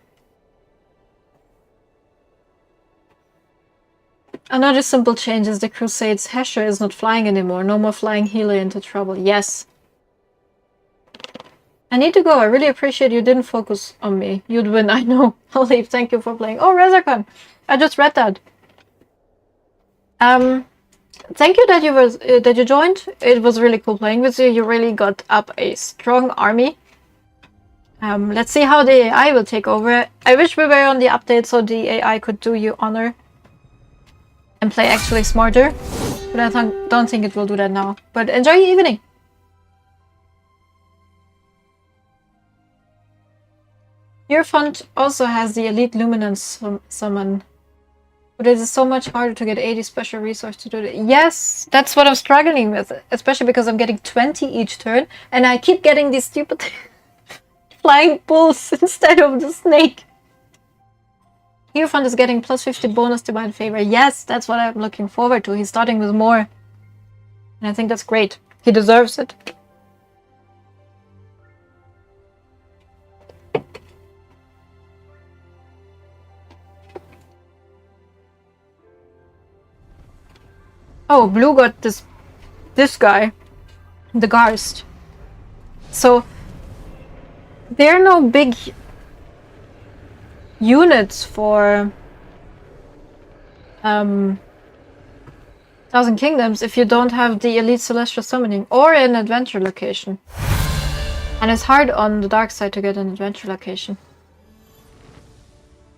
Another simple change is the Crusades. Hesher is not flying anymore. No more flying healer into trouble. Yes. I need to go. I really appreciate you didn't focus on me. You'd win, I know. I'll leave. Thank you for playing. Oh, Rezakon! I just read that. Thank you that you joined. It was really cool playing with you. You really got up a strong army. Let's see how the AI will take over. I wish we were on the update so the AI could do you honor and play actually smarter. But I don't think it will do that now. But enjoy your evening. Your font also has the Elite Luminance summon. But it is so much harder to get 80 special resource to do that. Yes, that's what I'm struggling with. Especially because I'm getting 20 each turn. And I keep getting these stupid flying bulls instead of the snake. Hierophant is getting plus 50 bonus divine favor. Yes, that's what I'm looking forward to. He's starting with more. And I think that's great. He deserves it. Oh, blue got this guy. The Garst. So there are no big units for Thousand Kingdoms if you don't have the Elite Celestial Summoning or an adventure location. And it's hard on the dark side to get an adventure location.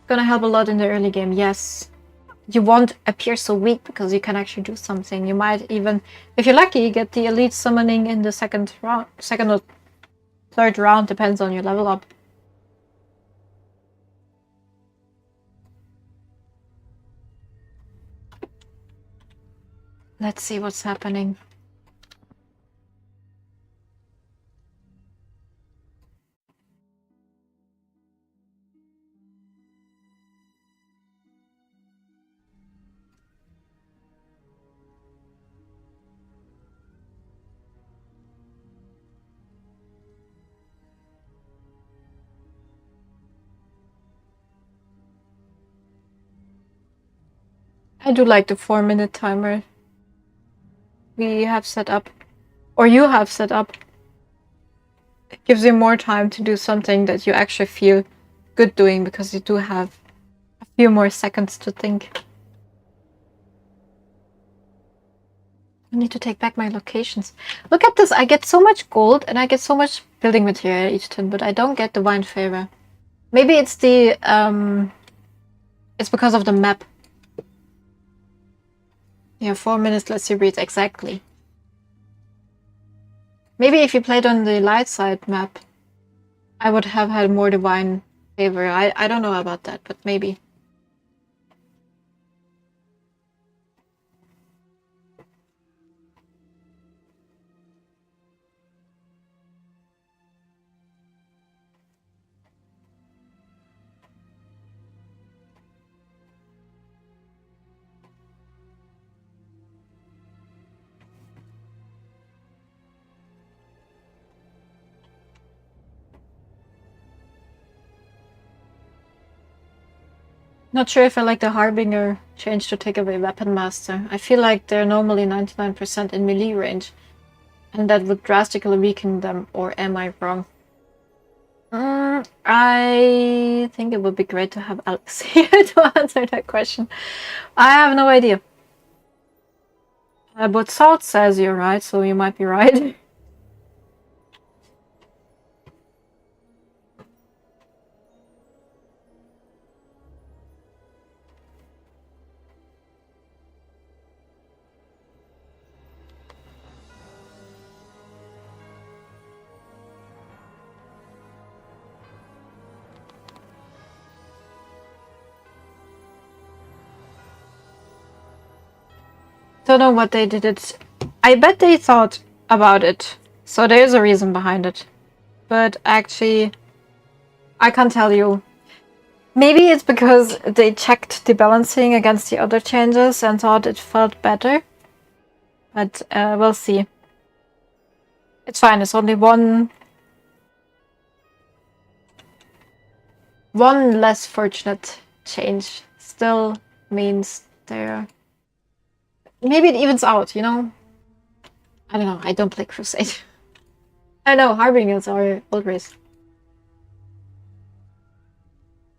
Gonna help a lot in the early game, yes. You won't appear so weak because you can actually do something. You might even, if you're lucky, get the Elite Summoning in the second or third round, depends on your level up. Let's see what's happening. I do like the 4-minute timer we have set up, or you have set up. It gives you more time to do something that you actually feel good doing because you do have a few more seconds to think. I need to take back my locations. Look at this, I get so much gold and I get so much building material each turn, but I don't get divine favor. Maybe it's the it's because of the map. Yeah, 4 minutes lets you breathe, exactly. Maybe if you played on the light side map, I would have had more divine favor. I don't know about that, but maybe. Not sure if I like the Harbinger change to take away Weapon Master. I feel like they're normally 99% in melee range, and that would drastically weaken them, or am I wrong? I think it would be great to have Alex here to answer that question. I have no idea. But Salt says you're right, so you might be right. Don't know what they did it. I bet they thought about it. So there's a reason behind it. But actually, I can't tell you. Maybe it's because they checked the balancing against the other changes and thought it felt better. But we'll see. It's fine, it's only one less fortunate change. Still means they're... Maybe it evens out, you know? I don't know, I don't play Crusade. I know, Harbingers are old race.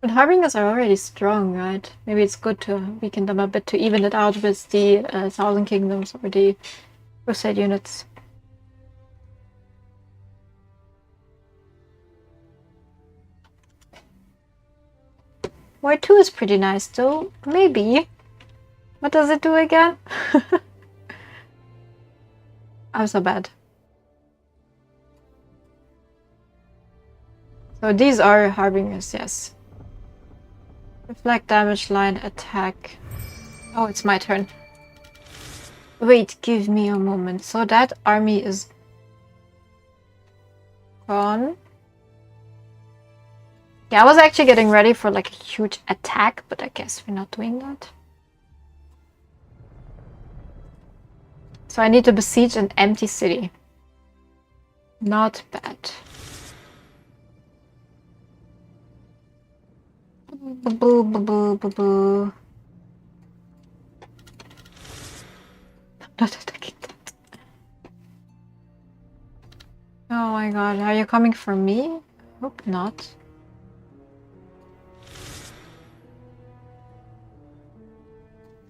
But Harbingers are already strong, right? Maybe it's good to weaken them a bit to even it out with the Thousand Kingdoms or the Crusade units. War 2 is pretty nice though. Maybe. What does it do again? I'm so bad. So these are Harbingers, yes. Reflect damage line attack. Oh, it's my turn. Wait, give me a moment. So that army is gone. Yeah, I was actually getting ready for like a huge attack, but I guess we're not doing that. So I need to besiege an empty city. Not bad. Boo, boo, boo, boo, boo. I'm not attacking that. Oh my god, are you coming for me? Hope not.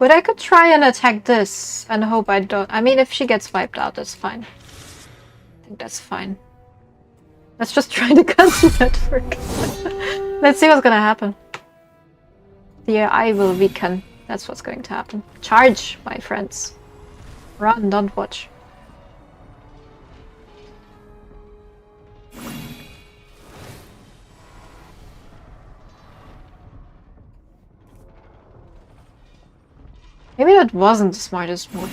But I could try and attack this and hope I don't... I mean, if she gets wiped out, that's fine. I think that's fine. Let's just try to cancel network. Let's see what's gonna happen. The AI will weaken. That's what's going to happen. Charge, my friends. Run, don't watch. Maybe that wasn't the smartest move.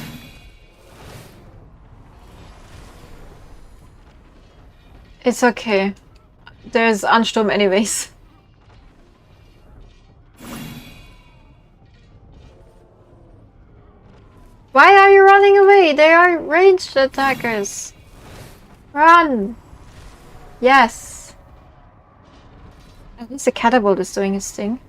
It's okay. There's Ansturm anyways. Why are you running away? They are ranged attackers. Run! Yes. At least the catapult is doing its thing.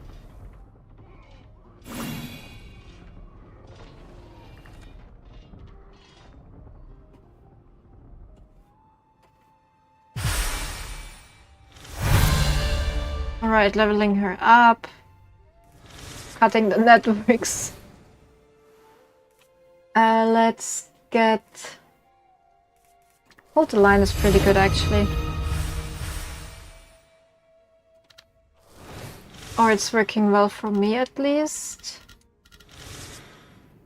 Alright, leveling her up. Cutting the networks. Let's get... Hold the line is pretty good actually. Or it's working well for me at least.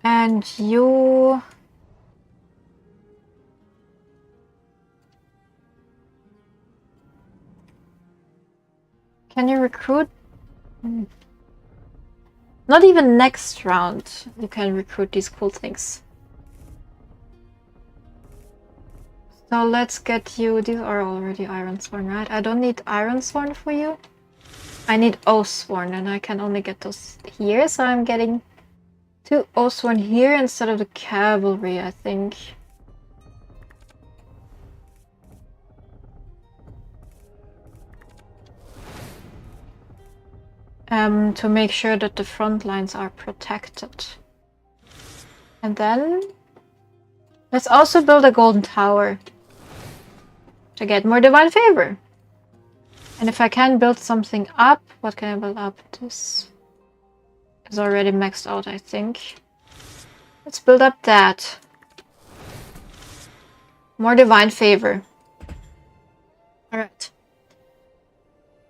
And you... Can you recruit? Not even next round you can recruit these cool things. So let's get you... These are already Ironsworn, right? I don't need Ironsworn for you. I need Oathsworn and I can only get those here, so I'm getting 2 Oathsworn here instead of the cavalry, I think. to make sure that the front lines are protected. And then let's also build a golden tower to get more divine favor. And if I can build something up, what can I build up? This is already maxed out, I think. Let's build up that. More divine favor. Alright.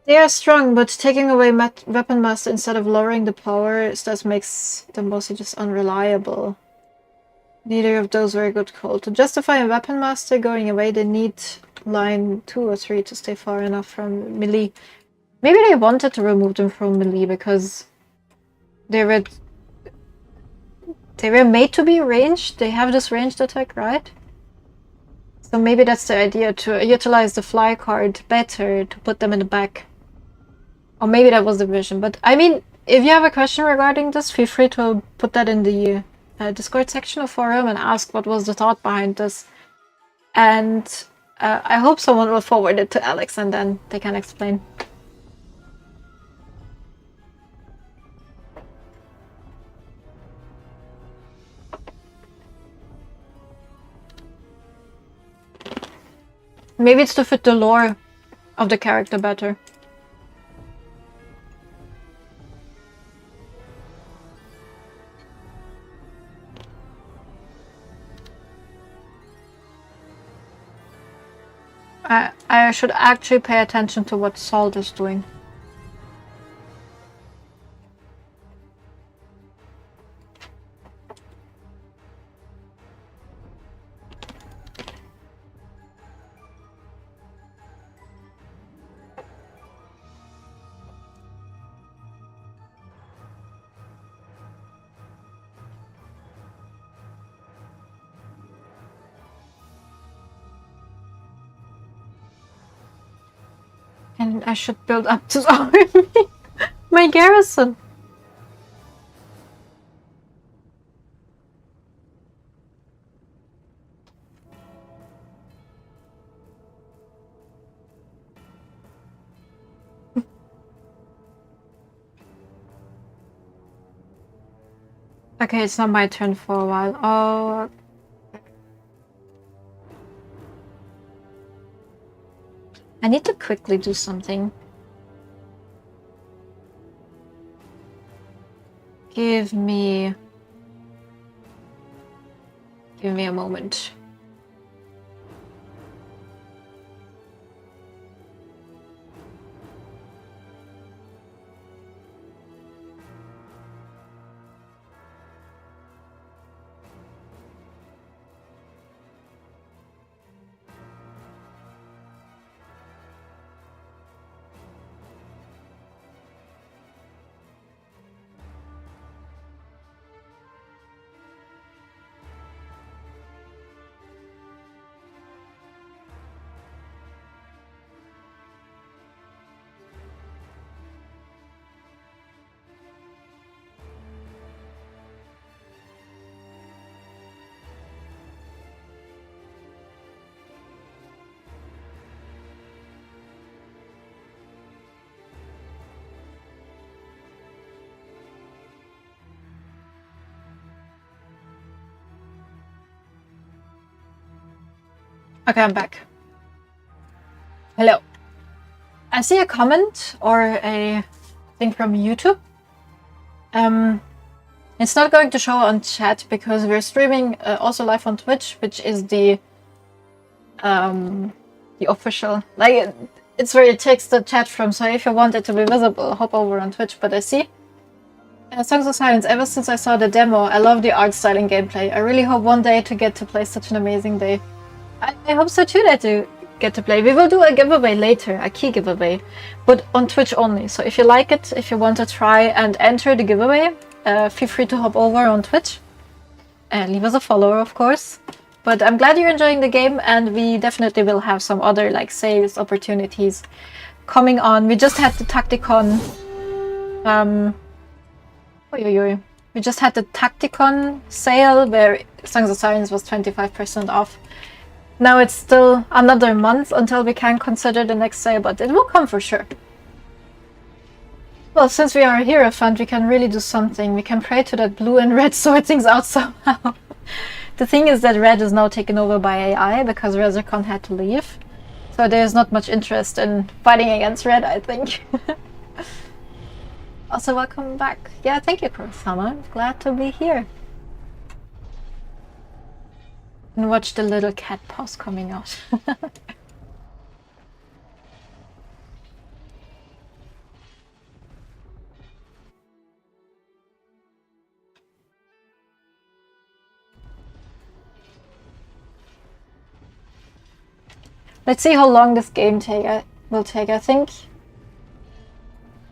They are strong, but taking away Weapon Master instead of lowering the power just makes them mostly just unreliable. Neither of those were a good call. To justify a Weapon Master going away, they need line 2 or 3 to stay far enough from melee. Maybe they wanted to remove them from melee because they were made to be ranged. They have this ranged attack, right? So maybe that's the idea, to utilize the fly card better, to put them in the back. Or maybe that was the vision. But I mean, if you have a question regarding this, feel free to put that in the Discord section of forum and ask what was the thought behind this. And I hope someone will forward it to Alex and then they can explain. Maybe it's to fit the lore of the character better. I should actually pay attention to what Salt is doing. And I should build up to the army. My garrison. Okay, it's not my turn for a while. Oh. I need to quickly do something. Give me a moment. Okay, I'm back. Hello. I see a comment or a thing from YouTube. It's not going to show on chat because we're streaming also live on Twitch, which is the official, like, it's where it takes the chat from. So if you want it to be visible, hop over on Twitch. But I see Songs of Silence. Ever since I saw the demo, I love the art style and gameplay. I really hope one day to get to play such an amazing day. I hope so too, that you get to play. We will do a giveaway later, a key giveaway, but on Twitch only. So if you like it, if you want to try and enter the giveaway, feel free to hop over on Twitch and leave us a follower, of course. But I'm glad you're enjoying the game, and we definitely will have some other like sales opportunities coming on. We just had the Tacticon. We just had the Tacticon sale where Songs of Silence was 25% off. Now it's still another month until we can consider the next sale, but it will come for sure. Well, since we are a Hierophant, we can really do something. We can pray to that blue and red sort things out somehow. The thing is that red is now taken over by AI because Rezercon had to leave. So there's not much interest in fighting against red, I think. Also, welcome back. Yeah, thank you, Kurosama. Glad to be here. And watch the little cat paws coming out. Let's see how long this game will take. I think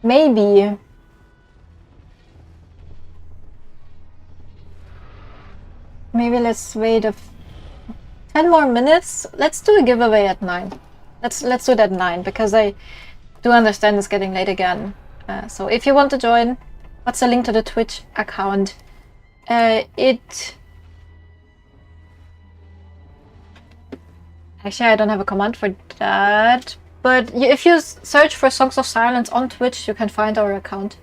maybe let's wait 10 more minutes. Let's do a giveaway at 9. Let's do it at 9 because I do understand it's getting late again. So if you want to join, what's the link to the Twitch account? Actually, I don't have a command for that. But if you search for Songs of Silence on Twitch, you can find our account.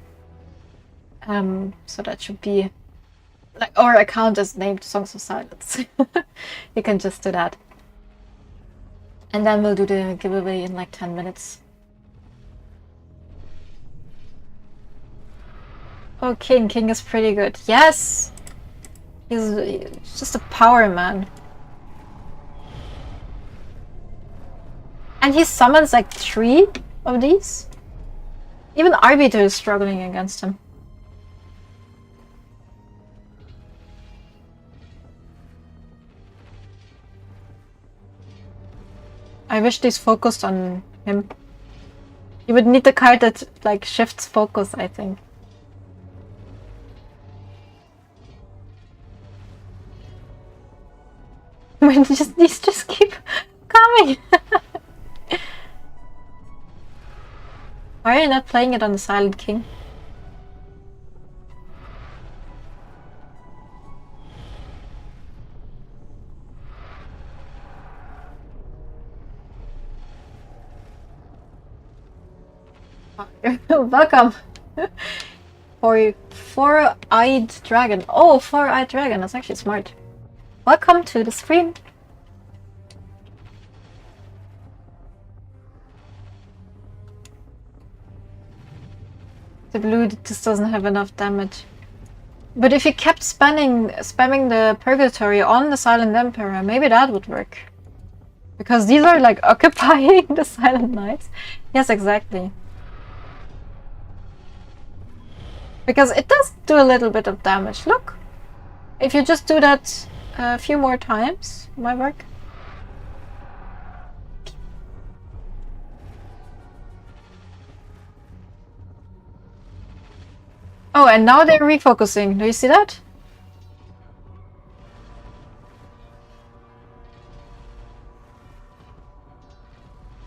So that should be... like, our account is named Songs of Silence. You can just do that. And then we'll do the giveaway in like 10 minutes. Oh, King. King is pretty good. Yes! He's just a power man. And he summons like 3 of these. Even Arbiter is struggling against him. I wish these focused on him. You would need the card that like shifts focus, I think. These just keep coming. Why are you not playing it on the Silent King? Welcome! For Four-Eyed Dragon. Oh, Four-Eyed Dragon, that's actually smart. Welcome to the stream. The blue just doesn't have enough damage. But if you kept spamming the Purgatory on the Silent Emperor, maybe that would work. Because these are like occupying the Silent Knights. Yes, exactly. Because it does do a little bit of damage. Look! If you just do that a few more times, it might work. Oh, and now they're refocusing. Do you see that?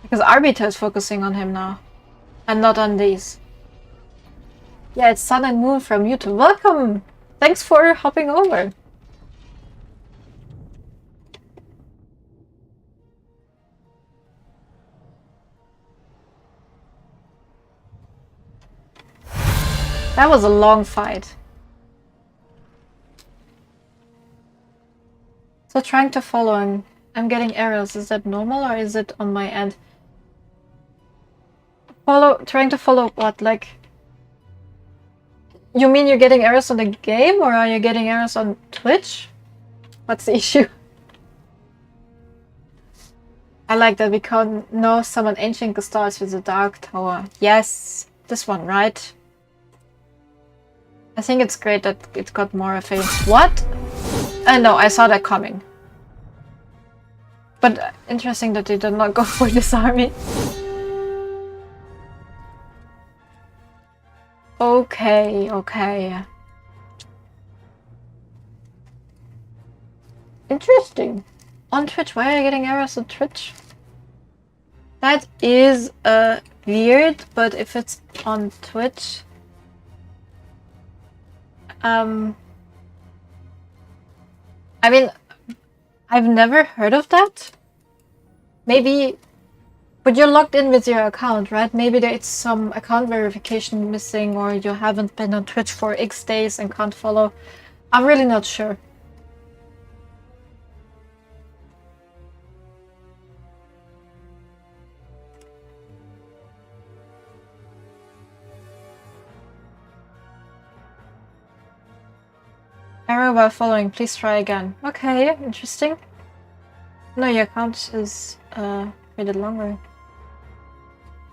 Because Arbiter is focusing on him now. And not on these. Yeah, it's Sun and Moon from YouTube. Welcome! Thanks for hopping over. That was a long fight. So trying to follow him. I'm getting arrows. Is that normal or is it on my end? Trying to follow what? Like... You mean you're getting arrows on the game or are you getting arrows on Twitch? What's the issue? I like that we can now summon Ancient Gestalt with the Dark Tower. Yes, this one, right? I think it's great that it got more of a... What? No, I saw that coming. But interesting that they did not go for this army. Okay, okay. Interesting. On Twitch, why are you getting arrows on Twitch? That is weird, but if it's on Twitch... I mean, I've never heard of that. Maybe But you're logged in with your account, right? Maybe there's some account verification missing, or you haven't been on Twitch for X days and can't follow. I'm really not sure. Error while following, please try again. Okay, interesting. No, your account is rated longer.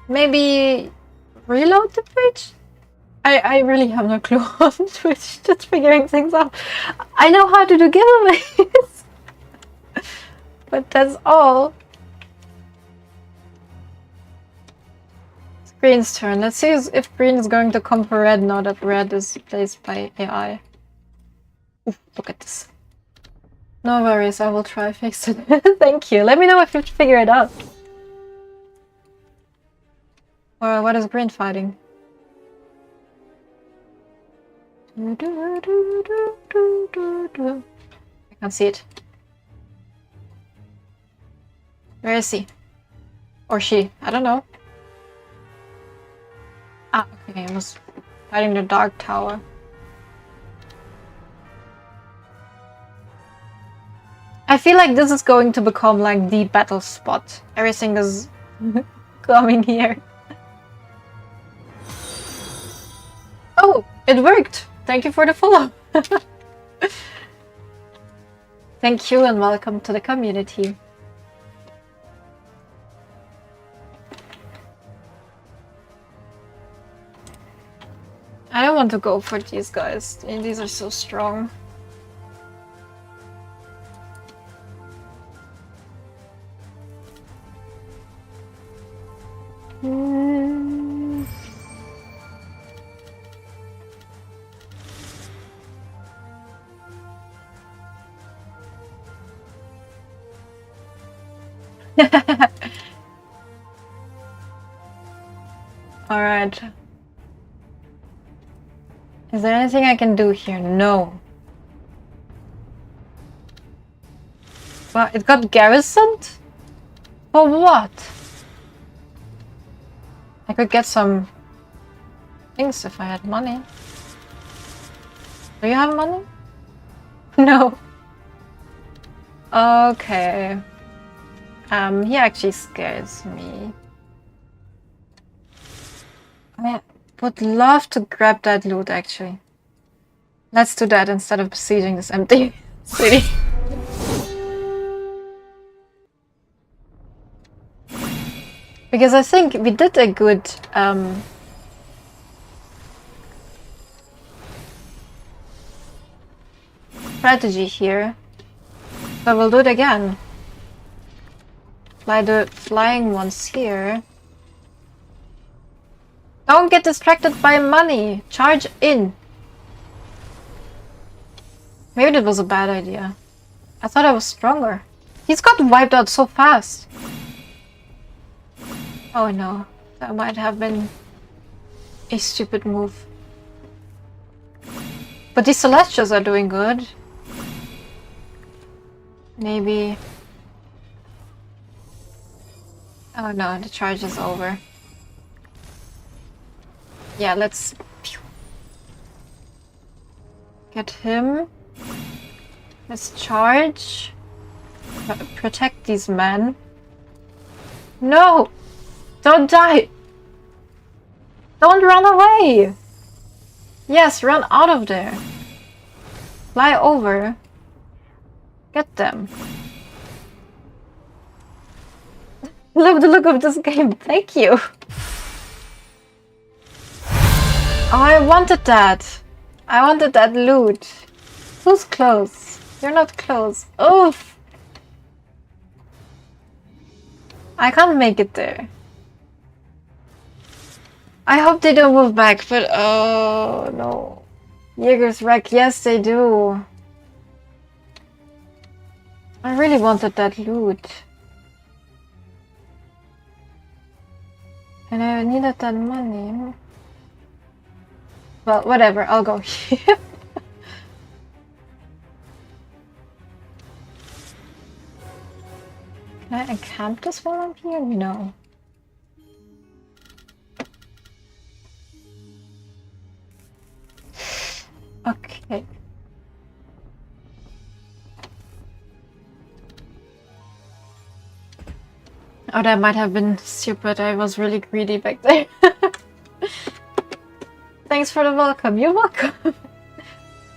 Maybe reload the page? I really have no clue on Twitch, just figuring things out. I know how to do giveaways, but that's all. It's Green's turn. Let's see if Green is going to come for Red now that Red is placed by AI. Ooh, look at this. No worries, I will try fix it. Thank you. Let me know if you figure it out. Or what is Green fighting? I can't see it. Where is he? Or she? I don't know. Ah, okay, I was fighting the Dark Tower. I feel like this is going to become like the battle spot. Everything is coming here. Oh, it worked! Thank you for the follow. Thank you and welcome to the community. I don't want to go for these guys. These are so strong. Alright. Is there anything I can do here? No. Well, it got garrisoned? For what? I could get some things if I had money. Do you have money? No. Okay. He actually scares me. I would love to grab that loot, actually. Let's do that instead of besieging this empty city. Because I think we did a good strategy here. So we'll do it again. Fly the flying ones here. Don't get distracted by money. Charge in. Maybe that was a bad idea. I thought I was stronger. He's got wiped out so fast. Oh no, that might have been a stupid move. But these Celestials are doing good. Maybe... Oh no, the charge is over. Yeah, let's get him. Let's charge. Protect these men. No! Don't die! Don't run away! Yes, run out of there. Fly over. Get them. Love the look of this game. Thank you. Oh, I wanted that. I wanted that loot. Who's close? You're not close. Oof. I can't make it there. I hope they don't move back, but oh no. Jaeger's wreck, yes they do. I really wanted that loot. And I needed that money. Well, whatever, I'll go here. Can I encamp this while I'm here? No. Oh, that might have been stupid. I was really greedy back there. Thanks for the welcome. You're welcome.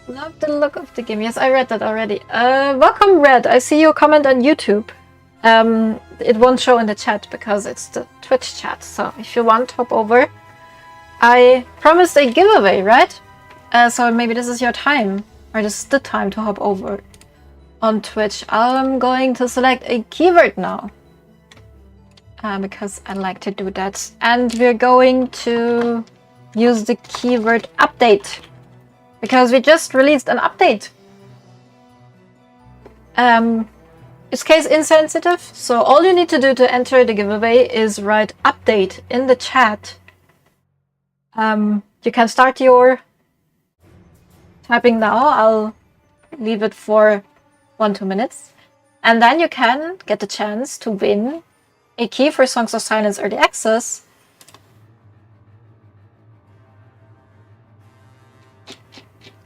Love the look of the game. Yes, I read that already. Welcome, Red. I see your comment on YouTube. It won't show in the chat because it's the Twitch chat. So if you want, hop over. I promised a giveaway, right? So maybe this is your time. Or this is the time to hop over on Twitch. I'm going to select a keyword now. Because I like to do that. And we're going to use the keyword update. Because we just released an update. It's case insensitive, so all you need to do to enter the giveaway is write update in the chat. You can start your typing now. I'll leave it for 1-2 minutes. And then you can get the chance to win a key for Songs of Silence Early Access.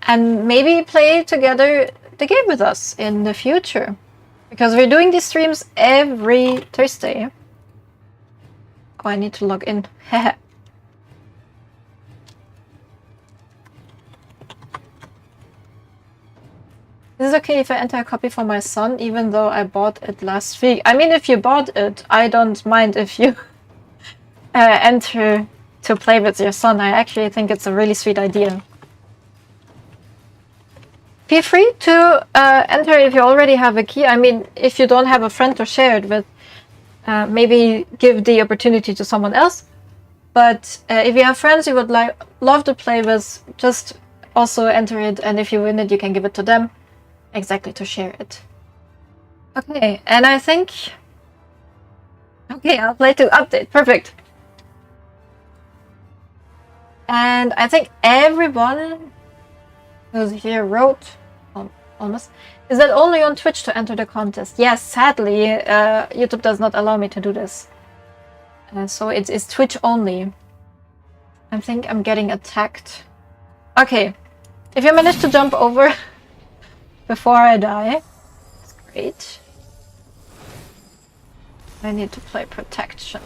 And maybe play together the game with us in the future. Because we're doing these streams every Thursday. Oh, I need to log in. Is it okay if I enter a copy for my son, even though I bought it last week? I mean, if you bought it, I don't mind if you enter to play with your son. I actually think it's a really sweet idea. Feel free to enter if you already have a key. I mean, if you don't have a friend to share it with, maybe give the opportunity to someone else. But if you have friends you would love to play with, just also enter it. And if you win it, you can give it to them. Exactly, to share it. Okay, and I think... Okay, I'll play to update. Perfect. And I think everyone who's here wrote... almost. Is that only on Twitch to enter the contest? Yes, sadly, YouTube does not allow me to do this. So it is Twitch only. I think I'm getting attacked. Okay, if you manage to jump over before I die, that's great. I need to play protection.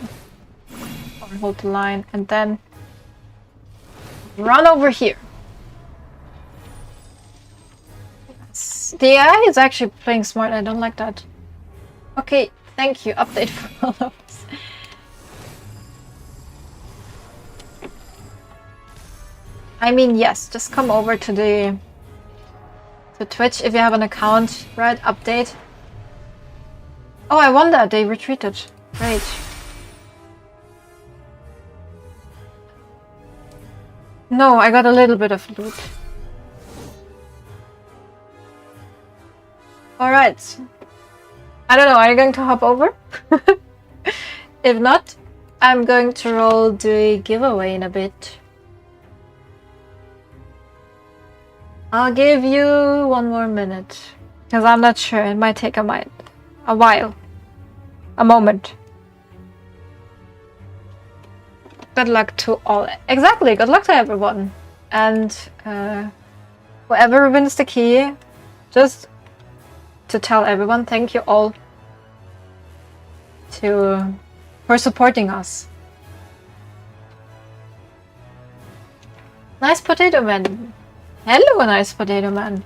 Or hold the line and then run over here. The AI is actually playing smart. I don't like that. Okay, thank you. Update for all of us. I mean, yes, just come over to Twitch if you have an account, right? Update. Oh, I won that. They retreated. Great. No, I got a little bit of loot. Alright. I don't know, are you going to hop over? If not, I'm going to roll the giveaway in a bit. I'll give you 1 more minute. Because I'm not sure, it might take a while. A moment. Good luck to all. Exactly, good luck to everyone. And whoever wins the key, just to tell everyone, thank you all for supporting us. Nice Potato Man. Hello, Nice Potato Man.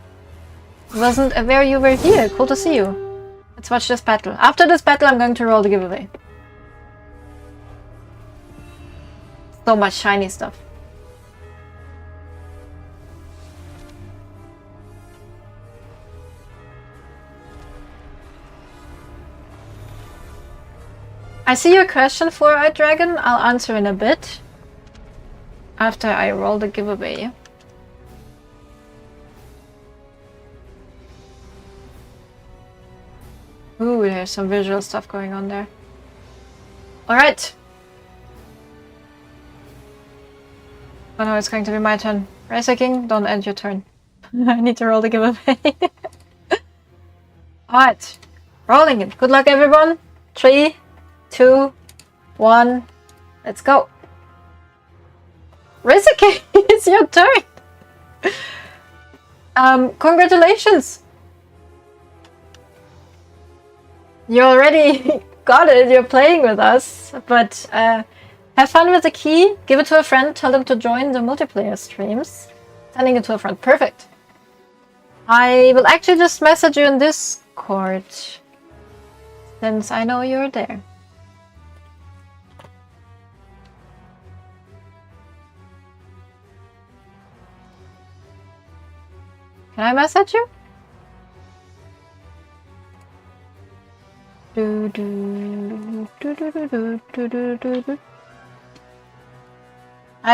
Wasn't aware you were here. Cool to see you. Let's watch this battle. After this battle, I'm going to roll the giveaway. So much shiny stuff. I see your question, Four-Eyed Dragon. I'll answer in a bit. After I roll the giveaway. Ooh, there's some visual stuff going on there. Alright. Oh no, it's going to be my turn. Racer King, don't end your turn. I need to roll the giveaway. Alright. Rolling it. Good luck, everyone. 3, 2, 1. Let's go. Racer King, it's your turn. Congratulations. You already got it. You're playing with us. But have fun with the key. Give it to a friend. Tell them to join the multiplayer streams. Sending it to a friend. Perfect. I will actually just message you in Discord. Since I know you're there. Can I message you? I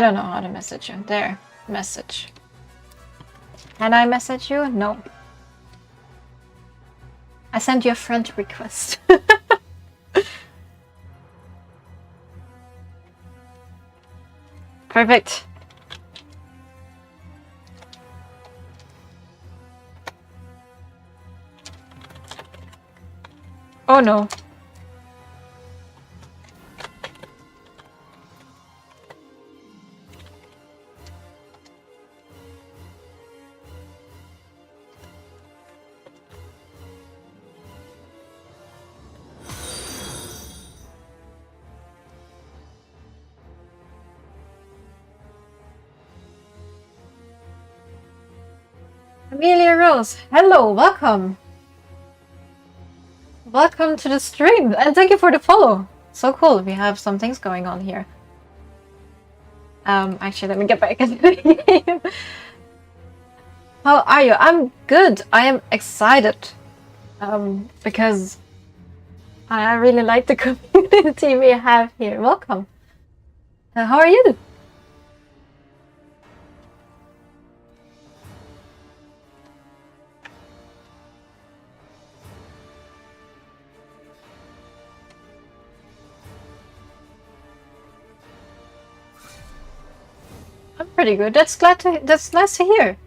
don't know how to message you. There. Message. Can I message you? No. I sent you a friend request. Perfect. Oh no. Amelia Rose, hello, welcome. Welcome to the stream, and thank you for the follow. So cool, we have some things going on here. Actually, let me get back into the game. How are you? I'm good. I am excited. Because I really like the community we have here. Welcome. How are you? I'm pretty good. That's nice to hear.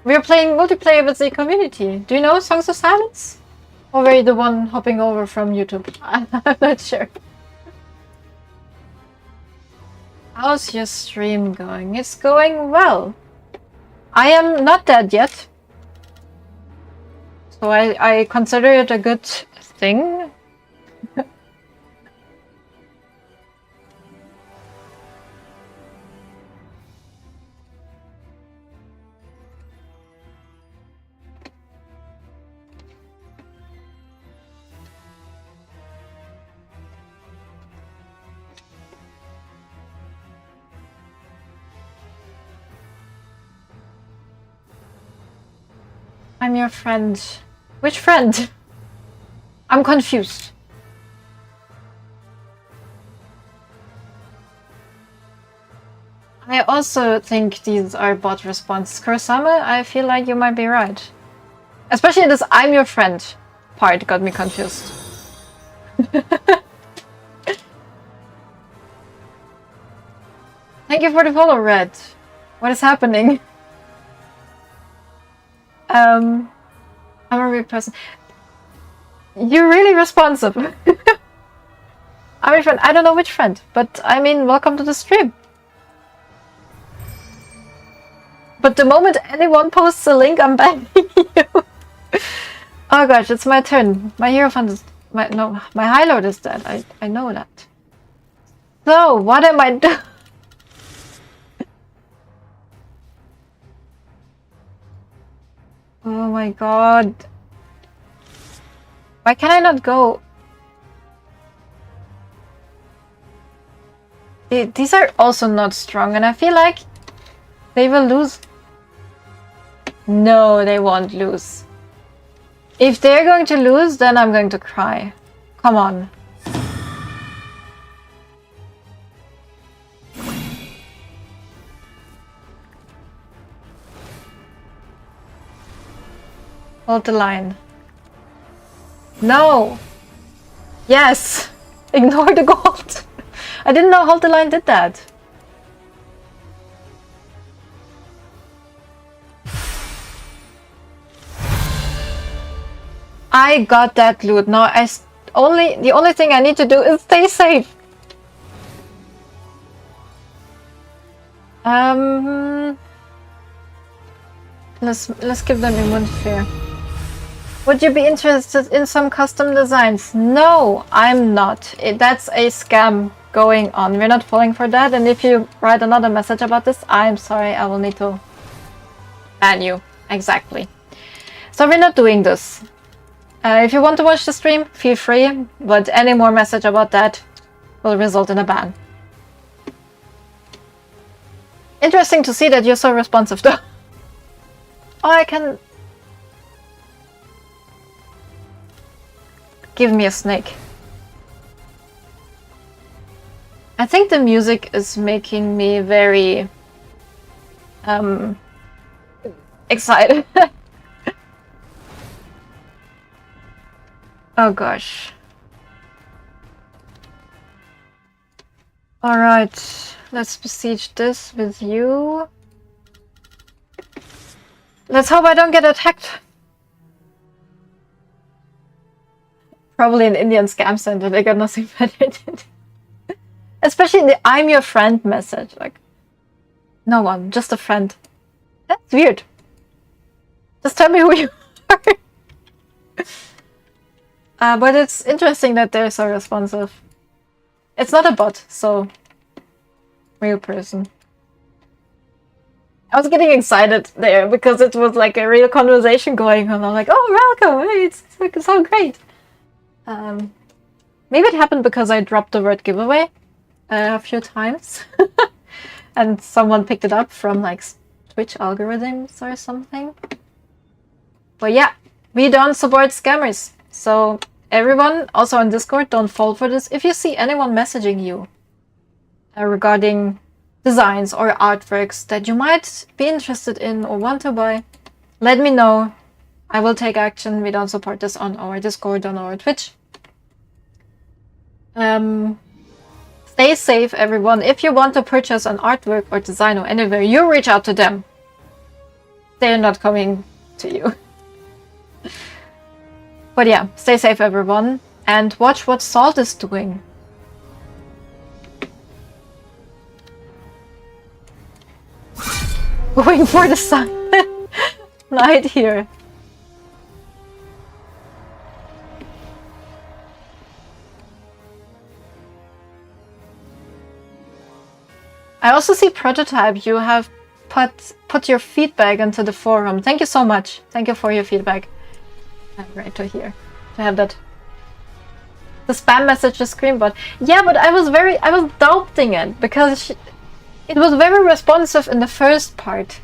We're playing multiplayer with the community. Do you know Songs of Silence? Or were you the one hopping over from YouTube? I'm not sure. How's your stream going? It's going well. I am not dead yet. So I consider it a good thing. I'm your friend. Which friend? I'm confused. I also think these are bot responses. Kurosama, I feel like you might be right. Especially this I'm your friend part got me confused. Thank you for the follow, Red. What is happening? I'm a real person. You're really responsive. I'm your friend. I don't know which friend, but I mean, welcome to the stream. But the moment anyone posts a link, I'm banning you. Oh gosh, it's my turn. My Hierophant is... my High Lord is dead. I know that. So, what am I doing? Oh my god. Why can I not go? These are also not strong, and I feel like they will lose. No, they won't lose. If they're going to lose, then I'm going to cry. Come on. Hold the line. No! Yes! Ignore the gold! I didn't know Hold the Line did that. I got that loot. Now the only thing I need to do is stay safe. Let's give them immune fear. Would you be interested in some custom designs? No, I'm not. That's a scam going on. We're not falling for that. And if you write another message about this, I'm sorry, I will need to ban you. Exactly. So we're not doing this. If you want to watch the stream, feel free. But any more message about that will result in a ban. Interesting to see that you're so responsive though. Oh, I can... Give me a snake. I think the music is making me very excited. Oh gosh. Alright, let's besiege this with you. Let's hope I don't get attacked. Probably an Indian scam center, they got nothing better to do. Especially in the I'm your friend message. Like, no one, just a friend. That's weird. Just tell me who you are. But it's interesting that they're so responsive. It's not a bot, so... real person. I was getting excited there because it was like a real conversation going on. I'm like, oh, welcome! Hey, it's so great! Maybe it happened because I dropped the word giveaway a few times. And someone picked it up from like Twitch algorithms or something. But yeah, we don't support scammers. So everyone, also on Discord, don't fall for this. If you see anyone messaging you regarding designs or artworks that you might be interested in or want to buy, let me know. I will take action. We don't support this on our Discord, on our Twitch. Stay safe, everyone. If you want to purchase an artwork or design or anywhere, you reach out to them. They're not coming to you. But yeah, stay safe, everyone. And watch what Salt is doing. Going for the sun. Night here. I also see Prototype, you have put your feedback into the forum. Thank you so much. Thank you for your feedback. I'm great to hear. To have that. The spam message to Screambot. Yeah, but I was doubting it because it was very responsive in the first part.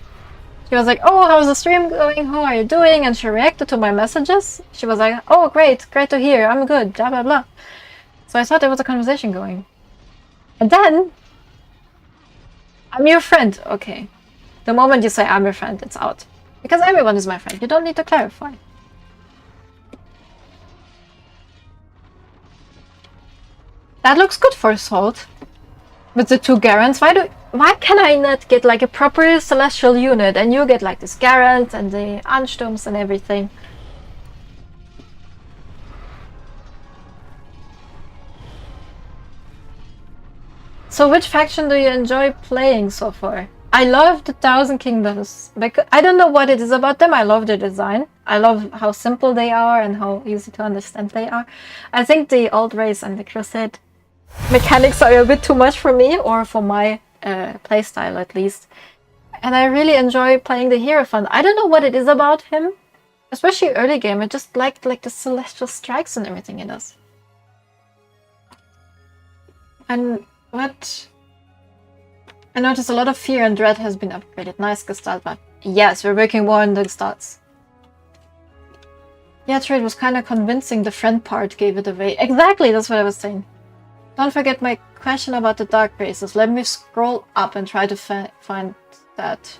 She was like, oh, how's the stream going? How are you doing? And she reacted to my messages. She was like, oh, great to hear. I'm good, blah, blah, blah. So I thought there was a conversation going. And then I'm your friend. Okay. The moment you say I'm your friend, it's out. Because everyone is my friend. You don't need to clarify. That looks good for Salt. With the two Garants. Why can I not get like a proper celestial unit and you get like this Garant and the Ansturms and everything? So which faction do you enjoy playing so far? I love the Thousand Kingdoms. Because I don't know what it is about them. I love their design. I love how simple they are and how easy to understand they are. I think the Old Race and the Crusade mechanics are a bit too much for me, or for my playstyle at least. And I really enjoy playing the Hierophant. I don't know what it is about him. Especially early game. I just liked like the celestial strikes and everything he does. And what? I noticed a lot of fear and dread has been upgraded. Nice Gestalt, but yes, we're working more on the Gestalts. Yeah, true, it was kind of convincing. The friend part gave it away. Exactly, that's what I was saying. Don't forget my question about the dark races. Let me scroll up and try to find that.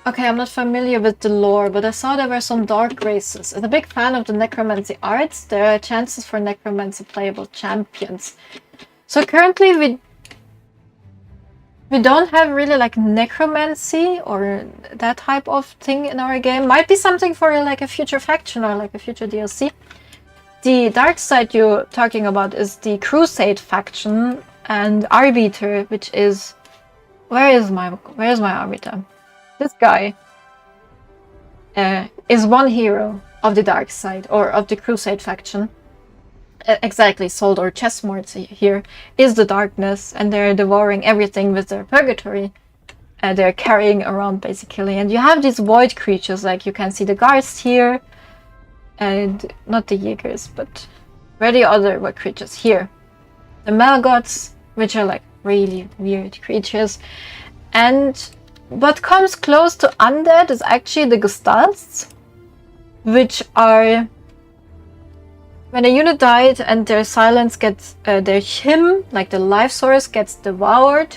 Okay, I'm not familiar with the lore, but I saw there were some dark races. As a big fan of the necromancy arts, there are chances for necromancy playable champions. So currently we don't have really like necromancy or that type of thing in our game. Might be something for like a future faction or like a future DLC. The dark side you're talking about is the Crusade faction and Arbiter, which is... Where is my Arbiter? This guy. is one hero of the dark side, or of the Crusade faction. Exactly, Sold or Chessmorts here is the darkness, and they're devouring everything with their purgatory. They're carrying around, basically. And you have these void creatures, like you can see the Garst here, and not the Jaegers, but where the other void creatures here. The Melgoths, which are like really weird creatures. And what comes close to undead is actually the Gestalts, which are... When a unit died and their silence gets... their hymn, like the life source, gets devoured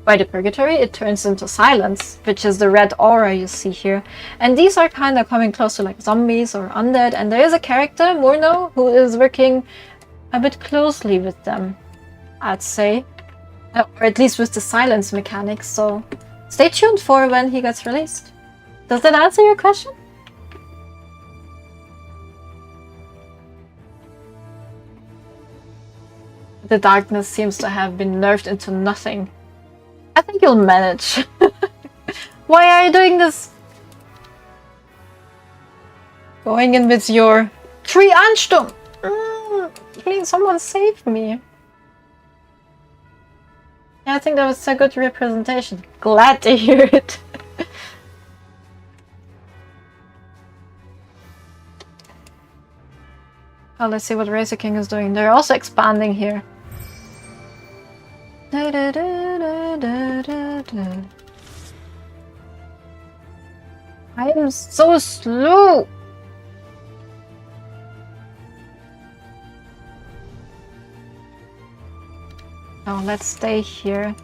by the purgatory, it turns into silence, which is the red aura you see here. And these are kind of coming close to like zombies or undead, and there is a character, Murno, who is working a bit closely with them, I'd say. Or at least with the silence mechanics, so stay tuned for when he gets released. Does that answer your question? The darkness seems to have been nerfed into nothing. I think you'll manage. Why are you doing this? Going in with your 3 Ansturm! Please, someone save me. Yeah, I think that was a good representation. Glad to hear it. Oh, let's see what Razor King is doing. They're also expanding here. Da, da, da, da, da, da, da. I am so slow. Oh, let's stay here.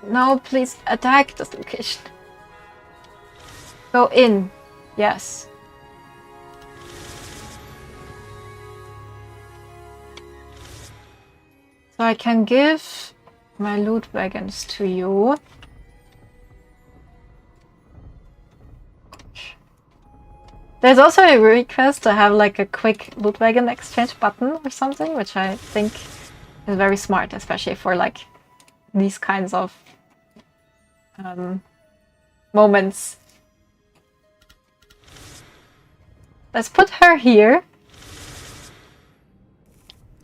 No, please attack this location. Go in. Yes. So I can give my loot wagons to you. There's also a request to have like a quick loot wagon exchange button or something, which I think is very smart, especially for like these kinds of moments. Let's put her here.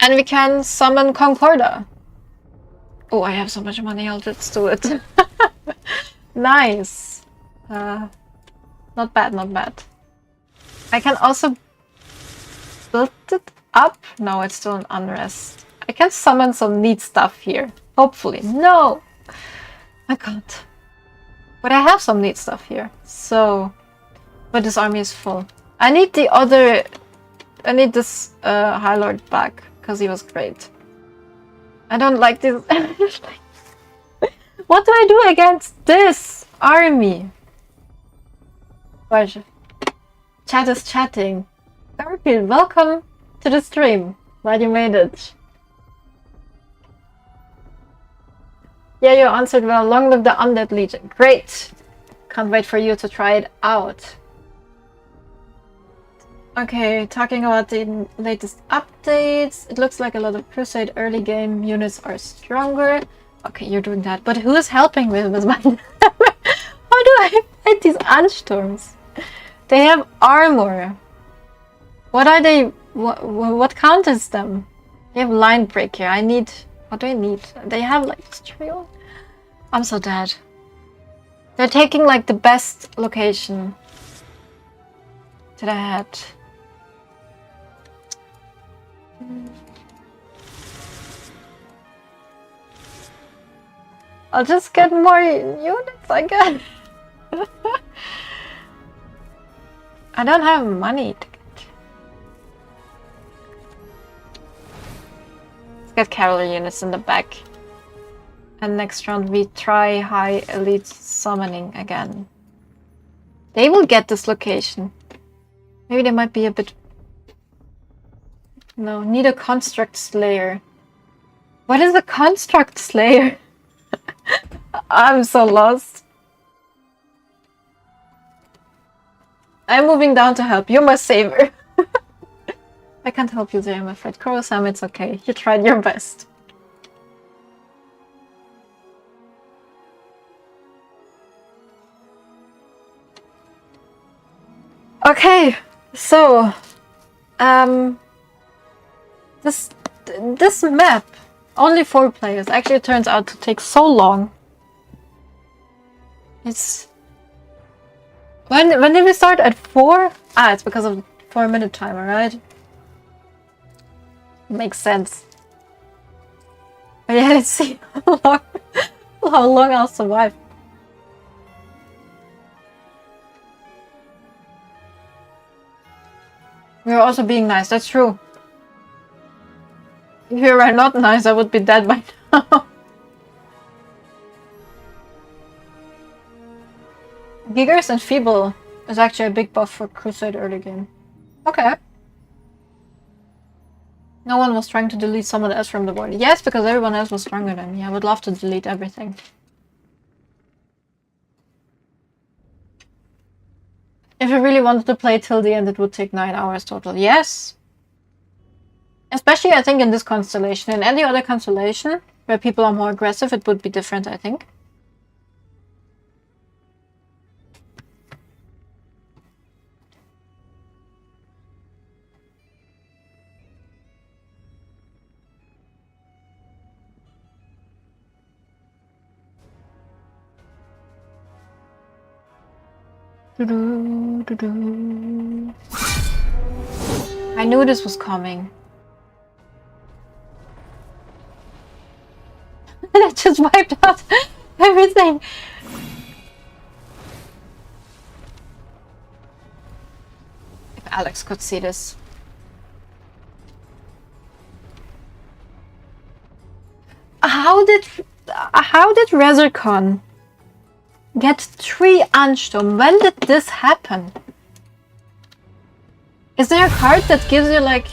And we can summon Concorda. Oh, I have so much money, I'll just do it. Nice. Not bad, not bad. I can also build it up. No, it's still an unrest. I can summon some neat stuff here. Hopefully. No! I can't. But I have some neat stuff here. So... But this army is full. I need the other... I need this High Lord back. Because he was great. I don't like this... What do I do against this army? Gosh. Chat is chatting. Garfield, welcome to the stream. Glad you made it. Yeah, you answered well. Long live the Undead Legion. Great! Can't wait for you to try it out. Okay, talking about the latest updates. It looks like a lot of Crusade early game units are stronger. Okay, you're doing that. But who is helping me with my... How do I fight these Ansturms? They have armor. What are they? What counters them? They have line breaker. I need... What do I need? They have like trio. I'm so dead. They're taking like the best location that I had. I'll just get more units, I guess. I don't have money to get. Let's get cavalry units in the back. And next round we try high elite summoning again. They will get this location. Maybe they might be a bit... No, need a construct slayer. What is a construct slayer? I'm so lost. I'm moving down to help. You're my savior. I can't help you there, I'm afraid. Coruscant, it's okay. You tried your best. Okay, so this map, only 4 players, actually turns out to take so long. It's when did we start? At 4? Ah, it's because of the 4-minute timer, right? Makes sense. But yeah, let's see how long I'll survive. We're also being nice, that's true. If you were not nice, I would be dead by now. Giggers and Feeble is actually a big buff for Crusade early game. Okay. No one was trying to delete someone else from the board. Yes, because everyone else was stronger than me. I would love to delete everything. If you really wanted to play till the end, it would take 9 hours total. Yes. Especially, I think, in this constellation. In any other constellation, where people are more aggressive, it would be different, I think. I knew this was coming. That just wiped out everything. If Alex could see this. How did Resurcon get 3 Ansturm? When did this happen? Is there a card that gives you like...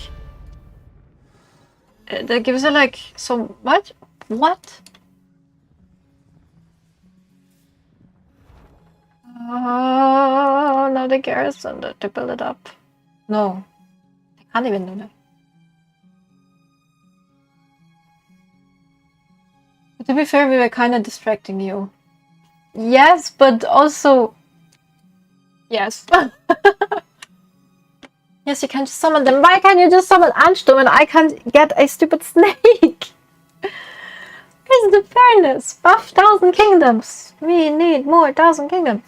so much? What? Oh, now the garrison to build it up. No. I can't even do that. But to be fair, we were kind of distracting you. Yes, but also... Yes. Yes, you can just summon them. Why can't you just summon Ansturm and I can't get a stupid snake? Where's the fairness? Buff 1,000 kingdoms. We need more 1,000 kingdoms.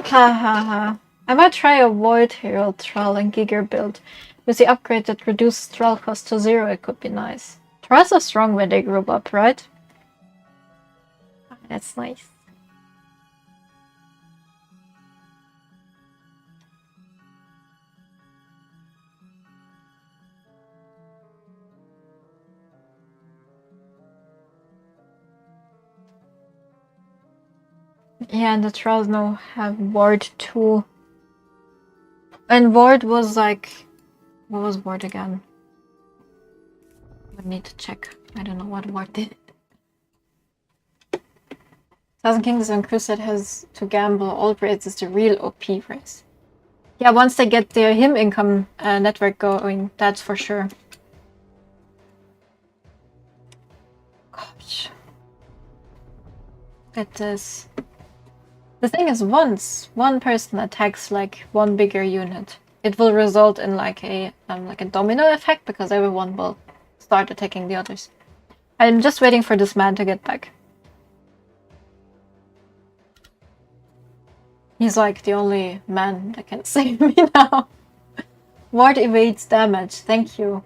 Ha ha ha. I might try a Void Herald Thrall and Giger build. With the upgrade that reduces Thrall cost to 0, it could be nice. Thralls are strong when they grow up, right? That's nice. Yeah, and the Thralls now have Ward 2. And Ward was like... What was Ward again? I would need to check. I don't know what Ward did. 1,000 Kingdoms and Crusade has to gamble. All raids is the real OP race. Yeah, once they get their him income network going, that's for sure. Gosh. Look at this. The thing is, once one person attacks like one bigger unit, it will result in like a domino effect because everyone will start attacking the others. I'm just waiting for this man to get back. He's like the only man that can save me now. Ward evades damage, thank you.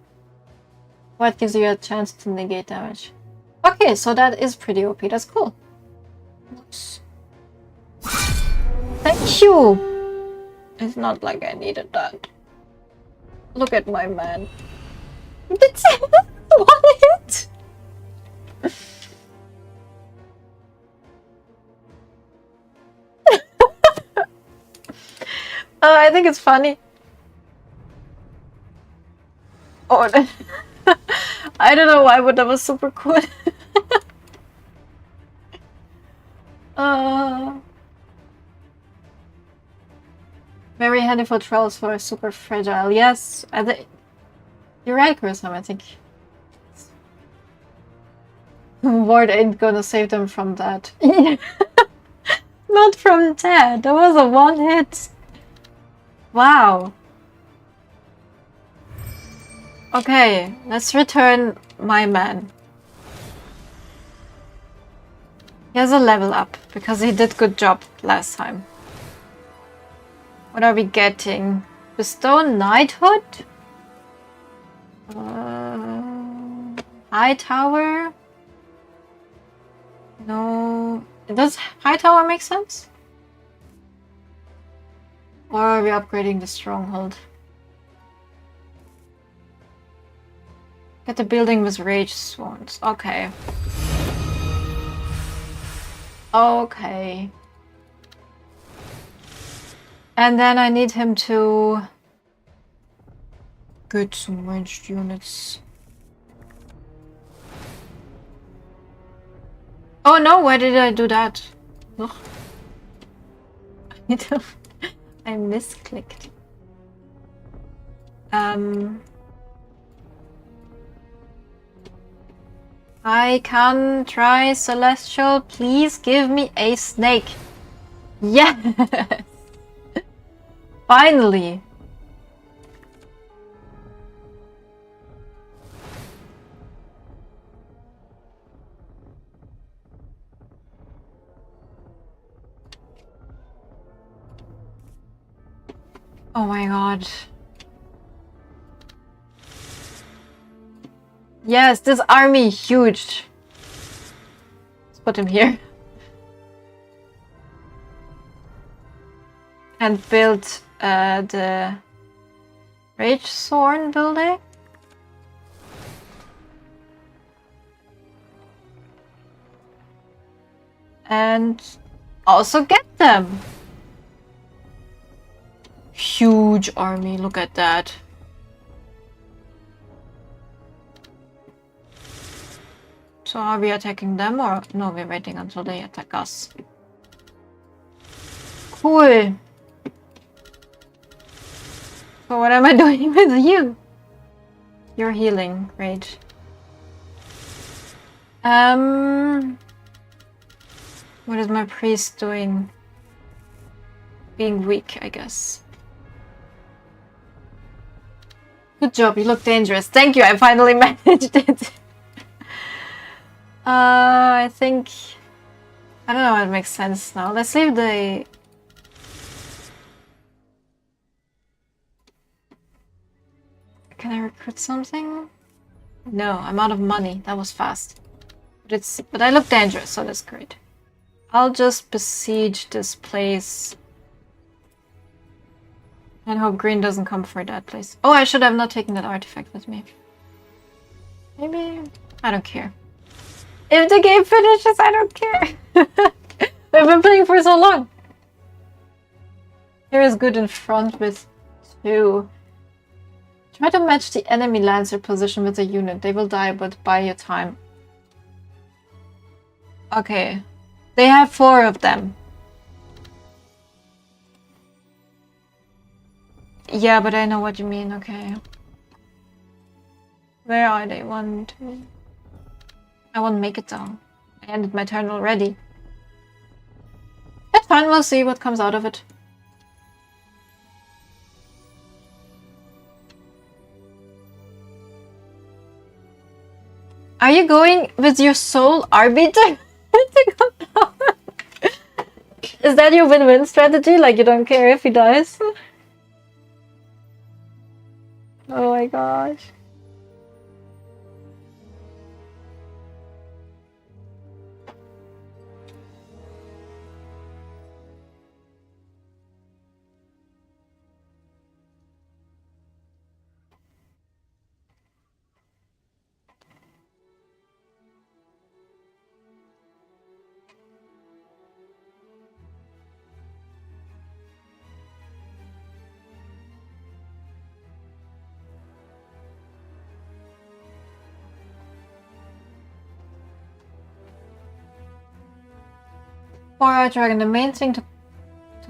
Ward gives you a chance to negate damage. Okay, so that is pretty OP, that's cool. Oops. Thank you! It's not like I needed that. Look at my man. That's one hit! I think it's funny. Oh, I don't know why, but that was super cool. Very handy for trolls who are super fragile. Yes, you're right, Grissom. I think Ward ain't gonna save them from that. Not from dead. That was a one hit. Wow. Okay, let's return my man. He has a level up because he did good job last time. What are we getting? Bestow knighthood? High tower? No. Does high tower make sense? Or are we upgrading the stronghold? Get the building with rage swans. Okay. Okay. And then I need him to get some ranged units. Oh no, why did I do that? Ugh. I misclicked. I can try Celestial. Please give me a snake. Yes! Finally! Oh my god. Yes, this army, huge. Let's put him here. And build the Rage Thorn building. And also get them. Huge army, look at that. So are we attacking them or no, we're waiting until they attack us. Cool. So what am I doing with you? You're healing, great. What is my priest doing? Being weak, I guess. Good job, you look dangerous. Thank you, I finally managed it. I think... I don't know, it makes sense now. Let's leave the... Can I recruit something? No, I'm out of money. That was fast. But I look dangerous, so that's great. I'll just besiege this place. And hope green doesn't come for that place. Oh, I should have not taken that artifact with me. Maybe... I don't care. If the game finishes, I don't care. We've been playing for so long. Here is good in front with 2. Try to match the enemy lancer position with a unit. They will die, but buy your time. Okay. They have 4 of them. Yeah, but I know what you mean, okay. Where are they? 1, 2... I won't make it down. I ended my turn already. It's fine, we'll see what comes out of it. Are you going with your soul arbiter? Is that your win-win strategy? Like you don't care if he dies? Oh my gosh. Alright, Dragon, the main thing to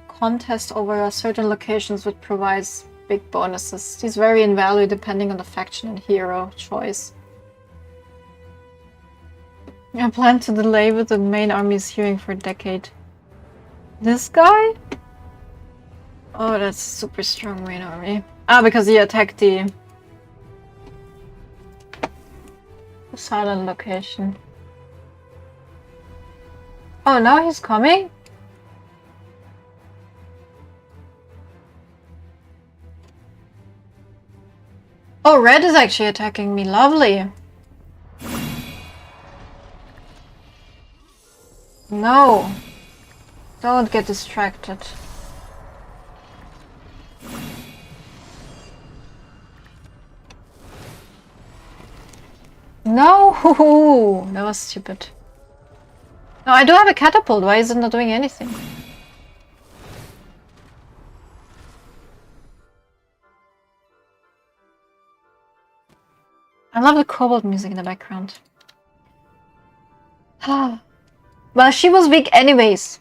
contest over certain locations which provides big bonuses. These vary in value depending on the faction and hero choice. I plan to delay with the main army's hearing for a decade. This guy? Oh, that's super strong main army. Ah, because he attacked the silent location. Oh, now he's coming? Oh, red is actually attacking me. Lovely. No. Don't get distracted. No! That was stupid. No, I do have a catapult. Why is it not doing anything? I love the cobalt music in the background. Well, she was weak anyways.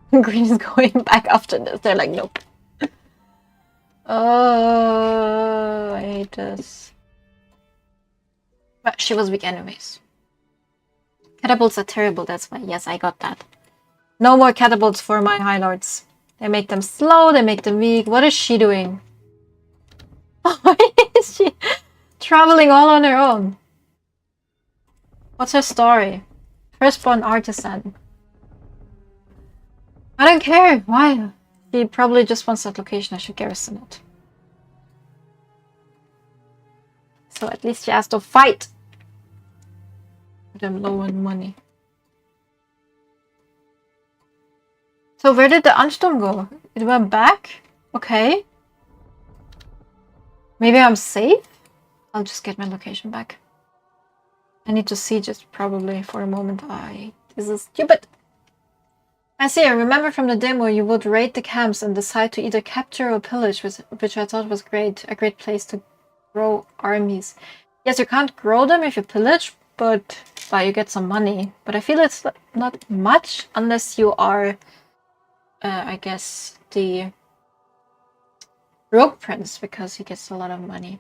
Green is going back after this. They're like, nope. Oh, I hate this. But she was weak anyways. Catapults are terrible, that's why. Yes, I got that. No more catapults for my High Lords. They make them slow, they make them weak. What is she doing? Why is she traveling all on her own? What's her story? Firstborn artisan. I don't care. Why? She probably just wants that location. I should garrison it. So at least she has to fight. But I'm low on money. So where did the Ansturm go? It went back? Okay. Maybe I'm safe? I'll just get my location back. I need to siege it probably for a moment. This is stupid. I see, I remember from the demo you would raid the camps and decide to either capture or pillage, which I thought was a great place to grow armies. Yes, you can't grow them if you pillage, but well, you get some money. But I feel it's not much unless you are, I guess, the Rogue Prince, because he gets a lot of money.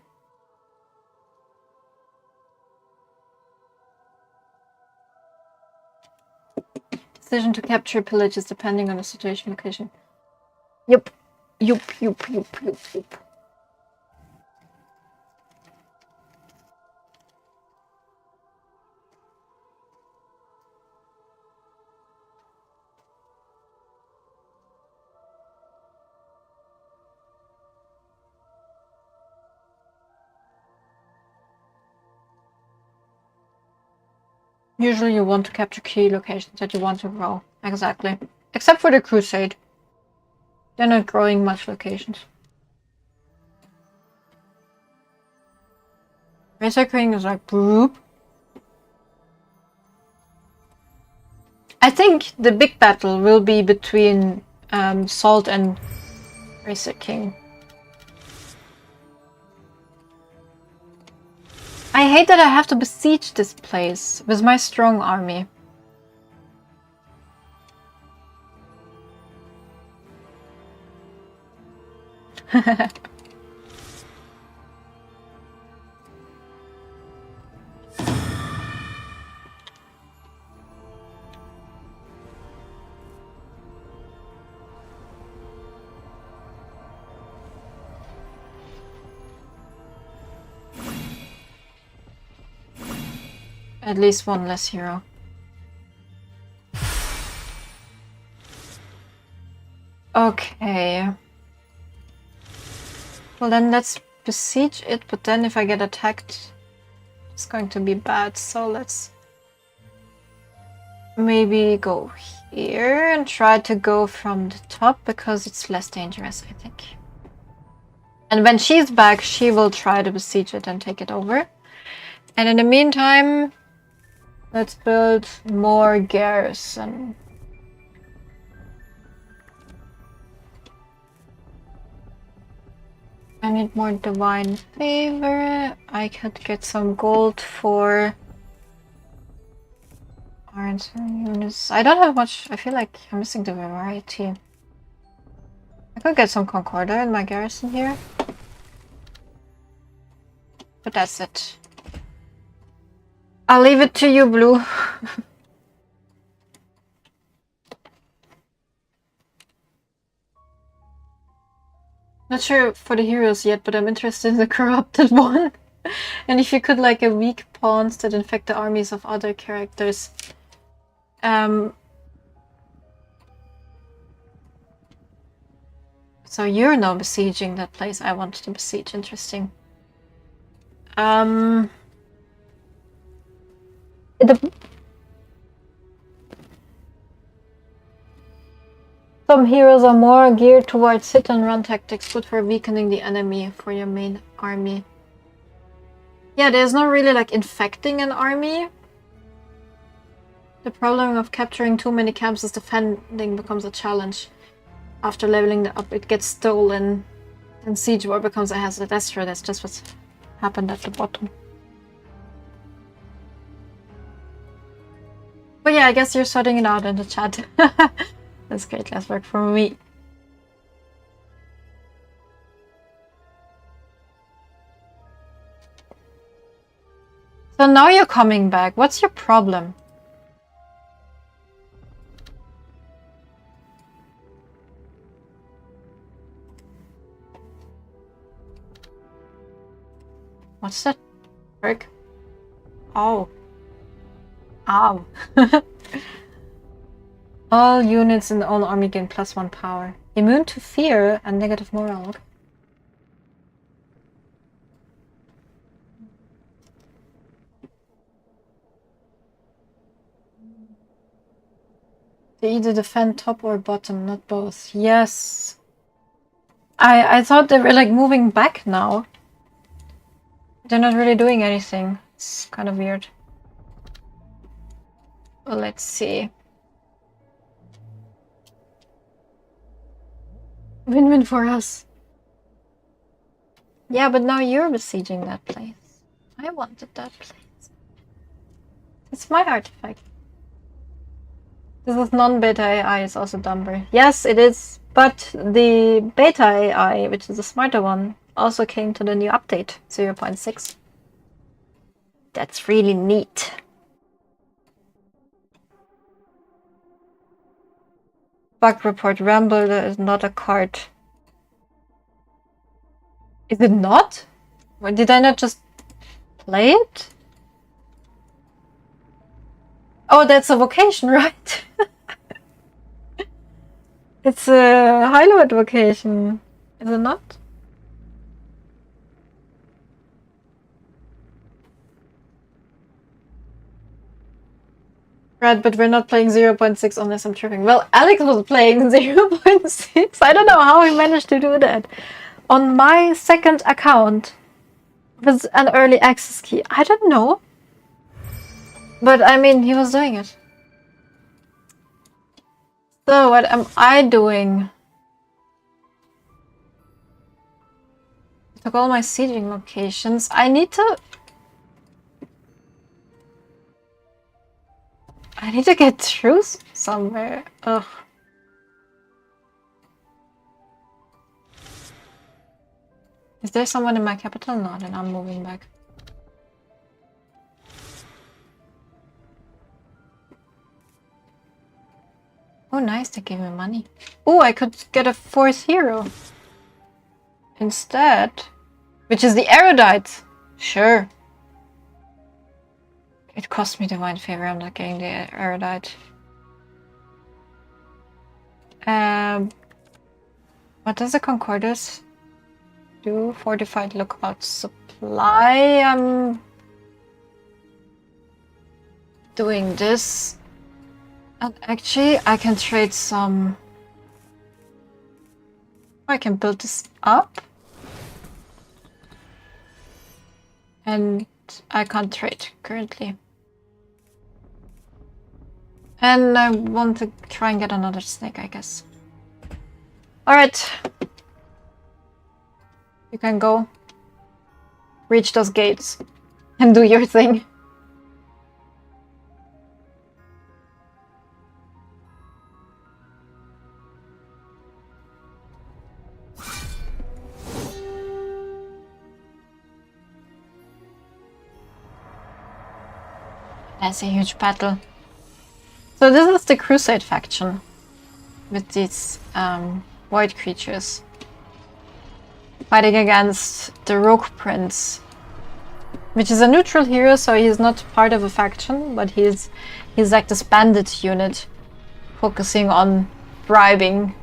Decision to capture pillage is depending on the situation location. Yup. Yup. Usually you want to capture key locations that you want to grow. Exactly. Except for the Crusade. They're not growing much locations. Massacring is like boop. I think the big battle will be between Salt and Racer King. I hate that I have to besiege this place with my strong army. At least one less hero. Okay. Well then let's besiege it, but then if I get attacked, it's going to be bad. So let's maybe go here and try to go from the top because it's less dangerous, I think. And when she's back, she will try to besiege it and take it over. And in the meantime, let's build more garrison. I need more divine favor. I could get some gold for Arns units. I don't have much. I feel like I'm missing the variety. I could get some Concorder in my garrison here. But that's it. I'll leave it to you, Blue. Not sure for the heroes yet, but I'm interested in the corrupted one. And if you could like a weak pawns that infect the armies of other characters. So you're now besieging that place I wanted to besiege. Interesting. The Some heroes are more geared towards hit and run tactics, good for weakening the enemy for your main army. Yeah, there's not really like infecting an army. The problem of capturing too many camps is defending becomes a challenge. After leveling up, it gets stolen, and siege war becomes a hazard. That's true, that's just what's happened at the bottom. But yeah, I guess you're sorting it out in the chat. That's great, less work for me. So now you're coming back. What's your problem? What's that? Perk? Oh. Ow. All units in all army gain +1 power. Immune to fear and negative morale. Okay. They either defend top or bottom, not both. Yes. I thought they were like moving back now. They're not really doing anything. It's kind of weird. Well, let's see. Win-win for us. Yeah, but now you're besieging that place. I wanted that place. It's my artifact. This is non-beta AI, it's also dumber. Yes, it is, but the beta AI, which is the smarter one, also came to the new update, 0.6. That's really neat. Bug report, Ramble is not a card. Is it not? Or did I not just play it? Oh, that's a vocation, right? It's a Highlord vocation, is it not? Right, but we're not playing 0.6 unless I'm tripping. Well, Alex was playing 0.6. I don't know how he managed to do that. On my second account with an early access key. I don't know. But I mean, he was doing it. So what am I doing? I took all my sieging locations. I need to get through somewhere. Ugh. Is there someone in my capital? No, then I'm moving back. Oh, nice, they gave me money. Oh, I could get a 4th hero instead, which is the Erudite. Sure. It cost me divine favor, I'm not getting the Erudite. What does the Concordus do? Fortified lookout supply. I'm doing this. And actually, I can trade some. I can build this up. And I can't trade currently. And I want to try and get another snake, I guess. Alright. You can go. Reach those gates. And do your thing. That's a huge battle. So this is the Crusade faction with these void creatures. fighting against the Rogue Prince, which is a neutral hero, so he's not part of a faction, but he's like this bandit unit focusing on bribing.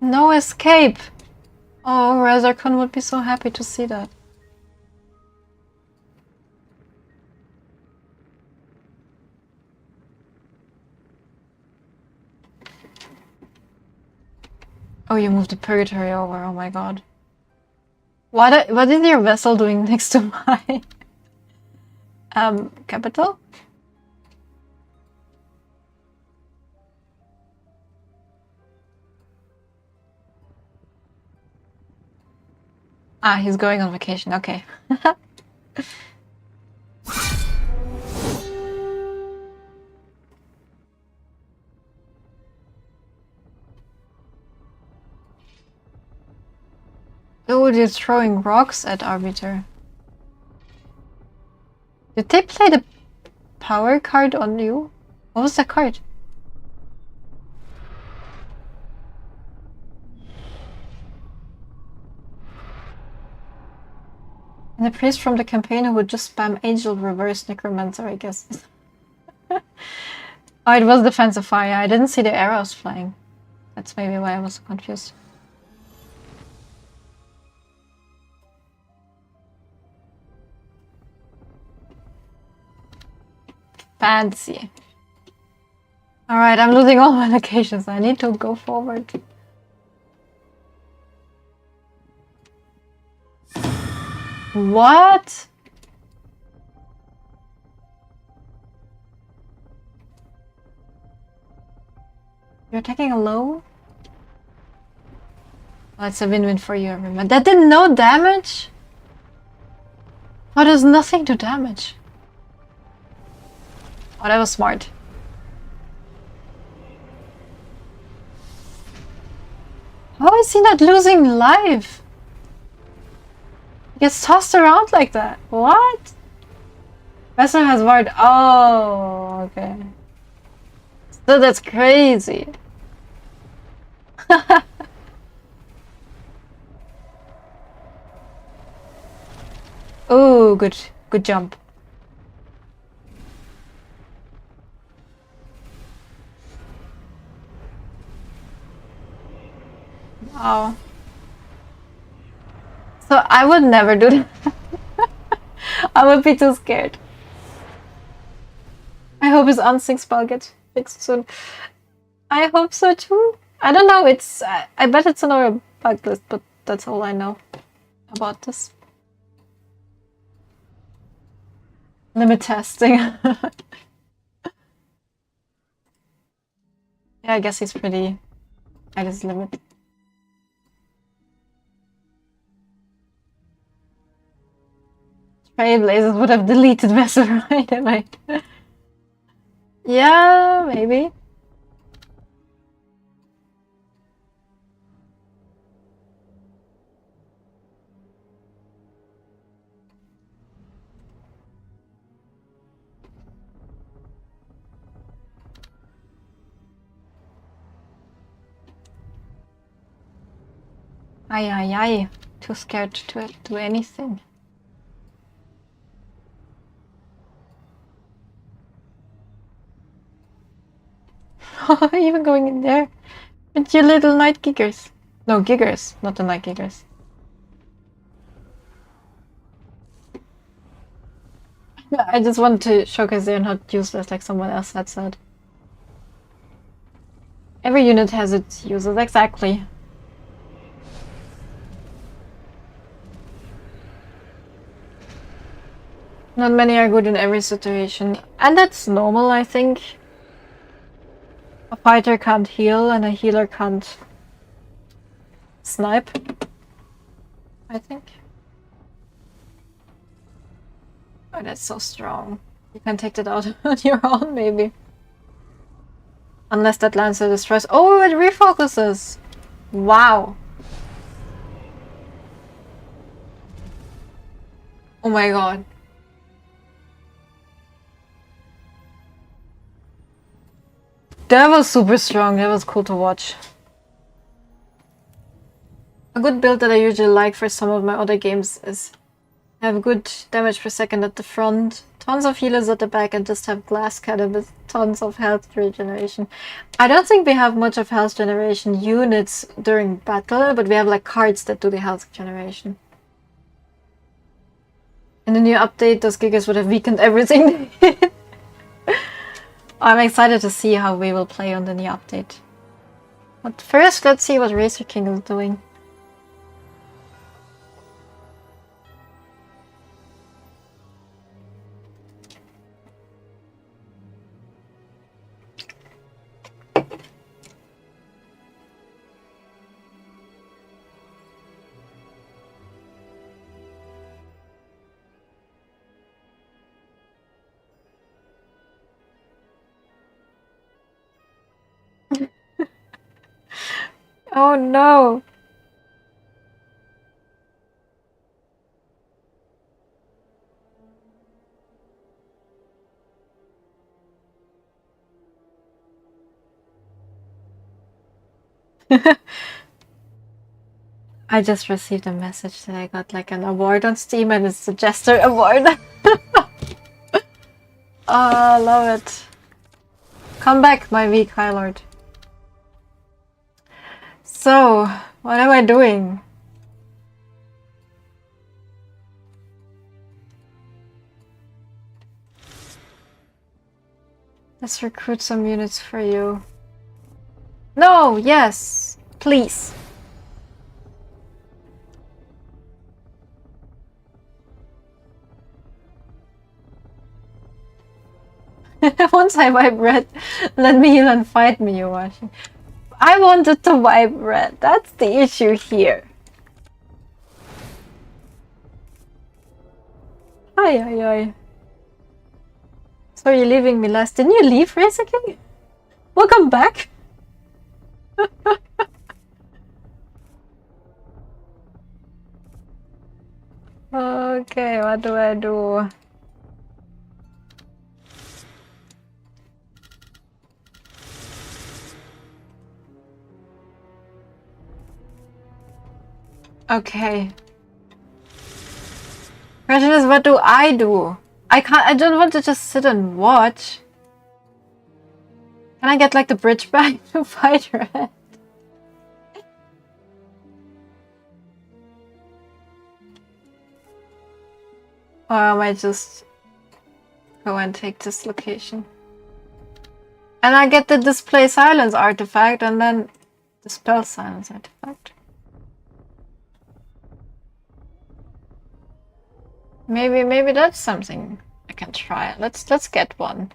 No escape! Oh, Razorkon would be so happy to see that. Oh, you moved the Purgatory over, oh my god. What is your vessel doing next to my capital? Ah, he's going on vacation, okay. Oh, they're throwing rocks at Arbiter. Did they play the power card on you? What was that card? And the priest from the campaign who would just spam Angel Reverse Necromancer, I guess. Oh, it was Defensive Fire. I didn't see the arrows flying. That's maybe why I was so confused. Fancy. Alright, I'm losing all my locations. I need to go forward. What? You're attacking alone? Well, it's a win-win for you, everyone. That did no damage? Oh, there's nothing to damage. Oh, that was smart. How is he not losing life? He gets tossed around like that. What? Vessel has ward. Oh, okay. So that's crazy. Oh, good jump. Wow. So I would never do that. I would be too scared. I hope his unsync spell gets fixed soon. I hope so too. I don't know, it's... I bet it's another bug list, but that's all I know about this. Limit testing. Yeah, I guess he's pretty at his limit. Trailblazers would have deleted Vessel right away. Yeah, maybe. Ay. Too scared to do anything. Even going in there with your little night giggers. No, giggers, not the night giggers. I just want to showcase they're not useless like someone else had said. Every unit has its uses, exactly. Not many are good in every situation, and that's normal, I think. A fighter can't heal and a healer can't snipe, I think. Oh, that's so strong. You can take that out on your own, maybe. Unless that Lancer destroys. Oh, it refocuses! Wow. Oh my god. That was super strong. That was cool to watch. A good build that I usually like for some of my other games is have good damage per second at the front, tons of healers at the back, and just have glass cannon with tons of health regeneration. I don't think we have much of health generation units during battle, but we have like cards that do the health generation. In the new update, those gigas would have weakened everything. I'm excited to see how we will play on the new update. But first, let's see what Racer King is doing. Oh no! I just received a message that I got like an award on Steam and it's the Jester Award. Oh, I love it. Come back, my weak High Lord. So, what am I doing? Let's recruit some units for you. No, yes, please. Once I wipe red, let me heal and fight me, you're watching. I wanted to wipe red, that's the issue here. Ay, ay, ay. So you're leaving me last. Didn't you leave, Racer King? Welcome back. Okay, what do I do? Okay. Question is, what do I do? I don't want to just sit and watch. Can I get like the bridge back to fight Red? Or I might just go and take this location. And I get the display silence artifact and then dispel silence artifact. Maybe that's something I can try. Let's get one.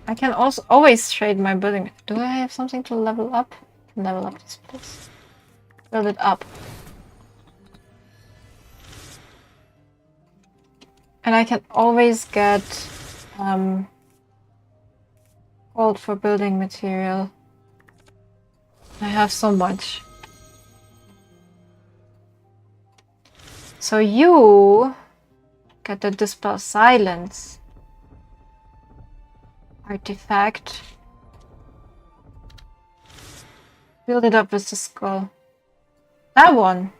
I can also always trade my building. Do I have something to level up? Level up this place. Build it up. And I can always get gold for building material. I have so much. So you get the Dispel Silence artifact. Build it up with the skull. That one.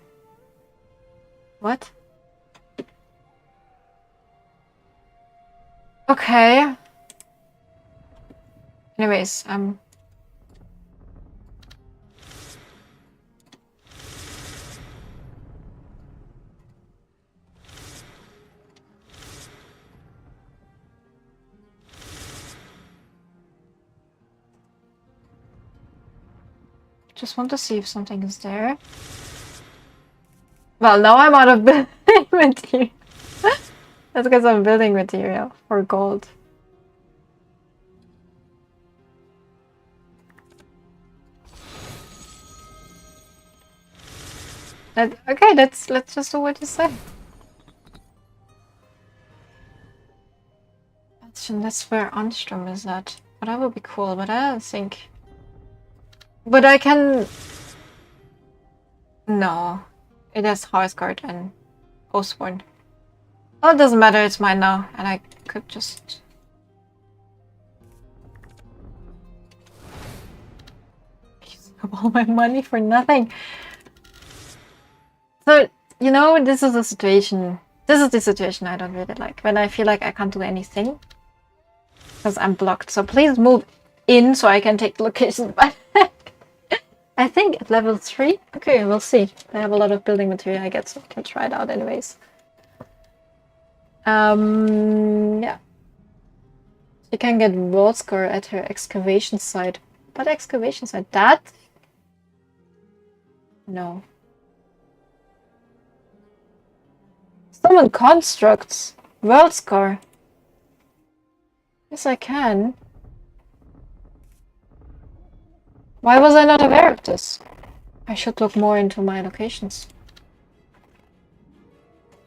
What? Okay. Anyways, just want to see if something is there. Well, now I'm out of building material. Let's get some building material for gold. Okay, let's just do what you say. That's where Anstrom is at. But that would be cool, but I don't think... But I can... No. It has Harsgard and Oathsworn. Oh, it doesn't matter, it's mine now. And I could just... use up all my money for nothing. So, you know, this is the situation I don't really like. When I feel like I can't do anything. Because I'm blocked. So please move in so I can take the locations back. I think at level 3. Okay, we'll see. I have a lot of building material I get, so I can try it out anyways. Yeah. She can get world score at her excavation site. But excavation site? That? No. Summon constructs. World score. Yes, I can. Why was I not aware of this? I should look more into my locations.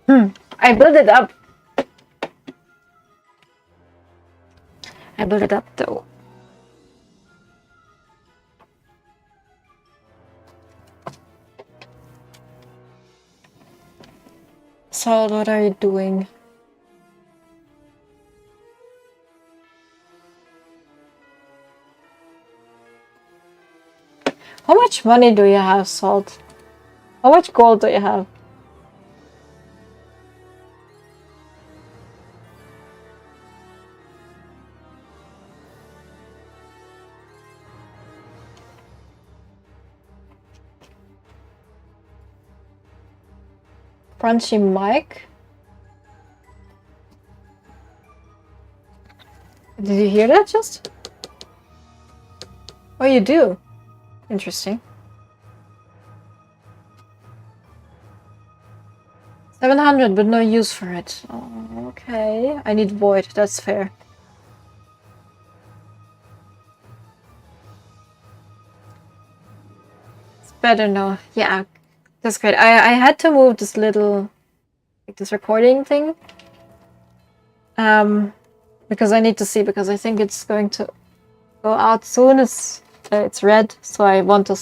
I built it up. I built it up though. So, what are you doing? How much money do you have, Salt? How much gold do you have? Crunchy Mike? Did you hear that just? Oh, you do? Interesting. 700, but no use for it. Oh, okay. I need void, that's fair. It's better now. Yeah, that's great. I had to move this little, like this recording thing. Because I need to see, because I think it's going to go out soon. It's red, so I want to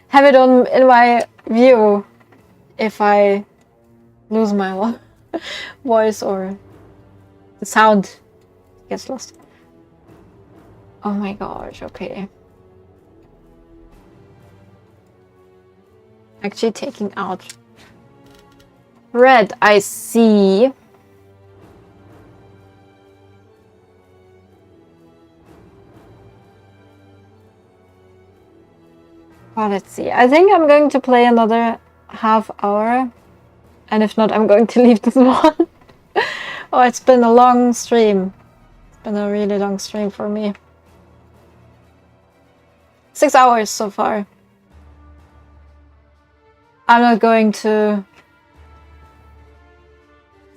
have it on in my view if I lose my voice or the sound gets lost. Oh my gosh, okay. Actually taking out red, I see. Well, let's see. I think I'm going to play another half hour. And if not, I'm going to leave this one. Oh, it's been a long stream. It's been a really long stream for me. 6 hours so far. I'm not going to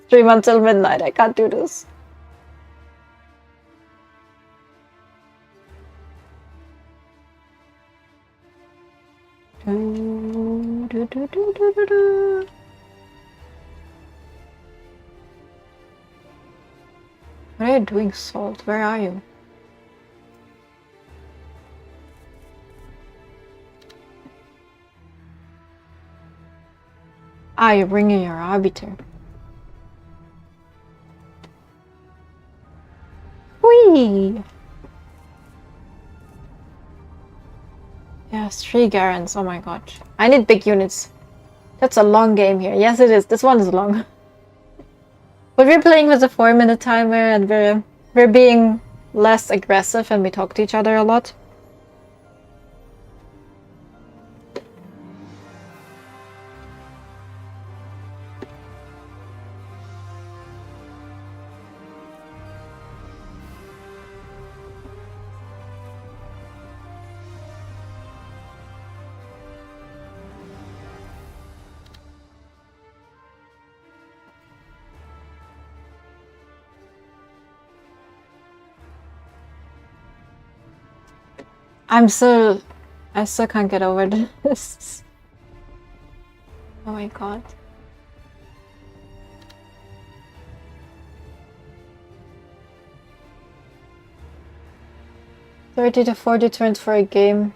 stream until midnight. I can't do this. What are you doing, Salt? Where are you? Ah, you're bringing your arbiter. Whee! Yes, 3 Garens. Oh my god. I need big units. That's a long game here. Yes, it is. This one is long. But we're playing with a 4-minute timer and we're being less aggressive and we talk to each other a lot. I still can't get over this. Oh my god. 30 to 40 turns for a game.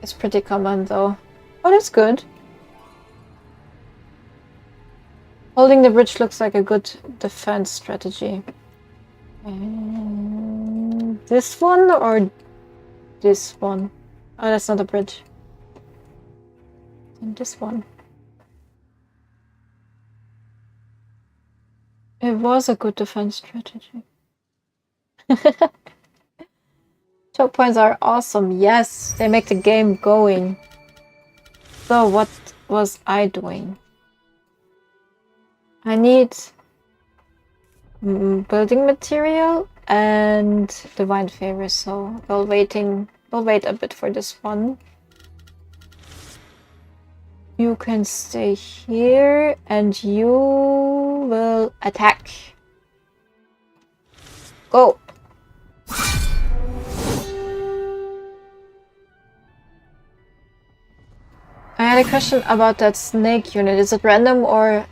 It's pretty common though. Oh, that's good. Holding the bridge looks like a good defense strategy. This one or this one? Oh, that's not a bridge. And this one. It was a good defense strategy. Choke points are awesome. Yes, they make the game going. So what was I doing? I need building material and divine favor, so we'll wait a bit for this one. You can stay here and you will attack. Go! I had a question about that snake unit. Is it random or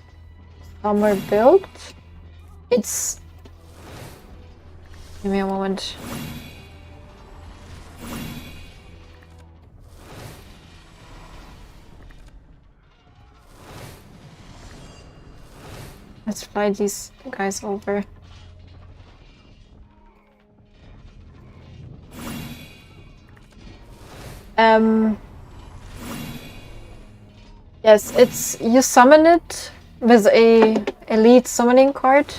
somewhere built? It's... Give me a moment. Let's fly these guys over. Yes, it's you summon it with a elite summoning card.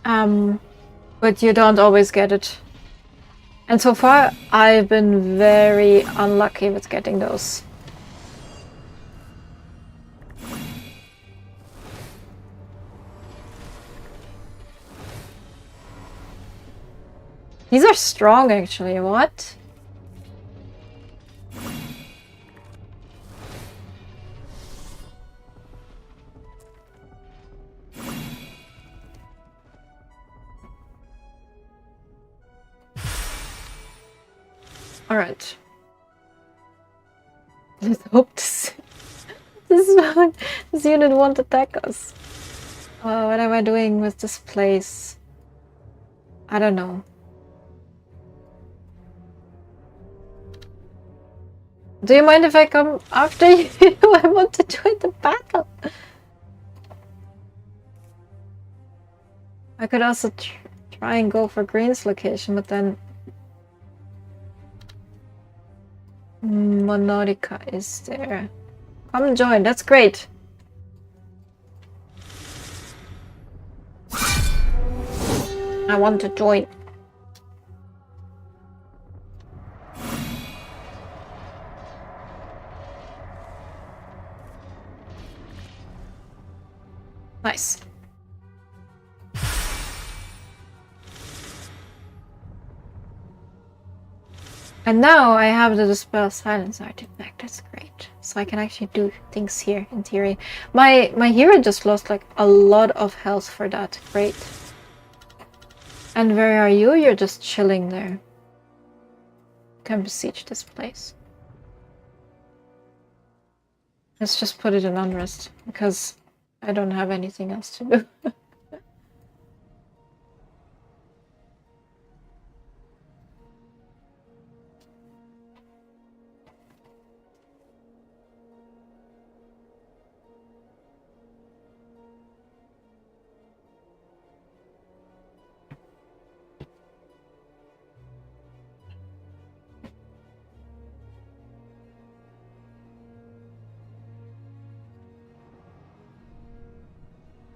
But you don't always get it. And so far I've been very unlucky with getting those. These are strong actually, what? Alright. Let's hope this unit won't attack us. What am I doing with this place? I don't know. Do you mind if I come after you? I want to join the battle. I could also try and go for Green's location, but then Monodica is there. Come join, that's great. I want to join. Nice. And now I have the Dispel Silence artifact. That's great. So I can actually do things here, in theory. My hero just lost like a lot of health for that. Great. And where are you? You're just chilling there. You can besiege this place. Let's just put it in unrest, because I don't have anything else to do.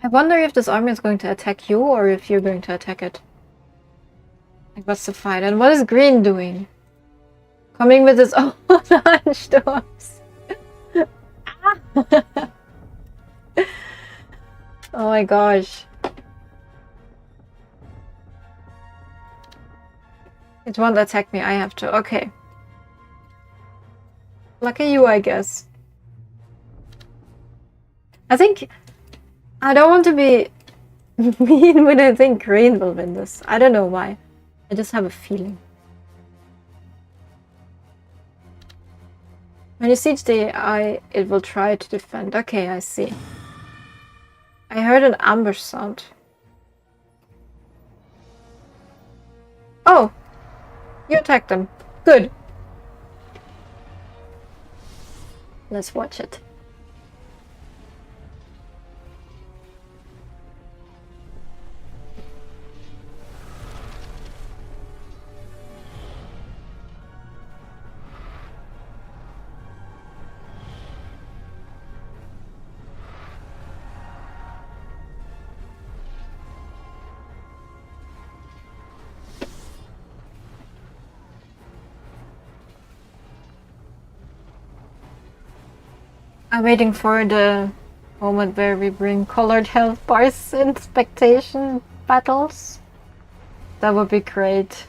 I wonder if this army is going to attack you or if you're going to attack it. Like, what's the fight? And what is Green doing? Coming with his own Ansturms. Oh my gosh. It won't attack me, I have to. Okay. Lucky you, I guess. I think... I don't want to be mean when I think Green will win this. I don't know why. I just have a feeling. When you siege the AI, it will try to defend. Okay, I see. I heard an ambush sound. Oh, you attacked them. Good. Let's watch it. I'm waiting for the moment where we bring colored health bars in spectation battles. That would be great.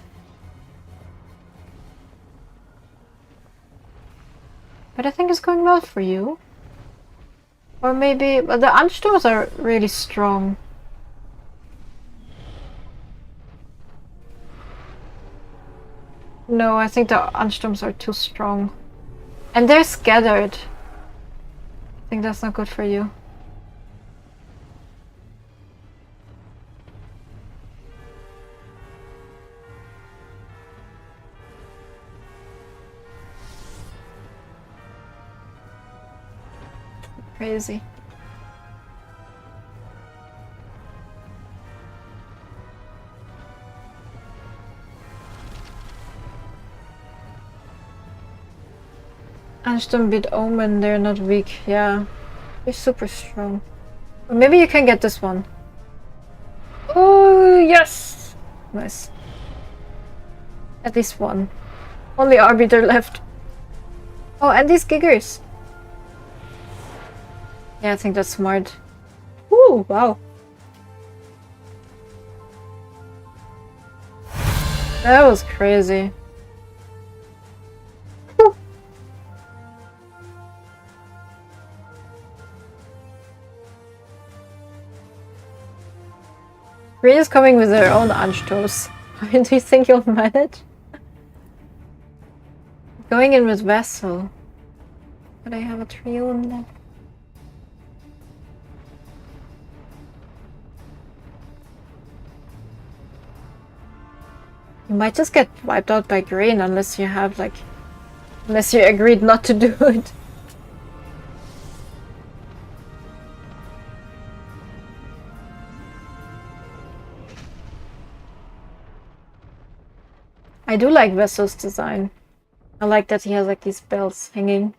But I think it's going well for you. Or maybe... But the Ansturms are really strong. No, I think the Ansturms are too strong. And they're scattered. I think that's not good for you. Crazy. Ansturm beat Omen, they're not weak. Yeah, they're super strong. Or maybe you can get this one. Oh, yes! Nice. At least one. Only Arbiter left. Oh, and these Giggers. Yeah, I think that's smart. Ooh, wow. That was crazy. Whew. Green is coming with their own Anstos. Do you think you'll manage? Going in with Vessel. But I have a trio in there. You might just get wiped out by green unless you have like... Unless you agreed not to do it. I do like Vessel's design. I like that he has like these bells hanging.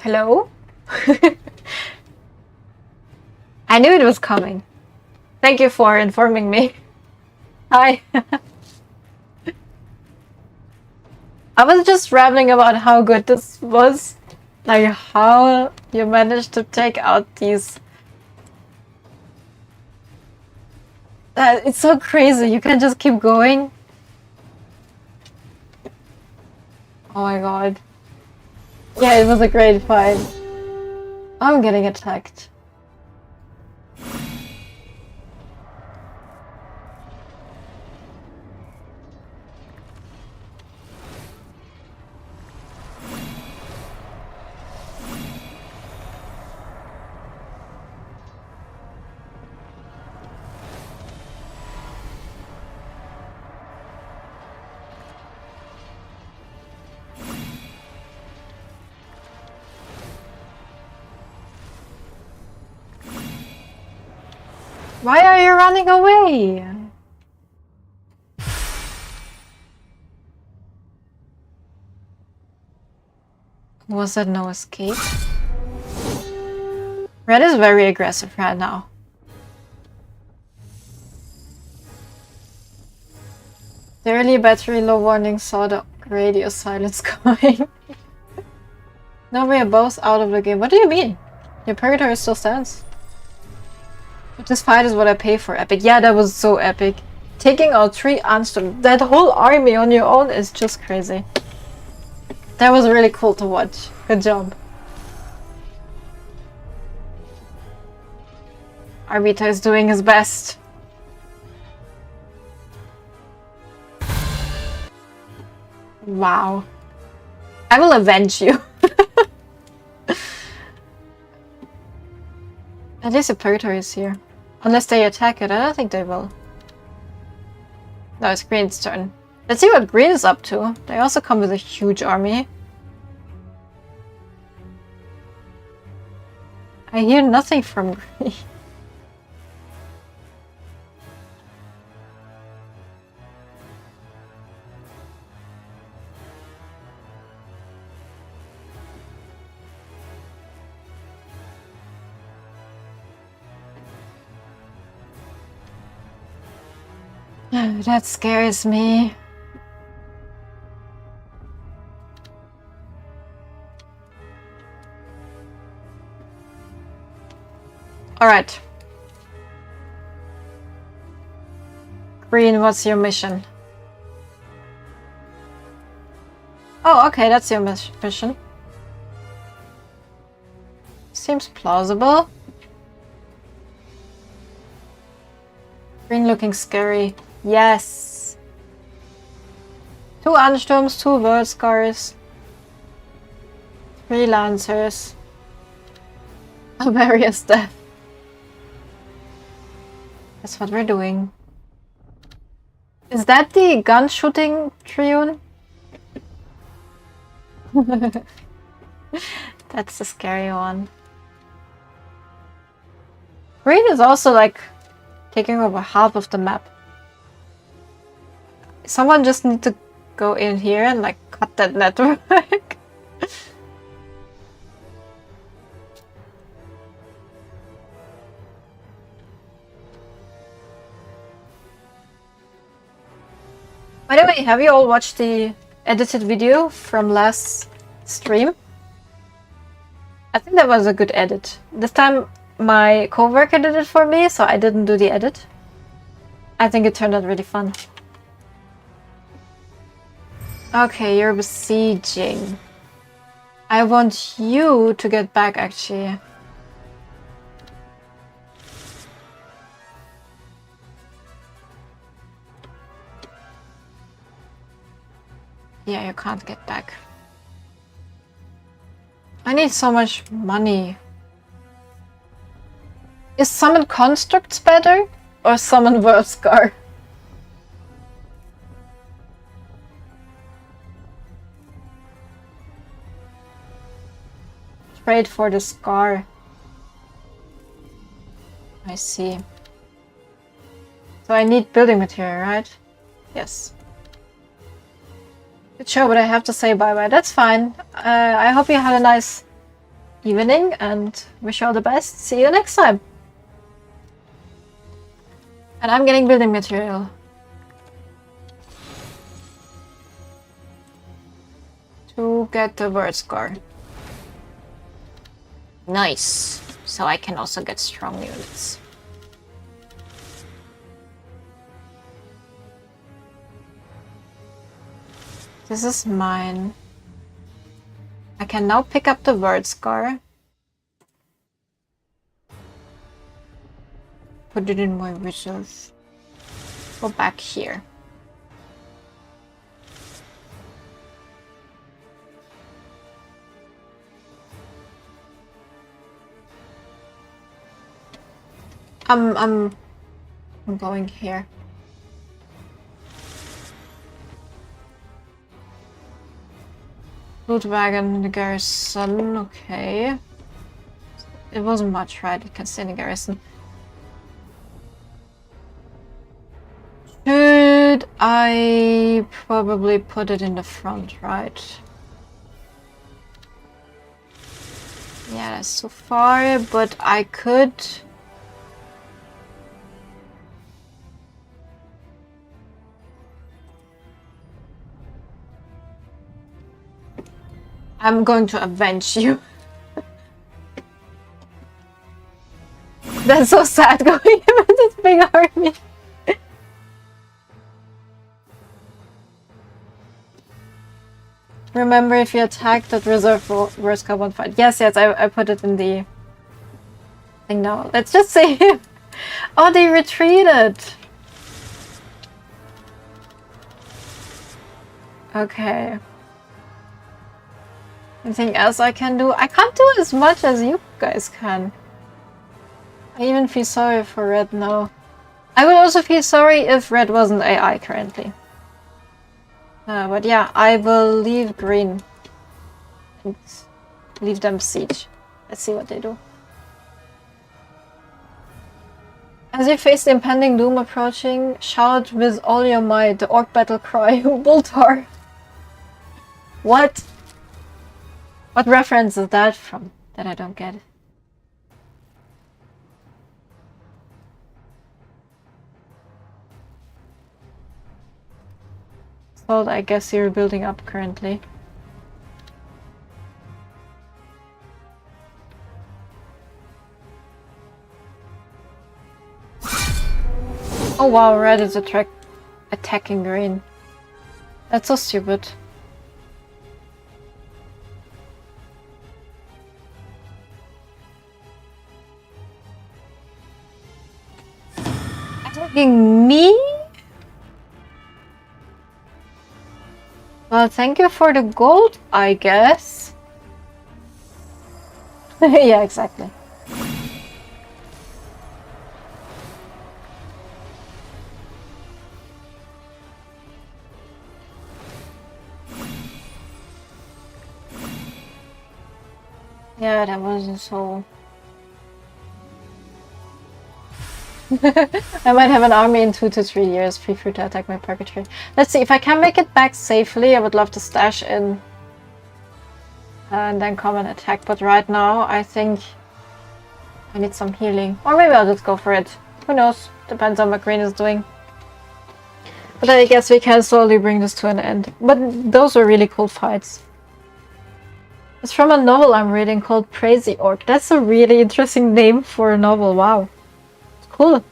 Hello? I knew it was coming. Thank you for informing me. Hi. I was just rambling about how good this was. Like how you managed to take out these... it's so crazy, you can just keep going. Oh my god. Yeah, it was a great fight. I'm getting attacked. Why are you running away? Was that no escape? Red is very aggressive right now. The early battery low warning saw the radio silence coming. No, we are both out of the game. What do you mean? Your purgatory still stands. But this fight is what I pay for. Epic. Yeah, that was so epic. Taking out 3 Ansturm. That whole army on your own is just crazy. That was really cool to watch. Good job. Arvita is doing his best. Wow. I will avenge you. At least the purgatory is here. Unless they attack it, I don't think they will. No, it's Green's turn. Let's see what Green is up to. They also come with a huge army. I hear nothing from Green. That scares me. All right. Green, what's your mission? Oh, okay, that's your mission. Seems plausible. Green looking scary. Yes. 2 Ansturms, 2 World Scars, 3 Lancers. Various death. That's what we're doing. Is that the gun shooting Triune? That's the scary one. Green is also like taking over half of the map. Someone just need to go in here and like cut that network. By the way, have you all watched the edited video from last stream? I think that was a good edit. This time my coworker did it for me, so I didn't do the edit. I think it turned out really fun. Okay, you're besieging. I want you to get back, actually. Yeah, you can't get back. I need so much money. Is Summon Constructs better? Or Summon World Scar? Trade for the Scar. I see. So I need building material, right? Yes. Good show, but I have to say bye-bye. That's fine. I hope you had a nice evening and wish you all the best. See you next time. And I'm getting building material. To get the word scar. Nice. So I can also get strong units. This is mine. I can now pick up the word scar. Put it in my reserve. Go back here. I'm going here. Loot wagon in the garrison, okay. It wasn't much, right? It can stay in the garrison. Should I probably put it in the front, right? Yeah, that's too far, but I could... I'm going to avenge you. That's so sad going with this big army. Remember, if you attack that reserve for worst card, 1 fight. Yes, I put it in the thing now. Let's just say, oh, they retreated. Okay. Anything else I can do? I can't do as much as you guys can. I even feel sorry for Red now. I would also feel sorry if Red wasn't AI currently. But yeah, I will leave Green and leave them siege. Let's see what they do. As you face the impending doom approaching, shout with all your might the orc battle cry, Boltar. What? What reference is that from that I don't get? So I guess you're building up currently. Oh wow, red is attacking green. That's so stupid. Attacking me? Well, thank you for the gold, I guess. Yeah, exactly. Yeah, that wasn't so... I might have an army in 2 to 3 years. Feel free to attack my purgatory. Let's see, if I can make it back safely, I would love to stash in and then come and attack. But right now, I think I need some healing. Or maybe I'll just go for it. Who knows? Depends on what green is doing. But I guess we can slowly bring this to an end. But those were really cool fights. It's from a novel I'm reading called Crazy Orc. That's a really interesting name for a novel. Wow. Cool.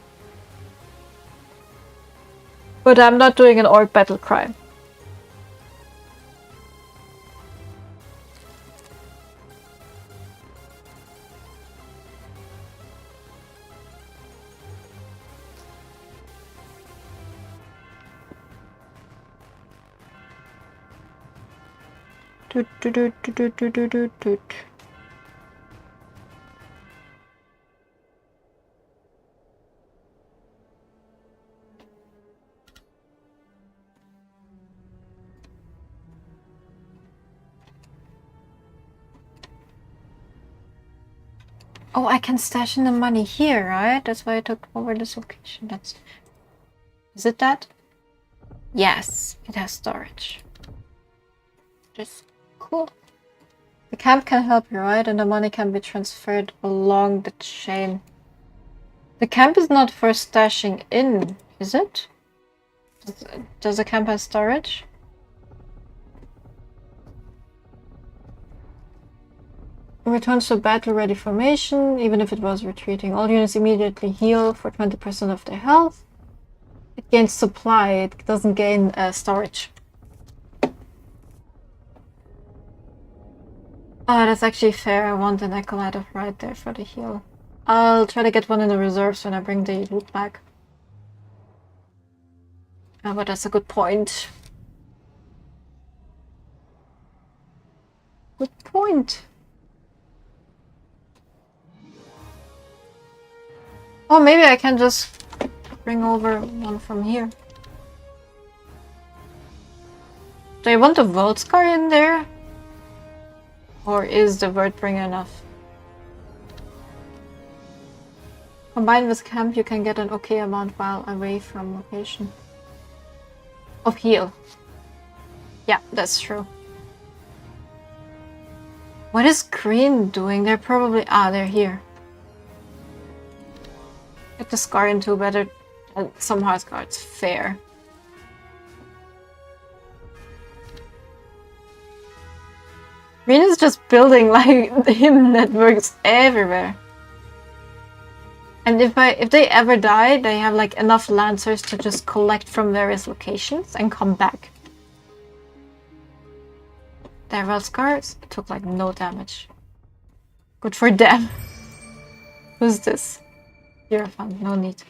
But I'm not doing an orc battle cry. Doot, doot, doot, doot, doot, doot, doot, doot. Oh, I can stash in the money here, right? That's why I took over this location. That's... Is it that? Yes, it has storage. Just cool. The camp can help you, right? And the money can be transferred along the chain. The camp is not for stashing in, is it? Does the camp have storage? Returns to battle-ready formation, even if it was retreating. All units immediately heal for 20% of their health. It gains supply, it doesn't gain storage. Oh, that's actually fair. I want an Acolyte of right there for the heal. I'll try to get one in the reserves when I bring the loot back. But that's a good point. Good point. Oh, maybe I can just bring over one from here. Do I want a Volscar in there? Or is the Wordbringer enough? Combined with camp, you can get an okay amount while away from location. Of heal. Yeah, that's true. What is green doing? They're probably... Ah, they're here. Get the Scar into better... some hard cards. Fair. Green is just building like him networks everywhere. And if they ever die, they have like enough Lancers to just collect from various locations and come back. Their Scars took like no damage. Good for them. Who's this? Hierophant, no need.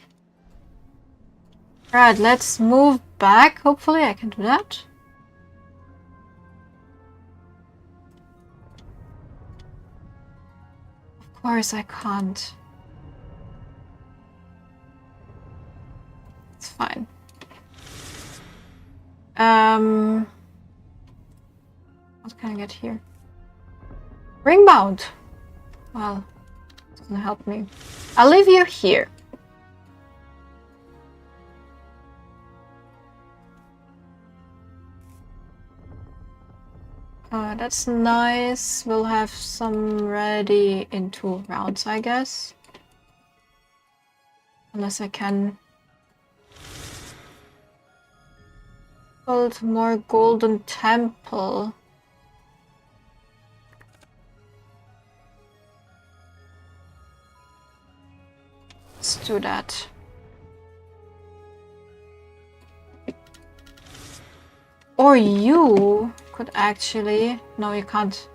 Right, let's move back. Hopefully I can do that. Of course I can't. It's fine. What can I get here? Ringbound. Well, doesn't help me. I'll leave you here. That's nice. We'll have some ready in 2 rounds, I guess. Unless I can build more Golden Temple. Let's do that. Or you could actually... No, you can't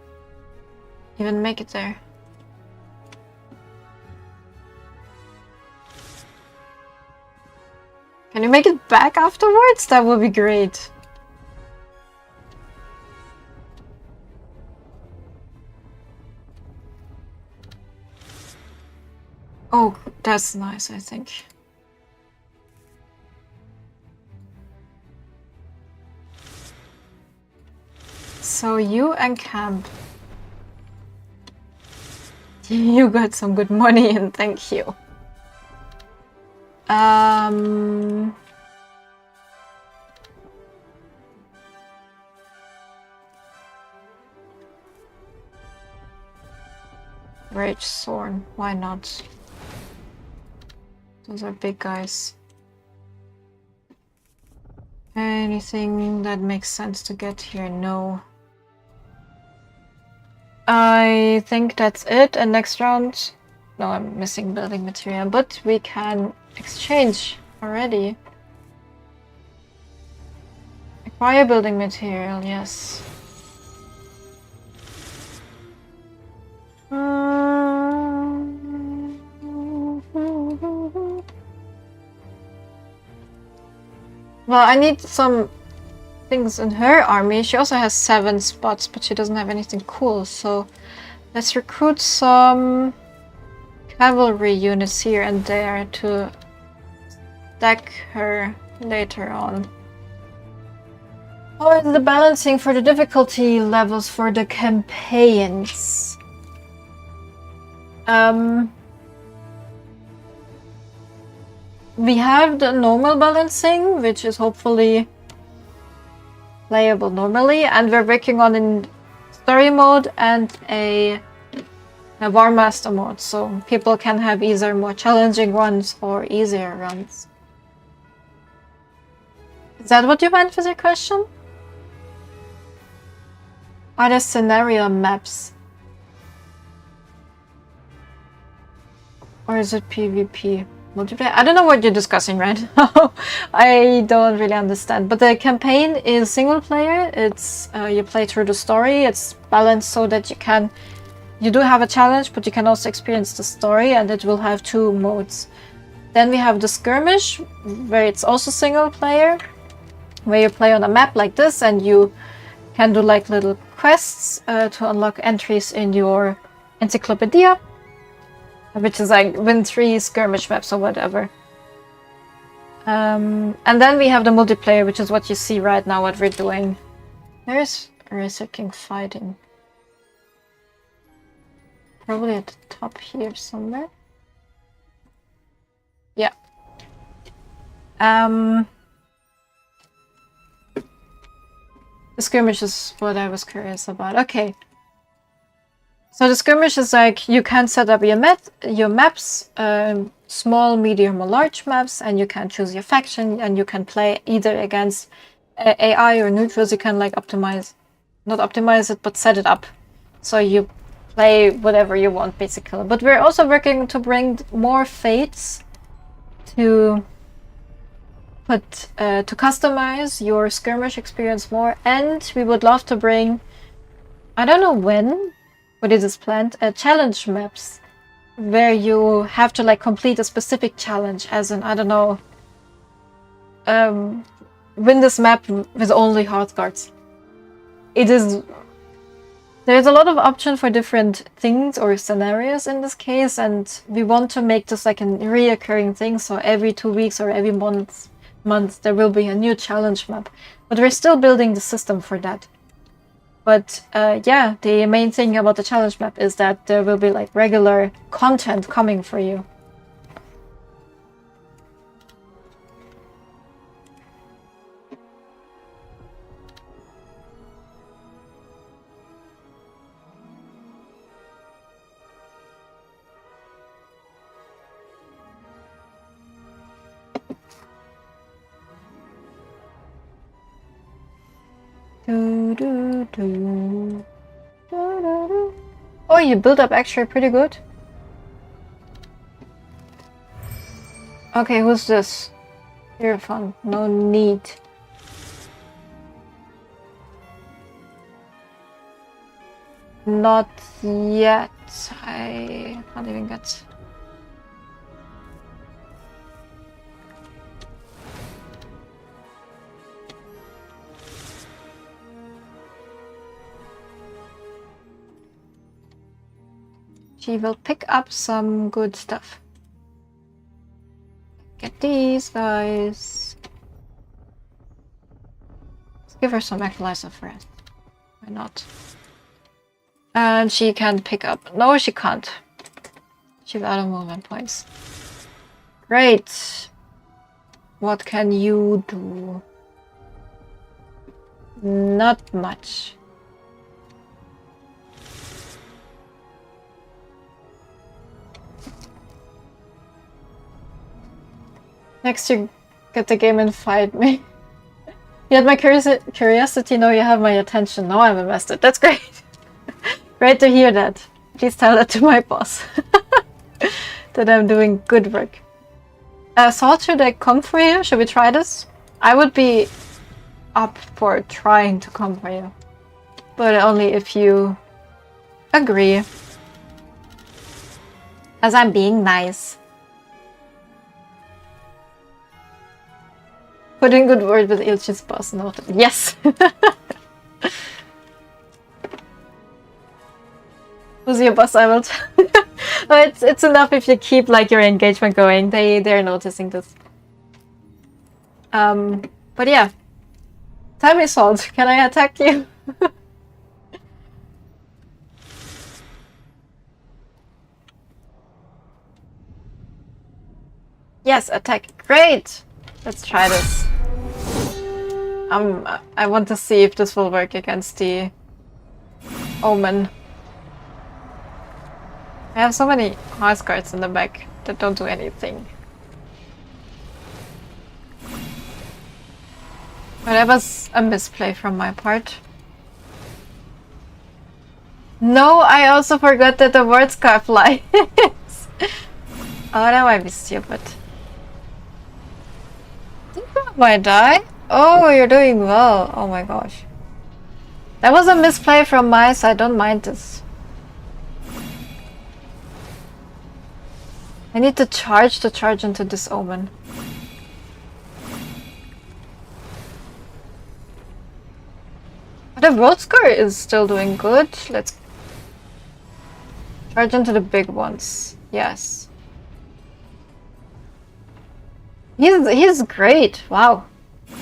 even make it there. Can you make it back afterwards? That would be great. Oh, that's nice, I think. So you and Camp. You got some good money in, thank you. Rage Thorn, why not? Those are big guys. Anything that makes sense to get here? No. I think that's it. And next round... No, I'm missing building material, but we can exchange already. Acquire building material, yes. Well, I need some things in her army. She also has 7 spots, but she doesn't have anything cool, so let's recruit some cavalry units here and there to stack her later on. How is the balancing for the difficulty levels for the campaigns? We have the normal balancing, which is hopefully playable normally, and we're working on story mode and a War Master mode, so people can have either more challenging runs or easier runs. Is that what you meant with your question? Are there scenario maps? Or is it PvP? Multiplayer? I don't know what you're discussing right now. I don't really understand. But the campaign is single player. It's you play through the story. It's balanced so that you do have a challenge, but you can also experience the story, and it will have 2 modes. Then we have the skirmish, where it's also single player, where you play on a map like this, and you can do like little quests to unlock entries in your encyclopedia, which is like win 3 skirmish maps or whatever. And then we have the multiplayer, which is what you see right now, what we're doing. There's Razor King fighting. Probably at the top here somewhere. Yeah. The skirmish is what I was curious about. Okay. So the skirmish is like you can set up your maps, small, medium, or large maps, and you can choose your faction, and you can play either against AI or neutrals. You can like not optimize it, but set it up. So you play whatever you want, basically. But we're also working to bring more fates to customize your skirmish experience more, and we would love to bring, I don't know when, but it is planned, challenge maps where you have to like complete a specific challenge, as in, I don't know, win this map with only Hearthguards. There's a lot of option for different things or scenarios in this case, and we want to make this like a reoccurring thing, so every 2 weeks or every month there will be a new challenge map. But we're still building the system for that. But yeah, the main thing about the challenge map is that there will be like regular content coming for you. Oh, you build up actually pretty good. Okay, who's this? You're fun. No need. Not yet. I can't even get... She will pick up some good stuff. Get these guys. Let's give her some equalizer for it. Why not? And she can pick up. No, she can't. She's out of movement points. Great. What can you do? Not much. Next you get the game and fight me. You had my curiosity, now you have my attention. Now I'm invested. That's great. Great to hear that. Please tell that to my boss. That I'm doing good work. Salt, should I come for you? Should we try this? I would be up for trying to come for you. But only if you agree. As I'm being nice. Put in good word with Ilchi's boss noted. Yes! Who's your boss? I will tell you. It's enough if you keep like your engagement going. They're noticing this. But yeah. Tell me, Salt, can I attack you? Yes, attack. Great! Let's try this. I want to see if this will work against the Omen. I have so many house cards in the back that don't do anything. But that was a misplay from my part. No, I also forgot that the word scarf flies. Oh, that might be stupid. Might die? Oh, you're doing well. Oh my gosh. That was a misplay from my side. Don't mind this. I need to charge into this Omen. But the road score is still doing good. Let's charge into the big ones. Yes. He's great. Wow.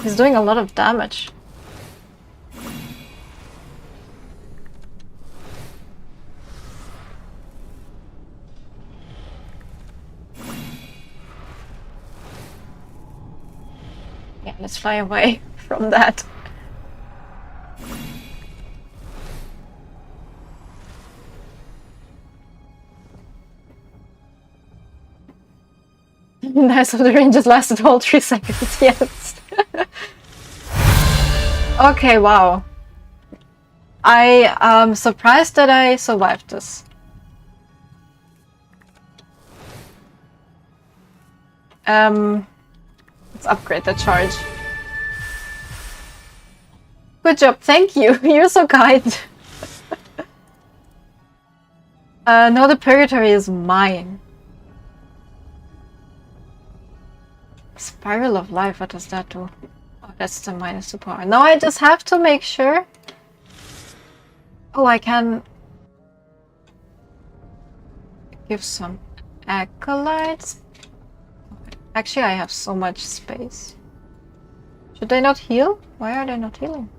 He's doing a lot of damage. Yeah, let's fly away from that. Nice of the range just lasted all 3 seconds, yes. Okay, wow. I am surprised that I survived this. Let's upgrade the charge. Good job, thank you. You're so kind. No, the purgatory is mine. Spiral of life, what does that do? Oh, that's the -2 power. No, I just have to make sure. Oh, I can give some acolytes. Actually, I have so much space. Should they not heal? Why are they not healing?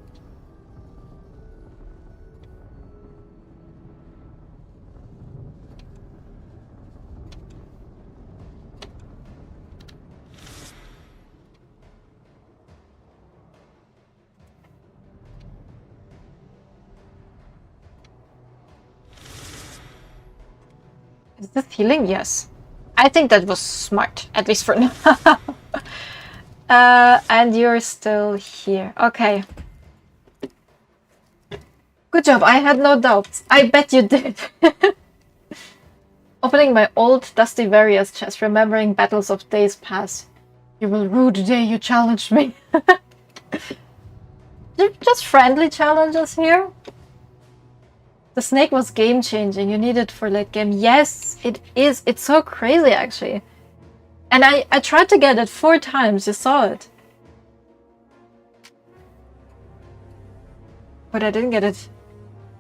Is this healing? Yes. I think that was smart, at least for now. And you're still here. Okay. Good job, I had no doubts. I bet you did. Opening my old Dusty Various chest, remembering battles of days past. You will rue the day you challenged me. Just friendly challenges here. The snake was game-changing. You need it for late game. Yes, it is. It's so crazy, actually. And I tried to get it 4 times. You saw it. But I didn't get it.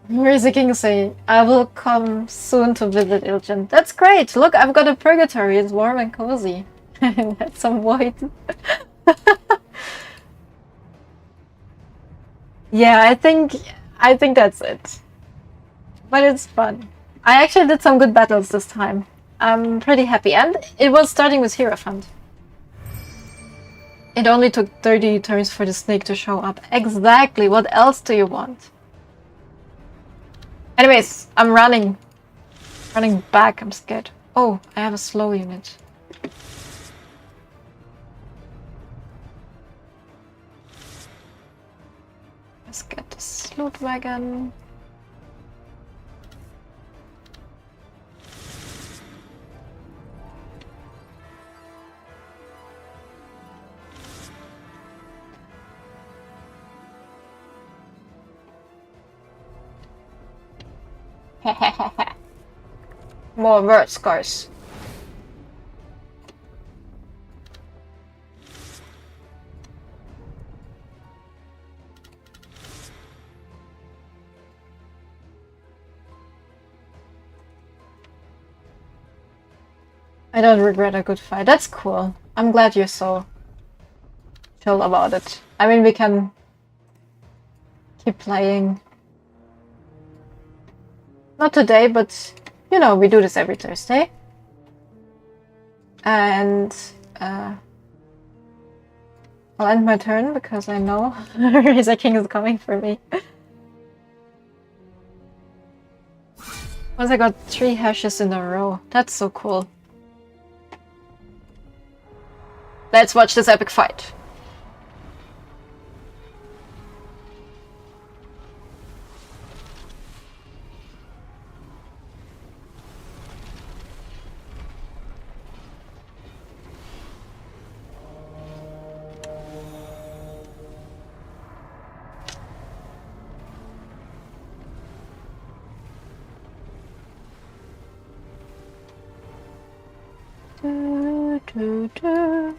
Where is the king saying? I will come soon to visit Ilgen. That's great. Look, I've got a purgatory. It's warm and cozy. And that's some void. Yeah, I think that's it. But it's fun. I actually did some good battles this time. I'm pretty happy. And it was starting with Hierophant. It only took 30 turns for the snake to show up. Exactly. What else do you want? Anyways, I'm running. Running back. I'm scared. Oh, I have a slow unit. Let's get this loot wagon. More word scars. I don't regret a good fight. That's cool. I'm glad you're so chill about it. I mean, we can keep playing. Not today, but you know, we do this every Thursday. And I'll end my turn because I know Razor King is coming for me. Once I got 3 hashes in a row. That's so cool. Let's watch this epic fight. Do, do, do.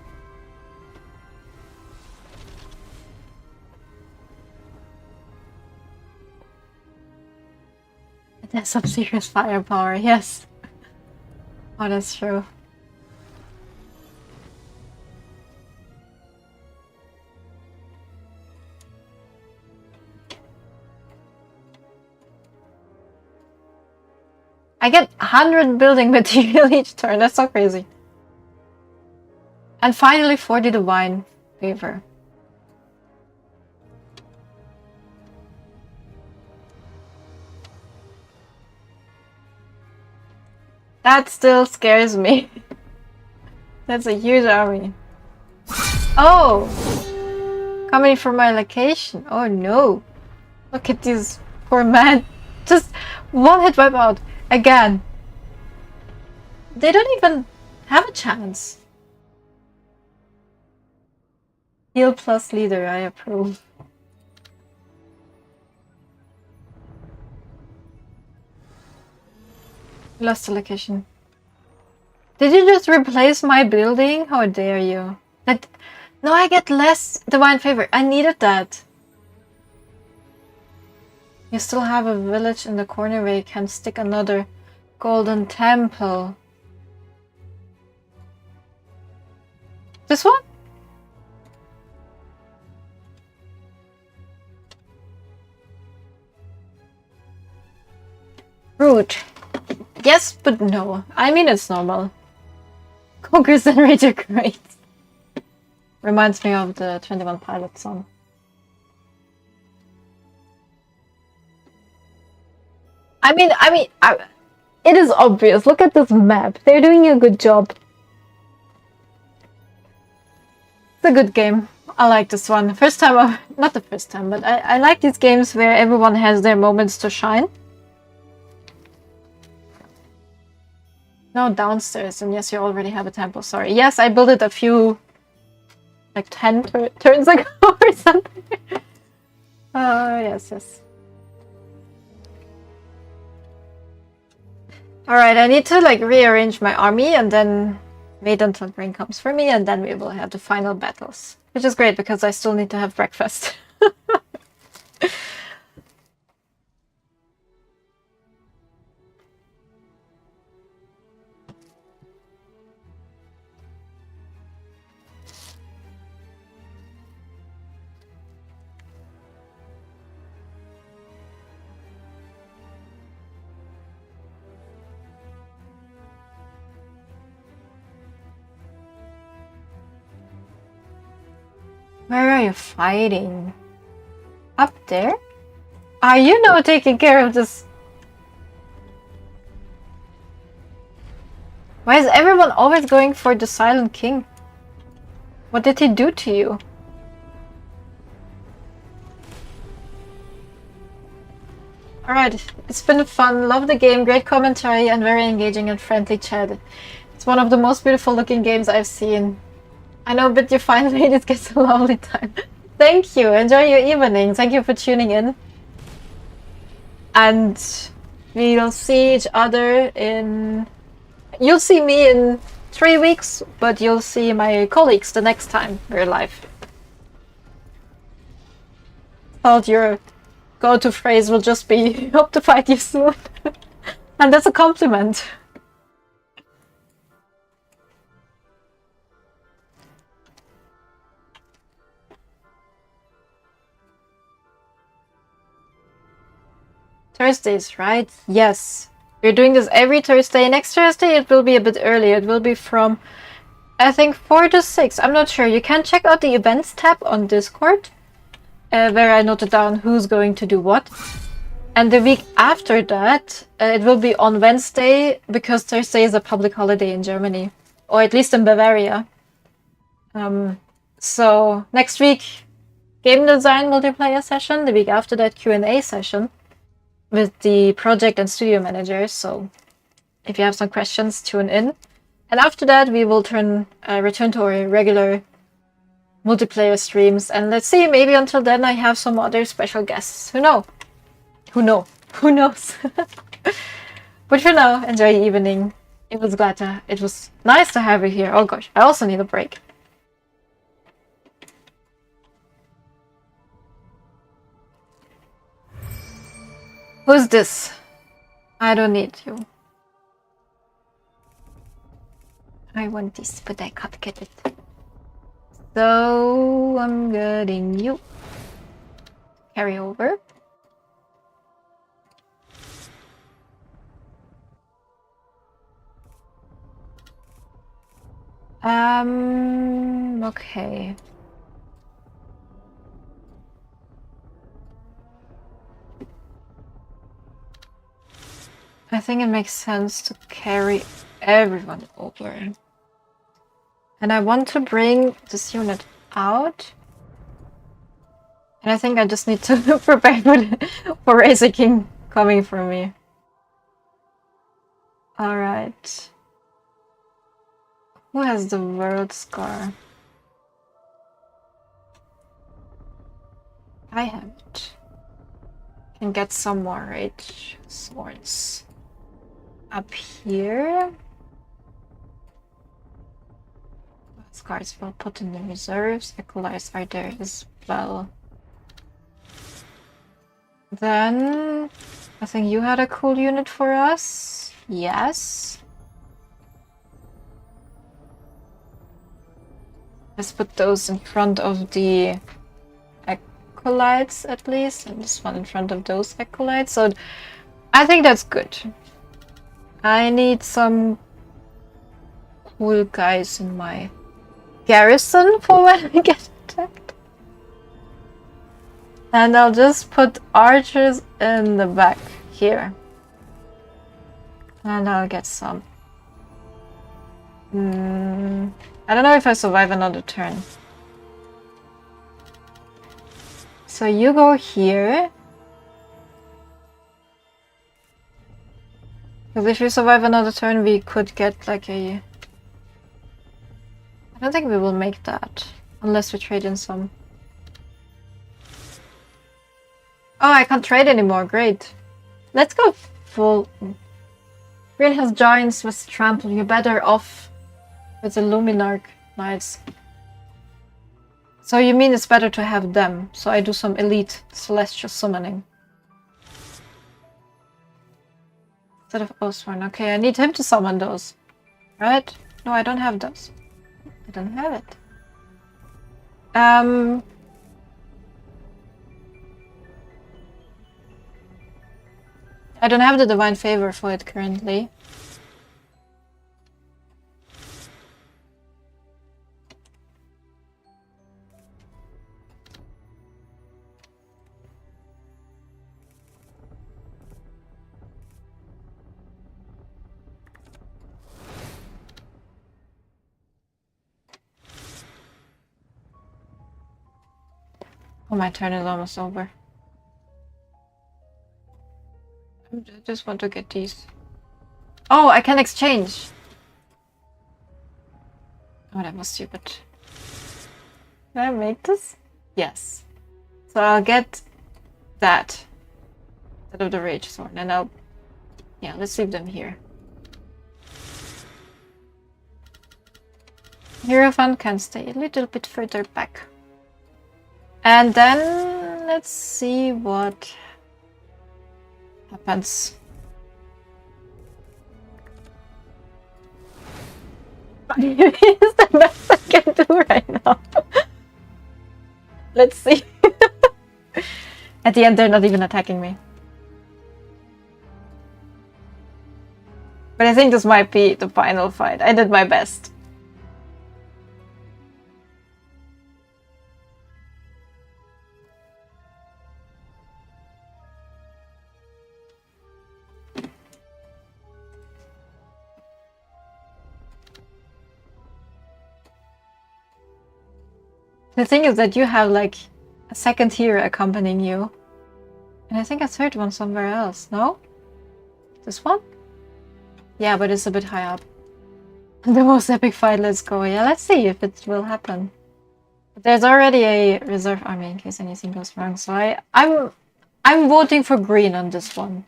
It has some serious firepower, yes. Oh, that's true. I get 100 building material each turn, that's so crazy. And finally 40 divine favor. That still scares me. That's a huge army. Oh! Coming from my location. Oh no. Look at this poor man. Just one hit wipe out. Again. They don't even have a chance. Heal plus leader, I approve. Lost the location. Did you just replace my building? How dare you? That no, I get less divine favor. I needed that. You still have a village in the corner where you can stick another golden temple. This one? Rude. Yes, but no. I mean, it's normal. Conquers and Rage are great. Reminds me of the 21 Pilots song. I mean, it is obvious. Look at this map. They're doing a good job. It's a good game. I like this one. First time, not the first time, but I like these games where everyone has their moments to shine. No, downstairs. And yes, you already have a temple. Sorry. Yes, I built it a few, like 10 turns ago or something. Yes. Alright, I need to like rearrange my army and then wait until Brain comes for me, and then we will have the final battles. Which is great because I still need to have breakfast. Where are you fighting? Up there? Are you now taking care of this? Why is everyone always going for the Silent King? What did he do to you? Alright, it's been fun. Love the game, great commentary and very engaging and friendly chat. It's one of the most beautiful looking games I've seen. I know, but you fine ladies get a lovely time. Thank you. Enjoy your evening. Thank you for tuning in. And we'll see each other in... You'll see me in 3 weeks, but you'll see my colleagues the next time we're live. Thought your go-to phrase will just be, hope to fight you soon. And that's a compliment. Thursdays, right? Yes. We're doing this every Thursday. Next Thursday it will be a bit earlier. It will be from, I think, 4 to 6. I'm not sure. You can check out the events tab on Discord, where I noted down who's going to do what. And the week after that, it will be on Wednesday, because Thursday is a public holiday in Germany, or at least in Bavaria. So next week, game design multiplayer session. The week after that, Q&A session with the project and studio managers. So if you have some questions, tune in. And after that, we will return to our regular multiplayer streams. And let's see, maybe until then I have some other special guests. Who knows? Who knows? But for now, enjoy your evening. It was nice to have you here. Oh gosh, I also need a break. Who's this? I don't need you. I want this, but I can't get it. So I'm getting you. Carry over. Okay. I think it makes sense to carry everyone over. And I want to bring this unit out. And I think I just need to prepare for Razor King coming for me. Alright. Who has the World Scar? I have it. Can get some more Rage Swords. Up here. Scars will put in the reserves. Acolytes are there as well. Then I think you had a cool unit for us. Yes. Let's put those in front of the acolytes at least, and this one in front of those acolytes. So I think that's good. I need some cool guys in my garrison for when I get attacked. And I'll just put archers in the back here. And I'll get some. I don't know if I survive another turn. So you go here. Because if we survive another turn, we could get like a... I don't think we will make that. Unless we trade in some. Oh, I can't trade anymore. Great. Let's go full... Green has giants with trample. You're better off with the Luminarch Knights. So you mean it's better to have them. So I do some elite celestial summoning. Instead of Osborne. Okay, I need him to summon those. Right? No, I don't have those. I don't have it. I don't have the Divine Favor for it currently. Oh, my turn is almost over. I just want to get these. Oh, I can exchange. Oh, that was stupid. Can I make this? Yes. So I'll get that instead of the Rage Sword, and I'll... Yeah, let's leave them here. Hierophant can stay a little bit further back. And then let's see what happens. It's the best I can do right now. Let's see. At the end, they're not even attacking me. But I think this might be the final fight. I did my best. The thing is that you have like a second hero accompanying you. And I think a third one somewhere else, no? This one? Yeah, but it's a bit high up. The most epic fight, let's go. Yeah, let's see if it will happen. But there's already a reserve army in case anything goes wrong, so I'm voting for green on this one.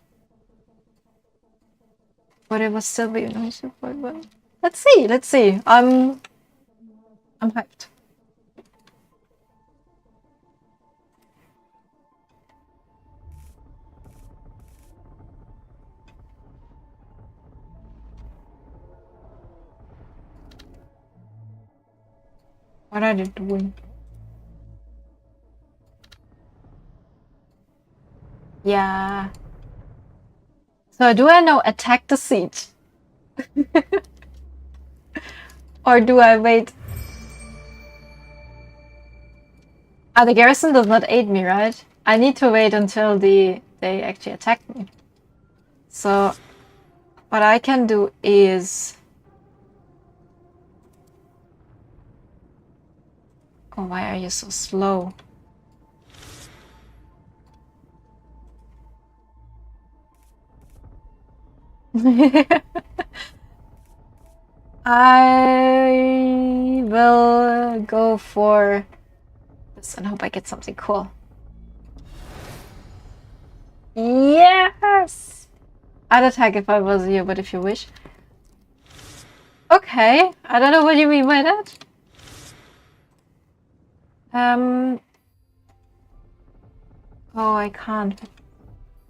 But it was still be no support, but let's see. I'm hyped. What are they doing? Yeah. So do I now attack the siege? Or do I wait? Ah, the garrison does not aid me, right? I need to wait until they actually attack me. So what I can do is... Oh, why are you so slow? I will go for this and hope I get something cool. Yes! I'd attack if I was you, but if you wish. Okay, I don't know what you mean by that. Oh, I can't.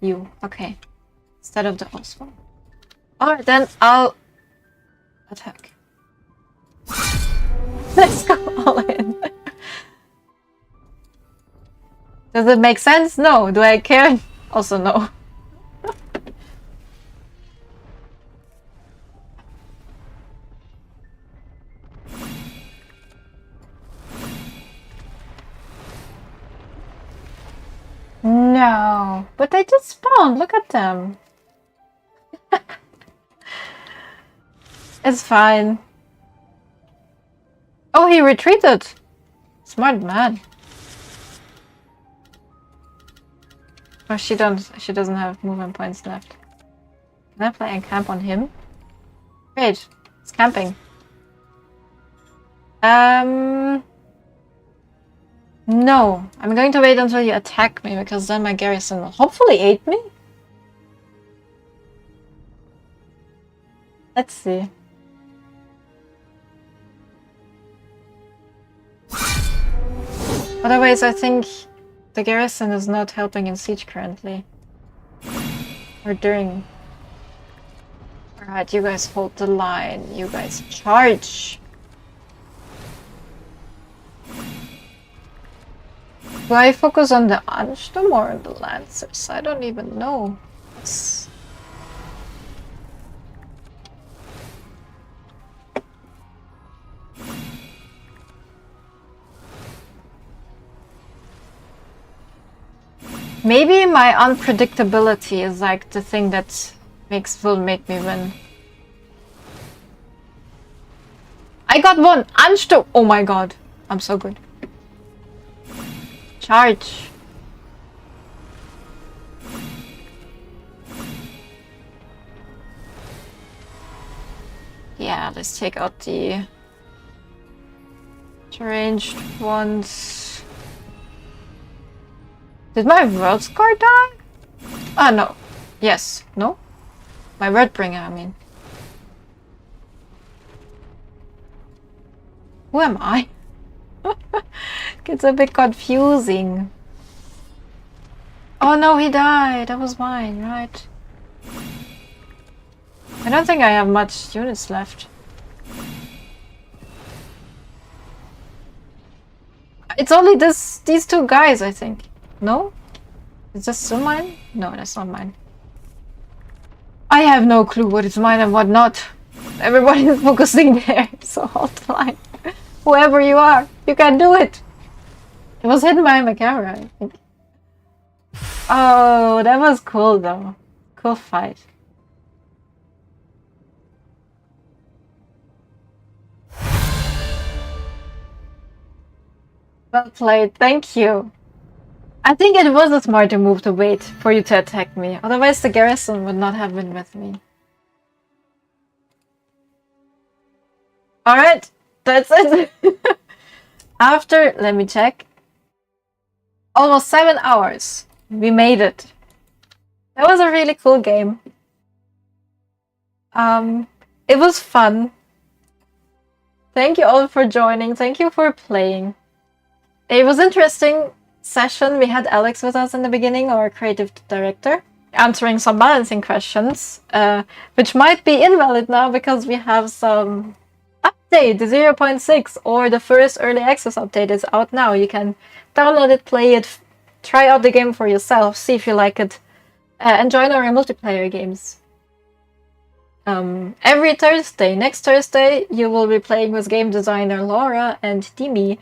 You, okay. Instead of the Oswald. Alright, then I'll attack. Let's go all in. Does it make sense? No. Do I care? Also no. No. But they just spawned. Look at them. It's fine. Oh, he retreated. Smart man. Oh, she doesn't have movement points left. Can I play and camp on him? Wait, it's camping. No. I'm going to wait until you attack me, because then my garrison will hopefully aid me. Let's see. Otherwise, I think the garrison is not helping in siege currently. Or during. Alright, you guys hold the line. You guys charge! Do I focus on the Ansturm or on the Lancers? I don't even know. Maybe my unpredictability is like the thing that will make me win. I got one! Ansturm! Oh my god. I'm so good. Charge. Yeah, let's take out the ranged ones. Did my World Scar die? Ah, no. Yes. No? My Wordbringer, I mean. Who am I? It's a bit confusing. Oh no, he died. That was mine, right? I don't think I have much units left. It's only these two guys, I think. No? Is this still mine? No, that's not mine. I have no clue what is mine and what not. Everybody is focusing there, so hold the line. Whoever you are, you can do it. It was hidden behind my camera, I think. Oh, that was cool though. Cool fight. Well played, thank you. I think it was a smarter move to wait for you to attack me, otherwise the garrison would not have been with me. Alright, that's it. After, let me check, almost 7 hours, we made it. That was a really cool game. It was fun. Thank you all for joining, thank you for playing. It was interesting session. We had Alex with us in the beginning, our creative director, answering some balancing questions, which might be invalid now because we have some update. The 0.6 or the first early access update is out now. You can download it, play it, try out the game for yourself, see if you like it, and join our multiplayer games. Every Thursday, next Thursday, you will be playing with game designer Laura and Dimi.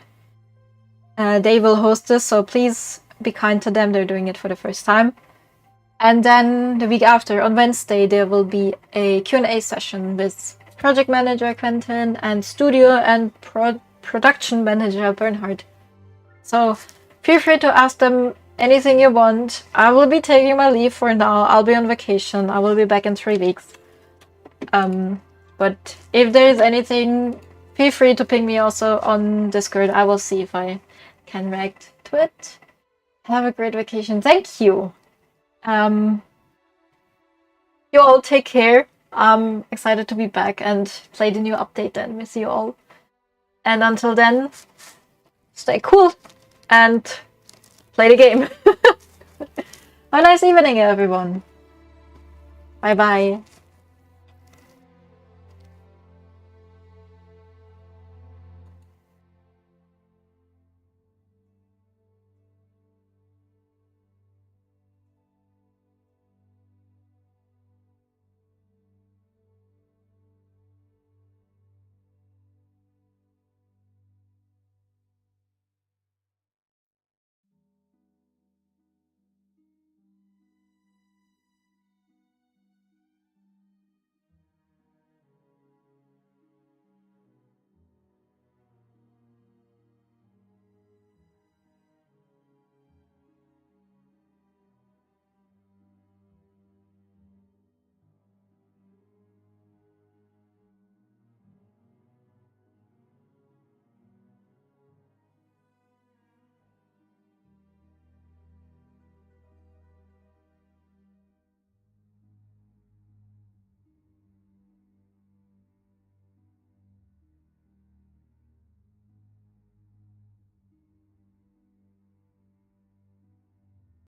They will host this, so please be kind to them. They're doing it for the first time. And then the week after, on Wednesday, there will be a Q&A session with project manager Quentin and studio and production manager Bernhard. So feel free to ask them anything you want. I will be taking my leave for now. I'll be on vacation. I will be back in 3 weeks. But if there is anything, feel free to ping me also on Discord. I will see if I can react to it. Have a great vacation. Thank you. You all take care. I'm excited to be back and play the new update and miss you all. And until then, stay cool and play the game. Have a nice evening, everyone. Bye bye.